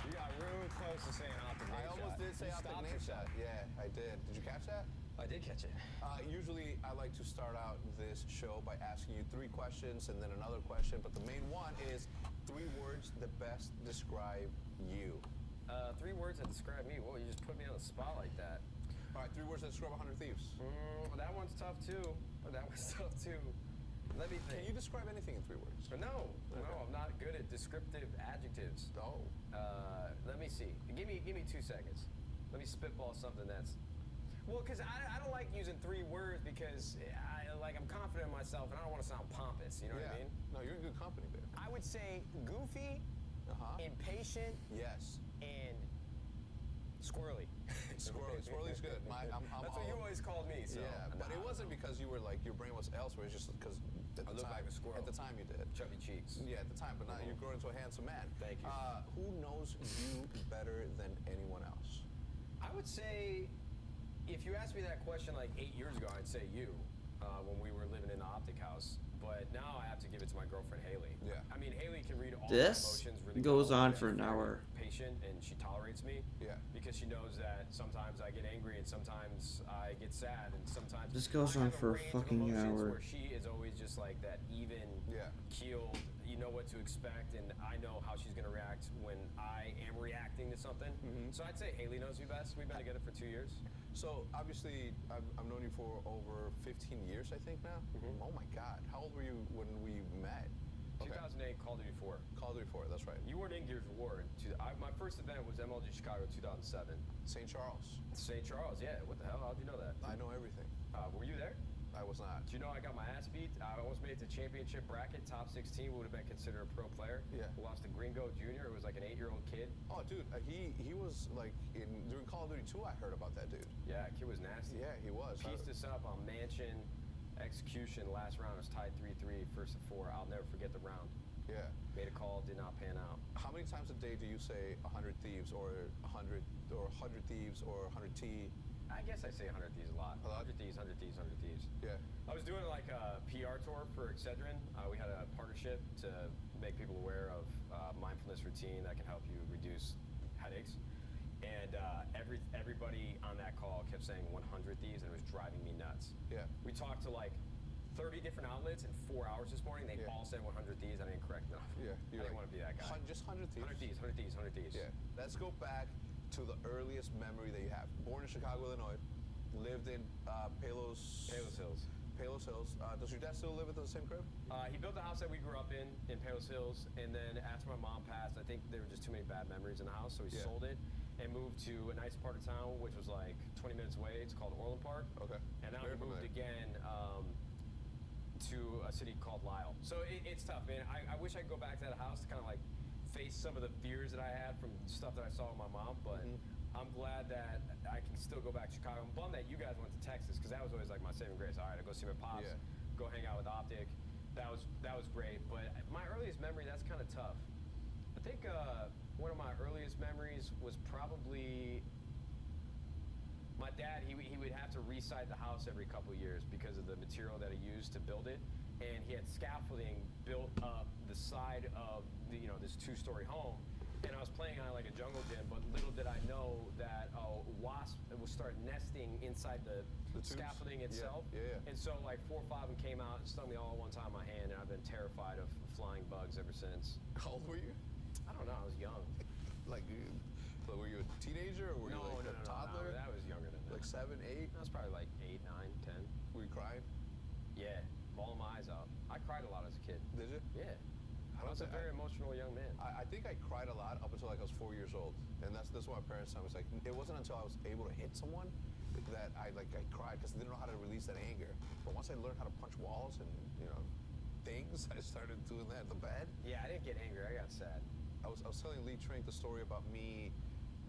You got really close to saying Optic Nadeshot. I almost did say Optic Nadeshot. Yeah, I did. Did you catch that? I did catch it. Usually, I like to start out this show by asking you 3 questions and then another question, but the main one is 3 words that best describe you. 3 words that describe me? Well, you just put me on the spot like that. All right, 3 words that describe 100 Thieves. That one's tough too. Let me think. Can you describe anything in 3 words? No, I'm not good at descriptive adjectives. Oh. Let me see. Give me 2 seconds. Let me spitball something that's. Well, because I don't like using 3 words because I'm confident in myself and I don't want to sound pompous. You know what I mean? No, you're in good company, babe. I would say goofy, impatient, yes, and squirrely. Squirrely's good. That's what you always called me. So. Yeah, but it wasn't because you were like your brain was elsewhere. It's just because at the time, like a squirrel. At the time you did. Chubby cheeks. Yeah, at the time, but now you're growing into a handsome man. Thank you. Who knows you better than anyone else? I would say, if you asked me that question like 8 years ago, I'd say you, when we were living in the Optic House. But now I have to give it to my girlfriend Haley. Yeah. I mean, Haley can read all This my emotions really goes well. on for an hour. Patient, and she tolerates me. Yeah. Because she knows that sometimes I get angry and sometimes I get sad and sometimes. This goes I on have for a range of fucking emotions hour. Where she is always just like that even keeled. You know what to expect, and I know how she's gonna react when I am reacting to something. So I'd say Haley knows me best. We've been together for 2 years. So obviously, I've known you for over 15 years, I think now. Oh my God, how old were you when we met? 2008, Call of Duty 4. Call of Duty 4, that's right. You weren't in Gears of War. My first event was MLG Chicago 2007. St. Charles. St. Charles, yeah. What the hell? How'd you know that? I know everything. Were you there? I was not. Do you know I got my ass beat? I almost made it to championship bracket, top 16. Would have been considered a pro player. Yeah. Lost to Gringo Jr., who was like an 8-year-old kid. Oh, dude, he was like during Call of Duty 2. I heard about that dude. Yeah, kid was nasty. Yeah, he was. Pieced us up on Mansion, execution. Last round was tied 3-3, first of 4. I'll never forget the round. Yeah. Made a call, did not pan out. How many times a day do you say 100 Thieves or 100 Thieves or 100T? I guess I say 100 Thieves a lot. 100 Thieves, 100 Thieves, 100 Thieves. Yeah. I was doing like a PR tour for Excedrin. We had a partnership to make people aware of mindfulness routine that can help you reduce headaches. And everybody on that call kept saying 100 Thieves, and it was driving me nuts. Yeah. We talked to like 30 different outlets in 4 hours this morning. They all said 100 Thieves. I didn't correct enough. Yeah. I didn't want to be that guy. Just 100 Thieves? 100 Thieves, 100 Thieves, 100 Thieves. Yeah. Let's go back to the earliest memory that you have. Born in Chicago, Illinois. Lived in Palos Hills. Palos Hills. Does your dad still live at the same crib? He built the house that we grew up in Palos Hills, and then after my mom passed, I think there were just too many bad memories in the house, so he sold it and moved to a nice part of town, which was like 20 minutes away. It's called Orland Park. Okay. And now he moved again to a city called Lyle. So it's tough, man. I wish I could go back to that house to kind of like face some of the fears that I had from stuff that I saw with my mom, but I'm glad that I can still go back to Chicago. I'm bummed that you guys went to Texas, because that was always like my saving grace. All right, I'll go see my pops, go hang out with Optic. That was great. But my earliest memory, that's kind of tough. I think one of my earliest memories was probably my dad. He would have to resite the house every couple of years because of the material that he used to build it, and he had scaffolding built up the side of this 2-story home. And I was playing on like a jungle gym, but little did I know that a wasp would start nesting inside the scaffolding itself. Yeah. And so like 4 or 5 of them came out and stung me all at one time in my hand, and I've been terrified of flying bugs ever since. How old were you? I don't know. I was young. Like, were you a teenager or were you like a toddler? No, that was younger than that. Like 7, 8? I was probably like 8, 9, 10. Were you crying? Yeah, bawling my eyes out. I cried a lot as a kid. Did you? Yeah. I was a very emotional young man. I think I cried a lot up until like I was 4 years old, and that's what my parents told me. It's like it wasn't until I was able to hit someone that I cried because I didn't know how to release that anger. But once I learned how to punch walls and things, I started doing that in the bed. Yeah, I didn't get angry. I got sad. I was telling Lee Trink the story about me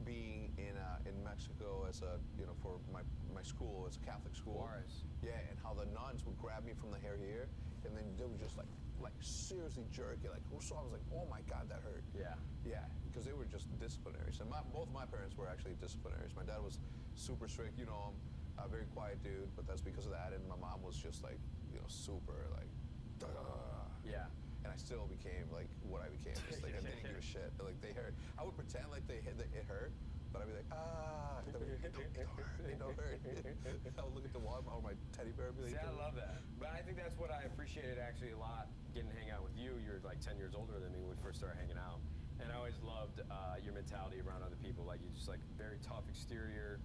being in Mexico as a for my school, as a Catholic school. Juarez. Yeah, and how the nuns would grab me from the hair here, and then they would just like seriously jerk it. So I was like, oh my God, that hurt. Yeah. Yeah, because they were just disciplinaries, and both my parents were actually disciplinaries. My dad was super strict, a very quiet dude, but that's because of that. And my mom was just super duh. Yeah. And I still became what I became. Just I didn't give a shit. They hurt. I would pretend like it hurt, but I'd be like, it don't hurt. It don't hurt. I would look at the wall or my teddy bear and be like, See, I love that. But I think that's what I appreciated actually a lot, getting to hang out with you. You're 10 years older than me when we first started hanging out. And I always loved your mentality around other people. You're just very tough exterior.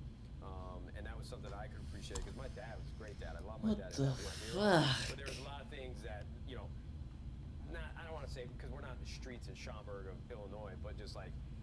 And that was something I could appreciate because my dad was a great dad. I love my dad. But there was a lot of things that, I don't want to say because we're not in the streets in Schaumburg of Illinois, but just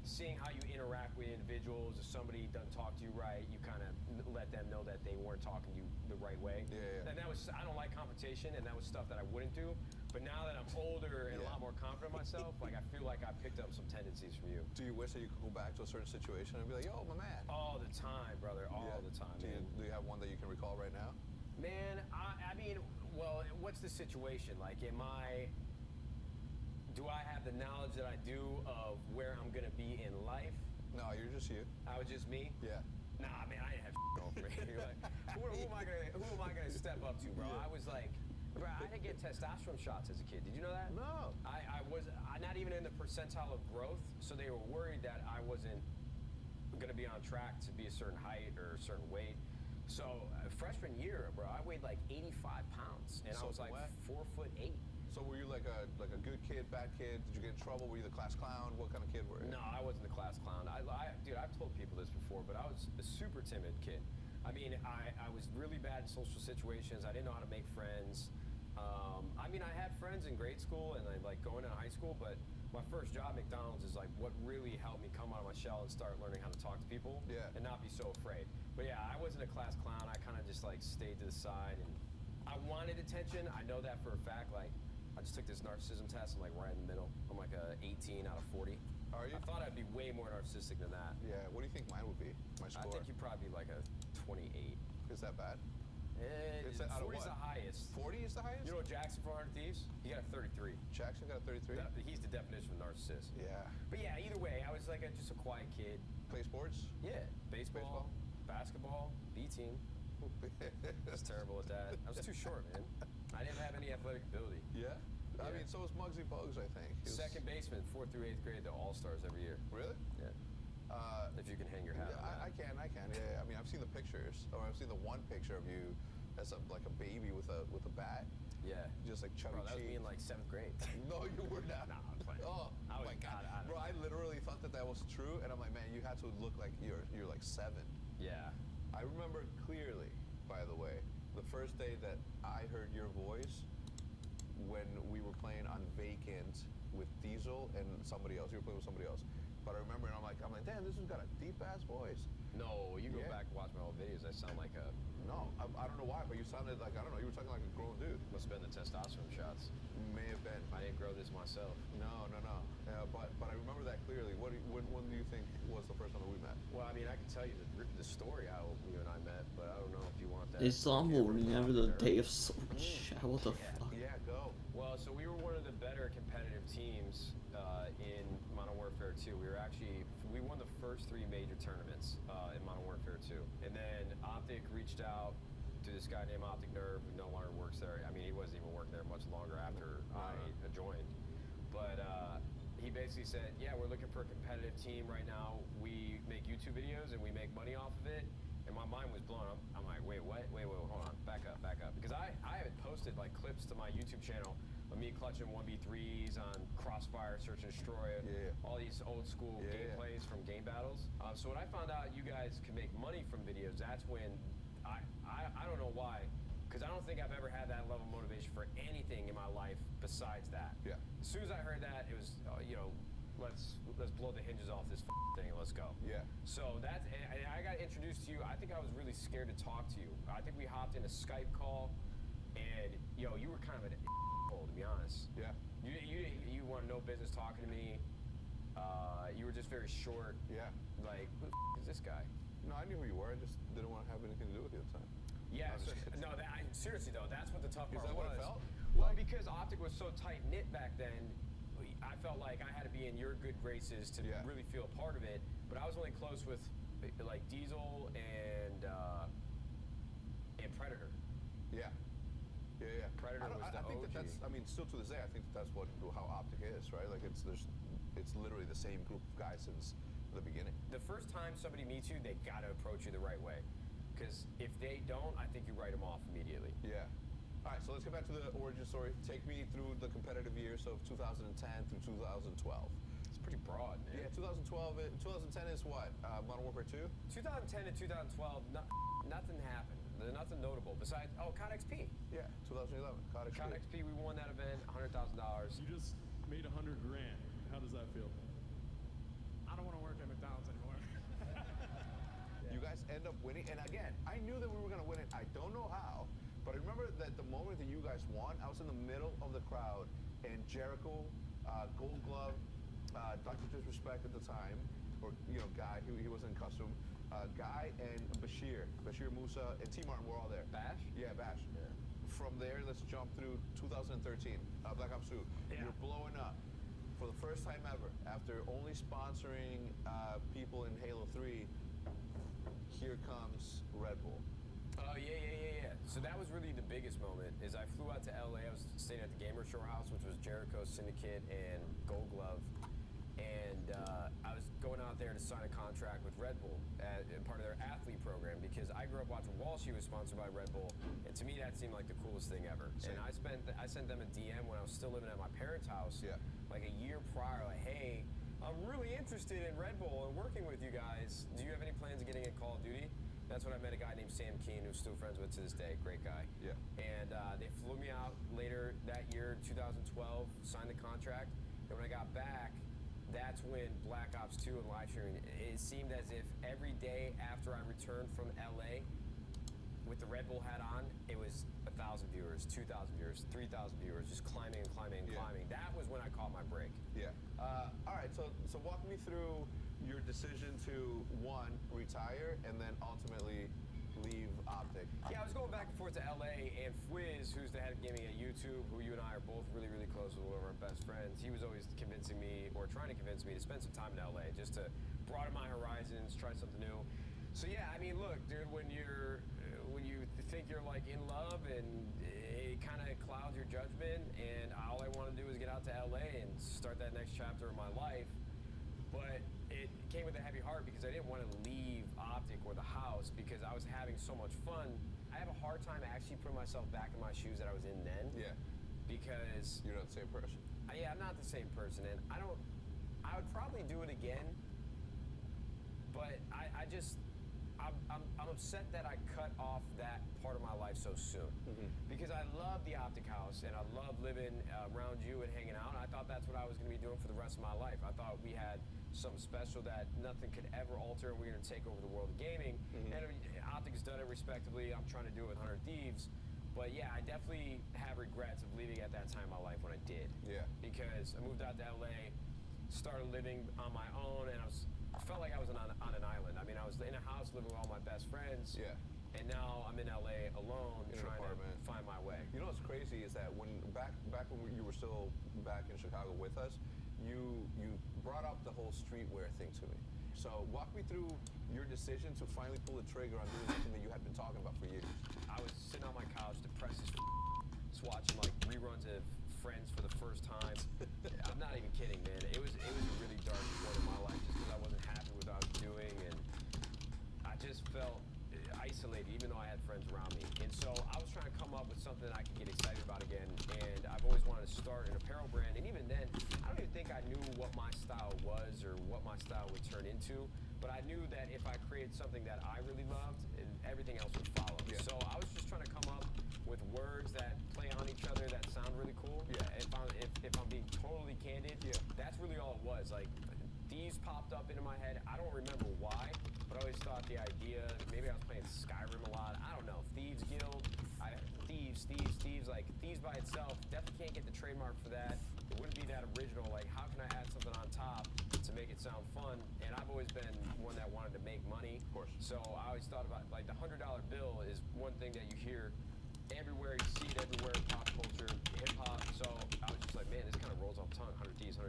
seeing how you interact with individuals. If somebody doesn't talk to you right, you kind of let them know that they weren't talking to you the right way. Yeah. And that was, I don't like competition, and that was stuff that I wouldn't do. But now that I'm older and a lot more confident in myself, I feel like I picked up some tendencies from you. Do you wish that you could go back to a certain situation and be like, yo, my man? All the time, brother. All the time. Do you have one that you can recall right now? Man, I mean, well, what's the situation? Do I have the knowledge that I do of where I'm gonna be in life? No, you're just you. I was just me? Yeah. Nah, man, I didn't have going for me. Who am I gonna step up to, bro? Yeah. I was bro, I didn't get testosterone shots as a kid. Did you know that? No. I was not even in the percentile of growth, so they were worried that I wasn't gonna be on track to be a certain height or a certain weight. So freshman year, bro, I weighed 85 pounds, and I was 4'8". So were you like a good kid, bad kid? Did you get in trouble? Were you the class clown? What kind of kid were you? No, I wasn't the class clown. Dude, I've told people this before, but I was a super timid kid. I mean, I was really bad in social situations. I didn't know how to make friends. I had friends in grade school and going into high school, but my first job at McDonald's is what really helped me come out of my shell and start learning how to talk to people and not be so afraid. But yeah, I wasn't a class clown. I kind of just stayed to the side, and I wanted attention. I know that for a fact. I just took this narcissism test. I'm right in the middle. I'm a 18 out of 40. Are you? I thought I'd be way more narcissistic than that. Yeah. What do you think mine would be? My score? I think you'd probably be a 28. Is that bad? 40 is the highest. 40 is the highest? You know Jackson from 100 Thieves? He got a 33. Jackson got a 33? He's the definition of a narcissist. Yeah. But yeah, either way, I was just a quiet kid. Play sports? Yeah. Baseball, basketball, B team. I was terrible at that. I was too short, man. I didn't have any athletic ability. Yeah? I mean, so was Muggsy Bogues, I think. Second baseman, 4th through 8th grade, the All-Stars every year. Really? Yeah. If you can hang your hat on that. I can. Yeah. I mean, I've seen the pictures, or I've seen the one picture of you as a baby with a bat. Yeah. Just chubby Bro, that was me in 7th grade. No, you were not. No, I was playing. Oh my God. Bro, I literally thought that was true, and I'm like, man, you had to look like you're 7. Yeah. I remember clearly, by the way, the first day that I heard your voice when we were playing on Vacant with Diesel and somebody else. You were playing with somebody else. But I remember, and I'm like, damn, this has got a deep ass voice. No, you go back and watch my old videos. I sound like a. No, I don't know why, but you sounded I don't know. You were talking like a grown dude. Must have been the testosterone shots. May have been. I didn't grow this myself. No. But I remember that clearly. When do you think was the first time that we met? Well, I mean, I can tell you the story how you and I met, but I don't know if you want that. Istanbul, remember the day of Switch? What the fuck? Yeah, go. Well, so we were one of the better competitive teams in Modern Warfare 2. We won the first 3 major tournaments in Modern Warfare 2. And then Optic reached out to this guy named Optic Nerve, who no longer works there. I mean, he wasn't even working there much longer after I joined. But he basically said, yeah, we're looking for a competitive team right now. We make YouTube videos and we make money off of it. And my mind was blown. I'm like, wait, what? Wait, hold on. Back up. Because I had posted clips to my YouTube channel of me clutching 1v3s on Crossfire, Search and Destroy, all these old school gameplays from game battles. So when I found out you guys could make money from videos, that's when I don't know why, because I don't think I've ever had that level of motivation for anything in my life besides that. Yeah. As soon as I heard that, it was, let's blow the hinges off this thing and let's go. Yeah. So that's, and I got introduced to you. I think I was really scared to talk to you. I think we hopped in a Skype call, and yo, you were kind of an asshole, to be honest. Yeah. You wanted no business talking to me. You were just very short. Yeah. Like, who the is this guy? No, I knew who you were. I just didn't want to have anything to do with you at the time. Yeah, I'm so, just kidding. no, seriously though, that's what the tough Is part that was. what it felt? Well, because Optic was so tight knit back then, I felt like I had to be in your good graces to really feel a part of it. But I was only close with like Diesel and Predator. Yeah. Yeah. Predator was the I think OG. that's. I mean, still to this day, I think that's how Optic is, right? Like it's literally the same group of guys since the beginning. The first time somebody meets you, they gotta approach you the right way. Because if they don't, I think you write them off immediately. Yeah. All right, so let's get back to the origin story. Take me through the competitive years of 2010 through 2012. It's pretty broad, man. Yeah, 2010 is what? Modern Warfare 2? 2010 to 2012, nothing happened. There's nothing notable besides, COD XP. Yeah, 2011, COD XP. COD XP, we won that event, $100,000. You just made $100,000. How does that feel? I don't want to work at McDonald's anymore. You guys end up winning, and again, I knew that we were going to win it. I don't know how, but I remember that the moment that you guys won, I was in the middle of the crowd, and Jericho, Gold Glove, Dr. Disrespect at the time, or Guy, he was in custom, Guy and Bashir Musa, and T Martin were all there. Bash? Yeah, Bash. Yeah. From there, let's jump through 2013, Black Ops 2. Yeah. You're blowing up. For the first time ever, after only sponsoring people in Halo 3, here comes Red Bull. Oh, yeah. So that was really the biggest moment, is I flew out to LA. I was staying at the Gamer Shore House, which was Jericho, Syndicate, and Gold Glove. And I was going out there to sign a contract with Red Bull as part of their athlete program, because I grew up watching Wall Street was sponsored by Red Bull, and to me that seemed like the coolest thing ever. Same. And I sent them a DM when I was still living at my parents' house, like a year prior, like, hey, I'm really interested in Red Bull and working with you guys. Do you have any plans of getting in Call of Duty? That's when I met a guy named Sam Keen, who's still friends with to this day. Great guy. Yeah. And they flew me out later that year, 2012, signed the contract. And when I got back, that's when Black Ops 2 and live streaming, it seemed as if every day after I returned from LA with the Red Bull hat on, it was 1,000 viewers, 2,000 viewers, 3,000 viewers, just climbing and climbing and climbing. That was when I caught my break. Yeah. All right, so walk me through your decision to, one, retire, and then ultimately leave Optic. Yeah, I was going back and forth to LA, and Fwiz, who's the head of gaming at YouTube, who you and I are both really, really close with, one of our best friends, he was always convincing me, or trying to convince me, to spend some time in LA, just to broaden my horizons, try something new. So yeah, I mean, look, dude, when you think you're like in love, and it kind of clouds your judgment, and all I want to do is get out to LA and start that next chapter of my life. But it came with a heavy heart, because I didn't want to leave Optic or the house, because I was having so much fun. I have a hard time actually putting myself back in my shoes that I was in then. Yeah. Because you're not the same person. Yeah, I'm not the same person, and I would probably do it again, but I'm upset that I cut off that part of my life so soon. Because I love the Optic House, and I love living around you and hanging out. And I thought that's what I was going to be doing for the rest of my life. I thought we had something special that nothing could ever alter, and we're going to take over the world of gaming. And Optic's done it respectably. I'm trying to do it with 100 Thieves. But yeah, I definitely have regrets of leaving at that time in my life when I did. Yeah. Because I moved out to LA, started living on my own, and I felt like I was on an island. I mean, I was in a house living with all my best friends. Yeah. And now I'm in LA alone, In an trying to apartment. find my way. You know what's crazy is that when back when you were still back in Chicago with us, you brought up the whole streetwear thing to me. So walk me through your decision to finally pull the trigger on doing something that you had been talking about for years. I was sitting on my couch, depressed as just watching like reruns of Friends for the first time. I'm not even kidding, man. It was a really dark point in my life, just because I wasn't happy with what I was doing, and I just felt isolated, even though I had friends around me. And so I was trying to come up with something I could get excited about again, and I've always wanted to start an apparel brand. And even then, I don't even think I knew what my style was or what my style would turn into, but I knew that if I created something that I really loved, everything else would follow. Yeah. So I was just trying to come up with words that play on each other that sound really cool. Yeah. If I'm being totally candid, that's really all it was. Like, Thieves popped up into my head. I don't remember why, but I always thought the idea, maybe I was playing Skyrim a lot. I don't know. Thieves Guild, Thieves. Like, Thieves by itself, definitely can't get the trademark for that. It wouldn't be that original. Like, how can I add something on top to make it sound fun? And I've always been one that wanted to make money. Of course. So I always thought about, like, the $100 bill is one thing that you hear everywhere. You see it everywhere, pop culture, hip hop. So I was just like, man, this kind of rolls off the tongue. 100 Thieves. And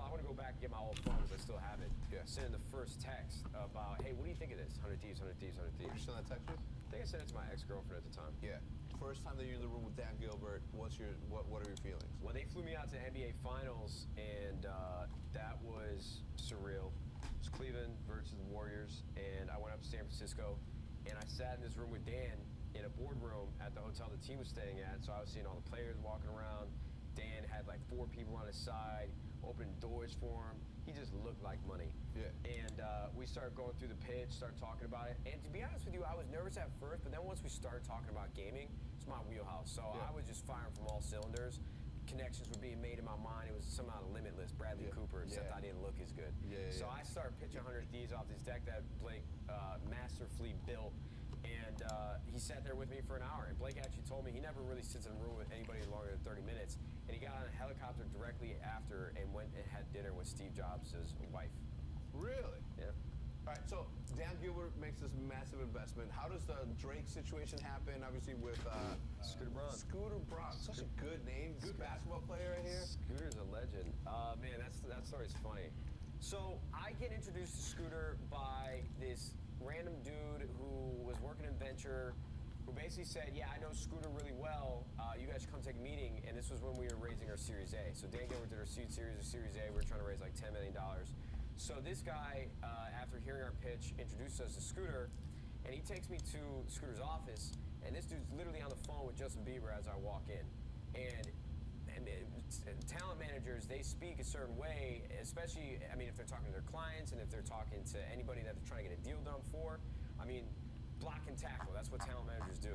I want to go back and get my old phone because I still have it. Yeah. Send the first text about, hey, what do you think of this? 100 Thieves. Did you send that text? I think I sent it to my ex-girlfriend at the time. Yeah. First time that you're in the room with Dan Gilbert, what are your feelings? Well, they flew me out to NBA Finals, and that was surreal. It was Cleveland versus the Warriors, and I went up to San Francisco, and I sat in this room with Dan in a boardroom at the hotel the team was staying at. So I was seeing all the players walking around. Dan had like 4 people on his side, opening doors for him. He just looked like money. Yeah. And we started going through the pitch, started talking about it. And to be honest with you, I was nervous at first, but then once we started talking about gaming, it's my wheelhouse. So I was just firing from all cylinders. Connections were being made in my mind. It was somehow limitless. Bradley Cooper, except I didn't look as good. So I started pitching 100 Thieves off this deck that Blake masterfully built. And he sat there with me for an hour. And Blake actually told me he never really sits in a room with anybody longer than 30 minutes. And he got on a helicopter directly after and went and had dinner with Steve Jobs' wife. Really? Yeah. All right, so Dan Gilbert makes this massive investment. How does the Drake situation happen? Obviously with Scooter Braun. Scooter Braun, such a good name, good basketball player right here. Scooter's a legend. Man, that story's funny. So I get introduced to Scooter by this random dude who was working in Venture, who basically said, yeah, I know Scooter really well. You guys should come take a meeting. And this was when we were raising our Series A. So Dan Gilbert did our seed series or Series A. We were trying to raise like $10 million. So this guy, after hearing our pitch, introduced us to Scooter, and he takes me to Scooter's office, and this dude's literally on the phone with Justin Bieber as I walk in. And talent managers, they speak a certain way, especially, I mean, if they're talking to their clients and if they're talking to anybody that they're trying to get a deal done for. I mean, block and tackle, that's what talent managers do.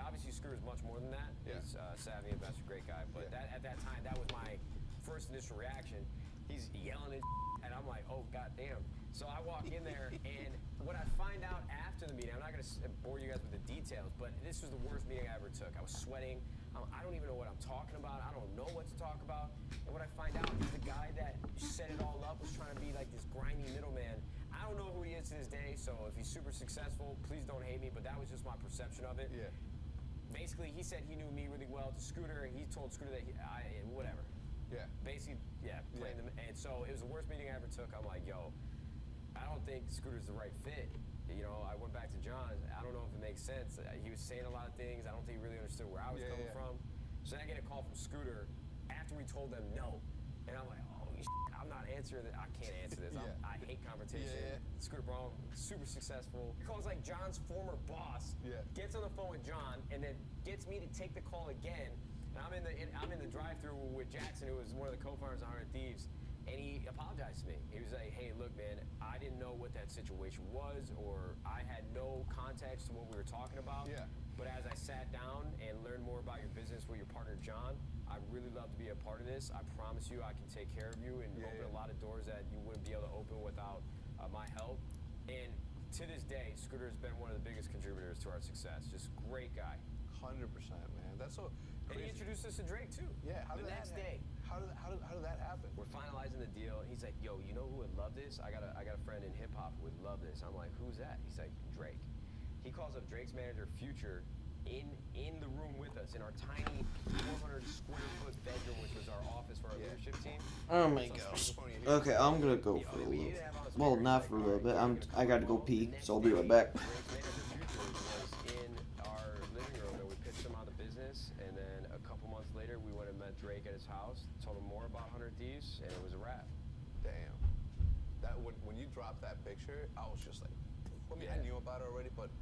Obviously, Scooter's much more than that. He's a savvy investor, great guy. But at that time, that was my first initial reaction. He's yelling and I'm like, oh, goddamn. So I walk in there, and what I find out after the meeting, I'm not going to bore you guys with the details, but this was the worst meeting I ever took. I was sweating. I don't even know what I'm talking about. I don't know what to talk about. And what I find out is the guy that set it all up was trying to be like this grimy middleman. I don't know who he is to this day, so if he's super successful, please don't hate me, but that was just my perception of it. Yeah. Basically, he said he knew me really well to Scooter, and he told Scooter that whatever. Yeah. Basically, playing them. And so it was the worst meeting I ever took. I'm like, yo, I don't think Scooter's the right fit. You know, I went back to John. I don't know if it makes sense. He was saying a lot of things. I don't think he really understood where I was coming from. So then I get a call from Scooter after we told them no. And I'm like, holy shit, I'm not answering this. I can't answer this. I hate confrontation. Scooter Braun, super successful. He calls like John's former boss. Gets on the phone with John and then gets me to take the call again. And I'm in the drive-through with Jackson, who was one of the co-founders of 100 Thieves, and he apologized to me. He was like, hey, look, man, I didn't know what that situation was, or I had no context to what we were talking about. But as I sat down and learned more about your business with your partner, John, I'd really love to be a part of this. I promise you I can take care of you and open a lot of doors that you wouldn't be able to open without my help. And to this day, Scooter has been one of the biggest contributors to our success. Just great guy. 100%, man. That's so crazy. And he introduced us to Drake, too. Yeah, the next day. How did that happen? We're finalizing the deal. He's like, yo, you know who would love this? I got a friend in hip-hop who would love this. I'm like, who's that? He's like, Drake. He calls up Drake's manager, Future, in the room with us, in our tiny 400-square-foot bedroom, which was our office for our leadership team. Oh my gosh. Okay, I'm gonna go for a little. Well, not for a little bit. I gotta go pee, so I'll be right back. Drake at his house, told him more about 100 Thieves, and it was a wrap. Damn. That when you dropped that picture, I was just like, I mean, I knew about it already, but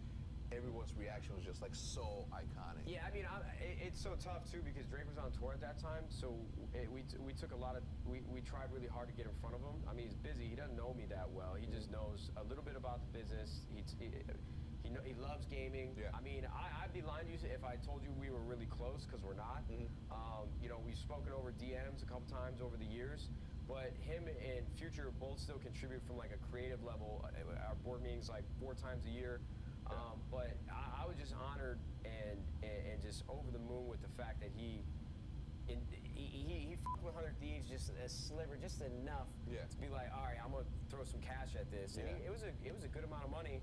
everyone's reaction was just like so iconic. Yeah, I mean, it's so tough too because Drake was on tour at that time, so we took a lot of, we tried really hard to get in front of him. I mean, he's busy. He doesn't know me that well. He just knows a little bit about the business. He He loves gaming. Yeah. I mean, I'd be lying to you if I told you we were really close, because we're not. You know, we've spoken over DMs a couple times over the years, but him and Future both still contribute from like a creative level. Our board meetings like 4 times a year. But I was just honored and just over the moon with the fact that he fucked with 100 Thieves just a sliver, just enough to be like, all right, I'm gonna throw some cash at this. And it was a good amount of money,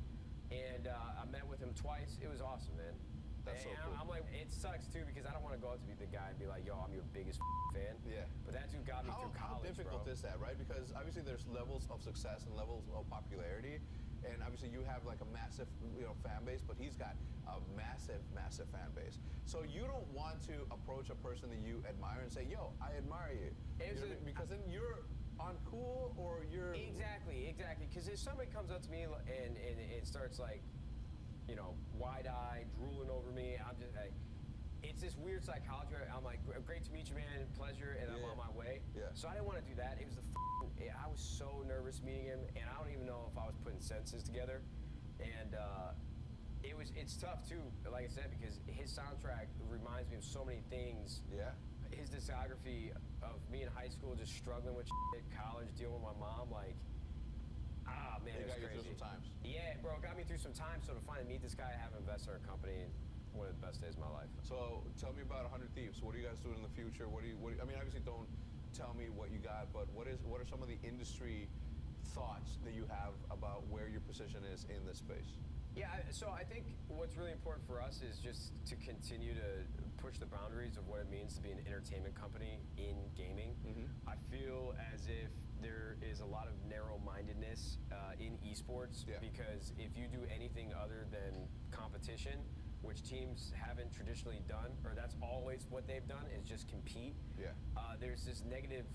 and I met with him twice. It was awesome, man. That's so And cool. I'm like, it sucks too, because I don't want to go out to be the guy and be like, yo, I'm your biggest fan. Yeah. But that dude got me through How college, difficult bro. is that, right? Because obviously there's levels of success and levels of popularity, and obviously you have like a massive, fan base, but he's got a massive, massive fan base. So you don't want to approach a person that you admire and say, yo, I admire you. You know what I mean? Because then you're uncool, or you're Exactly. Because if somebody comes up to me and starts like, wide-eyed, drooling over me, I'm just like, it's this weird psychology. I'm like, great to meet you, man, pleasure, and I'm on my way. Yeah. So I didn't want to do that. It was I was so nervous meeting him, and I don't even know if I was putting sentences together. And it's tough too, like I said, because his soundtrack reminds me of so many things. Yeah. His discography of me in high school, just struggling with shit, college, dealing with my mom, like, man, It it was got you crazy. through some times. Yeah, bro, it got me through some time. So to finally meet this guy, have him invest in our company, one of the best days of my life. So tell me about 100 Thieves. What are you guys doing in the future? I mean, obviously don't tell me what you got, but what are some of the industry thoughts that you have about where your position is in this space? Yeah, so I think what's really important for us is just to continue to push the boundaries of what it means to be an entertainment company in gaming. I feel as if there is a lot of narrow-mindedness in esports, because if you do anything other than competition, which teams haven't traditionally done, or that's always what they've done, is just compete. Yeah. There's this negative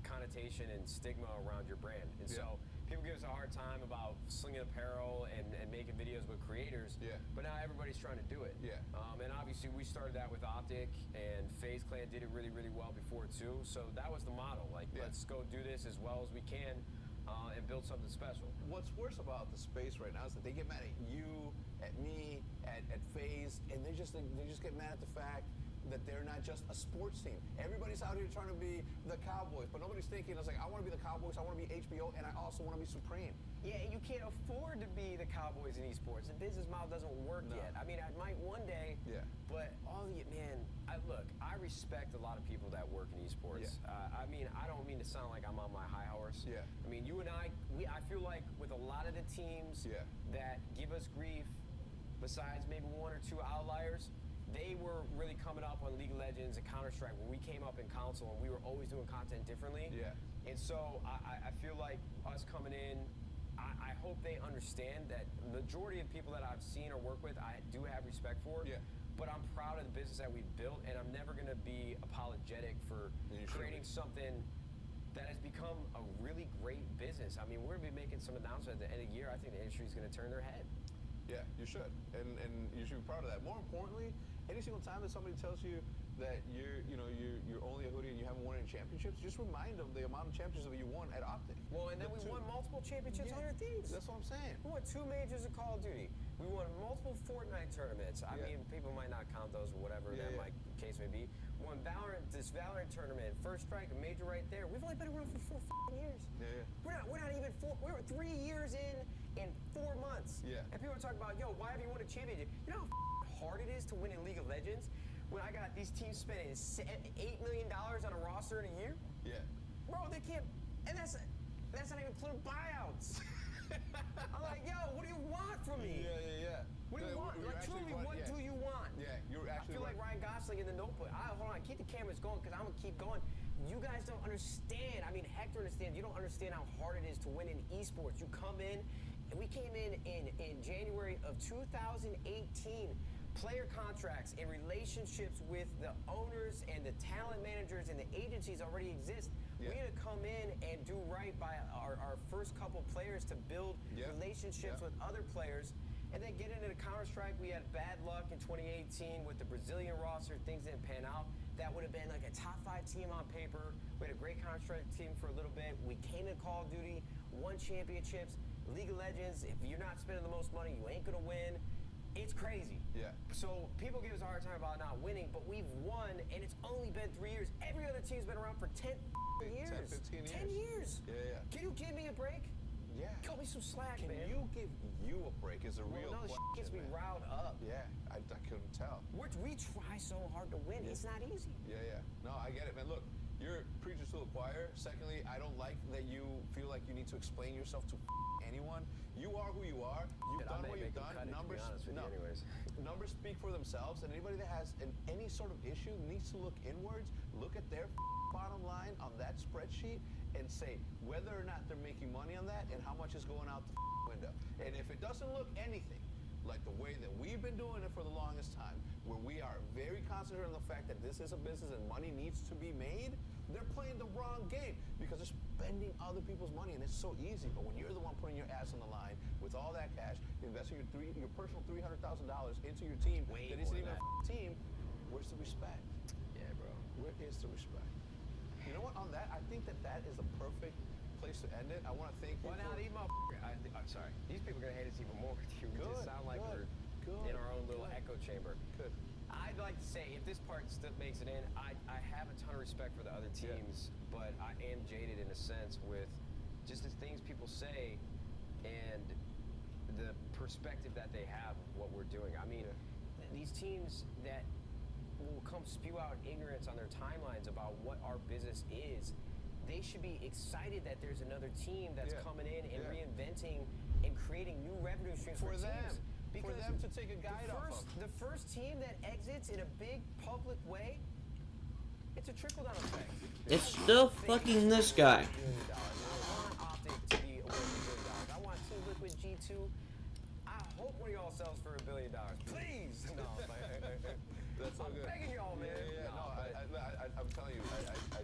connotation and stigma around your brand. And so people give us a hard time about slinging apparel and making videos with creators. Yeah. But now everybody's trying to do it. Yeah. And obviously we started that with Optic, and FaZe Clan did it really, really well before too. So that was the model. Like, let's go do this as well as we can and build something special. What's worse about the space right now is that they get mad at you, at me, at FaZe, and they just get mad at the fact that they're not just a sports team. Everybody's out here trying to be the Cowboys, but nobody's thinking, it's like, I want to be the Cowboys, I want to be HBO, and I also want to be Supreme. Yeah, you can't afford to be the Cowboys in esports. The business model doesn't work yet. I mean, I might one day, but I respect a lot of people that work in esports. I mean, I don't mean to sound like I'm on my high horse. Yeah. I mean, you and I feel like with a lot of the teams that give us grief, besides maybe 1 or 2 outliers, they were really coming up on League of Legends and Counter-Strike when we came up in console, and we were always doing content differently. Yeah. And so I feel like us coming in, I hope they understand that the majority of people that I've seen or worked with, I do have respect for. Yeah. But I'm proud of the business that we've built, and I'm never going to be apologetic for creating something that has become a really great business. I mean, we're going to be making some announcements at the end of the year. I think the industry is going to turn their head. Yeah, you should, and you should be proud of that. More importantly, any single time that somebody tells you that you're only a hoodie and you haven't won any championships, just remind them the amount of championships that you won at Optic. Well, and then we won multiple championships on 100 Thieves. That's what I'm saying. We won 2 majors of Call of Duty. We won multiple Fortnite tournaments. I mean, people might not count those or whatever that my case may be. Won this Valorant tournament, First Strike, a major right there. We've only been around for 4 years. Yeah. We're not even 4. We're 3 years in 4 months. Yeah. And people are talking about, yo, why have you won a championship? You know how hard it is to win in League of Legends? When I got these teams spending $8 million on a roster in a year? Yeah. Bro, they can't, and that's not even including buyouts. I'm like, yo, what do you want from me? Yeah. What do you want? Like, truly, what do you want? Yeah, you're actually I feel like Ryan Gosling in The Notebook. Hold on, keep the cameras going, because I'm going to keep going. You guys don't understand. I mean, Hector understands. You don't understand how hard it is to win in esports. You come in, and we came in January of 2018. Player contracts and relationships with the owners and the talent managers and the agencies already exist. We had to come in and do right by our first couple players to build relationships with other players, and then get into the Counter-Strike. We had bad luck in 2018 with the Brazilian roster. Things didn't pan out. That would have been like a top 5 team on paper. We had a great Counter-Strike team for a little bit. We came to Call of Duty, won championships. League of Legends, if you're not spending the most money, you ain't gonna win. It's crazy. Yeah. So people give us a hard time about not winning, but we've won, and it's only been 3 years. Every other team's been around for 10 years. 10, 15 years. 10 years. Yeah. Can you give me a break? Yeah. Cut me some slack, Can man. you give you a break is a real no, question, gets me man. riled up. Yeah, I couldn't tell. We try so hard to win. It's not easy. Yeah. No, I get it, man. Look, you're preachers to the choir. Secondly, I don't like that you feel like you need to explain yourself to anyone. You are who you are. You've done what you've done. Numbers, numbers speak for themselves, and anybody that has any sort of issue needs to look inwards, look at their bottom line on that spreadsheet, and say whether or not they're making money on that and how much is going out the window. And if it doesn't look anything like the way that we've been doing it for the longest time, where we are very concentrated on the fact that this is a business and money needs to be made, they're playing the wrong game because they're spending other people's money, and it's so easy. But when you're the one putting your ass on the line with all that cash, investing your personal $300,000 into your team that isn't even a team, where's the respect? Yeah, bro. Where is the respect? You know what? On that, I think that is the perfect place to end it. I want to thank you. Well, now these I'm sorry. These people are gonna hate us even more. We just sound like we're in our own little echo chamber. Good. I'd like to say, if this part still makes it in, I have a ton of respect for the other teams, but I am jaded in a sense with just the things people say and the perspective that they have of what we're doing. I mean, these teams that will come spew out ignorance on their timelines about what our business is, they should be excited that there's another team that's coming in and reinventing and creating new revenue streams for them. teams. For them to take a guide off of. The first team that exits in a big public way, it's a trickle-down effect. It's still fucking this guy. I want Optic to be worth $1 billion. I want Team Liquid G2. I hope one of y'all sells for $1 billion. Please! No, that's all good. I'm begging y'all, man. I'm telling you,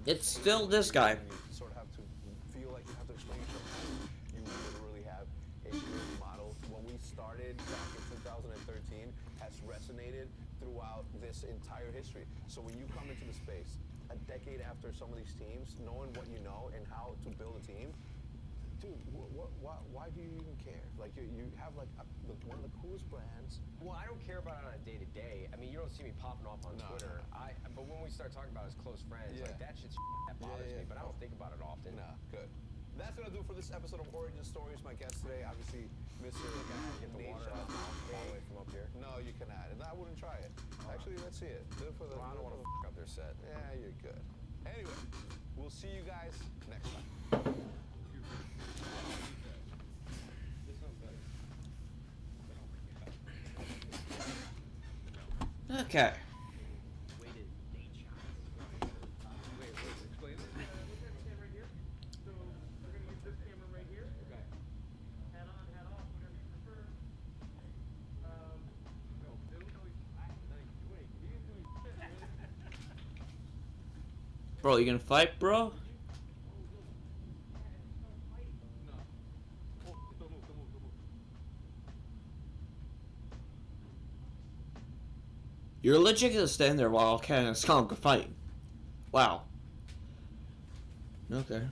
It's still this guy. You sort of have to feel like you have to explain yourself. You literally have a good model. When we started back in 2013, has resonated throughout this entire history. So when you come into the space, a decade after some of these teams, knowing what you know and how to build a team, dude, why do you even care? Like you have like one of the coolest brands. Well, I don't care about it on a day-to-day. I mean, you don't see me popping off on Twitter. But when we start talking about it as close friends, like that shit's that bothers me, but I don't think about it often. Nah, good. That's gonna do it for this episode of Origin Stories. My guest today, obviously, Mr. Get the water out all the way from up here. No, you cannot, and I wouldn't try it. Actually, let's see it. Do it for the. Well, I don't want to fuck up their set. Yeah, you're good. Anyway, we'll see you guys next time. Okay. Bro, you gonna fight, bro? You're legit gonna stand there while Ken and Skunk are fighting. Wow. Okay.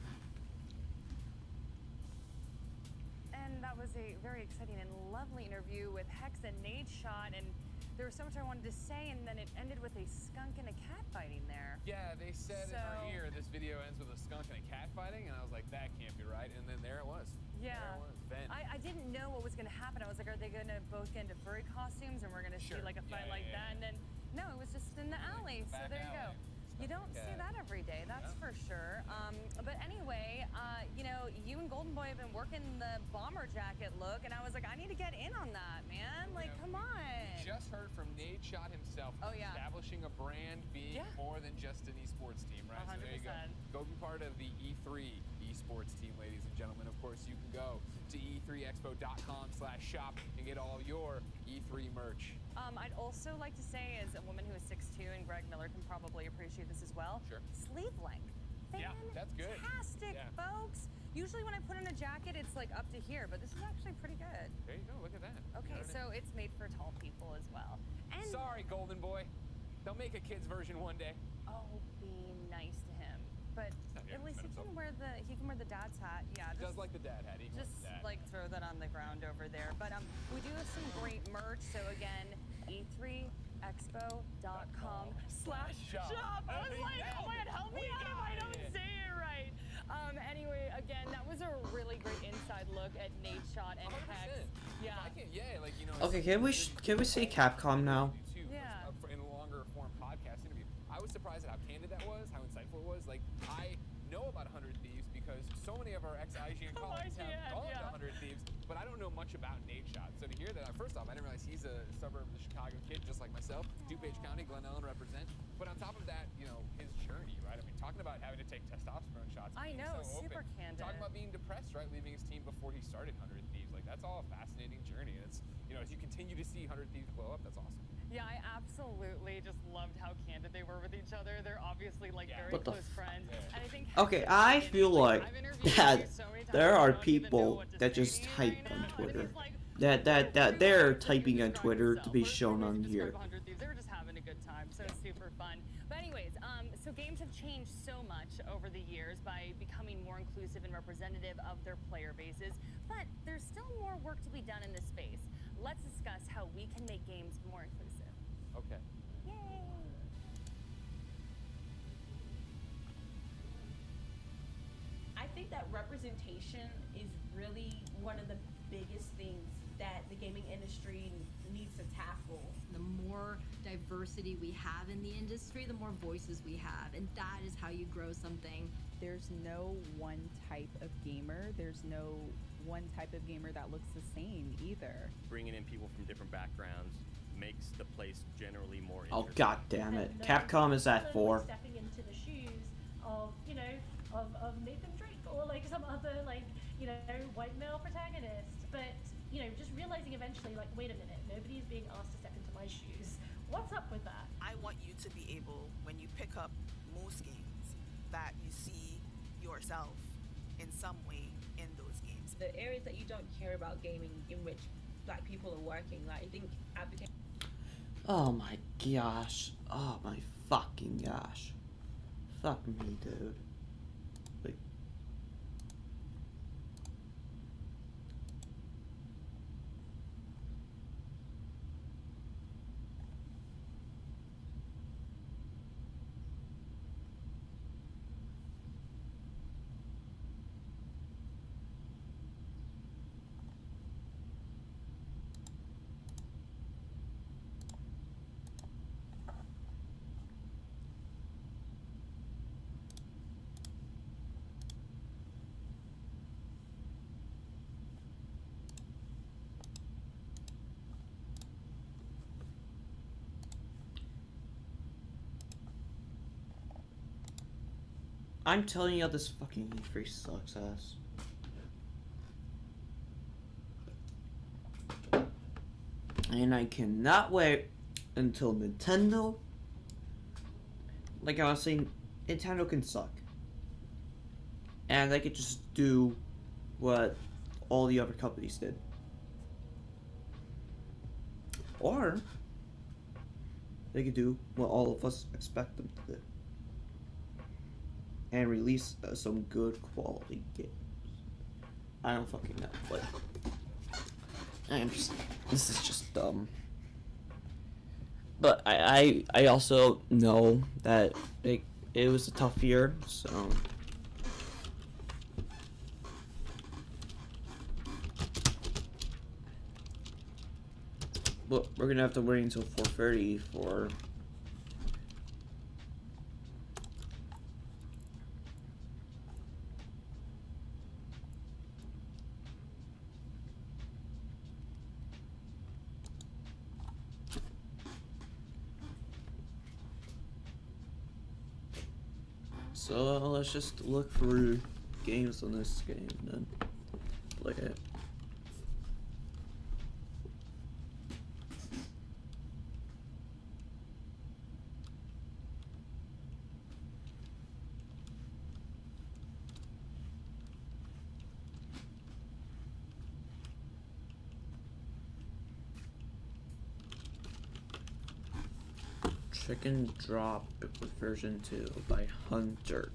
And that was a very exciting and lovely interview with Hex and Nadeshot, and there was so much I wanted to say, and then it ended with a skunk and a cat fighting there. Yeah, they said in our ear, this video ends with a skunk and a cat fighting, and I was like, that can't be right. And then there it was. Yeah. There it was. Ven. I didn't know what was going to happen. I was like, are they going to both get into furry costumes and we're going to see like a fight like that? And then, no, it was just in the alley. So there you go. You don't see that every day, that's for sure. But anyway, you know, you and Golden Boy have been working the bomber jacket look, and I was like, I need to get in on that, man. Like, come on. Just heard from Nadeshot himself. Oh, yeah. Establishing a brand, being more than just an esports team, right? 100%. So there you go. Go be part of the E3 esports team, ladies and gentlemen. Of course, you can go to e3expo.com/shop and get all your E3 merch. I'd also like to say, as a woman who is 6'2", and Greg Miller can probably appreciate this as well, sleeve length. Yeah, that's good. Fantastic, folks. Usually when I put on a jacket, it's like up to here, but this is actually pretty good. There you go, look at that. Okay, so it's made for tall people as well. And sorry, Golden Boy. They'll make a kid's version one day. Oh, be nice to him. But at least he can wear the dad's hat. Yeah, Does like the dad hat. He can just wear the dad. like throw that on the ground over there. But we do have some great merch. So again, e3expo.com/shop. I was like, oh my god, help me out if I don't say it right. Anyway, again, that was a really great inside look at Nadeshot and Hex. Yeah. Like, you know. Okay, can we see Capcom now? Yeah. In a longer form podcast interview, I was surprised at how candid that was, how insightful it was. Like, I know about 100 Thieves because so many of our ex-IGN colleagues have gone to 100 Thieves, but I don't know much about Nadeshot. So to hear that, first off, I didn't realize he's a suburb of the Chicago kid, just like myself. DuPage County, Glen Ellen represent. But on top of that, you know, his journey, right? I mean, talking about having to take testosterone shots. I know, so super open. candid. Talking about being depressed, right? Leaving his team before he started 100 Thieves. Like, that's all a fascinating journey. And it's, you know, as you continue to see 100 Thieves blow up, that's awesome. Yeah, I absolutely just loved how candid they were with each other. They're obviously like very What the close friends. And I think Okay, I feel like that there are people that just type on Twitter. That they're typing on Twitter to be shown on here. they were just having a good time, so super fun. But anyways, so games have changed so much over the years by becoming more inclusive and representative of their player bases, but there's still more work to be done in this space. Let's discuss how we can make games more inclusive. Okay. Yay! I think that representation is really one of the biggest things that the gaming industry needs to tackle. The more diversity we have in the industry, the more voices we have, and that is how you grow something. There's no one type of gamer. There's no one type of gamer that looks the same either. Bringing in people from different backgrounds makes the place generally more Oh interesting. god damn it. Capcom is at 4. Stepping into the shoes of, you know, of Nathan Drake or like some other like, you know, white male protagonist. But, you know, just realizing eventually like, wait a minute, nobody is being asked to step into my shoes. What's up with that? I want you to be able, when you pick up most games, that you see yourself in some way in those games. The areas that you don't care about gaming in which black people are working, like I think advocating. Oh my gosh. Oh my fucking gosh. Fuck me, dude. Like, I'm telling you, this fucking E3 sucks ass. And I cannot wait until Nintendo. Like I was saying, Nintendo can suck. And they could just do what all the other companies did. Or they could do what all of us expect them to do. And release some good quality games. I don't fucking know, but this is just dumb. But I also know that it was a tough year, so but we're gonna have to wait until 4:30 for So let's just look through games on this game then. Look at it. Chicken Drop version 2 by Hunter.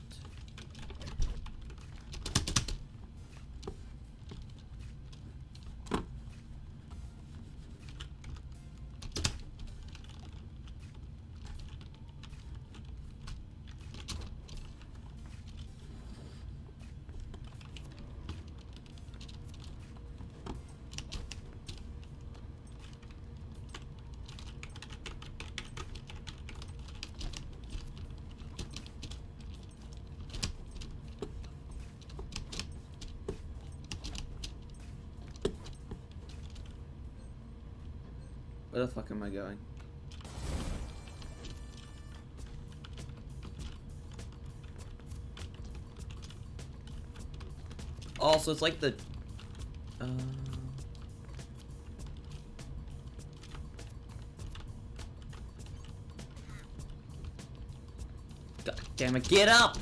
Where the fuck am I going? Also, it's like the... God damn it, get up!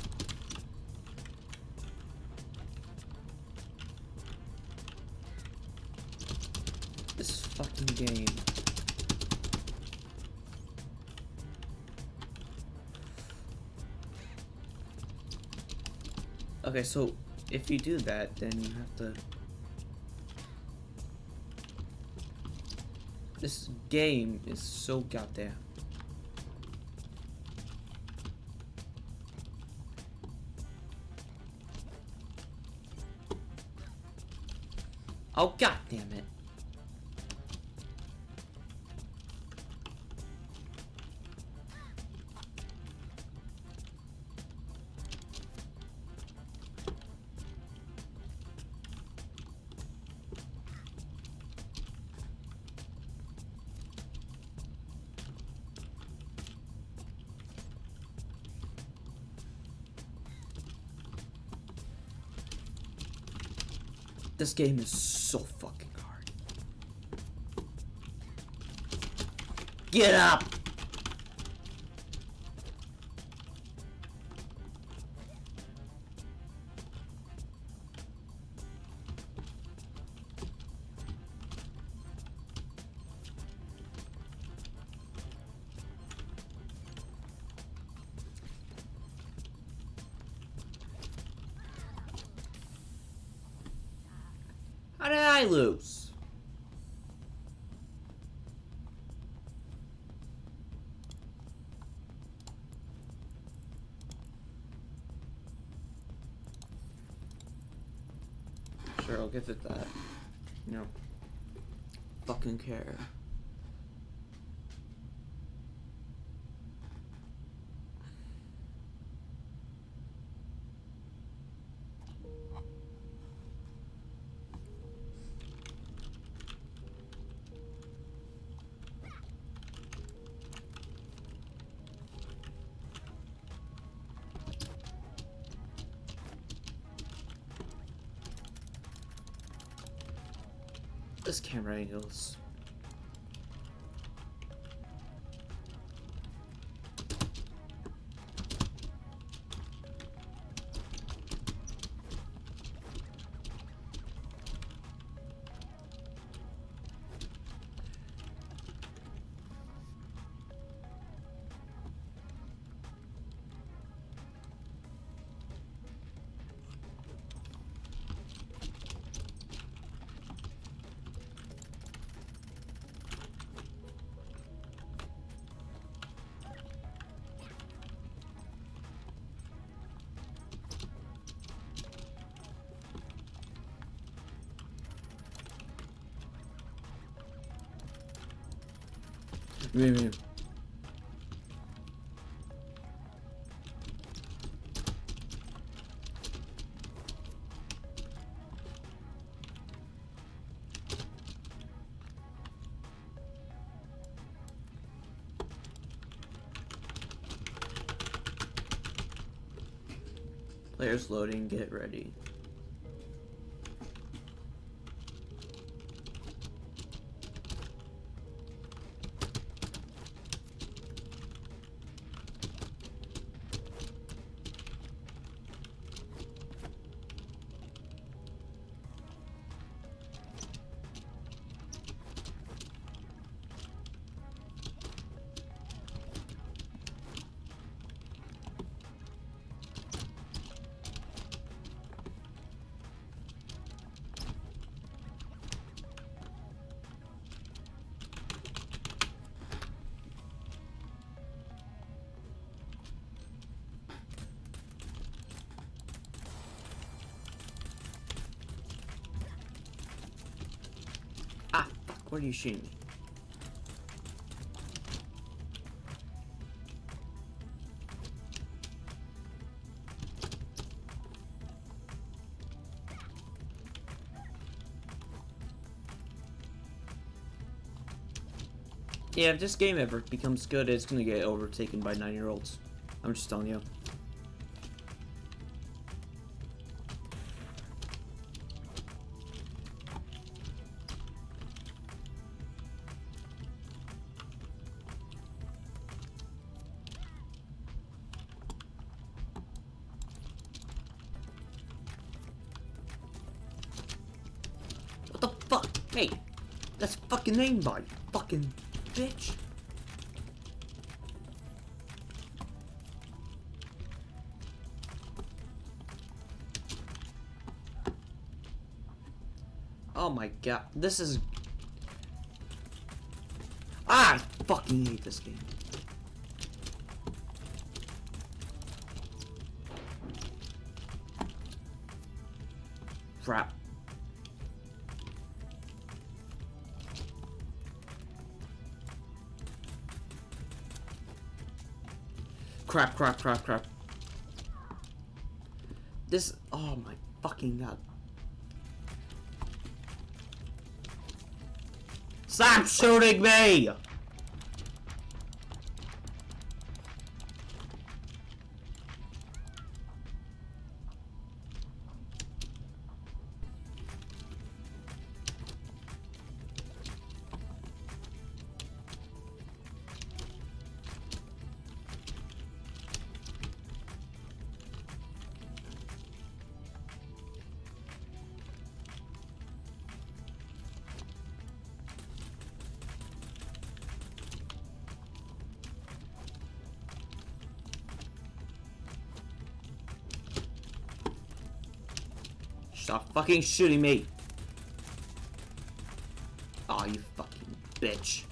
This fucking game. Okay, so if you do that, then you have to... This game is so goddamn... Oh, god damn it. This game is so fucking hard. Get up! How did I lose? Sure, I'll give it that. You know, fucking care. This camera angles. Maybe. Players loading, get ready. Ah, fuck, what are you shooting me? Yeah, if this game ever becomes good, it's gonna get overtaken by 9-year-olds. I'm just telling you. What the fuck? Hey, that's fucking aimbot, you fucking bitch. Oh my god, this is... I fucking hate this game. Crap. Crap. This... Oh my fucking god. Stop shooting me! Stop fucking shooting me! Aw, you fucking bitch.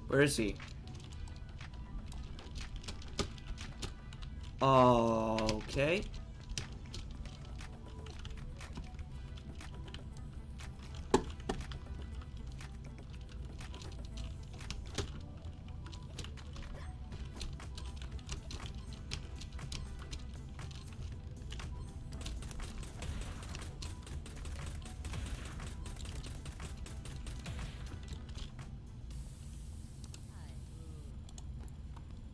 Where is he? Okay.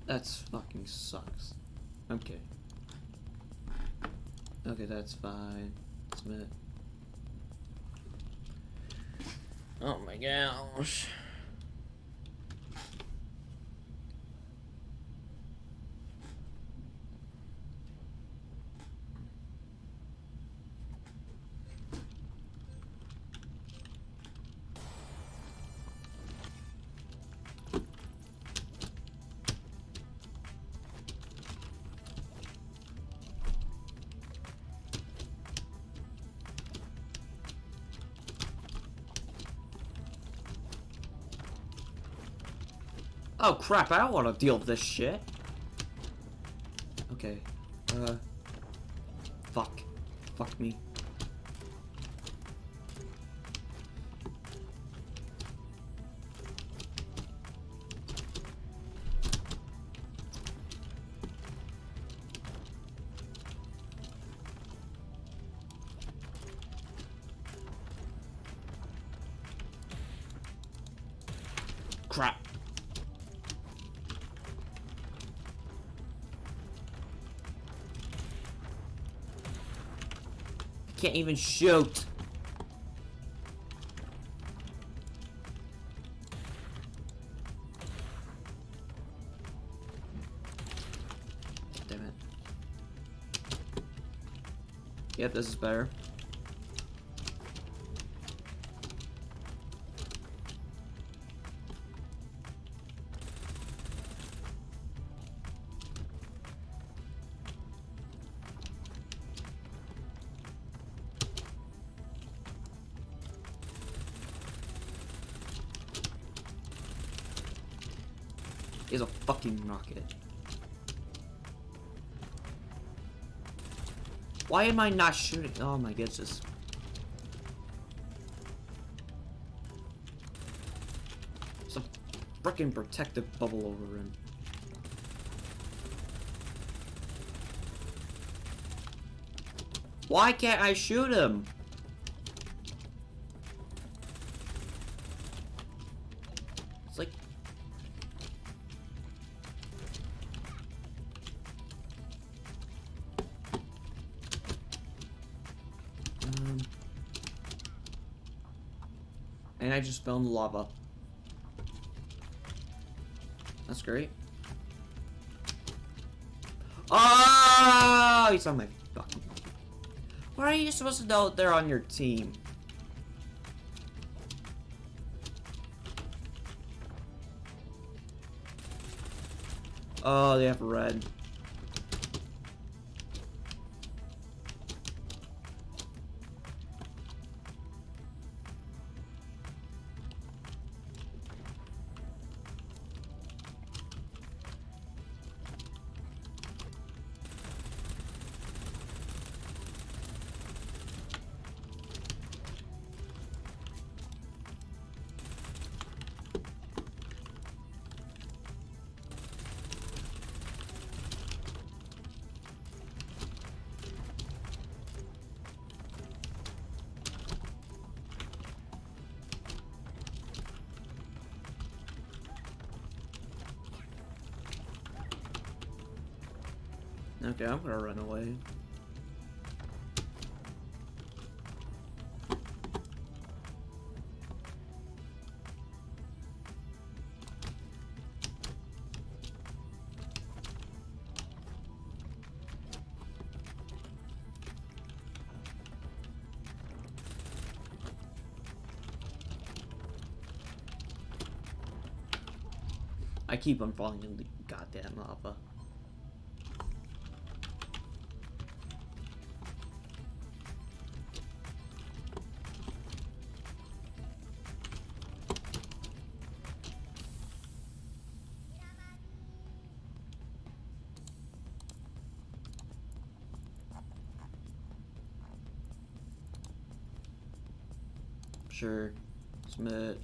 That's fucking sucks. Okay. Okay, that's fine. Submit. Oh my gosh. Oh crap, I don't want to deal with this shit. Okay. Fuck. Fuck me. Crap. Can't even shoot. Damn it. Yep, this is better. Is a fucking rocket. Why am I not shooting? Oh my goodness. There's a freaking protective bubble over him. Why can't I shoot him? It's like... And I just fell in the lava. That's great. Oh, he's on my fucking... Why are you supposed to know they're on your team? Oh, they have red. Okay, I'm gonna run away. I keep on falling in the goddamn lava. Sure. Submit.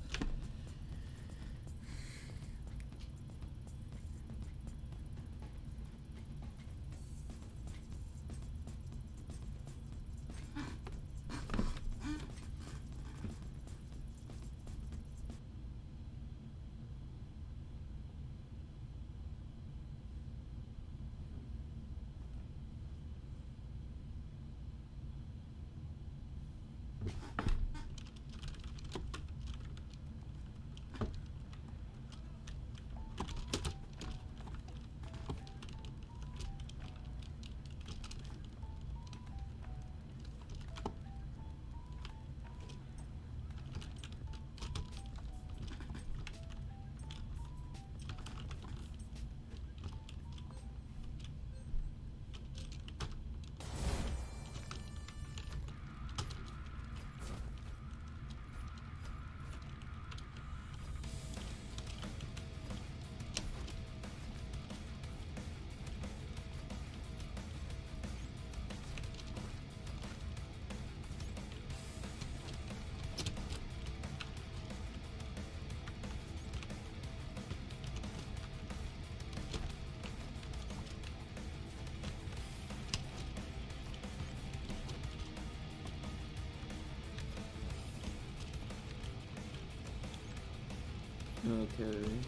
Okay.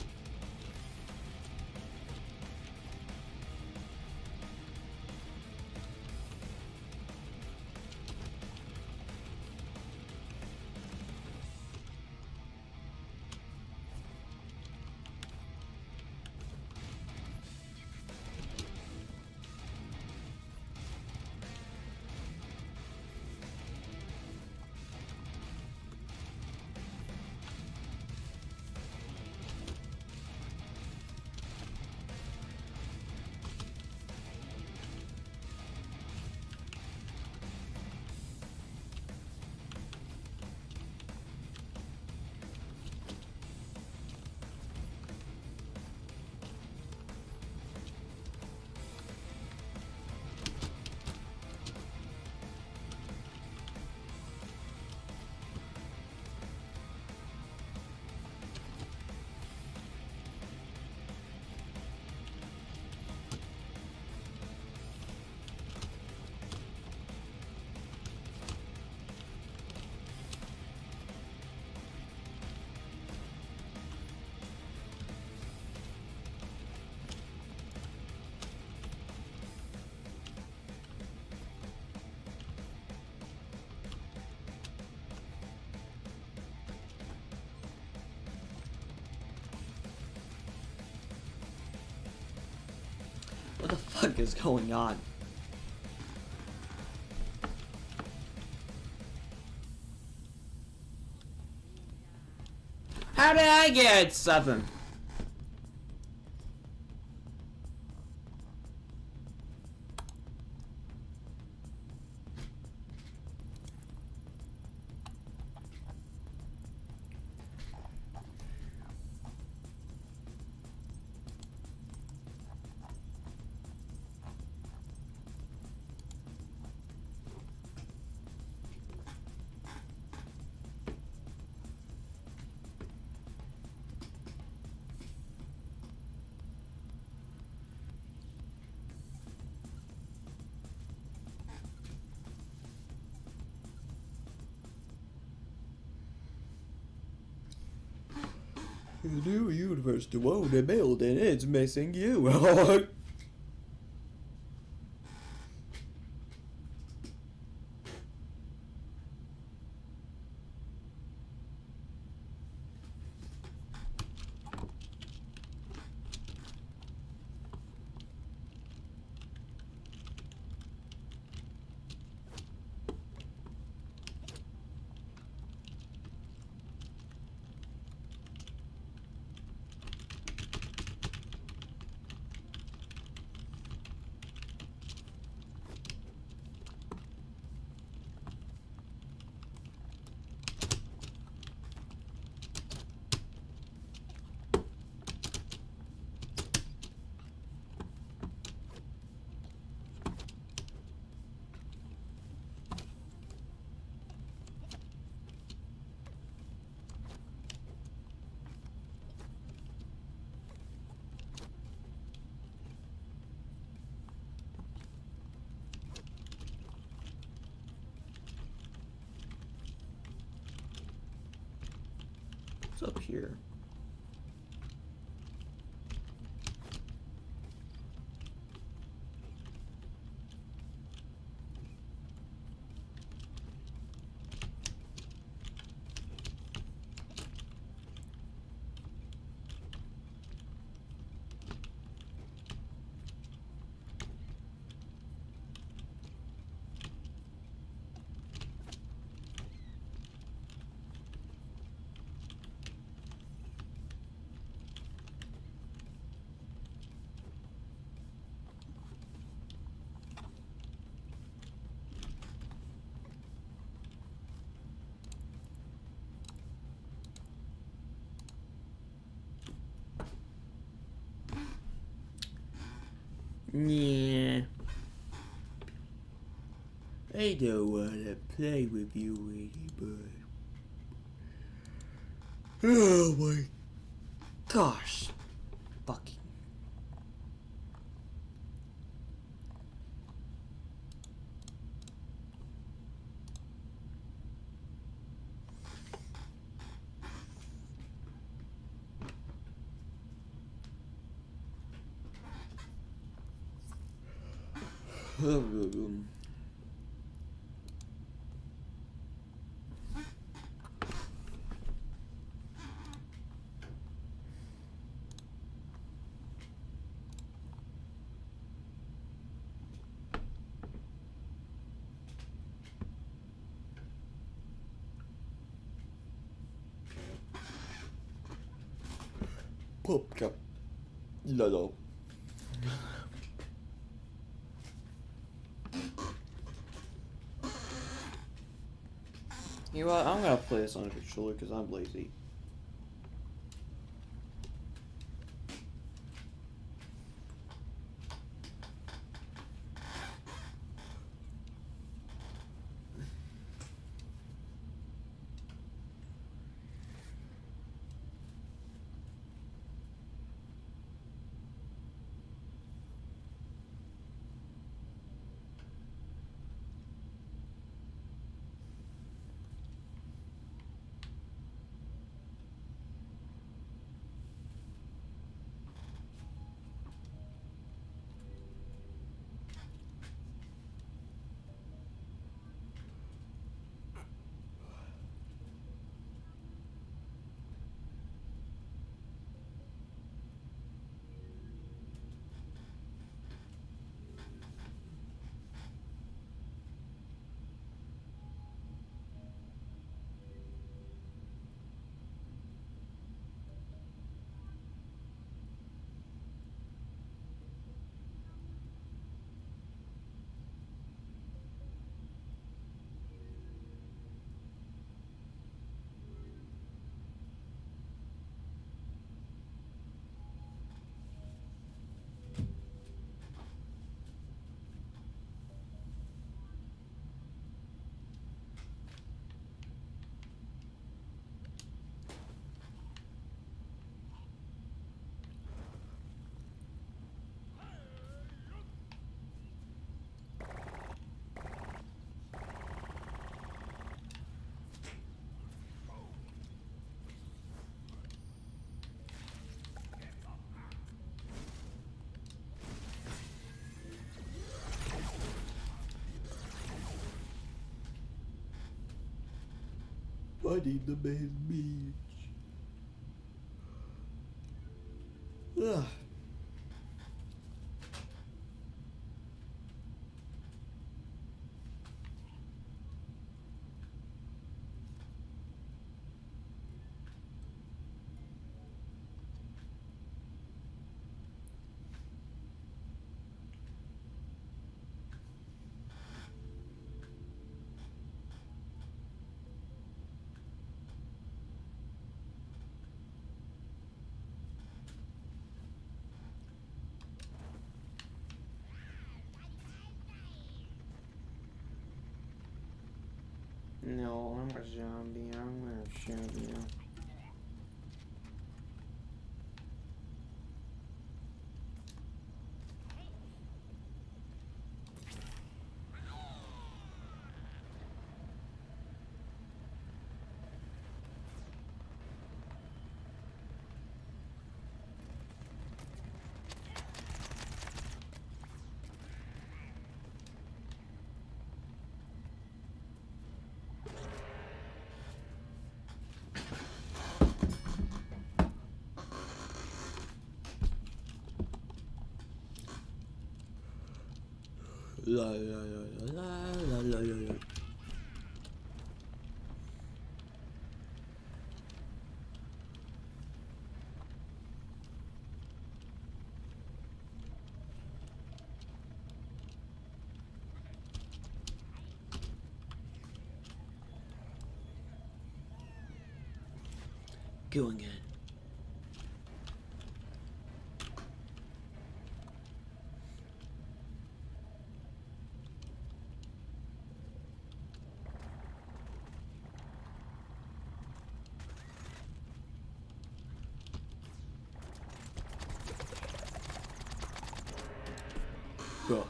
What the fuck is going on? How did I get 7? The new universe to own and build, and it's missing you. What's up here? Yeah. I don't wanna play with you anymore. Oh my gosh. Fucking. Popka. Lolo. You know what? I'm gonna play this on a controller because I'm lazy. I need the main beach. Ugh. No, I'm a zombie. I'm gonna shoot you. La la la la la la la la. Going in. Fuck.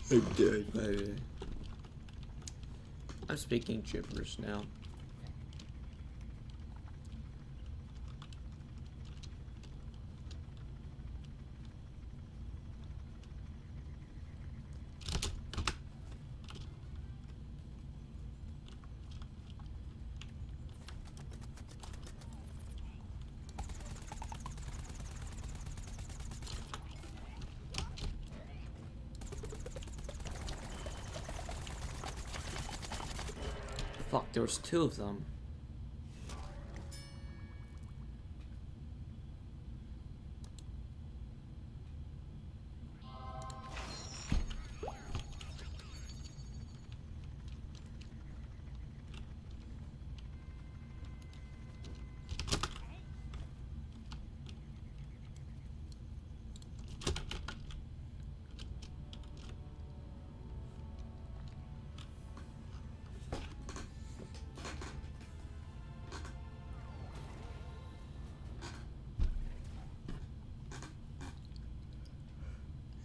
I'm dead, baby. I'm speaking gibberish now. Fuck, there was two of them.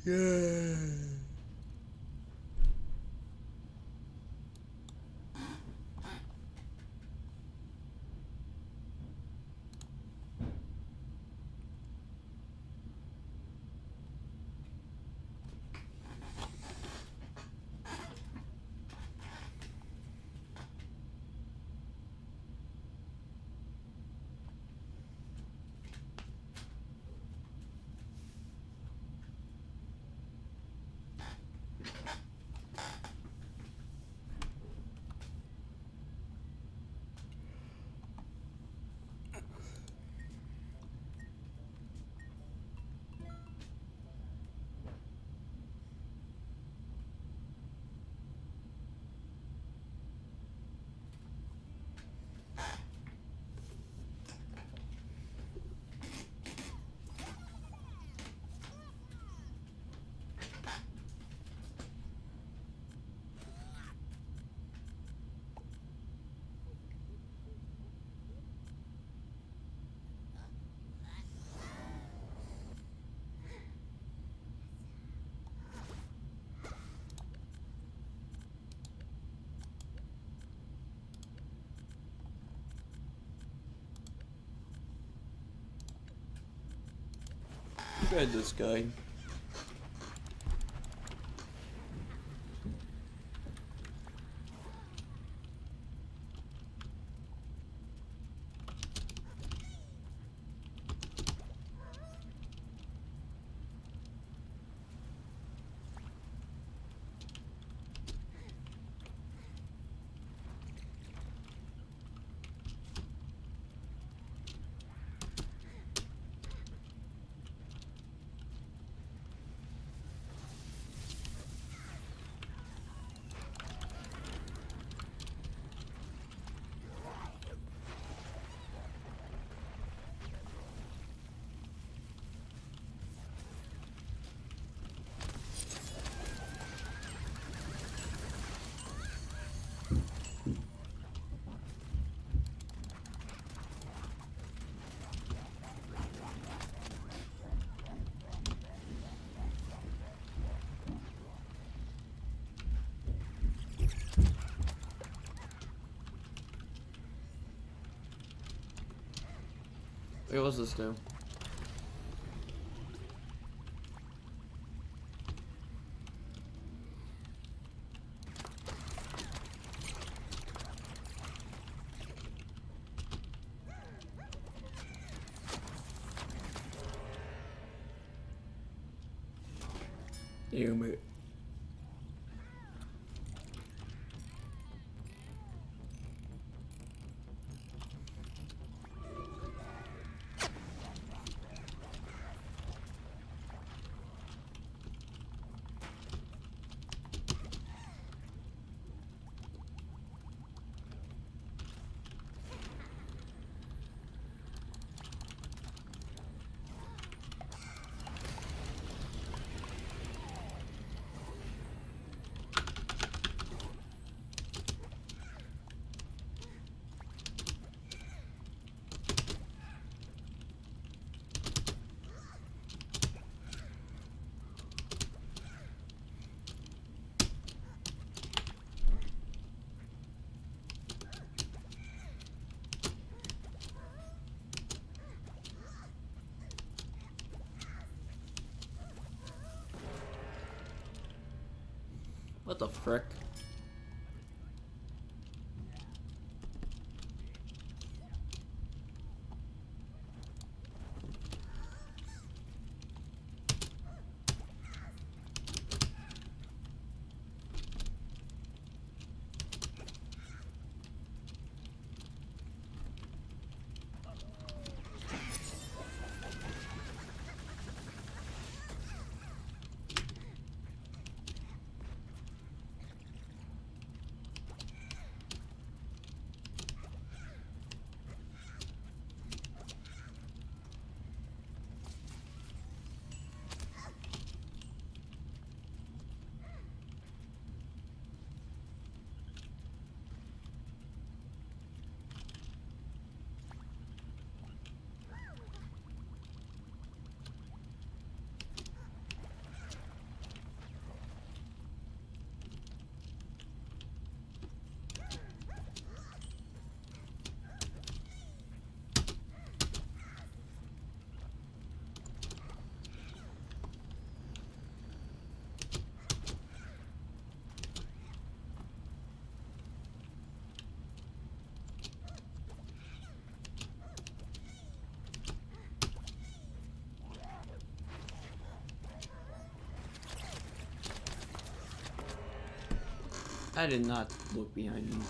Yeah. Look at this guy. Wait, what's this do? Damn it. What the frick? I did not look behind me.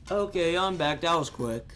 Okay, I'm back. That was quick.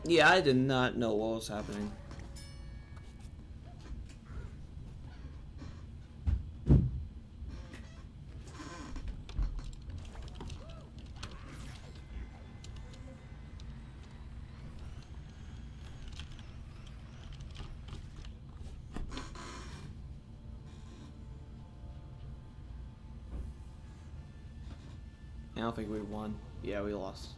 Yeah, I did not know what was happening. I don't think we won. Yeah, we lost.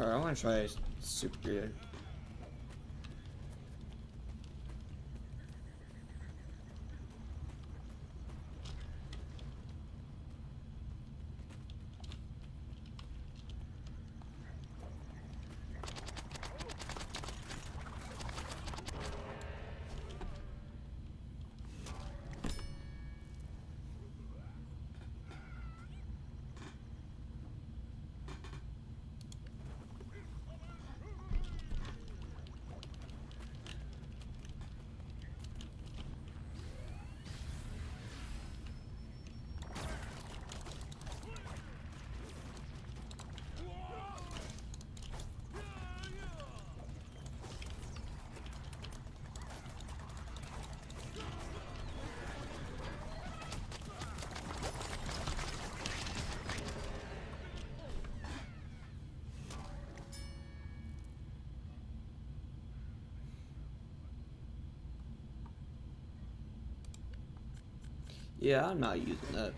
Alright, I want to try super. Yeah, I'm not using that.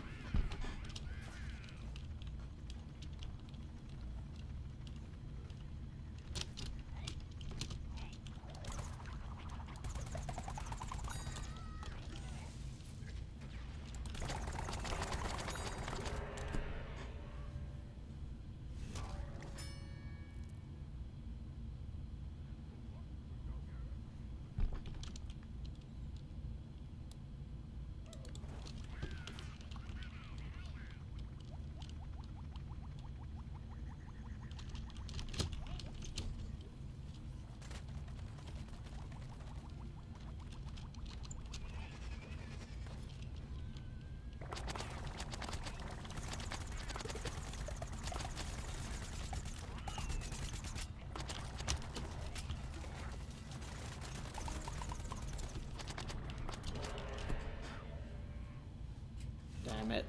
Damn it.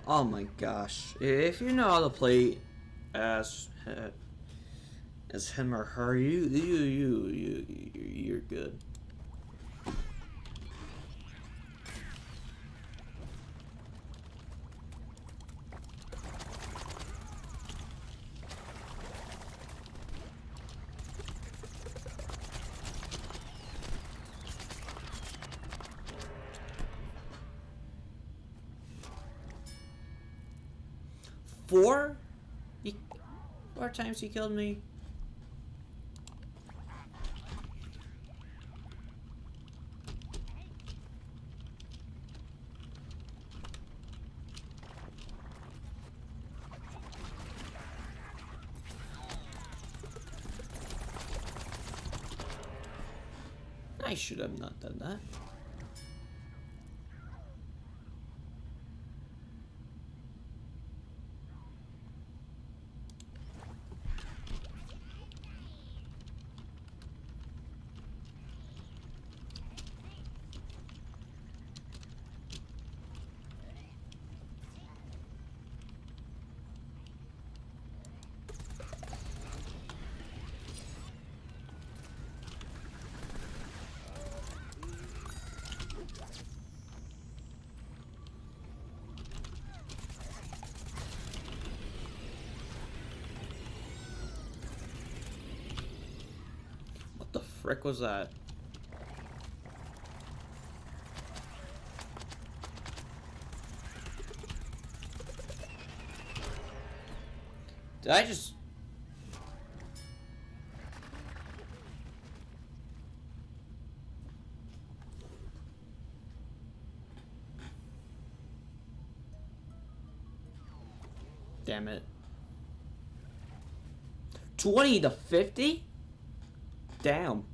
Oh my gosh. If you know how to play as him or her, you're good. Four? 4 times he killed me? I should have not done that. What the frick was that? Did I just... Damn it. 20 to 50? Damn.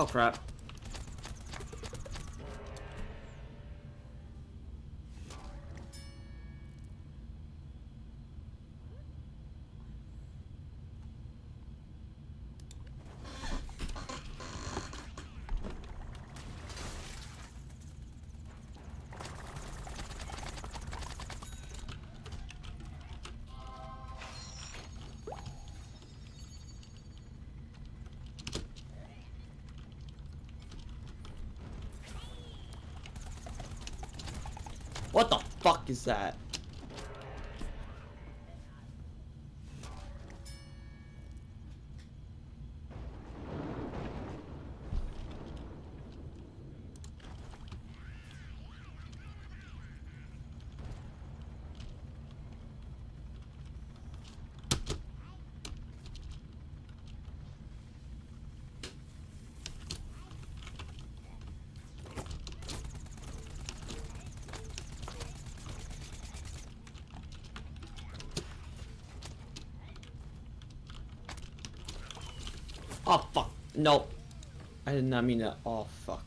Oh crap. What the fuck is that? Oh fuck. Nope. I did not mean that. Oh fuck.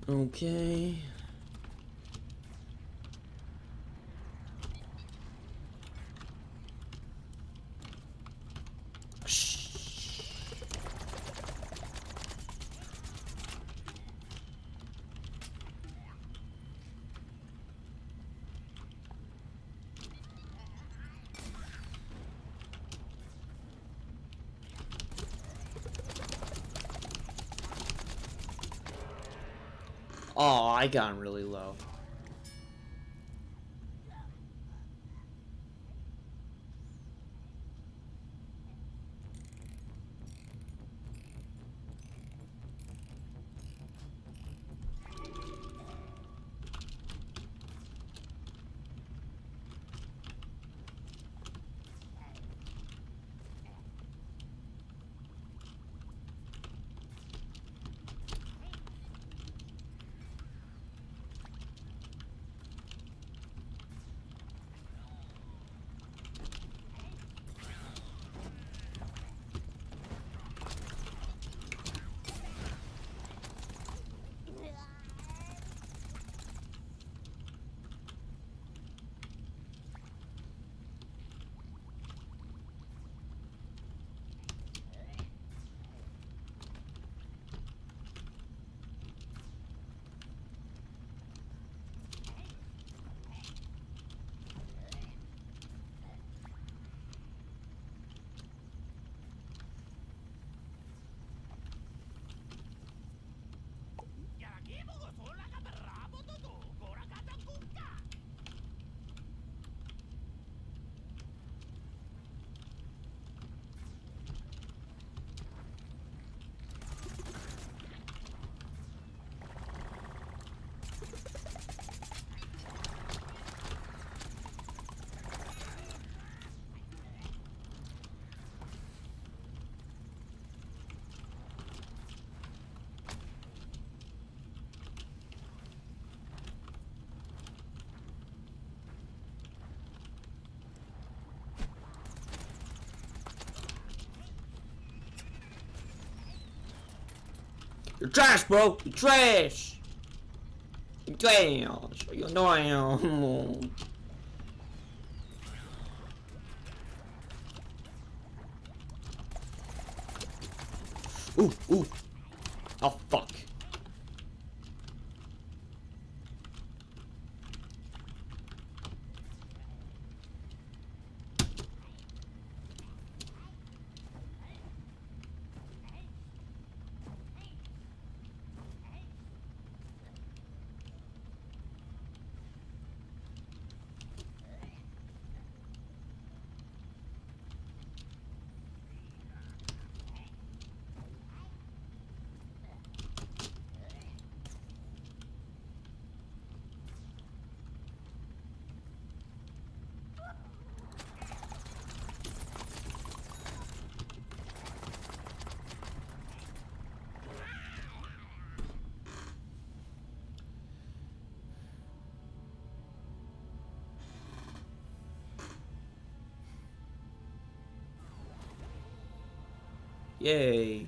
Okay. Oh, I got him really low. You're trash, bro. You're trash. You're trash. You're annoying. Ooh, ooh. Oh, fuck. Yay.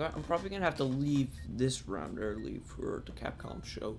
I'm probably gonna have to leave this round early for the Capcom show.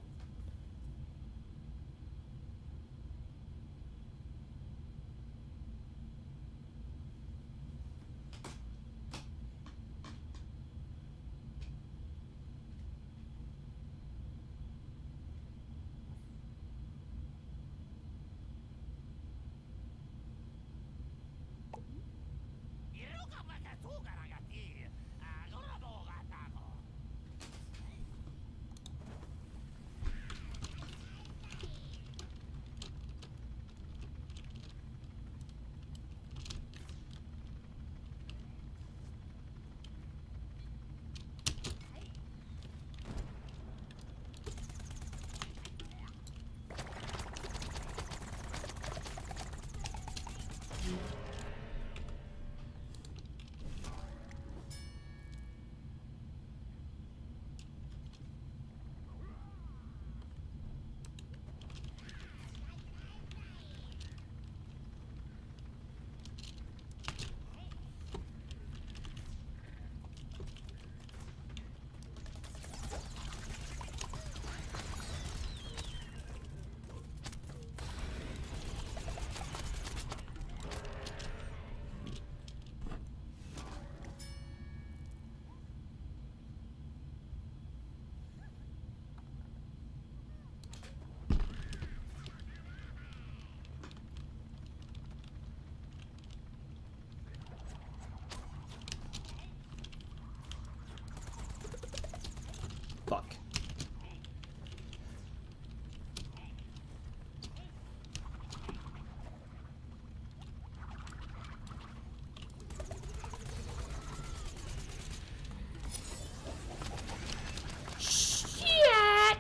Fuck. Shit!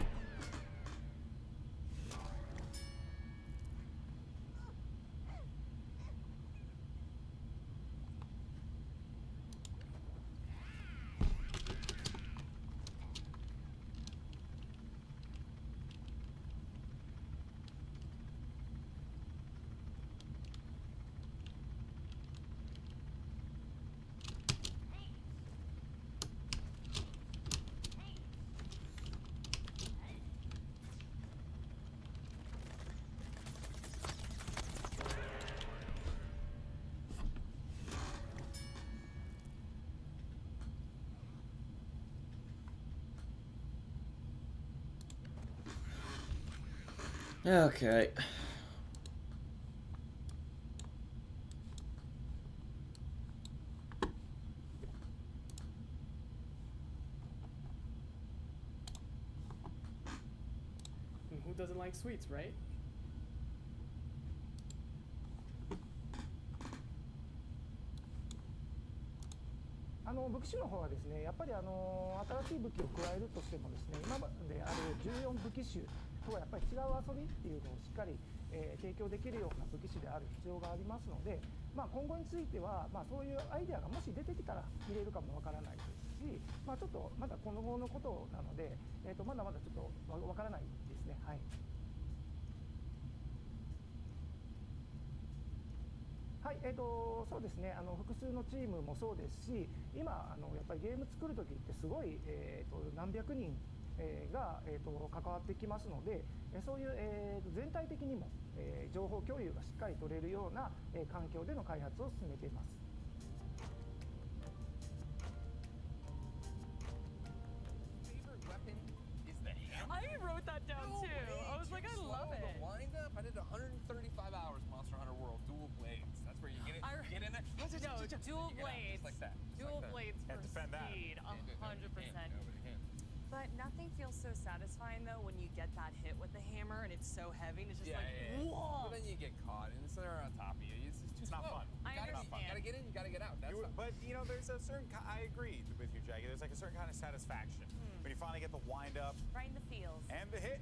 Okay. doesn't like sweets, right? 武器種の方はですね、やっぱり新しい武器を加えるとしてもですね、今まである14武器種とはやっぱり違う遊びっていうのをしっかり、提供できるような武器種である必要がありますので、今後については、そういうアイデアがもし出てきたら入れるかもわからないですし、ちょっとまだこの後のことなので、まだまだちょっとわからないですね。はい。はい、そうですね、複数のチームもそうですし、今やっぱりゲーム作るときってすごい、何百人、が、関わってきますので、そういう、全体的にも、情報共有がしっかり取れるような、環境での開発を進めています。Favorite weapon is the hammer. I wrote that down No too. way, I was like, I too love slow. it. The wind up. I did 135 hours Monster Hunter World dual blades. That's where you get it. Get in there. No, dual you get out, blades. just like that. Just Dual like that. blades for speed, 100%. But nothing feels so satisfying though when you get that hit with the hammer and it's so heavy and it's just whoa. But then you get caught and it's there on top of you. It's just too not slow. fun. I understand. You gotta get in, you gotta get out. That's fun. But you know, there's a certain. I agree with you, Jackie. There's like a certain kind of satisfaction when you finally get the wind up Right in the feels. and the hit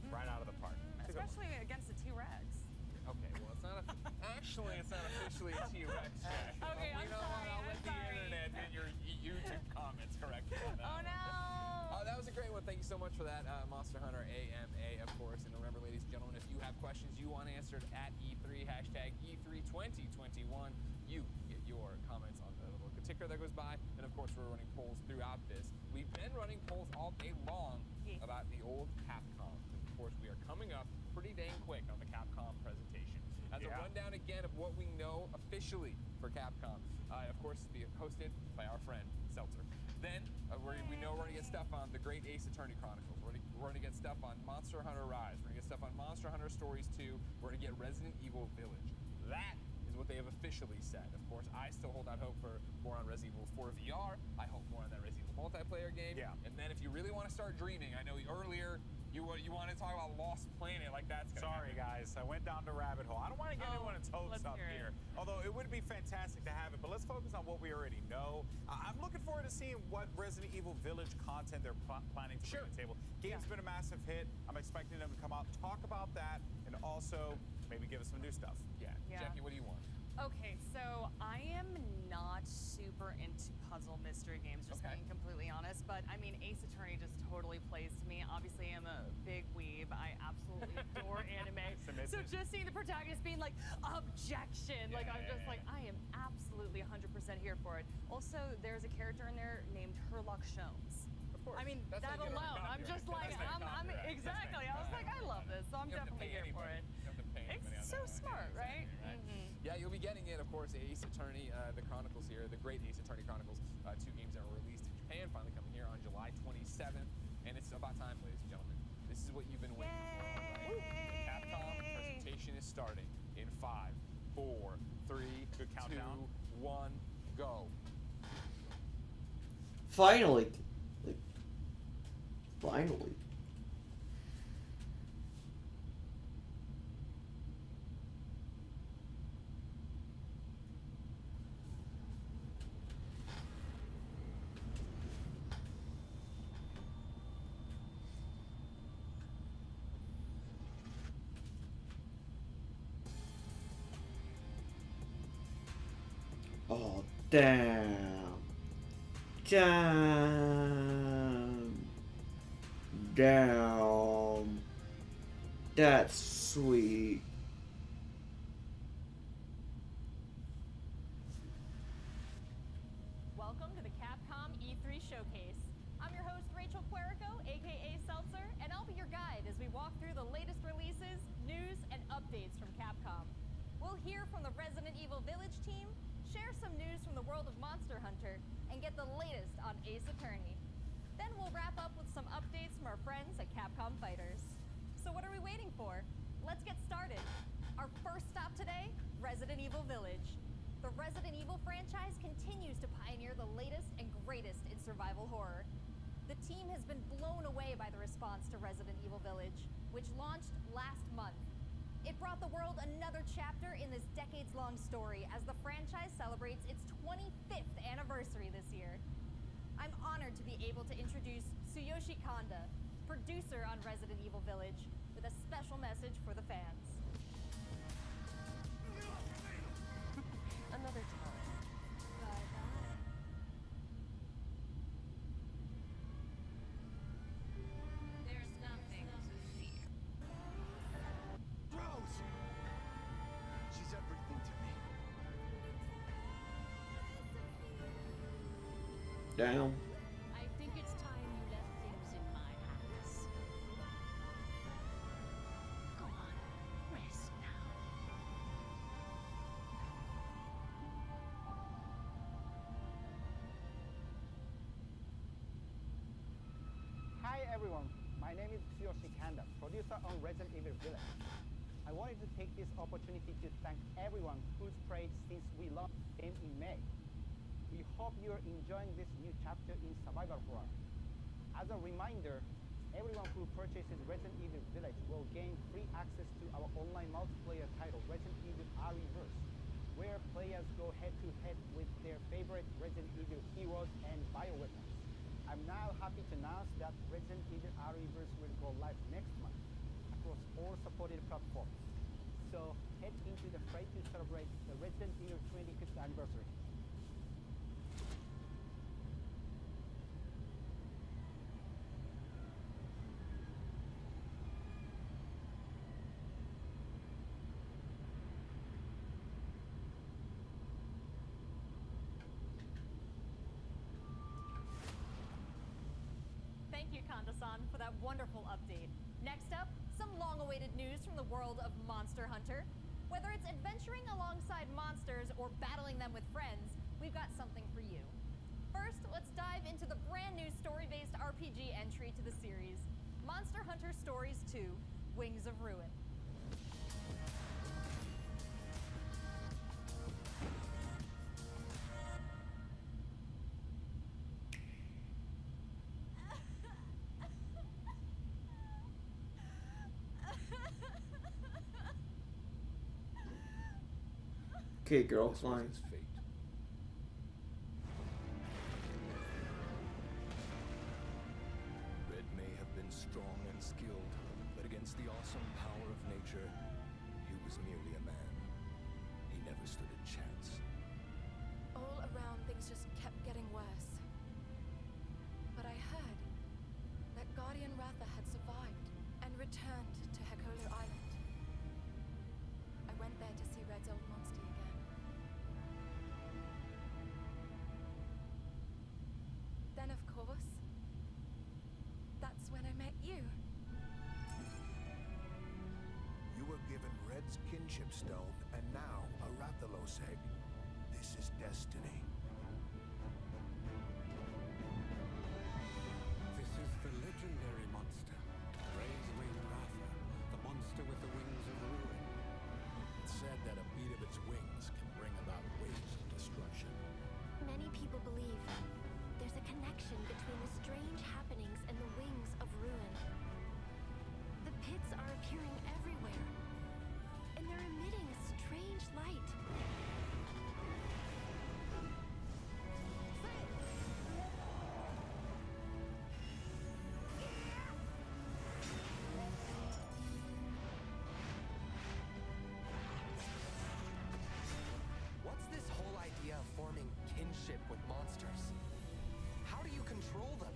right out of the park. It's a good one. Especially against the T-Rex. Okay, well, it's not actually, it's not officially a T-Rex, Jack. Okay, I'm sorry, I'll let I'm the sorry. internet and your YouTube comments correct you on that. Oh no! That was a great one. Thank you so much for that, Monster Hunter AMA, of course. And remember, ladies and gentlemen, if you have questions you want answered at E3, hashtag E32021, you get your comments on the little ticker that goes by. And of course, we're running polls throughout this. We've been running polls all day long about the old Capcom. Of course, we are coming up pretty dang quick on the Capcom presentation. As a rundown again of what we know officially for Capcom, of course, it's being hosted by our friend Seltzer. Then we know we're going to get stuff on the Great Ace Attorney Chronicles. We're going to get stuff on Monster Hunter Rise. We're going to get stuff on Monster Hunter Stories 2. We're going to get Resident Evil Village. That is what they have officially said. Of course, I still hold out hope for more on Resident Evil 4 VR. I hope more on that Resident Evil multiplayer game. Yeah. And then if you really want to start dreaming, I know earlier you want to talk about Lost Planet, like that's gonna Sorry, guys. I went down the rabbit hole. I don't want to get anyone's hopes up here. Although it would be fantastic to have it, but let's focus on what we already know. I'm looking forward to seeing what Resident Evil Village content they're planning to bring to the table. Game's been a massive hit. I'm expecting them to come out, talk about that, and also maybe give us some new stuff. Yeah. Jackie, what do you want? Okay, so I am not super into puzzle mystery games, just being completely honest. But I mean, Ace Attorney just totally plays to me. Obviously, I'm a big weeb. I absolutely adore anime. So just seeing the protagonist being like, objection, like I'm just like, I am absolutely 100% here for it. Also, there's a character in there named Herlock Sholmes. Of course. I mean, that alone, I'm just like, I'm exactly. I was like, I love this, so I'm definitely here for it. It's so smart, right? Yeah, you'll be getting it, of course, Ace Attorney, the Chronicles here, the Great Ace Attorney Chronicles, 2 games that were released in Japan, finally coming here on July 27th, and it's about time, ladies and gentlemen. This is what you've been waiting for, right? The Capcom presentation is starting in 5, 4, 3, 2, 1, go. Finally. Finally. Oh, damn. Damn. That's sweet. Welcome to the Capcom E3 Showcase. I'm your host, Rachel Querico, aka Seltzer, and I'll be your guide as we walk through the latest releases, news, and updates from Capcom. We'll hear from the Resident Evil Village team, share some news from the world of Monster Hunter, and get the latest on Ace Attorney. Then we'll wrap up with some updates from our friends at Capcom Fighters. So what are we waiting for? Let's get started. Our first stop today, Resident Evil Village. The Resident Evil franchise continues to pioneer the latest and greatest in survival horror. The team has been blown away by the response to Resident Evil Village. which launched last month. It brought the world another chapter in this decades-long story as the franchise celebrates its 25th anniversary this year. I'm honored to be able to introduce Tsuyoshi Kanda, producer on Resident Evil Village, with a special message for the fans. Another time. Bye-bye. There's nothing to fear. Rose! She's everything to me. Damn. I think it's time you left things in my hands. Go on, rest now. Hi everyone, my name is Tsuyoshi Kanda, producer on Resident Evil Village. I wanted to take this opportunity to thank everyone who's played since we launched the game in May. We hope you're enjoying this new chapter in survival horror. As a reminder, everyone who purchases Resident Evil Village will gain free access to our online multiplayer title, Resident Evil Re:Verse, where players go head-to-head with their favorite Resident Evil heroes and bioweapons. I'm now happy to announce that Resident Evil Re:Verse will go live next month across all supported platforms. So head into the fray to celebrate the Resident Evil 25th anniversary. Thank you, Kanda-san, for that wonderful update. Next up, some long-awaited news from the world of Monster Hunter. Whether it's adventuring alongside monsters or battling them with friends, we've got something for you. First, let's dive into the brand new story-based RPG entry to the series, Monster Hunter Stories 2: Wings of Ruin. Okay, girl, fine. Red may have been strong and skilled, but against the awesome power of nature, he was merely a man. He never stood a chance. All around, things just kept getting worse. But I heard that Guardian Ratha had survived and returned to Hekolu Island. I went there to see Red's old monster again. Then, of course, that's when I met you. You were given Red's kinship stone, and now a Rathalos egg. This is destiny. This is the legendary monster, Red's Wing Ratha, the monster with the wings of ruin. It's said that a beat of its wings can bring about waves of destruction. Many people believe there's a connection between the strange happenings and the wings of ruin. The pits are appearing everywhere, and they're emitting a strange light. What's this whole idea of forming kinship with monsters? How do you control them?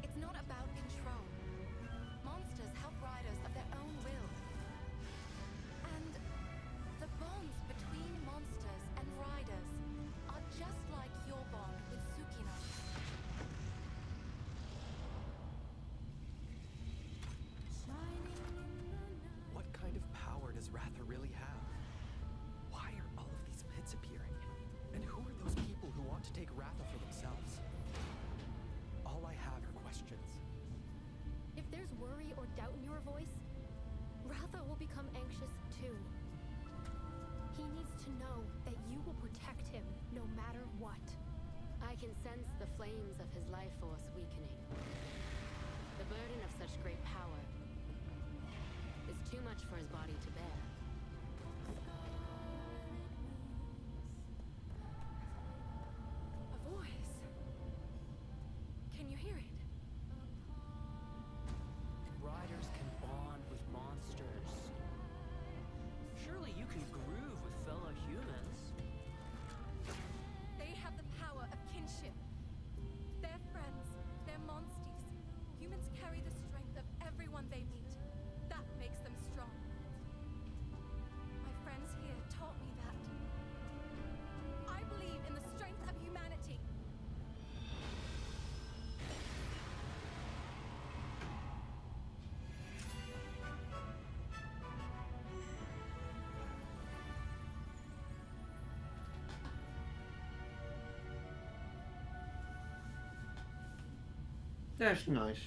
It's not about control. Monsters help riders of their own will. And the bonds between monsters and riders are just like your bond with Tsukino. What kind of power does Ratha really have? Why are all of these pits appearing? And who are those people who want to take Ratha for themselves? All I have are questions. If there's worry or doubt in your voice, Ratha will become anxious too. He needs to know that you will protect him no matter what. I can sense the flames of his life force weakening. The burden of such great power Too much for his body to bear. A voice. Can you hear it? Riders can bond with monsters. Surely you can groove with fellow humans. They have the power of kinship. They're friends. They're monsties. Humans carry the strength of everyone they meet. That makes them strong. My friends here taught me that. I believe in the strength of humanity. That's nice.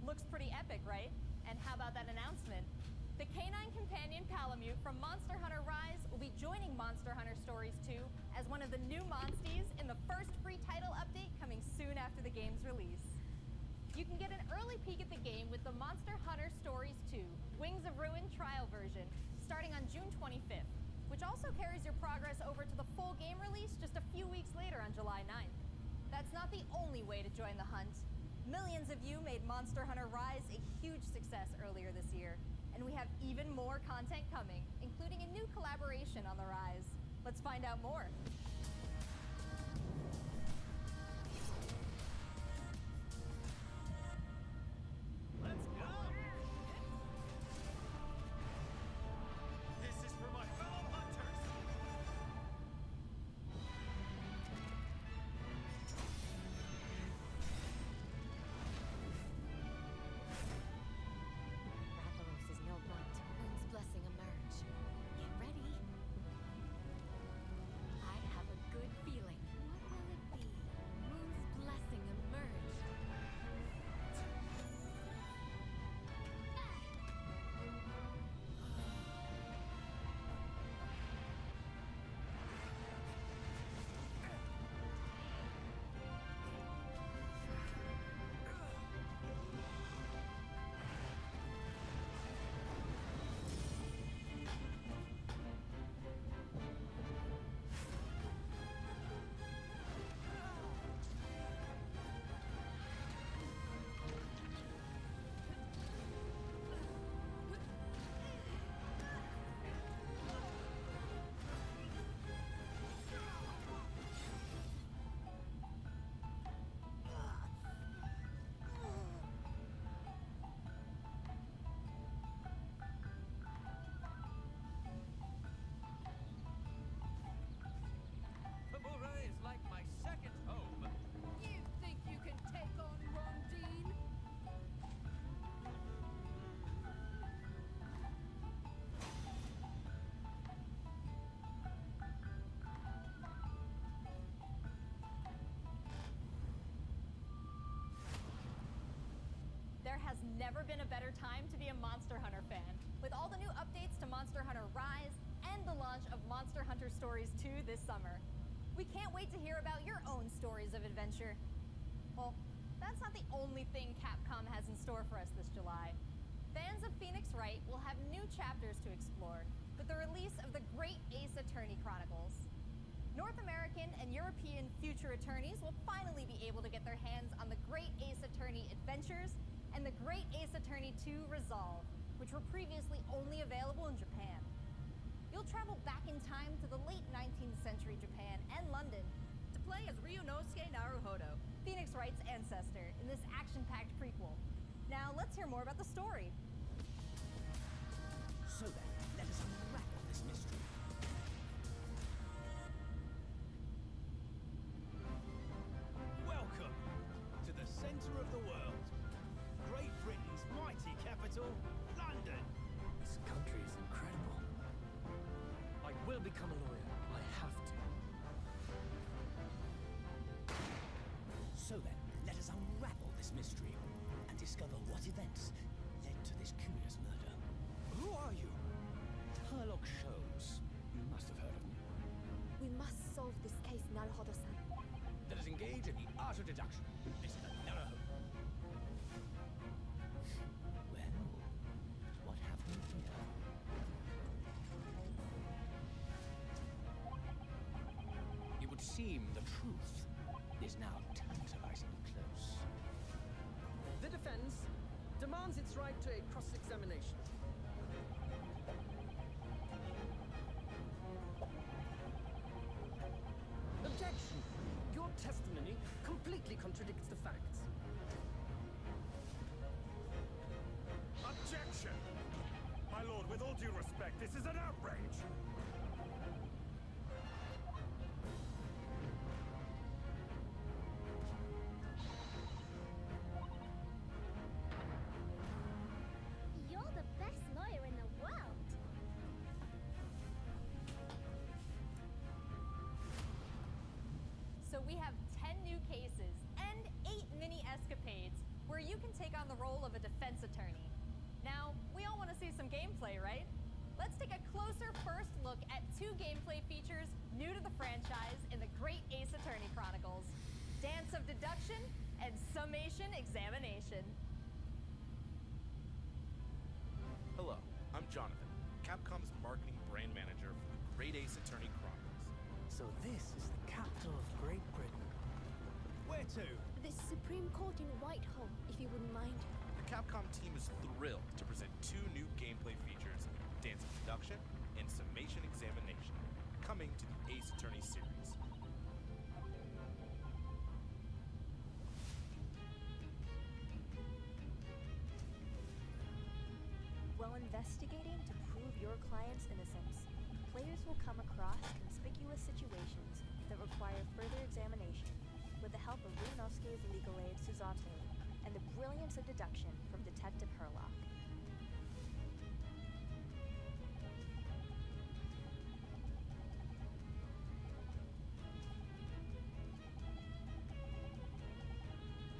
Looks pretty epic, right? And how about that announcement? The canine companion Palamute from Monster Hunter Rise will be joining Monster Hunter Stories 2 as one of the new monsties in the first free title update coming soon after the game's release. You can get an early peek at the game with the Monster Hunter Stories 2 Wings of Ruin trial version starting on June 25th, which also carries your progress over to the full game release just a few weeks later on July 9th. That's not the only way to join the hunt. Millions of you made Monster Hunter Rise a huge success earlier this year, and we have even more content coming, including a new collaboration on the Rise. Let's find out more. Let's go! This is for my fellow hunters! Rathalos is no brunt. Moon's blessing emerge. Get ready. I have a good feeling. What will it be? Moon's blessing emerge. Tamura is like my second home. You think you can take on Rondine? There has never been a better time to be a Monster Hunter fan. With all the new updates to Monster Hunter Rise and the launch of Monster Hunter Stories 2 this summer. We can't wait to hear about your own stories of adventure. Well, that's not the only thing Capcom has in store for us this July. Fans of Phoenix Wright will have new chapters to explore with the release of the Great Ace Attorney Chronicles. North American and European future attorneys will finally be able to get their hands on the Great Ace Attorney Adventures and the Great Ace Attorney 2 Resolve, which were previously only available in Japan. You'll travel back in time to the late 19th century Japan and London to play as Ryunosuke Naruhodo, Phoenix Wright's ancestor in this action-packed prequel. Now, let's hear more about the story. So then, let us unravel this mystery. Welcome to the center of the world. Great Britain's mighty capital, London. This country is incredible. I will become a lawyer. I have to. So then, let us unravel this mystery and discover what events led to this curious murder. Who are you? Herlock Sholmes. You must have heard of me. We must solve this case, Naruhodo-san. Let us engage in the art of deduction. This is another hope. Well, what happened here? It would seem the truth is now tantalizingly close. The defense demands its right to a cross-examination. Objection! Your testimony completely contradicts the facts. Objection! My lord, with all due respect, this is an outrage! You're the best lawyer in the world. So we have 10 new cases and 8 mini escapades where you can take on the role of a defense attorney. Now, we all want to see some gameplay, right? Let's take a closer first look at 2 gameplay features new to the franchise in the Great Ace Attorney Chronicles: Dance of Deduction and Summation Examination. Hello, I'm Jonathan, Capcom's marketing brand manager for the Great Ace Attorney Chronicles. So this is the capital of Great Britain. Where to? The Supreme Court in Whitehall, if you wouldn't mind. The Capcom team is thrilled to present 2 new gameplay features, Dance of Deduction and Summation Examination, coming to the Ace Attorney series. While investigating to prove your client's innocence, players will come across conspicuous situations that require further examination with the help of Ryunosuke's legal aid Susato and the brilliance of deduction from Detective Herlock.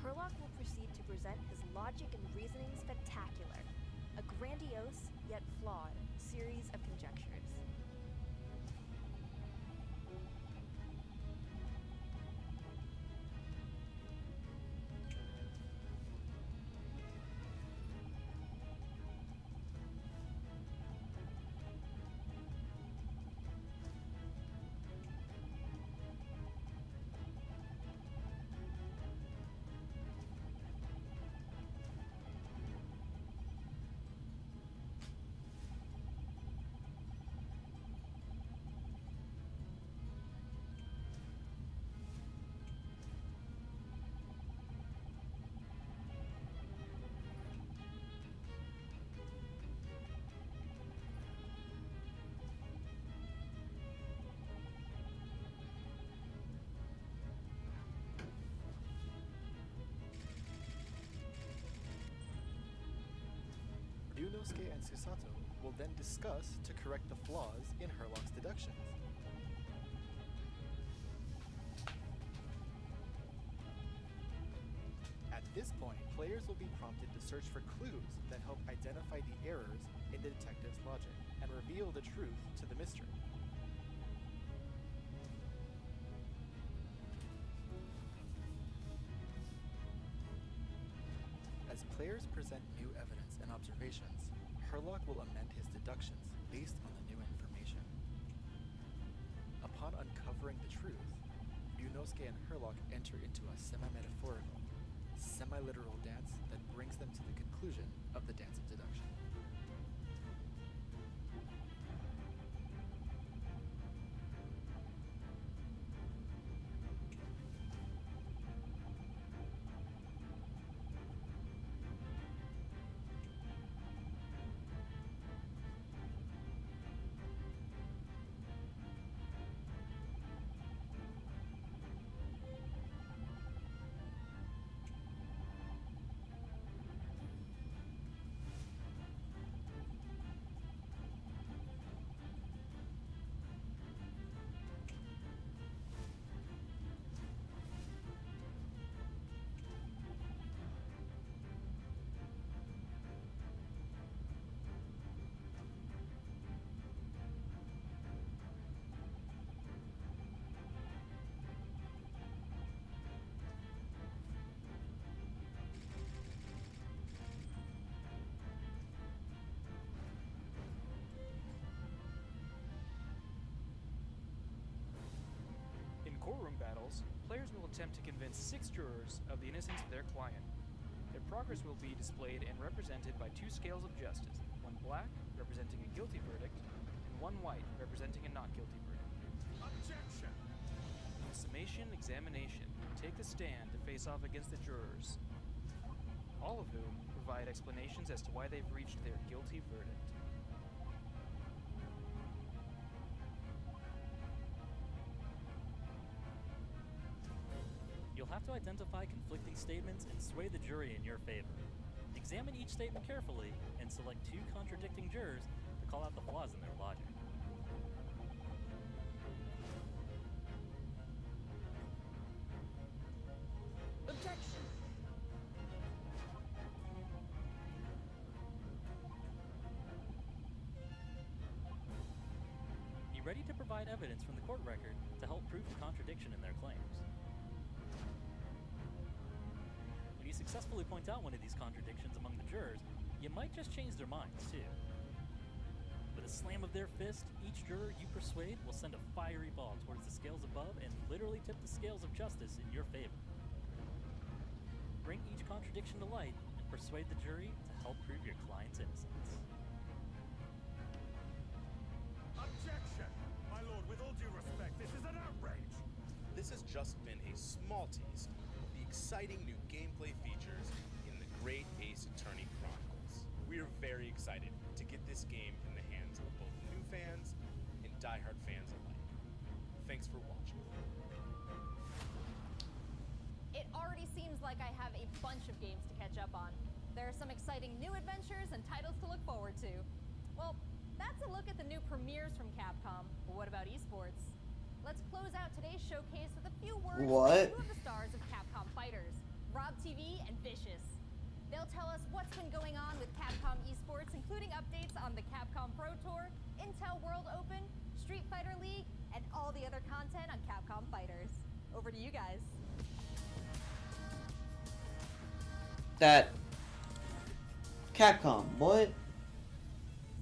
Herlock will proceed to present his logic and reasoning spectacular, a grandiose yet flawed series of conjectures. Ryunosuke and Susato will then discuss to correct the flaws in Herlock's deductions. At this point, players will be prompted to search for clues that help identify the errors in the detective's logic and reveal the truth to the mystery. As players present new evidence and observations, Herlock will amend his deductions based on the new information. Upon uncovering the truth, Ryunosuke and Herlock enter into a semi-metaphorical, semi-literal dance that brings them to the conclusion of the dance of deduction. courtroom battles, players will attempt to convince 6 jurors of the innocence of their client. Their progress will be displayed and represented by 2 scales of justice, one black, representing a guilty verdict, and one white, representing a not guilty verdict. Objection! In summation examination, take the stand to face off against the jurors, all of whom provide explanations as to why they've reached their guilty verdict. You'll have to identify conflicting statements and sway the jury in your favor. Examine each statement carefully and select 2 contradicting jurors to call out the flaws in their logic. Objection! Be ready to provide evidence from the court record to help prove the contradiction in their claims. When you successfully point out one of these contradictions among the jurors, you might just change their minds, too. With a slam of their fist, each juror you persuade will send a fiery ball towards the scales above and literally tip the scales of justice in your favor. Bring each contradiction to light and persuade the jury to help prove your client's innocence. Objection! My lord, with all due respect, this is an outrage! This has just been a small taste of the exciting new gameplay features in the Great Ace Attorney Chronicles. We are very excited to get this game in the hands of both new fans and diehard fans alike. Thanks for watching. It already seems like I have a bunch of games to catch up on. There are some exciting new adventures and titles to look forward to. Well, that's a look at the new premieres from Capcom, but what about esports? Let's close out today's showcase with a few words What? from 2 of the stars of Capcom Fighters, Rob TV and Vicious. They'll tell us what's been going on with Capcom esports, including updates on the Capcom Pro Tour, Intel World Open, Street Fighter League, and all the other content on Capcom Fighters. Over to you guys. That Capcom, what?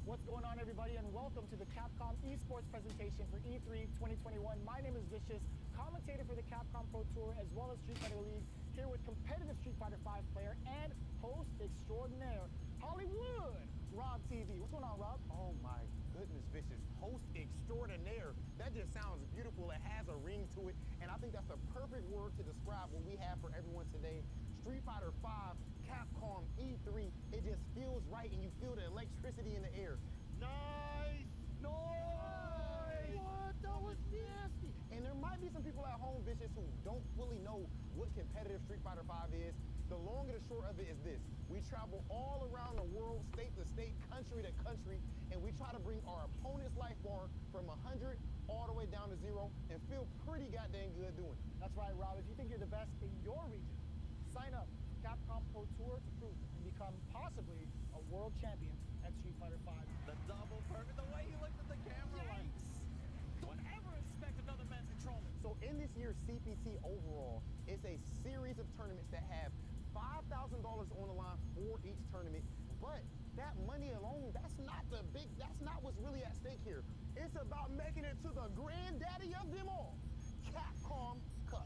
What's going on, everybody, and welcome to the Capcom esports presentation for E3 2021. My name is Vicious, commentator for the Capcom Pro Tour as well as Street Fighter League, here with competitive Street Fighter V player and host extraordinaire, Hollywood, Rob TV. What's going on, Rob? Oh my goodness, Vicious. Host extraordinaire. That just sounds beautiful. It has a ring to it, and I think that's the perfect word to describe what we have for everyone today. Street Fighter V, Capcom, E3, it just feels right, and you feel the electricity in the air. Nice! Nice! What? That was nasty! And there might be some people at home, Vicious, who don't fully know what competitive Street Fighter V is. The long and the short of it is this. We travel all around the world, state to state, country to country, and we try to bring our opponent's life bar from 100 all the way down to 0 and feel pretty goddamn good doing it. That's right, Rob. If you think you're the best in your region, sign up for Capcom Pro Tour to prove it and become possibly a world champion at Street Fighter V. The double perfect, the way he looked at the camera, like, don't ever expect another man control me. So in this year's CPT overall, it's a series of tournaments that have $5,000 on the line for each tournament, but that money alone, that's not what's really at stake here. It's about making it to the granddaddy of them all, Capcom Cup.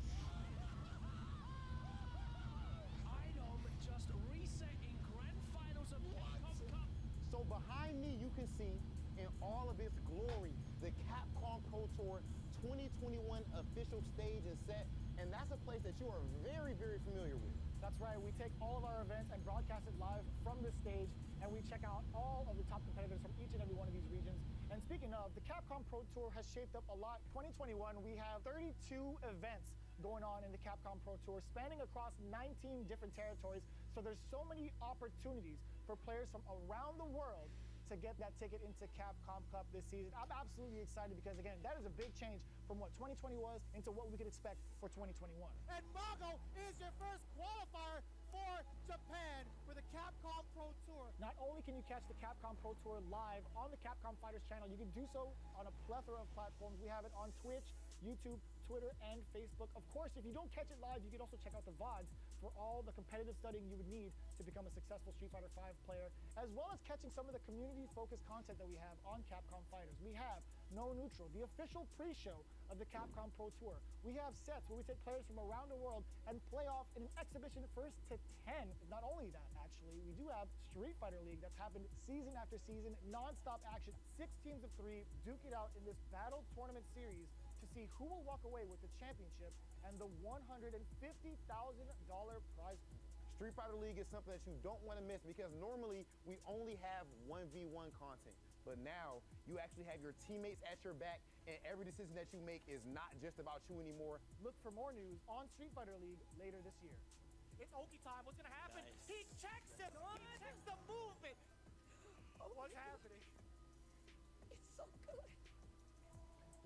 Item just reset in Grand Finals of Capcom Cup. So behind me, you can see in all of its glory, the Capcom Pro Tour 2021 official stage and set, and that's a place that you are very, very familiar with. That's right, we take all of our events and broadcast it live from this stage, and we check out all of the top competitors from each and every one of these regions. And speaking of, the Capcom Pro Tour has shaped up a lot. 2021, we have 32 events going on in the Capcom Pro Tour, spanning across 19 different territories. So there's so many opportunities for players from around the world to get that ticket into Capcom Cup this season. I'm absolutely excited because, again, that is a big change from what 2020 was into what we could expect for 2021. And Mago is your first qualifier for Japan for the Capcom Pro Tour. Not only can you catch the Capcom Pro Tour live on the Capcom Fighters channel, you can do so on a plethora of platforms. We have it on Twitch, YouTube, Twitter, and Facebook. Of course, if you don't catch it live, you can also check out the VODs for all the competitive studying you would need to become a successful Street Fighter V player, as well as catching some of the community-focused content that we have on Capcom Fighters. We have No Neutral, the official pre-show of the Capcom Pro Tour. We have sets where we take players from around the world and play off in an exhibition first to 10. Not only that, actually, we do have Street Fighter League that's happened season after season, non-stop action, 6 teams of 3, duke it out in this battle tournament series to see who will walk away with the championship and the $150,000 prize pool. Street Fighter League is something that you don't want to miss because normally we only have 1v1 content. But now you actually have your teammates at your back, and every decision that you make is not just about you anymore. Look for more news on Street Fighter League later this year. It's Oki time. What's gonna happen? He checks it. He checks the movement. What's happening? It's so good.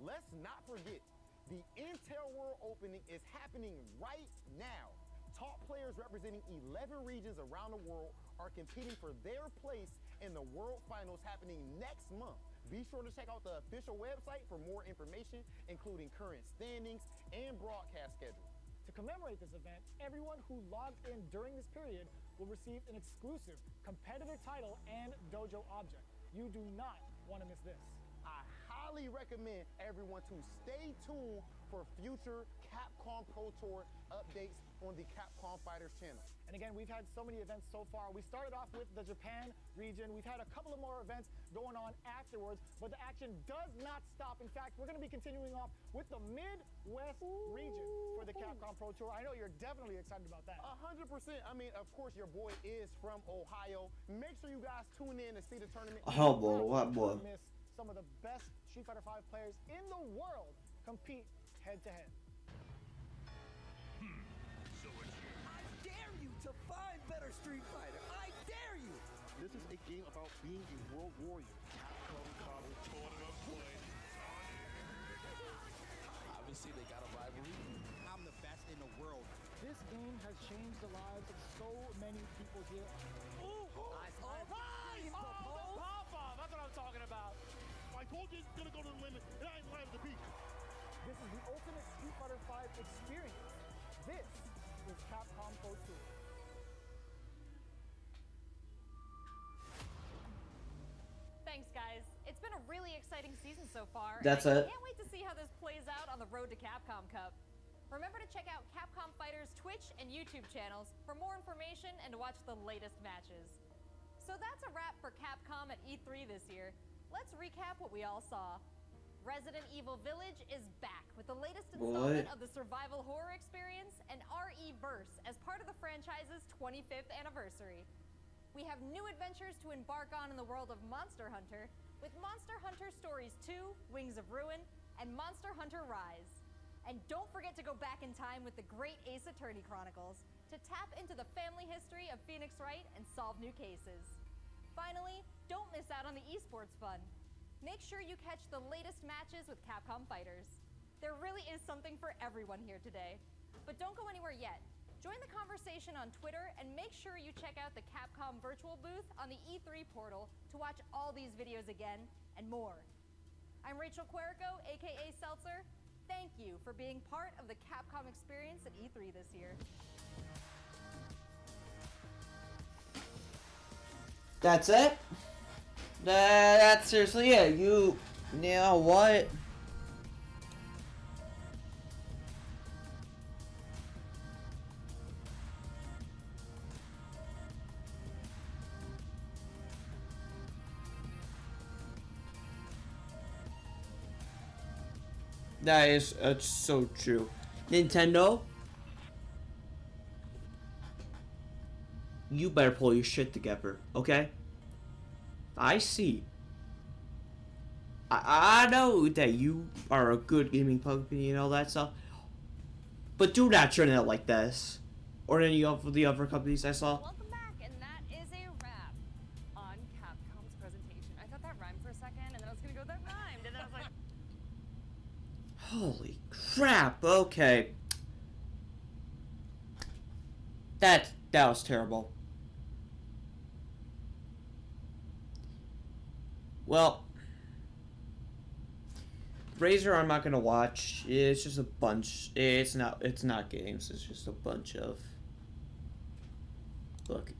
Let's not forget, the Intel World Opening is happening right now. Top players representing 11 regions around the world are competing for their place in the World Finals happening next month. Be sure to check out the official website for more information, including current standings and broadcast schedule. To commemorate this event, everyone who logged in during this period will receive an exclusive competitor title and dojo object. You do not want to miss this. I highly recommend everyone to stay tuned for future Capcom Pro Tour updates on the Capcom Fighters channel. And again, we've had so many events so far. We started off with the Japan region. We've had a couple of more events going on afterwards, but the action does not stop. In fact, we're going to be continuing off with the Midwest region for the Capcom Pro Tour. I know you're definitely excited about that. 100%. I mean, of course, your boy is from Ohio. Make sure you guys tune in to see the tournament. Oh boy, what boy? Miss some of the best Street Fighter V players in the world compete head to head. I dare you to find better Street Fighter. I dare you. This is a game about being a world warrior. Obviously, they got a rivalry. I'm the best in the world. This game has changed the lives of so many people here. Ooh! That's what I'm talking about. I told you it's gonna go to the limit, and I ain't lying to beat. This is the ultimate Street Fighter V experience. This is Capcom Pro Tour. Thanks, guys. It's been a really exciting season so far. That's and I it. can't wait to see how this plays out on the road to Capcom Cup. Remember to check out Capcom Fighters Twitch and YouTube channels for more information and to watch the latest matches. So that's a wrap for Capcom at E3 this year. Let's recap what we all saw. Resident Evil Village is back with the latest installment of the survival horror experience and RE-Verse as part of the franchise's 25th anniversary. We have new adventures to embark on in the world of Monster Hunter with Monster Hunter Stories 2, Wings of Ruin, and Monster Hunter Rise. And don't forget to go back in time with the Great Ace Attorney Chronicles to tap into the family history of Phoenix Wright and solve new cases. Finally, don't miss out on the esports fun. Make sure you catch the latest matches with Capcom Fighters. There really is something for everyone here today. But don't go anywhere yet. Join the conversation on Twitter and make sure you check out the Capcom virtual booth on the E3 portal to watch all these videos again and more. I'm Rachel Querico, aka Seltzer. Thank you for being part of the Capcom experience at E3 this year. That's it? That's seriously it. You know what? That is so true. Nintendo, you better pull your shit together, okay? I see. I know that you are a good gaming company and all that stuff, but do not turn it out like this, or any of the other companies I saw. Welcome back, and that is a wrap on Capcom's presentation. I thought that rhymed for a second, and then I was gonna go, that rhymed, and then I was like... Holy crap, okay. That was terrible. Well, Razer I'm not gonna watch. It's just a bunch. It's not games. It's just a bunch of. Look.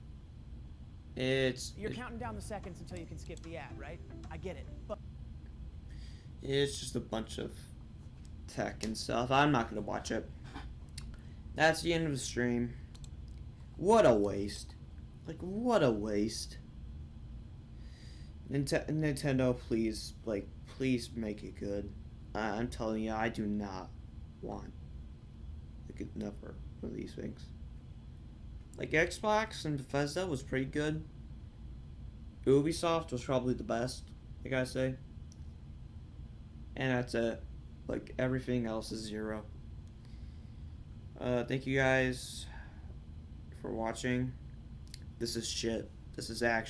You're counting down the seconds until you can skip the ad, right? I get it, but It's just a bunch of tech and stuff. I'm not gonna watch it. That's the end of the stream. What a waste. Like, what a waste. Nintendo, please, like, please make it good. I'm telling you, I do not want like another one of these things. Like, Xbox and Bethesda was pretty good. Ubisoft was probably the best, I gotta say. And that's it. Like, everything else is 0. Thank you guys for watching. This is shit. This is actually